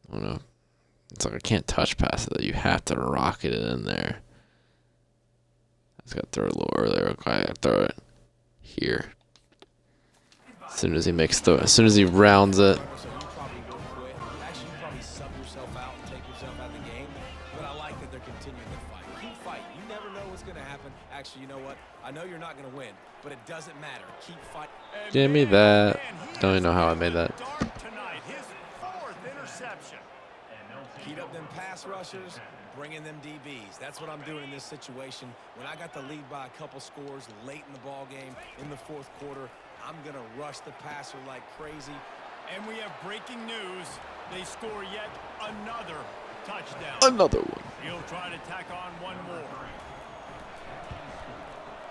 I don't know. It's like I can't touch pass it. You have to rocket it in there. I just got to throw it a little earlier. Okay, I got to throw it here. As soon as he as soon as he rounds it. So you probably will quit. Actually, you probably sub yourself out and take yourself out of the game. But I like that they're continuing to fight. Keep fighting. You never know what's going to happen. Actually, you know what? I know you're not going to win, but it doesn't matter. Keep fighting. Give me that. Don't even know how I made that. Tonight, his 4th interception. Heat up them pass rushers, bring in them DBs. That's what I'm doing in this situation. When I got the lead by a couple scores late in the ball game in the 4th quarter, I'm going to rush the passer like crazy. And we have breaking news. They score yet another touchdown. Another one. He'll try to tack on one more.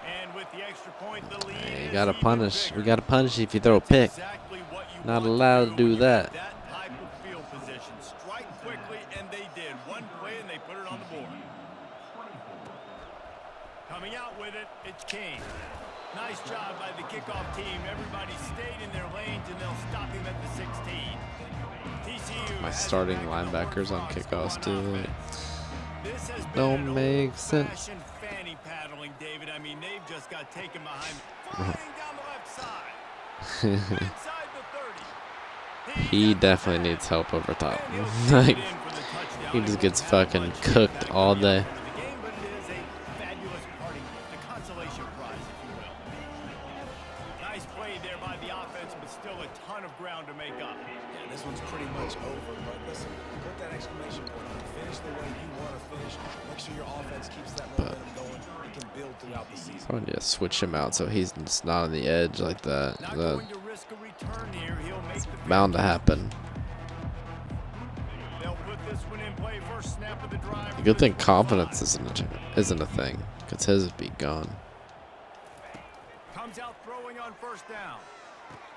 And with the extra point, the lead You is gotta even punish. bigger. We gotta punish if you throw a pick. Exactly what you Not want allowed to do when you that. have that type of field position. Strike quickly, and they did. One play, and they put it on the board. Coming out with it, it's King. Nice job by the kickoff team. Everybody stayed in their lanes, and they'll stop him at the 16. TCU My has starting back the linebackers on Hornets kickoffs going too. This has been Don't an make sense. old-fashioned fanny paddling, David. I mean, they've just got taken behind, flying down the left side. Inside the 30. He definitely needs help over top. Like he just gets fucking cooked all day. The game, but it is a fabulous party, the consolation prize, if you will. Nice play there by the offense, but still a ton of ground to make up. Yeah, this one's pretty much over, but listen, put that exclamation point on. Finish the way you want to finish. Make sure your offense keeps that momentum going. You can build throughout the season. I need to switch him out so he's just not on the edge like that. Not That's going to risk a return here. He'll make the bound to happen. They'll put this one in play first snap of the drive. The good thing confidence isn't a thing, because his would be gone. Comes out throwing on first down.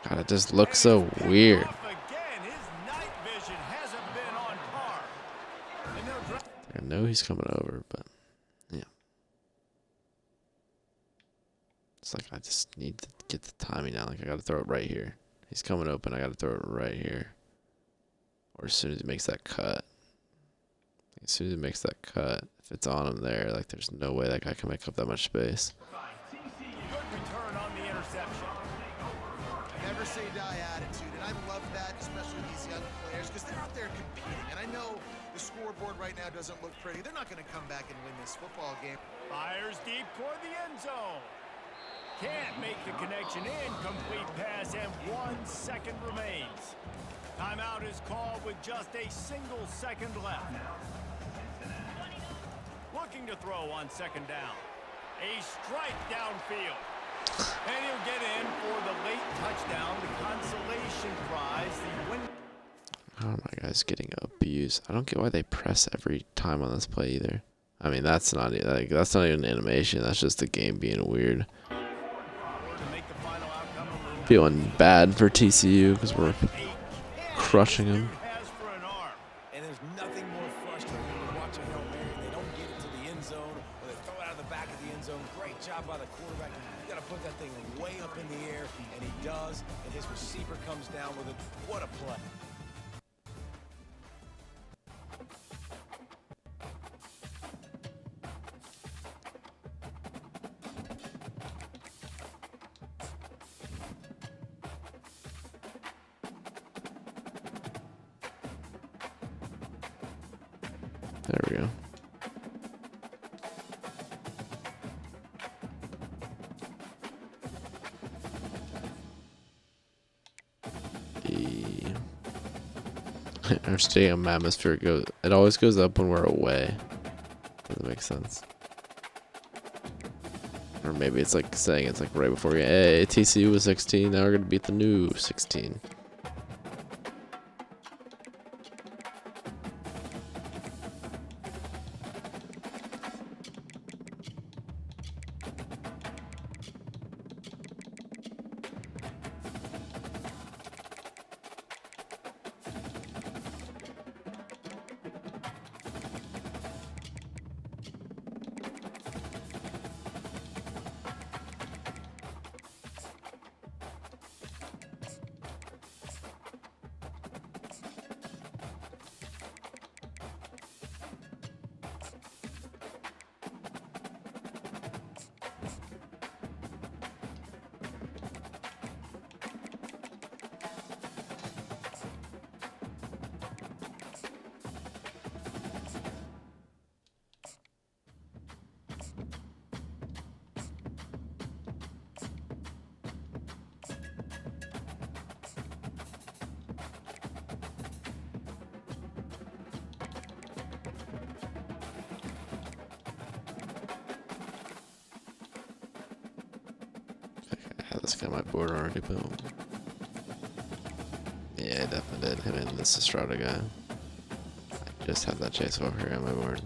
God, it just looks so weird. Off again. His night vision hasn't been on par. And they'll drive. I know he's coming over, but yeah. It's like I just need to get the timing down. Like I gotta throw it right here. He's coming open, I gotta throw it right here. Or as soon as he makes that cut. As soon as he makes that cut, if it's on him there, like there's no way that guy can make up that much space. Good return on the interception. Never say die attitude, and I love that, especially these young players, because they're out there competing. And I know the scoreboard right now doesn't look pretty. They're not going to come back and win this football game. Fires deep toward the end zone. Can't make the connection. Incomplete pass, and 1 second remains. Timeout is called with just a single second left. Looking to throw on second down. A strike downfield. And he'll get in for the late touchdown, the consolation prize, the win. Oh my guy's getting abused. I don't get why they press every time on this play either. I mean that's not even animation. That's just the game being weird. To make the final outcome a little Feeling bad for TCU because we're crushing them. has for an arm. And there's nothing more frustrating than watching Hail Mary. They don't get it to the end zone, or they throw it out of the back of the end zone. Great job by the quarterback. You got to put that thing way up in the air, and he does. And his receiver comes down with it. What a play! There we go. Our stadium atmosphere it always goes up when we're away. Doesn't make sense. Or maybe it's like saying it's like right before, hey, TCU was 16, now we're going to beat the new 16. I had this guy on my board already, boom. Yeah, I definitely did. Him and this Estrada guy. I just had that chase over here on my board.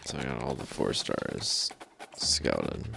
So I got all the 4 stars scouted.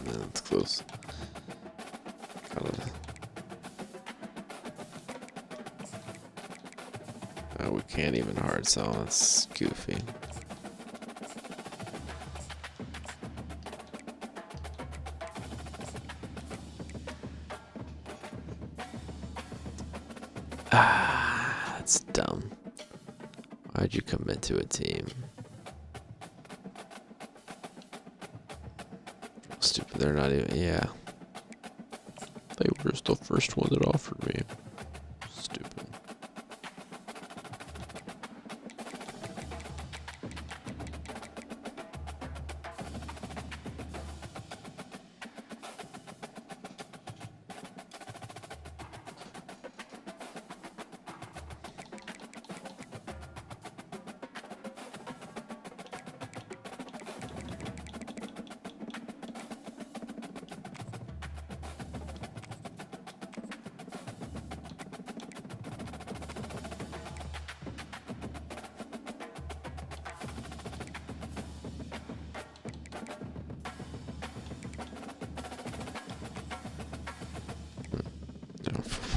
Yeah, that's close. Oh, we can't even hard sell. That's goofy. That's dumb. Why'd you commit to a team? Stupid, they're not even, yeah. They were just the first one that offered me. Stupid.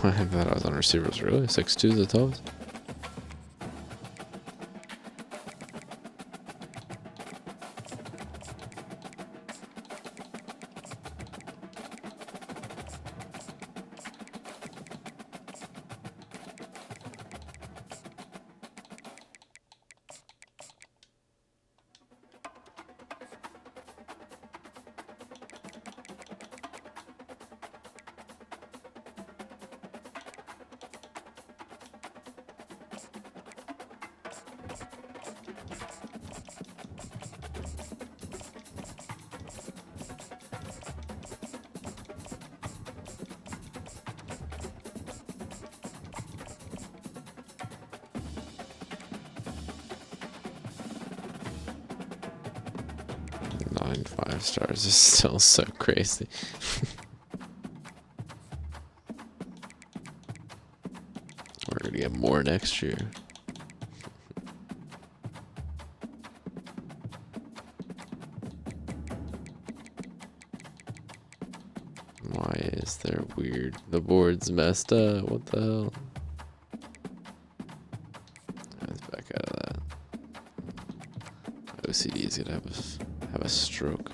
I thought I was on receivers, really? 6'2" the tallest? Nine 5-stars is still so crazy. We're gonna get more next year. Why is there weird? The board's messed up. What the hell? Let's back out of that. OCD is gonna have a stroke.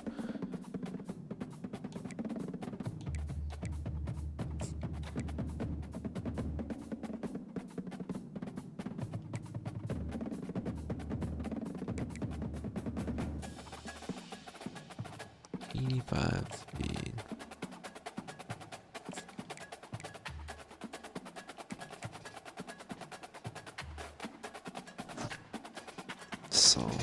Speed. Song.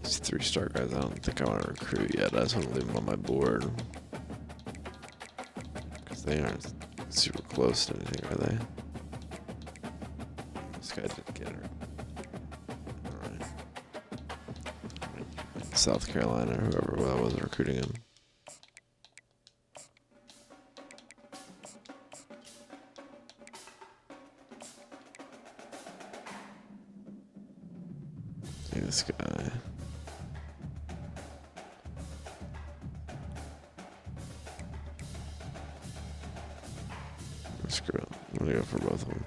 These 3-star guys, I don't think I want to recruit yet. I just want to leave them on my board. Because they aren't super close to anything, are they? This guy didn't get her. Alright. South Carolina, whoever that was recruiting him. See this guy. Screw it. I'm gonna go for both of them.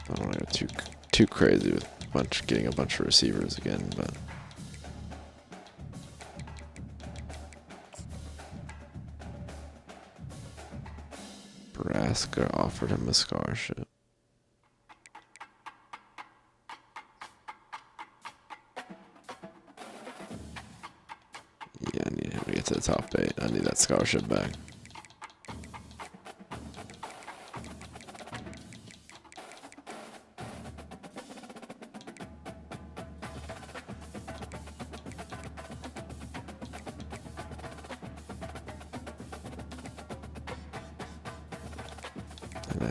I don't want to go too crazy with getting a bunch of receivers again, but Nebraska offered him a scholarship. Yeah, I need him to get to the top 8. I need that scholarship back.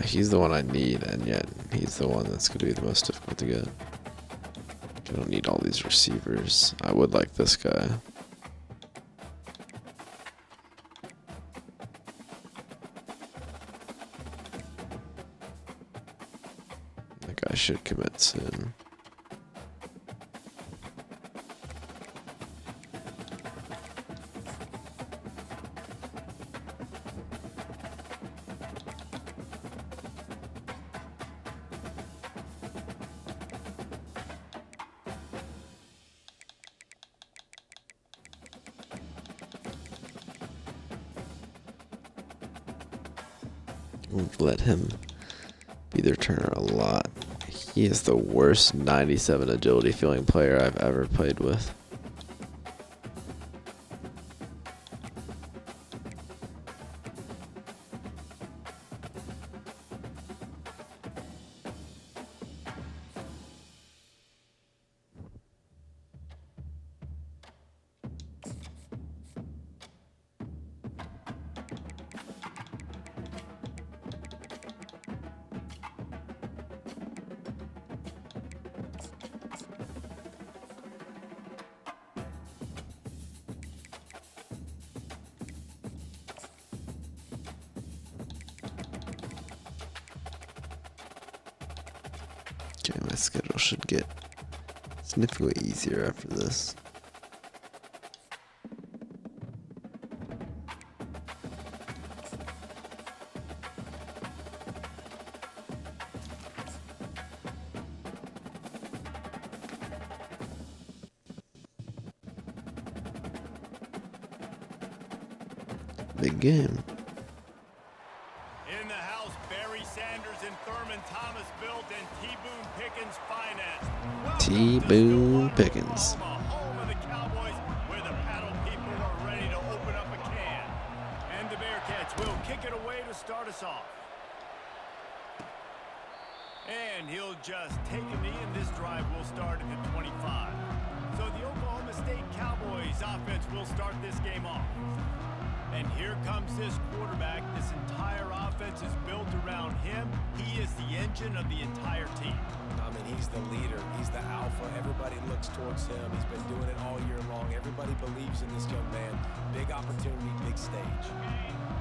He's the one I need, and yet he's the one that's going to be the most difficult to get. I don't need all these receivers. I would like this guy. That guy should commit soon. Let him be their turner a lot. He is the worst 97 agility feeling player I've ever played with. Okay, my schedule should get significantly easier after this. Big game. In the house, Barry Sanders and Thurman Thomas built and T-Boone Pickens financed. T-Boone Pickens. Home of the Cowboys, where the paddle people are ready to open up a can. And the Bearcats will kick it away to start us off. And he'll just take a knee, and this drive will start at the 25. So the Oklahoma State Cowboys offense will start this game off. And here comes this quarterback. This entire offense is built around him. He is the engine of the entire team. I mean, he's the leader. He's the alpha. Everybody looks towards him. He's been doing it all year long. Everybody believes in this young man. Big opportunity, big stage.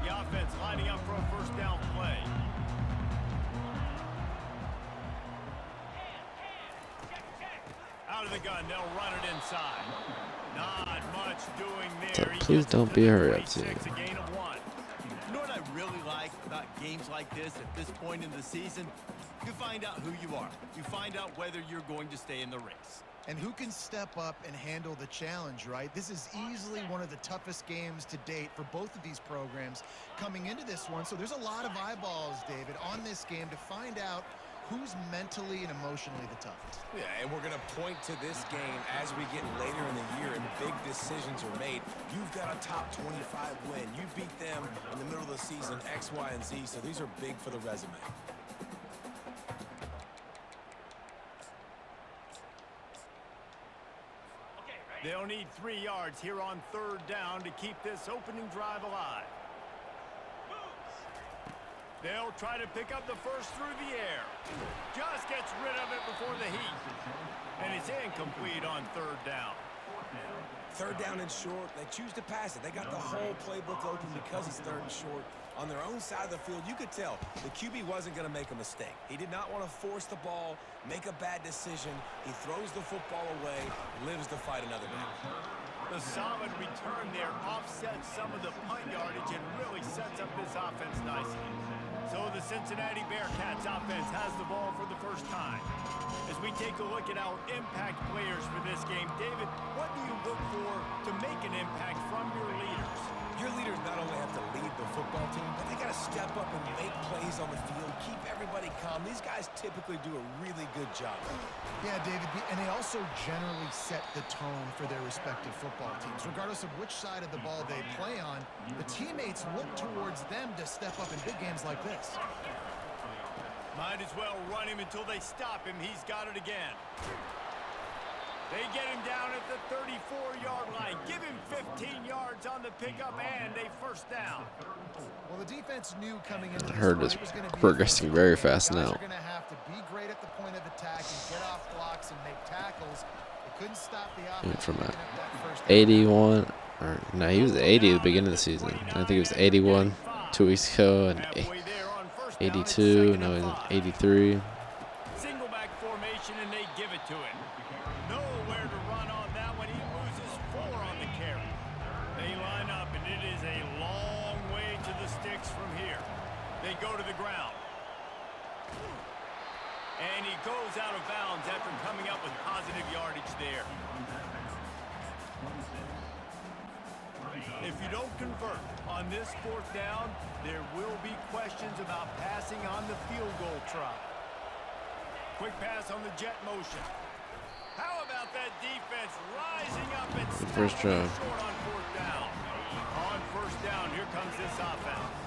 The offense lining up for a first down play. Out of the gun, they'll run it inside. Not much doing there. Please don't be a hurry-up team. A gain of 1. You know what I really like about games like this at this point in the season? You find out who you are. You find out whether you're going to stay in the race. And who can step up and handle the challenge, right? This is easily one of the toughest games to date for both of these programs coming into this one. So there's a lot of eyeballs, David, on this game to find out who's mentally and emotionally the toughest. Yeah, and we're going to point to this game as we get later in the year and big decisions are made. You've got a top 25 win. You beat them in the middle of the season, X, Y, and Z, so these are big for the resume. They'll need 3 yards here on third down to keep this opening drive alive. They'll try to pick up the first through the air. Just gets rid of it before the heat. And it's incomplete on third down. Third down and short, they choose to pass it. They got the whole playbook open because it's third and short. On their own side of the field, you could tell the QB wasn't going to make a mistake. He did not want to force the ball, make a bad decision. He throws the football away, lives to fight another down. The solid return there offsets some of the punt yardage and really sets up this offense nicely. So the Cincinnati Bearcats offense has the ball for the first time. As we take a look at our impact players for this game, David, what do you look for to make an impact from your leaders? Your leaders not only have to lead the football team, but they got to step up and make plays on the field, keep everybody calm. These guys typically do a really good job. Yeah, David, and they also generally set the tone for their respective football teams. Regardless of which side of the ball they play on, the teammates look towards them to step up in big games like this. Might as well run him until they stop him. He's got it again. They get him down at the 34-yard line. Give him 15 yards on the pickup and a first down. Well, the defense knew coming into I heard this it's was going to be progressing very fast guys now. are going to have to be great at the point of attack and get off blocks and make tackles. They couldn't stop the offense From picking up that first down. 81, or no, he was 80 at the beginning of the season. I think he was 81 2 weeks ago, and Halfway there on first down, it's 82. 2nd Now and he's 5. 83. Single back formation, and they give it to him. Nowhere to run on that one. He loses 4 on the carry. They line up, and it is a long way to the sticks from here. They go to the ground. And he goes out of bounds after coming up with positive yardage there. If you don't convert on this 4th down, there will be questions about passing on the field goal try. Quick pass on the jet motion. How about that defense rising up and First drive. short on 4th down? On 1st down, here comes this offense.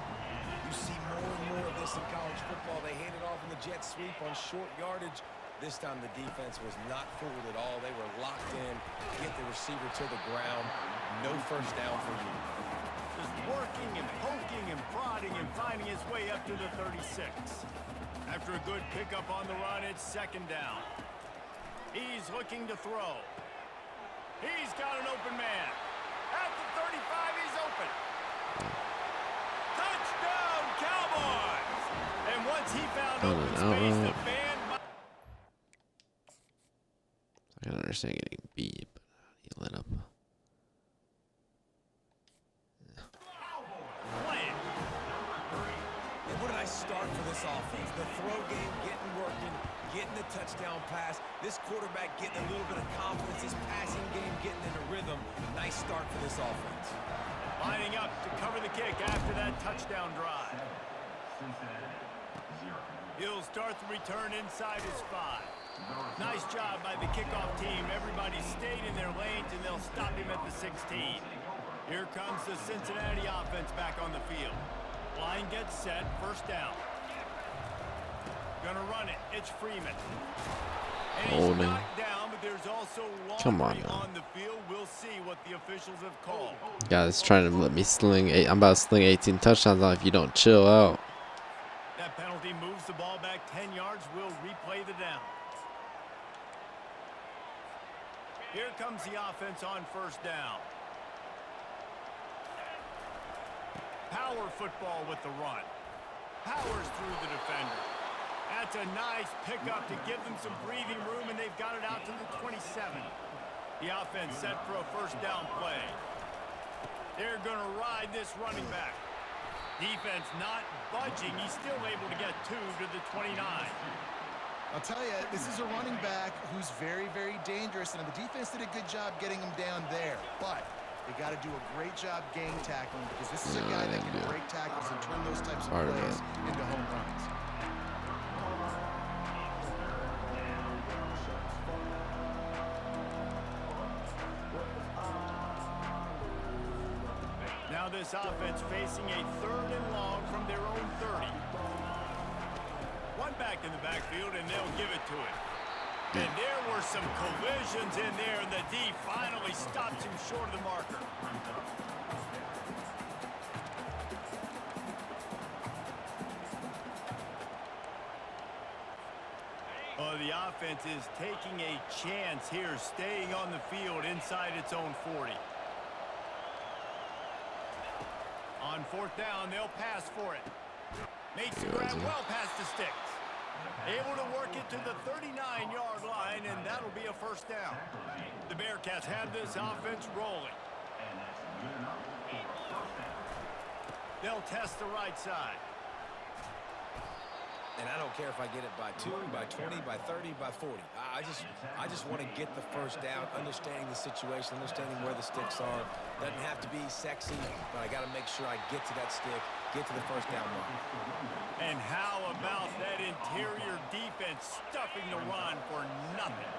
You see more and more of this in college football. They hand it off in the jet sweep on short yardage. This time the defense was not fooled at all. They were locked in, get the receiver to the ground. No first down for you. Just working and poking and prodding and finding his way up to the 36. After a good pickup on the run, it's 2nd down. He's looking to throw. He's got an open man. At the 35, he's open. Touchdown, Cowboys! And once he found open space, the band might... I can understand getting beat, but he lit up. And what a nice start for this offense. The throw game getting working, getting the touchdown pass. This quarterback getting a little bit of confidence. This passing game getting in a rhythm. Nice start for this offense. Lining up to cover the kick after that touchdown drive. Cincinnati, 0. He'll start the return inside his 5. Nice job by the kickoff team. Everybody stayed in their lanes, and they'll stop him at the 16. Here comes the Cincinnati offense back on the field. Line gets set, 1st down. Gonna run it. It's Freeman. And he's Holding. knocked down, but there's also Come on, laundry man. on the field. We'll see what the officials have called. Guys trying to let me sling. I'm about to sling 18 touchdowns on if you don't chill out. That penalty moves the ball back 10 yards. We'll replay the down. Here comes the offense on 1st down. Power football with the run. Powers through the defender. That's a nice pickup to give them some breathing room, and they've got it out to the 27. The offense set for a 1st down play. They're going to ride this running back. Defense not budging. He's still able to get 2 to the 29. I'll tell you, this is a running back who's very, very dangerous, and the defense did a good job getting him down there. But they got to do a great job gang tackling, because this is a guy that can break tackles and turn those types of plays into home runs. Now this offense facing a 3rd and long from their own 30. One back in the backfield, and they'll give it to him. And there were some collisions in there, and the D finally stops him short of the marker. Oh, the offense is taking a chance here, staying on the field inside its own 40. On 4th down, they'll pass for it. Makes the grab well past the sticks. Able to work it to the 39-yard line, and that'll be a 1st down. The Bearcats have this offense rolling. They'll test the right side. And I don't care if I get it by 2, by 20, by 30, by 40. I just want to get the 1st down, understanding the situation, understanding where the sticks are. Doesn't have to be sexy, but I got to make sure I get to that stick, get to the 1st down line. And how about that interior defense stuffing the run for nothing?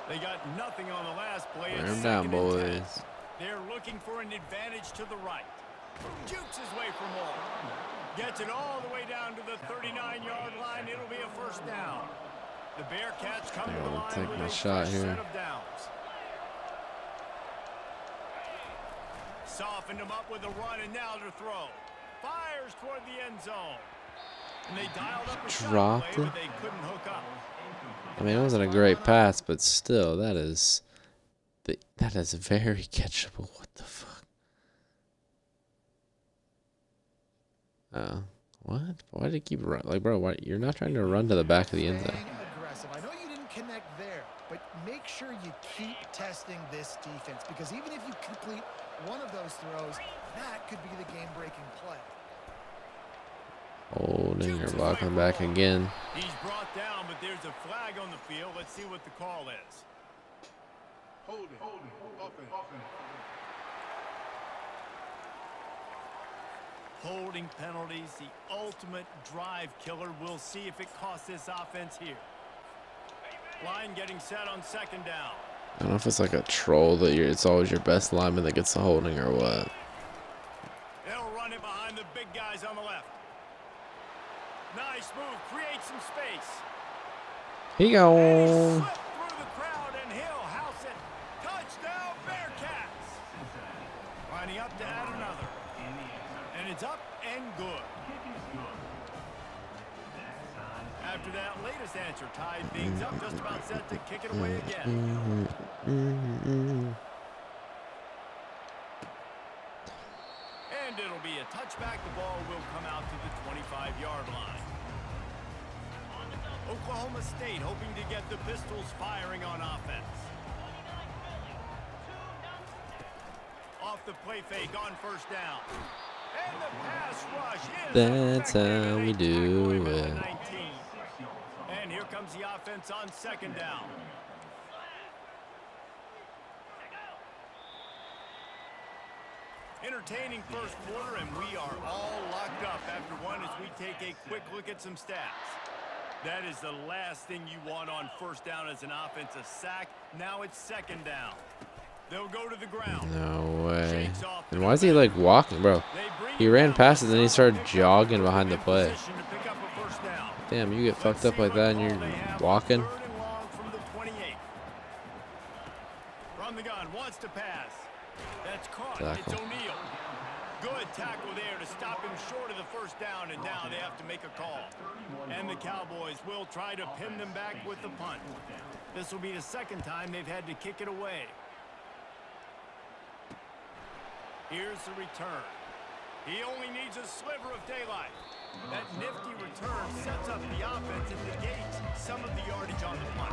They got nothing on the last play. Wear 'em down, boys. They're looking for an advantage to the right. Jukes his way for more. Gets it all the way down to the 39-yard line. It'll be a 1st down. The Bearcats come to the line Take with my a shot fresh here. set of downs. Softened him up with a run, and now to throw. Fires toward the end zone. And they dialed up a shot Dropped play, it. but they couldn't hook up. I mean, it wasn't a great pass, but still, that is very catchable. What the fuck? What? Why did he keep running? Like, bro, why you're not trying to run to the back of the end zone? Aggressive. I know you didn't connect there, but make sure you keep testing this defense, because even if you complete one of those throws, that could be the game-breaking play. Holding or blocking back again. He's brought down, but there's a flag on the field. Let's see what the call is. Holding. Offense. Holding penalties, the ultimate drive killer. We'll see if it costs this offense here. Line getting set on second down. I don't know if it's like a troll that it's always your best lineman that gets the holding or what. They'll run it behind the big guys on the left. Nice move, create some space. He And go. he slipped through the crowd, and he'll house it. Touchdown, Bearcats. Lining up to add another. And it's up and good. After that latest answer tied things up, just about set to kick it away again. And it'll be a touchback. The ball will come out to the 25-yard line. Oklahoma State hoping to get the Pistols firing on offense. Off the play fake on first down. And the pass rush is That's how we do it. And here comes the offense on second down. Entertaining first quarter, and we are all locked up after one as we take a quick look at some stats. That is the last thing you want on first down as an offensive sack. Now it's second down. They'll go to the ground. No way. And why is he like walking, bro? He ran past it, then he started jogging behind the play. Damn, you get fucked up like that and you're walking. From the gun, wants to pass. That's caught. Tackle. It's O'Neal. Good tackle there to stop him short of the first down, and now they have to make a call. And the Cowboys will try to pin them back with the punt. This will be the second time they've had to kick it away. Here's the return. He only needs a sliver of daylight. That nifty return sets up the offense and negates some of the yardage on the punt.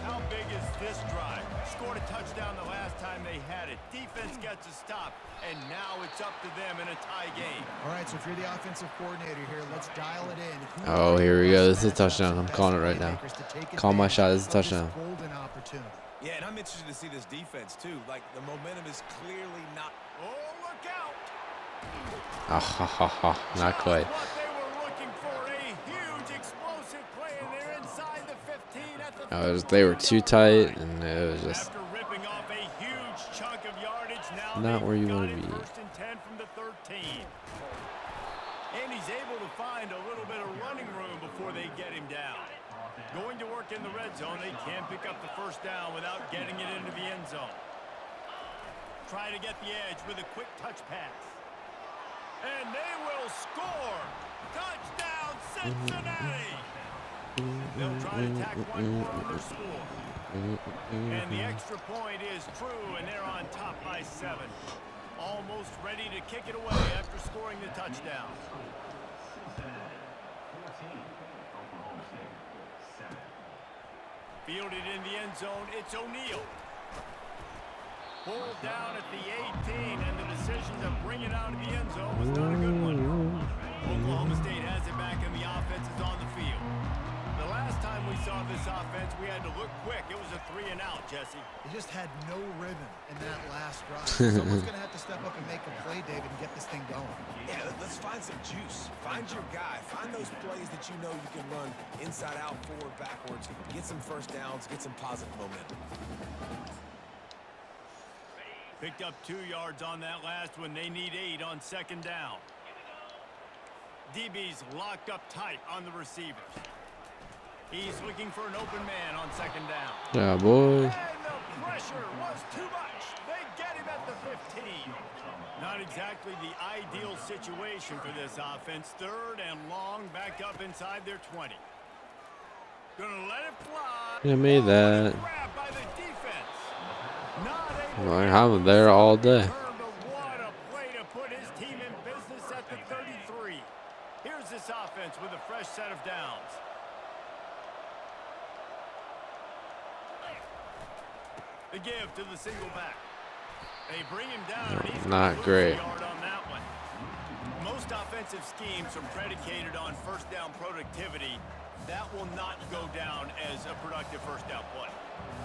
How big is this drive? Scored a touchdown the last time they had it. Defense gets a stop, and now it's up to them in a tie game. All right, so if you're the offensive coordinator here, let's dial it in. Oh, here we go. This is a touchdown. I'm calling it right now. Call my shot. This is a touchdown. Golden opportunity. Yeah, and I'm interested to see this defense, too. Like, the momentum is clearly not... Oh, look out! Ah, ha, ha, ha. Not quite. What they were looking for, a huge explosive play, and they're inside the 15 at the They were too tight, and it was just After ripping off a huge chunk of yardage, now not where you want want to be. First and 10 from the 13. And he's able to find a little bit of running room before they get him down. Going to work in the red zone, they can't pick up the first down without getting it into the end zone. Try to get the edge with a quick touch pass. And they will score! Touchdown, Cincinnati! They'll try to tack one more on their score. And the extra point is true, and they're on top by 7. Almost ready to kick it away after scoring the touchdown. Fielded in the end zone, it's O'Neal. Pulled down at the 18, and the decision to bring it out of the end zone was not a good one. Oklahoma State has it back, and the offense is on the field. The last time we saw this offense, we had to look quick. It was a 3-and-out, Jesse. They just had no rhythm in that last drive. Someone's going to have to step up and make a play, David, and get this thing going. Yeah, let's find some juice. Find your guy. Find those plays that you know you can run inside out, forward, backwards. Get some first downs. Get some positive momentum. Picked up 2 yards on that last one. They need 8 on second down. DB's locked up tight on the receivers. He's looking for an open man on second down. Yeah, boy. And the pressure was too much. They get him at the 15. Not exactly the ideal situation for this offense. 3rd and long, back up inside their 20. Gonna let it fly. Give me that. Grabbed by the defense. Not able Like, I'm there all day. What a play to put his team in business at the 33. Here's this offense with a fresh set of downs. The give to the single back. They bring him down, and he's not great. Yard on that one. Most offensive schemes are predicated on first down productivity. That will not go down as a productive first down play.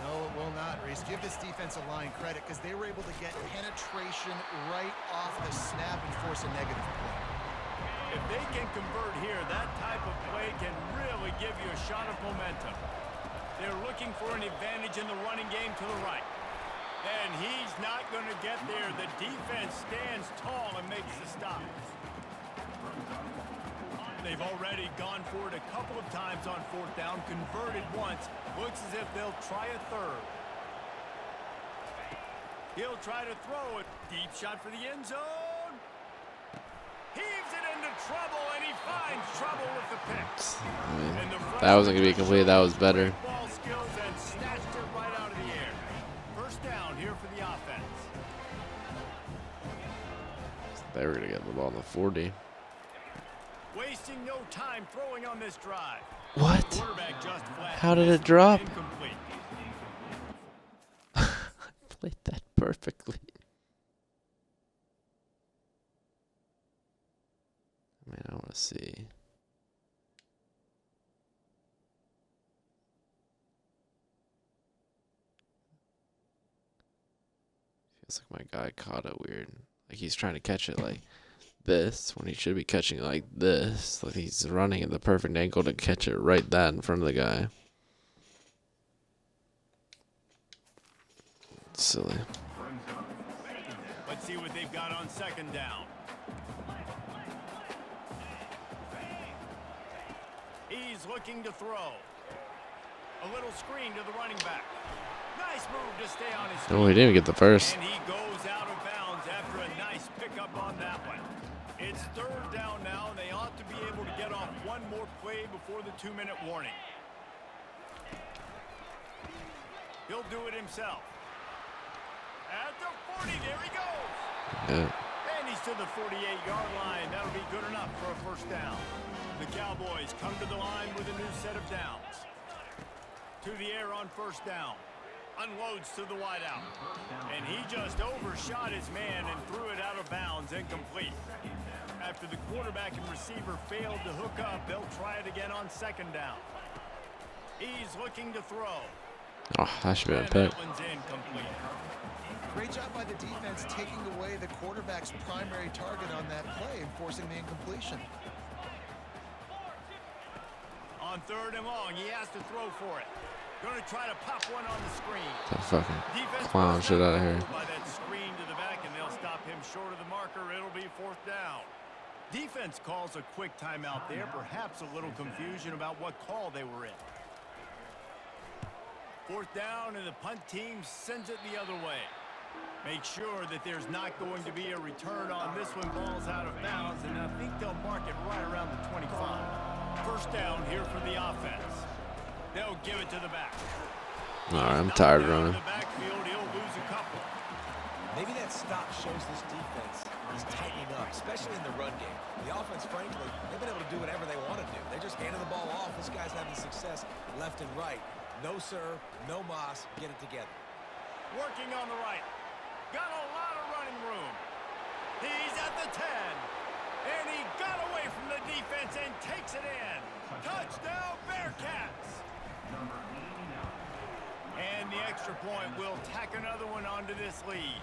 No, it will not, Reese. Give this defensive line credit because they were able to get penetration right off the snap and force a negative play. If they can convert here, that type of play can really give you a shot of momentum. They're looking for an advantage in the running game to the right. And he's not going to get there. The defense stands tall and makes the stop. They've already gone for it a couple of times on 4th down, converted once. Looks as if they'll try a 3rd. He'll try to throw it. Deep shot for the end zone. Heaves it into trouble, and he finds trouble with the picks. I mean, that wasn't going to be complete. That was better. Ball skills and snatched it right out of the air. First down here for the offense. They were going to get the ball on the 40. Wasting no time throwing on this drive. What? Quarterback just flat. How did it drop? Incomplete. I played that perfectly. I mean, I want to see. Feels like my guy caught it weird. Like he's trying to catch it like this when he should be catching it like this. Like he's running at the perfect angle to catch it right that in front of the guy. Silly. Let's see what they've got on 2nd down. He's looking to throw. A little screen to the running back. Nice move to stay on his feet. Oh, he didn't get the first. And he goes out of bounds after a nice pickup on that one. It's 3rd down now, and they ought to be able to get off one more play before the 2-minute warning. He'll do it himself. At the 40, there he goes. Yeah. And he's to the 48-yard line. That'll be good enough for a first down. The Cowboys come to the line with a new set of downs. To the air on 1st down. Unloads to the wideout. And he just overshot his man and threw it out of bounds, incomplete. After the quarterback and receiver failed to hook up, they'll try it again on 2nd down. He's looking to throw. Oh, that should be a pick. That one's incomplete. Great job by the defense taking away the quarterback's primary target on that play and forcing the incompletion. On 3rd and long, he has to throw for it. Going to try to pop one on the screen. That fucking Defense clown shit out of here. by that screen to the back, and they'll stop him short of the marker. It'll be 4th down. Defense calls a quick timeout there. Perhaps a little confusion about what call they were in. 4th down, and the punt team sends it the other way. Make sure that there's not going to be a return on this one. Ball's out of bounds, and I think they'll mark it right around the 25. First down here for the offense. They'll give it to the back. All right, I'm tired of running. The backfield, he'll lose a couple. Maybe that stop shows this defense is tightening up, especially in the run game. The offense, frankly, they've been able to do whatever they want to do. They just handed the ball off. This guy's having success left and right. No sir, no mas, get it together. Working on the right. Got a lot of running room. He's at the 10. And he got away from the defense and takes it in. Touchdown, Bearcats. And the extra point will tack another one onto this lead.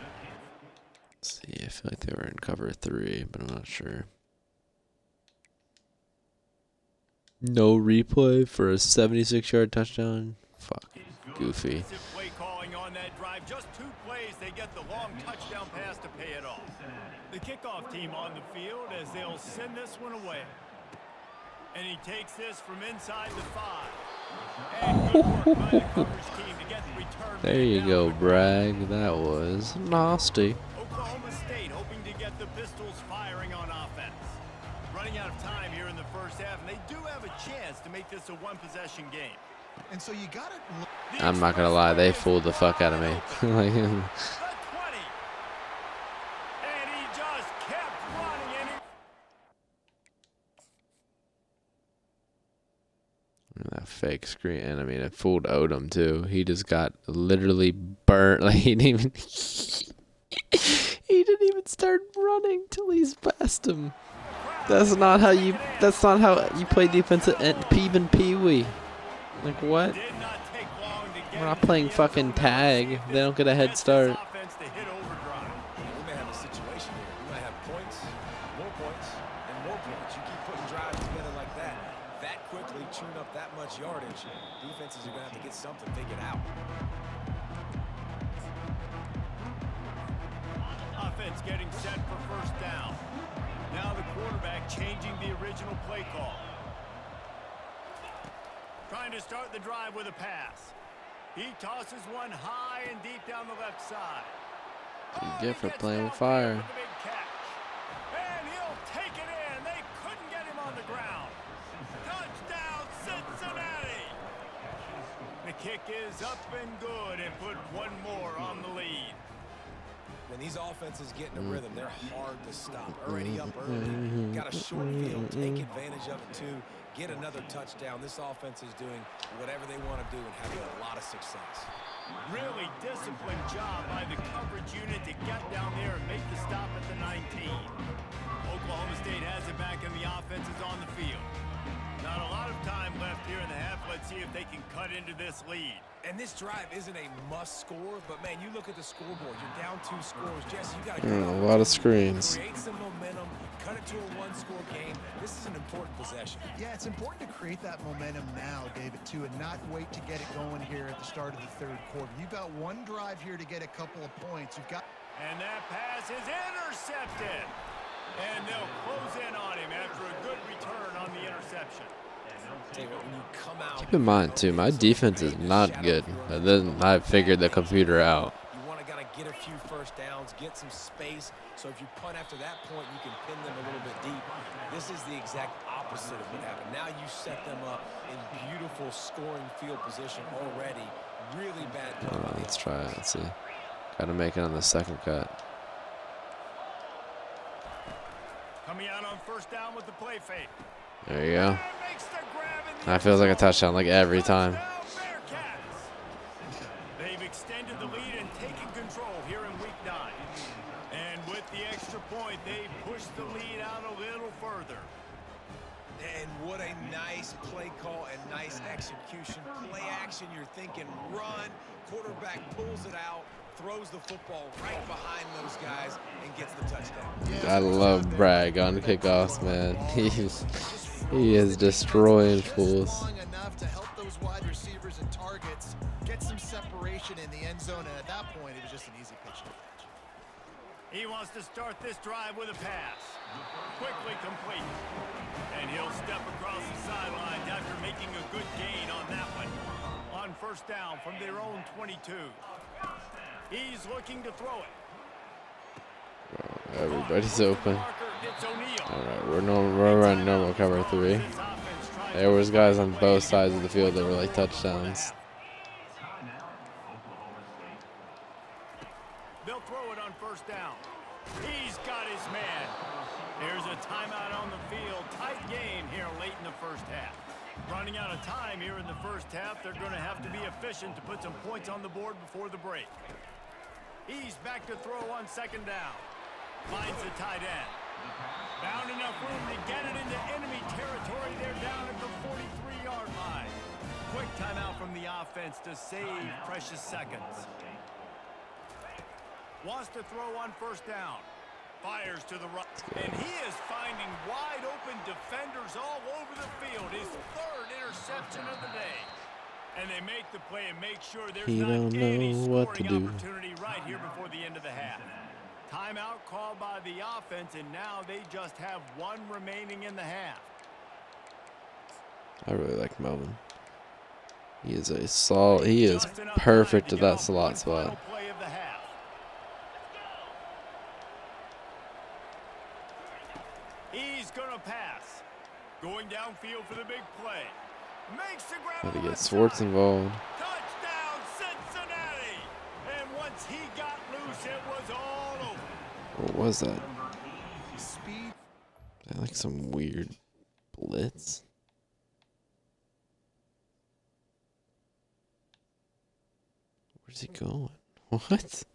Let's see, I feel like they were in cover 3, but I'm not sure. No replay for a 76-yard touchdown? Fuck. Goofy. Play calling on that drive. Just 2 plays, they get the long touchdown pass to pay it off. The kickoff team on the field as they'll send this one away. And he takes this from inside the 5. And good work by the coverage team to get the return. There man you down go, quickly. Bragg. That was nasty. Oklahoma State hoping to get the Pistols firing on offense. Running out of time here in the first half, and they do have a chance to make this a one-possession game. And so you got it. I'm not gonna lie, they fooled the fuck out of me. Like, The 20. And he just kept running. And that fake screen, and I mean, it fooled Odom too. He just got literally burnt. Like he didn't even, he didn't even start running till he's past him. That's not how you play defense at even Pee-wee. Like what? did not take long to get We're not into playing the end fucking zone now. See tag. if They this don't get a head gets this start. offense to hit overdrive. We may have a situation here. We might have points, and more points. You keep putting drives together like that, that quickly, churn up that much yardage. Defenses are going to have to get something figured out. Offense getting set for first down. Now the quarterback changing the original play call. Trying to start the drive with a pass. He tosses one high and deep down the left side. What do you Oh, get he for gets playing with downfield fire? with the big catch. And he'll take it in. They couldn't get him on the ground. Touchdown, Cincinnati. The kick is up and good and put one more on the lead. When these offenses get in a rhythm, they're hard to stop. Already up early, got a short field, take advantage of it too, get another touchdown. This offense is doing whatever they want to do and having a lot of success. Really disciplined job by the coverage unit to get down there and make the stop at the 19. Oklahoma State has it back and the offense is on the field. Not a lot of time left here in the half. Let's see if they can cut into this lead. And this drive isn't a must score, but man, you look at the scoreboard, you're down 2 scores. Jesse, you got to A lot of screens. create some momentum, cut it to a 1-score game. This is an important possession. Yeah, it's important to create that momentum now, David, too, and not wait to get it going here at the start of the third quarter. You've got one drive here to get a couple of points. You've got. And that pass is intercepted. And they'll close in on him after a good return on the interception. Tell you what, when you come out, Keep in mind too, my defense is not good. But then I figured the computer out. you want to gotta get a few first downs, get some space. So if you punt after that point, you can pin them a little bit deep. This is the exact opposite of what happened. Now you set them up in beautiful scoring field position already. Really bad play by the Let's try it. offense. Let's see. Got to make it on the second cut. Coming out on first down with the play fake. There you go. And makes the grab in the That feels like a end zone. touchdown, like every time. Touchdown, Bearcats. They've extended the lead and taken control here in week 9. And with the extra point, they push the lead out a little further. And what a nice play call and nice execution. Play action, you're thinking run. Quarterback pulls it out, throws the football right behind those guys, and gets the touchdown. I love Bragg on kickoffs, man. He is destroying fools. Long enough to help those wide receivers and targets get some separation in the end zone, and at that point, it was just an easy pitch to catch. He wants to start this drive with a pass. Quickly complete. And he'll step across the sidelines after making a good gain on that one. On first down from their own 22. He's looking to throw it. Everybody's open. It's O'Neal. All right, we're running normal cover 3. This offense tries There was guys on both sides of the field that were like touchdowns. They'll throw it on first down. He's got his man. There's a timeout on the field. Tight game here late in the first half. Running out of time here in the first half. They're going to have to be efficient to put some points on the board before the break. He's back to throw on second down. Finds the tight end. Found enough room to get it into enemy territory. They're down at the 43-yard line. Quick timeout from the offense to save precious seconds. Wants to throw on first down. Fires to the right. And he is finding wide open defenders all over the field. His 3rd interception of the day. And they make the play and make sure there's He not don't any know what to scoring do. opportunity right here before the end of the half. Timeout called by the offense, and now they just have 1 remaining in the half. I really like Melvin. He is a solid. He is perfect at that slot spot. Play of the half. He's gonna pass. Going downfield for the big play. Makes the grab. Got to get Swartz involved. Touchdown, Cincinnati! And once he got loose, it was all over. What was that? Speed. Is that like some weird blitz? Where's he going? What? Offense,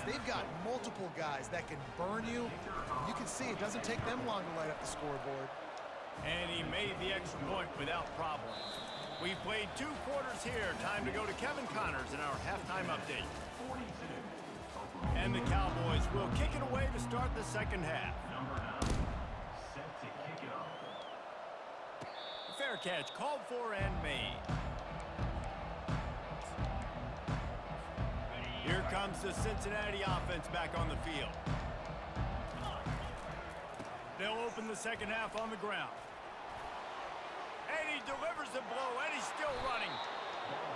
they've got multiple guys that can burn you. You can see it doesn't take them long to light up the scoreboard. And he made the extra point without problem. We've played 2 quarters here. Time to go to Kevin Connors in our halftime update. And the Cowboys will kick it away to start the second half. Set to kick it off. Fair catch called for and made. Here comes the Cincinnati offense back on the field. They'll open the second half on the ground. And he delivers the blow, and he's still running.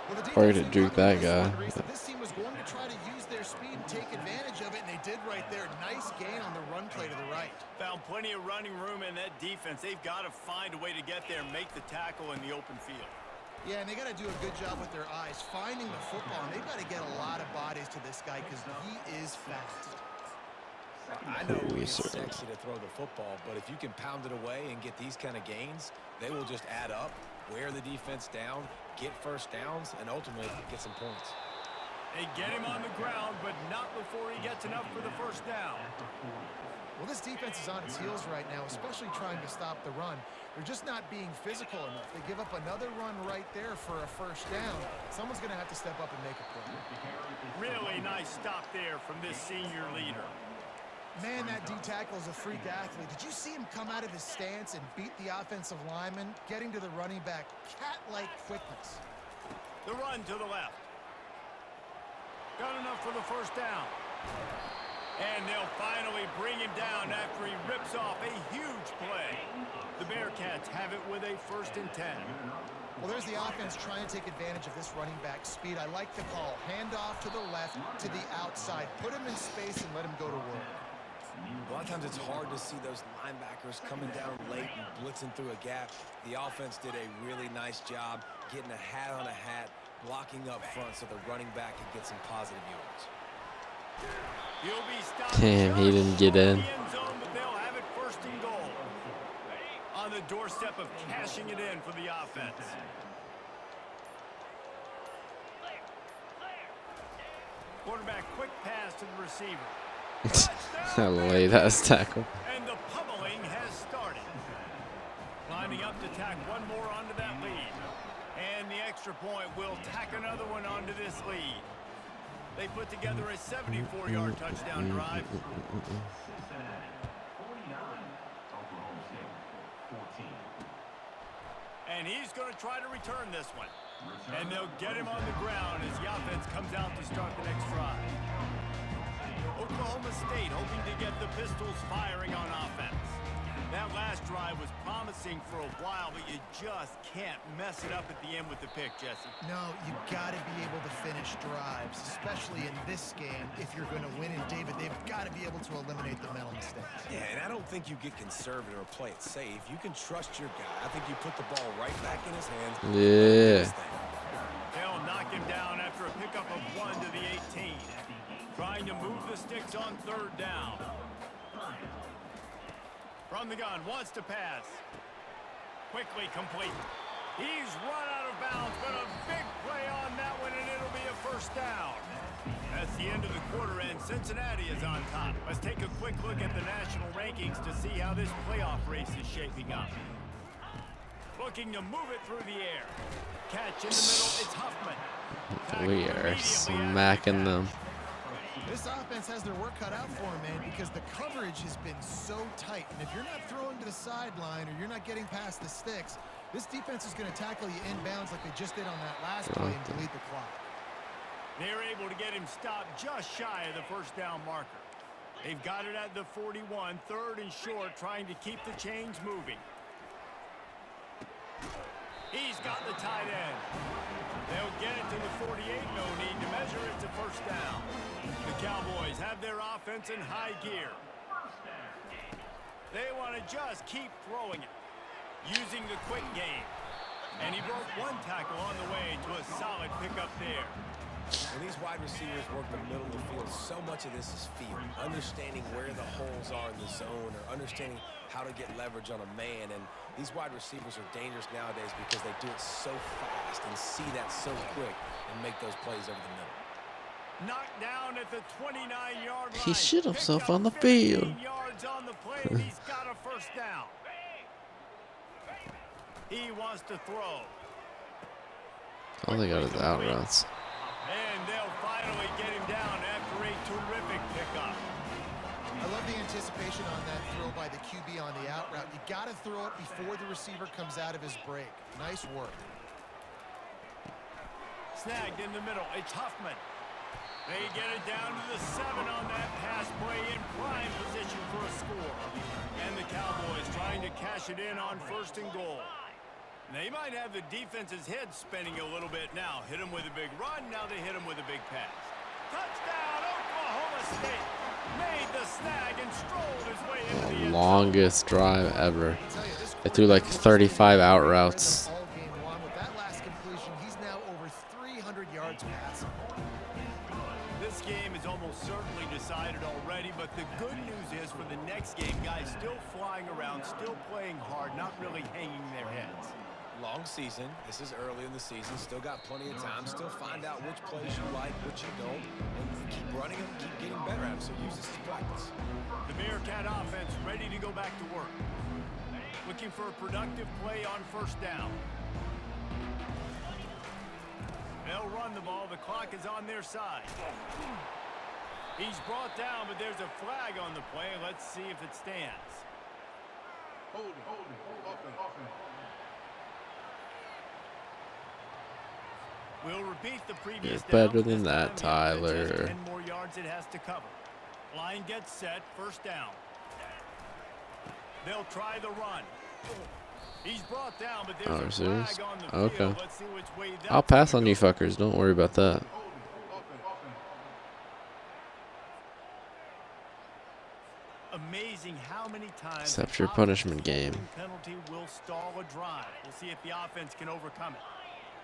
Well, the Hard to defense juke that guy. This team was going to try to use their speed and take advantage of it, and they did right there. Nice gain on the run play to the right. Found plenty of running room in that defense. They've got to find a way to get there and make the tackle in the open field. Yeah, and they got to do a good job with their eyes, finding the football, and they've got to get a lot of bodies to this guy because he is fast. I know Holy it's shit. sexy to throw the football, but if you can pound it away and get these kind of gains, they will just add up, wear the defense down, get first downs, and ultimately get some points. They get him on the ground, but not before he gets enough for the first down. Well, this defense is on its heels right now, especially trying to stop the run. They're just not being physical enough. They give up another run right there for a first down. Someone's going to have to step up and make a play. Really nice stop there from this senior leader. Man, that D-tackle is a freak athlete. Did you see him come out of his stance and beat the offensive lineman, getting to the running back? Cat-like quickness. The run to the left. Got enough for the first down. And they'll finally bring him down after he rips off a huge play. The Bearcats have it with a 1st and 10. Well, there's the offense trying to take advantage of this running back speed. I like the call. Hand off to the left, to the outside. Put him in space and let him go to work. A lot of times it's hard to see those linebackers coming down late and blitzing through a gap. The offense did a really nice job getting a hat on a hat, blocking up front so the running back can get some positive yards. He'll be stopped. Damn, he didn't get in. End zone, but they'll have it 1st and goal. On the doorstep of cashing it in for the offense. Quarterback quick pass to the receiver. A late ass tackle. And the pummeling has started. Lining up to tack one more onto that lead. And the extra point will tack another one onto this lead. They put together a 74-yard touchdown drive. Cincinnati 49, Oklahoma State 14. And he's going to try to return this one. And they'll get him on the ground as the offense comes out to start the next drive. Oklahoma State hoping to get the Pistols firing on offense. That last drive was promising for a while, but you just can't mess it up at the end with the pick, Jesse. No, you got to be able to finish drives, especially in this game. If you're going to win, and David, they've got to be able to eliminate the mental mistakes. Yeah, and I don't think you get conservative or play it safe. You can trust your guy. I think you put the ball right back in his hands. Yeah. They'll knock him down after a pickup of 1 to the 18. Trying to move the sticks on 3rd down. From the gun, wants to pass. Quickly complete. He's run out of bounds, but a big play on that one, and it'll be a 1st down. That's the end of the quarter, and Cincinnati is on top. Let's take a quick look at the national rankings to see how this playoff race is shaping up. Looking to move it through the air. Catch in the middle, it's Huffman. We are smacking them. This offense has their work cut out for them, man, because the coverage has been so tight. And if you're not throwing to the sideline or you're not getting past the sticks, this defense is going to tackle you inbounds like they just did on that last play and delete the clock. They're able to get him stopped just shy of the 1st down marker. They've got it at the 41, 3rd and short, trying to keep the chains moving. He's got the tight end. They'll get it to the 48. No need to measure. It's a first down. The Cowboys have their offense in high gear. They want to just keep throwing it, using the quick game. And he broke one tackle on the way to a solid pickup there. When these wide receivers work the middle of the field, so much of this is feel. Understanding where the holes are in the zone, or understanding how to get leverage on a man. And these wide receivers are dangerous nowadays because they do it so fast and see that so quick and make those plays over the middle. Knocked down at the 29-yard line. He shit himself Picked on the up field. 15 yards on the play, and he's got a first down. He wants to throw. All they got is out routes. And they'll finally get him down after a terrific pickup. I love the anticipation on that throw by the QB on the out route. You got to throw it before the receiver comes out of his break. Nice work. Snagged in the middle. It's Huffman. They get it down to the 7 on that pass play, in prime position for a score. And the Cowboys trying to cash it in on 1st and goal. They might have the defense's head spinning a little bit now. Hit him with a big run. Now they hit him with a big pass. Touchdown, Oklahoma State. Made the snag and strolled his way into the end zone. Longest drive ever. They threw like 35 out routes. All game long. With that last completion, he's now over 300 yards passing. This game is almost certainly decided already, but the good news is for the next game, guys still flying around, still playing hard, not really hanging their heads. Long season. This is early in the season. Still got plenty of time. Still find out which plays you like, which you don't, and keep running them, keep getting better at them. So use this as practice. The Bearcat offense ready to go back to work. Looking for a productive play on 1st down. They'll run the ball. The clock is on their side. He's brought down, but there's a flag on the play. Let's see if it stands. Hold it. Offense. We'll repeat the previous You're down, better but than this that, time he has just Tyler. 10 more yards it has to cover. Line gets set, 1st down. They'll try the run. He's brought down, but there's a serious? flag on the Okay. field. Let's see which way that's I'll pass gonna on you go. fuckers. Don't worry about that. Amazing how many times Except the your punishment offensive game. penalty will stall a drive. We'll see if the offense can overcome it.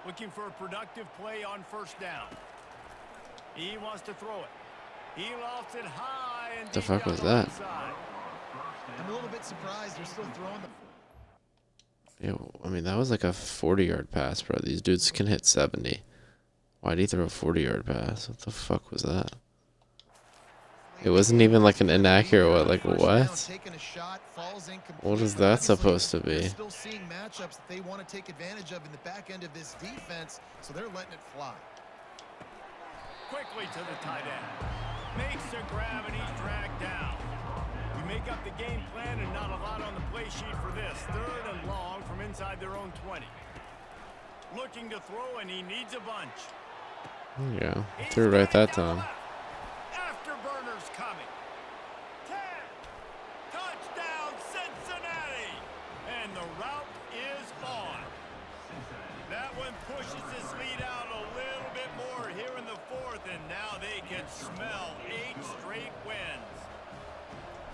Looking for a productive play on 1st down. He wants to throw it. He lofts it high and The deep fuck down was the that? left side. I'm a little bit surprised they're still throwing the Yo, I mean, that was like a 40-yard pass, bro. These dudes can hit 70. Why'd he throw a 40-yard pass? What the fuck was that? It wasn't even like an inaccurate what? Like what? What is that supposed to be? Still seeing matchups that they want to take advantage of in the back end of this defense, so they're letting it fly. Quickly to the tight end. Makes a grab and he's dragged down. You make up the game plan and not a lot on the play sheet for this. 3rd and long from inside their own 20. Looking to throw and he needs a bunch. There you go. Threw it right that time. Afterburners coming. 10. Touchdown Cincinnati. And the route is on. That one pushes this lead out a little bit more here in the 4th, and now they can smell 8 straight wins.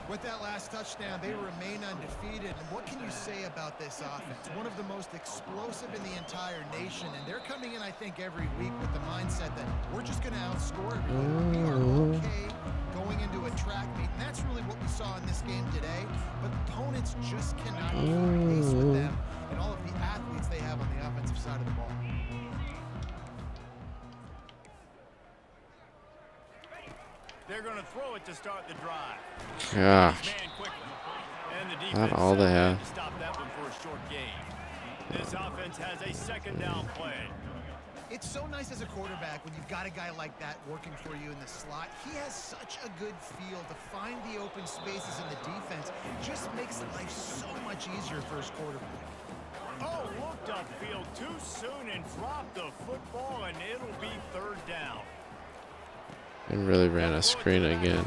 With that last touchdown, they remain undefeated. And what can you say about this offense? One of the most explosive in the entire nation. And they're coming in, I think, every week with the mindset that we're just going to outscore everybody. We are okay going into a track meet. And that's really what we saw in this game today. But opponents just cannot keep pace with them and all of the athletes they have on the offensive side of the ball. They're going to throw it to start the drive. Gosh. Man quickly. And the Not defense all they have. to stop that one for a short gain. This offense has a 2nd down play. It's so nice as a quarterback when you've got a guy like that working for you in the slot. He has such a good feel to find the open spaces in the defense. It just makes life so much easier for his quarterback. Oh, looked upfield too soon and dropped the football, and it'll be 3rd down. And really ran a screen again.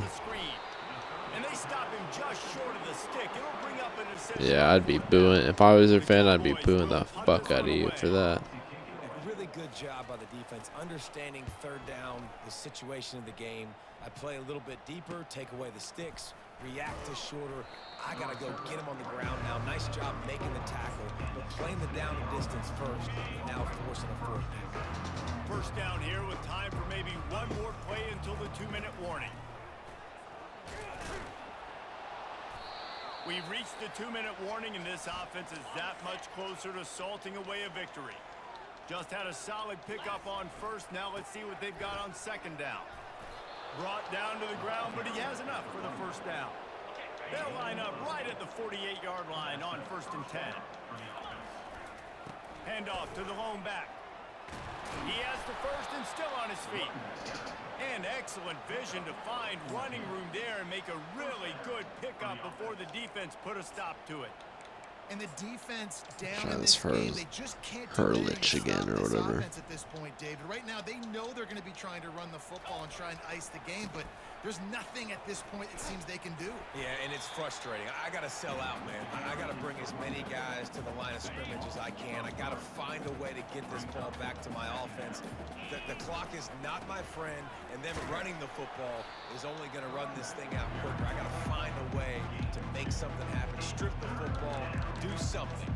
And they stop him just short of the stick. It'll bring up an interception. Yeah, I'd be booing. If I was a fan, I'd be booing the fuck out of you for that. A really good job by the defense, understanding third down, the situation of the game. I play a little bit deeper, take away the sticks, react to shorter. I got to go get him on the ground now. Nice job making the tackle, but playing the down and distance first, and now forcing a fourth down. First down here with time for maybe one more play until the 2-minute warning. We've reached the 2-minute warning, and this offense is that much closer to salting away a victory. Just had a solid pickup on first. Now let's see what they've got on second down. Brought down to the ground, but he has enough for the first down. They'll line up right at the 48-yard line on 1st and 10. Handoff to the lone back. He has the first and still on his feet. And excellent vision to find running room there and make a really good pickup before the defense put a stop to it. And the defense down Try in this this game, they just can't do anything Hurlich to again stop or this whatever. offense at this point, David. Right now, they know they're going to be trying to run the football and try and ice the game, but there's nothing at this point it seems they can do. Yeah, and it's frustrating. I got to sell out, man. I got to bring as many guys to the line of scrimmage as I can. I got to find a way to get this ball back to my offense. The clock is not my friend, and them running the football is only going to run this thing out quicker. I got to find a way to make something happen. Strip the football, do something.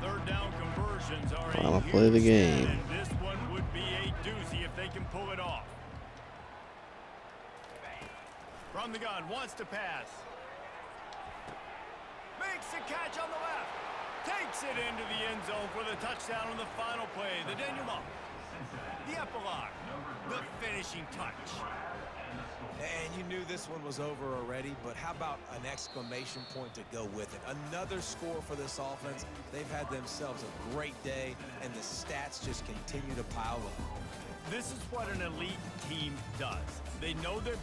Third down conversions are Final a play of the huge game. stat, and this one would be a doozy if they can pull it off. From the gun, wants to pass. Makes the catch on the left. Takes it into the end zone for the touchdown on the final play. The denouement. The epilogue. The finishing touch. And you knew this one was over already, but how about an exclamation point to go with it? Another score for this offense. They've had themselves a great day, and the stats just continue to pile up. This is what an elite team does. They know they're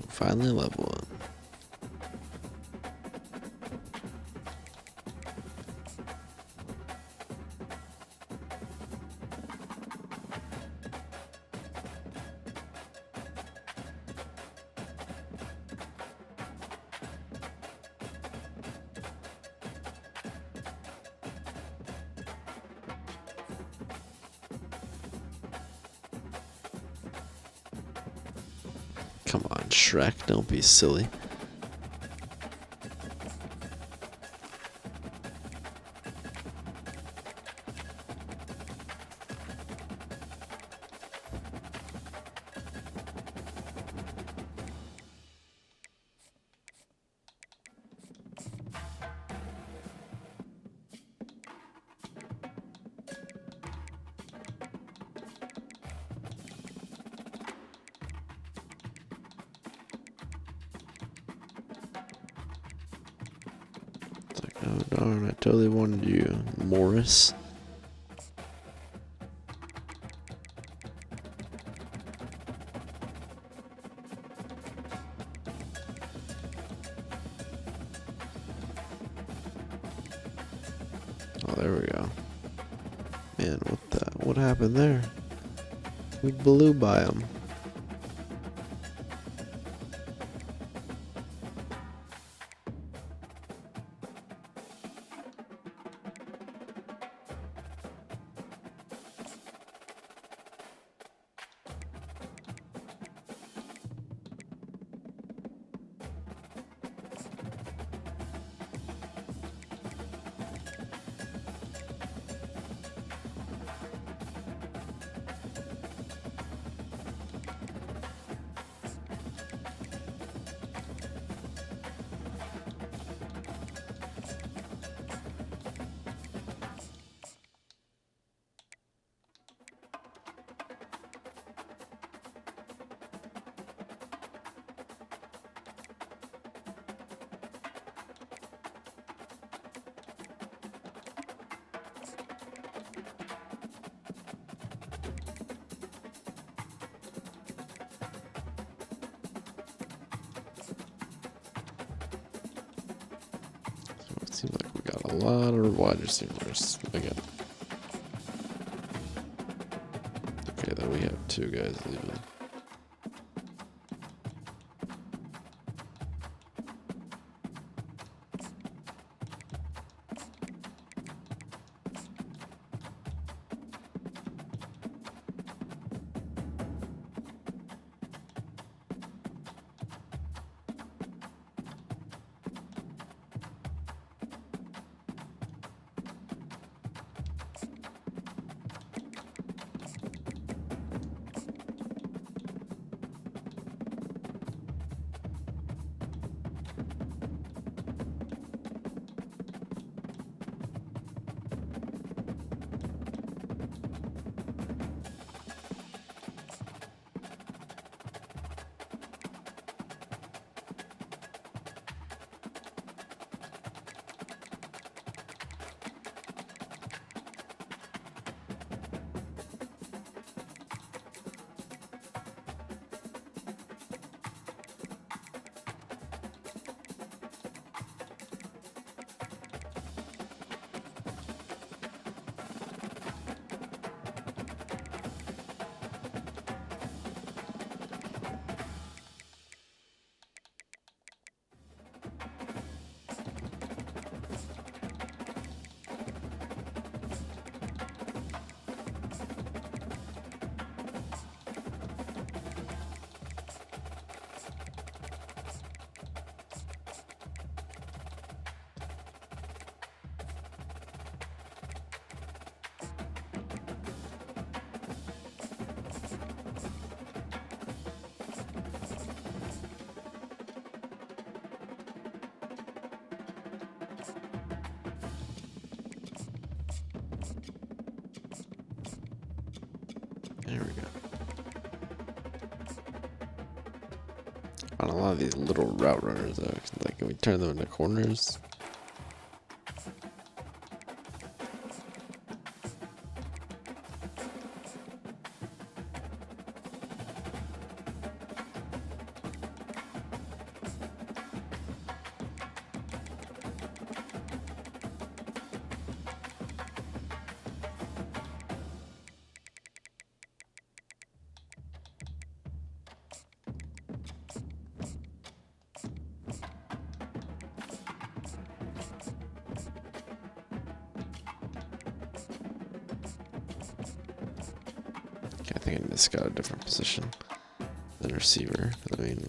Finally level one. Come on, Shrek, don't be silly. Oh darn, I totally wanted you, Morris. Oh, there we go. Man, what happened there? We blew by him. Seems like we got a lot of wide receivers. Okay, Okay, then we have 2 guys leaving. There we go. On a lot of these little route runners, though, like can we turn them into corners? I think I just got a different position than receiver. I mean,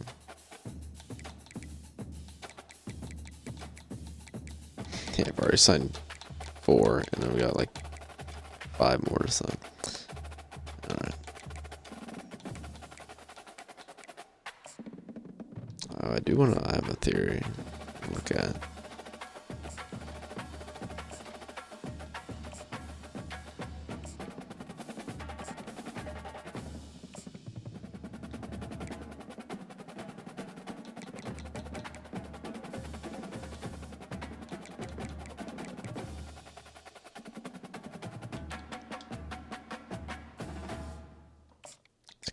yeah, I've already signed 4, and then we got like 5 more to sign. Alright. I do want to have a theory to look at.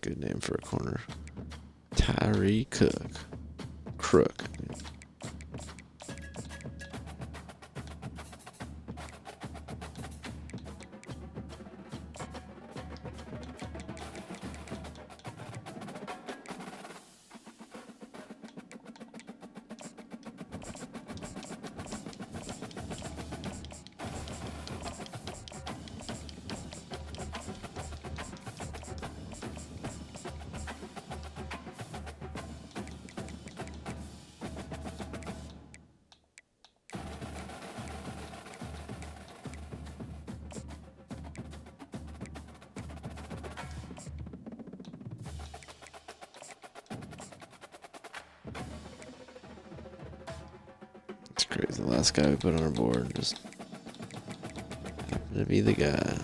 Good name for a corner. Tyree Crook. It's crazy. The last guy we put on our board just happened to be the guy.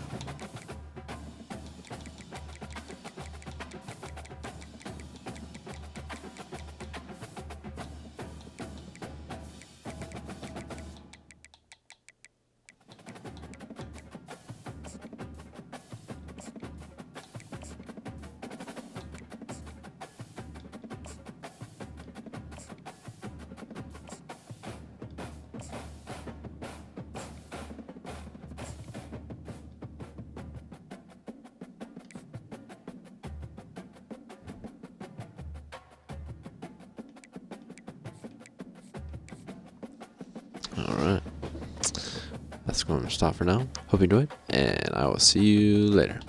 Alright. That's going to stop for now. Hope you enjoyed, and I will see you later.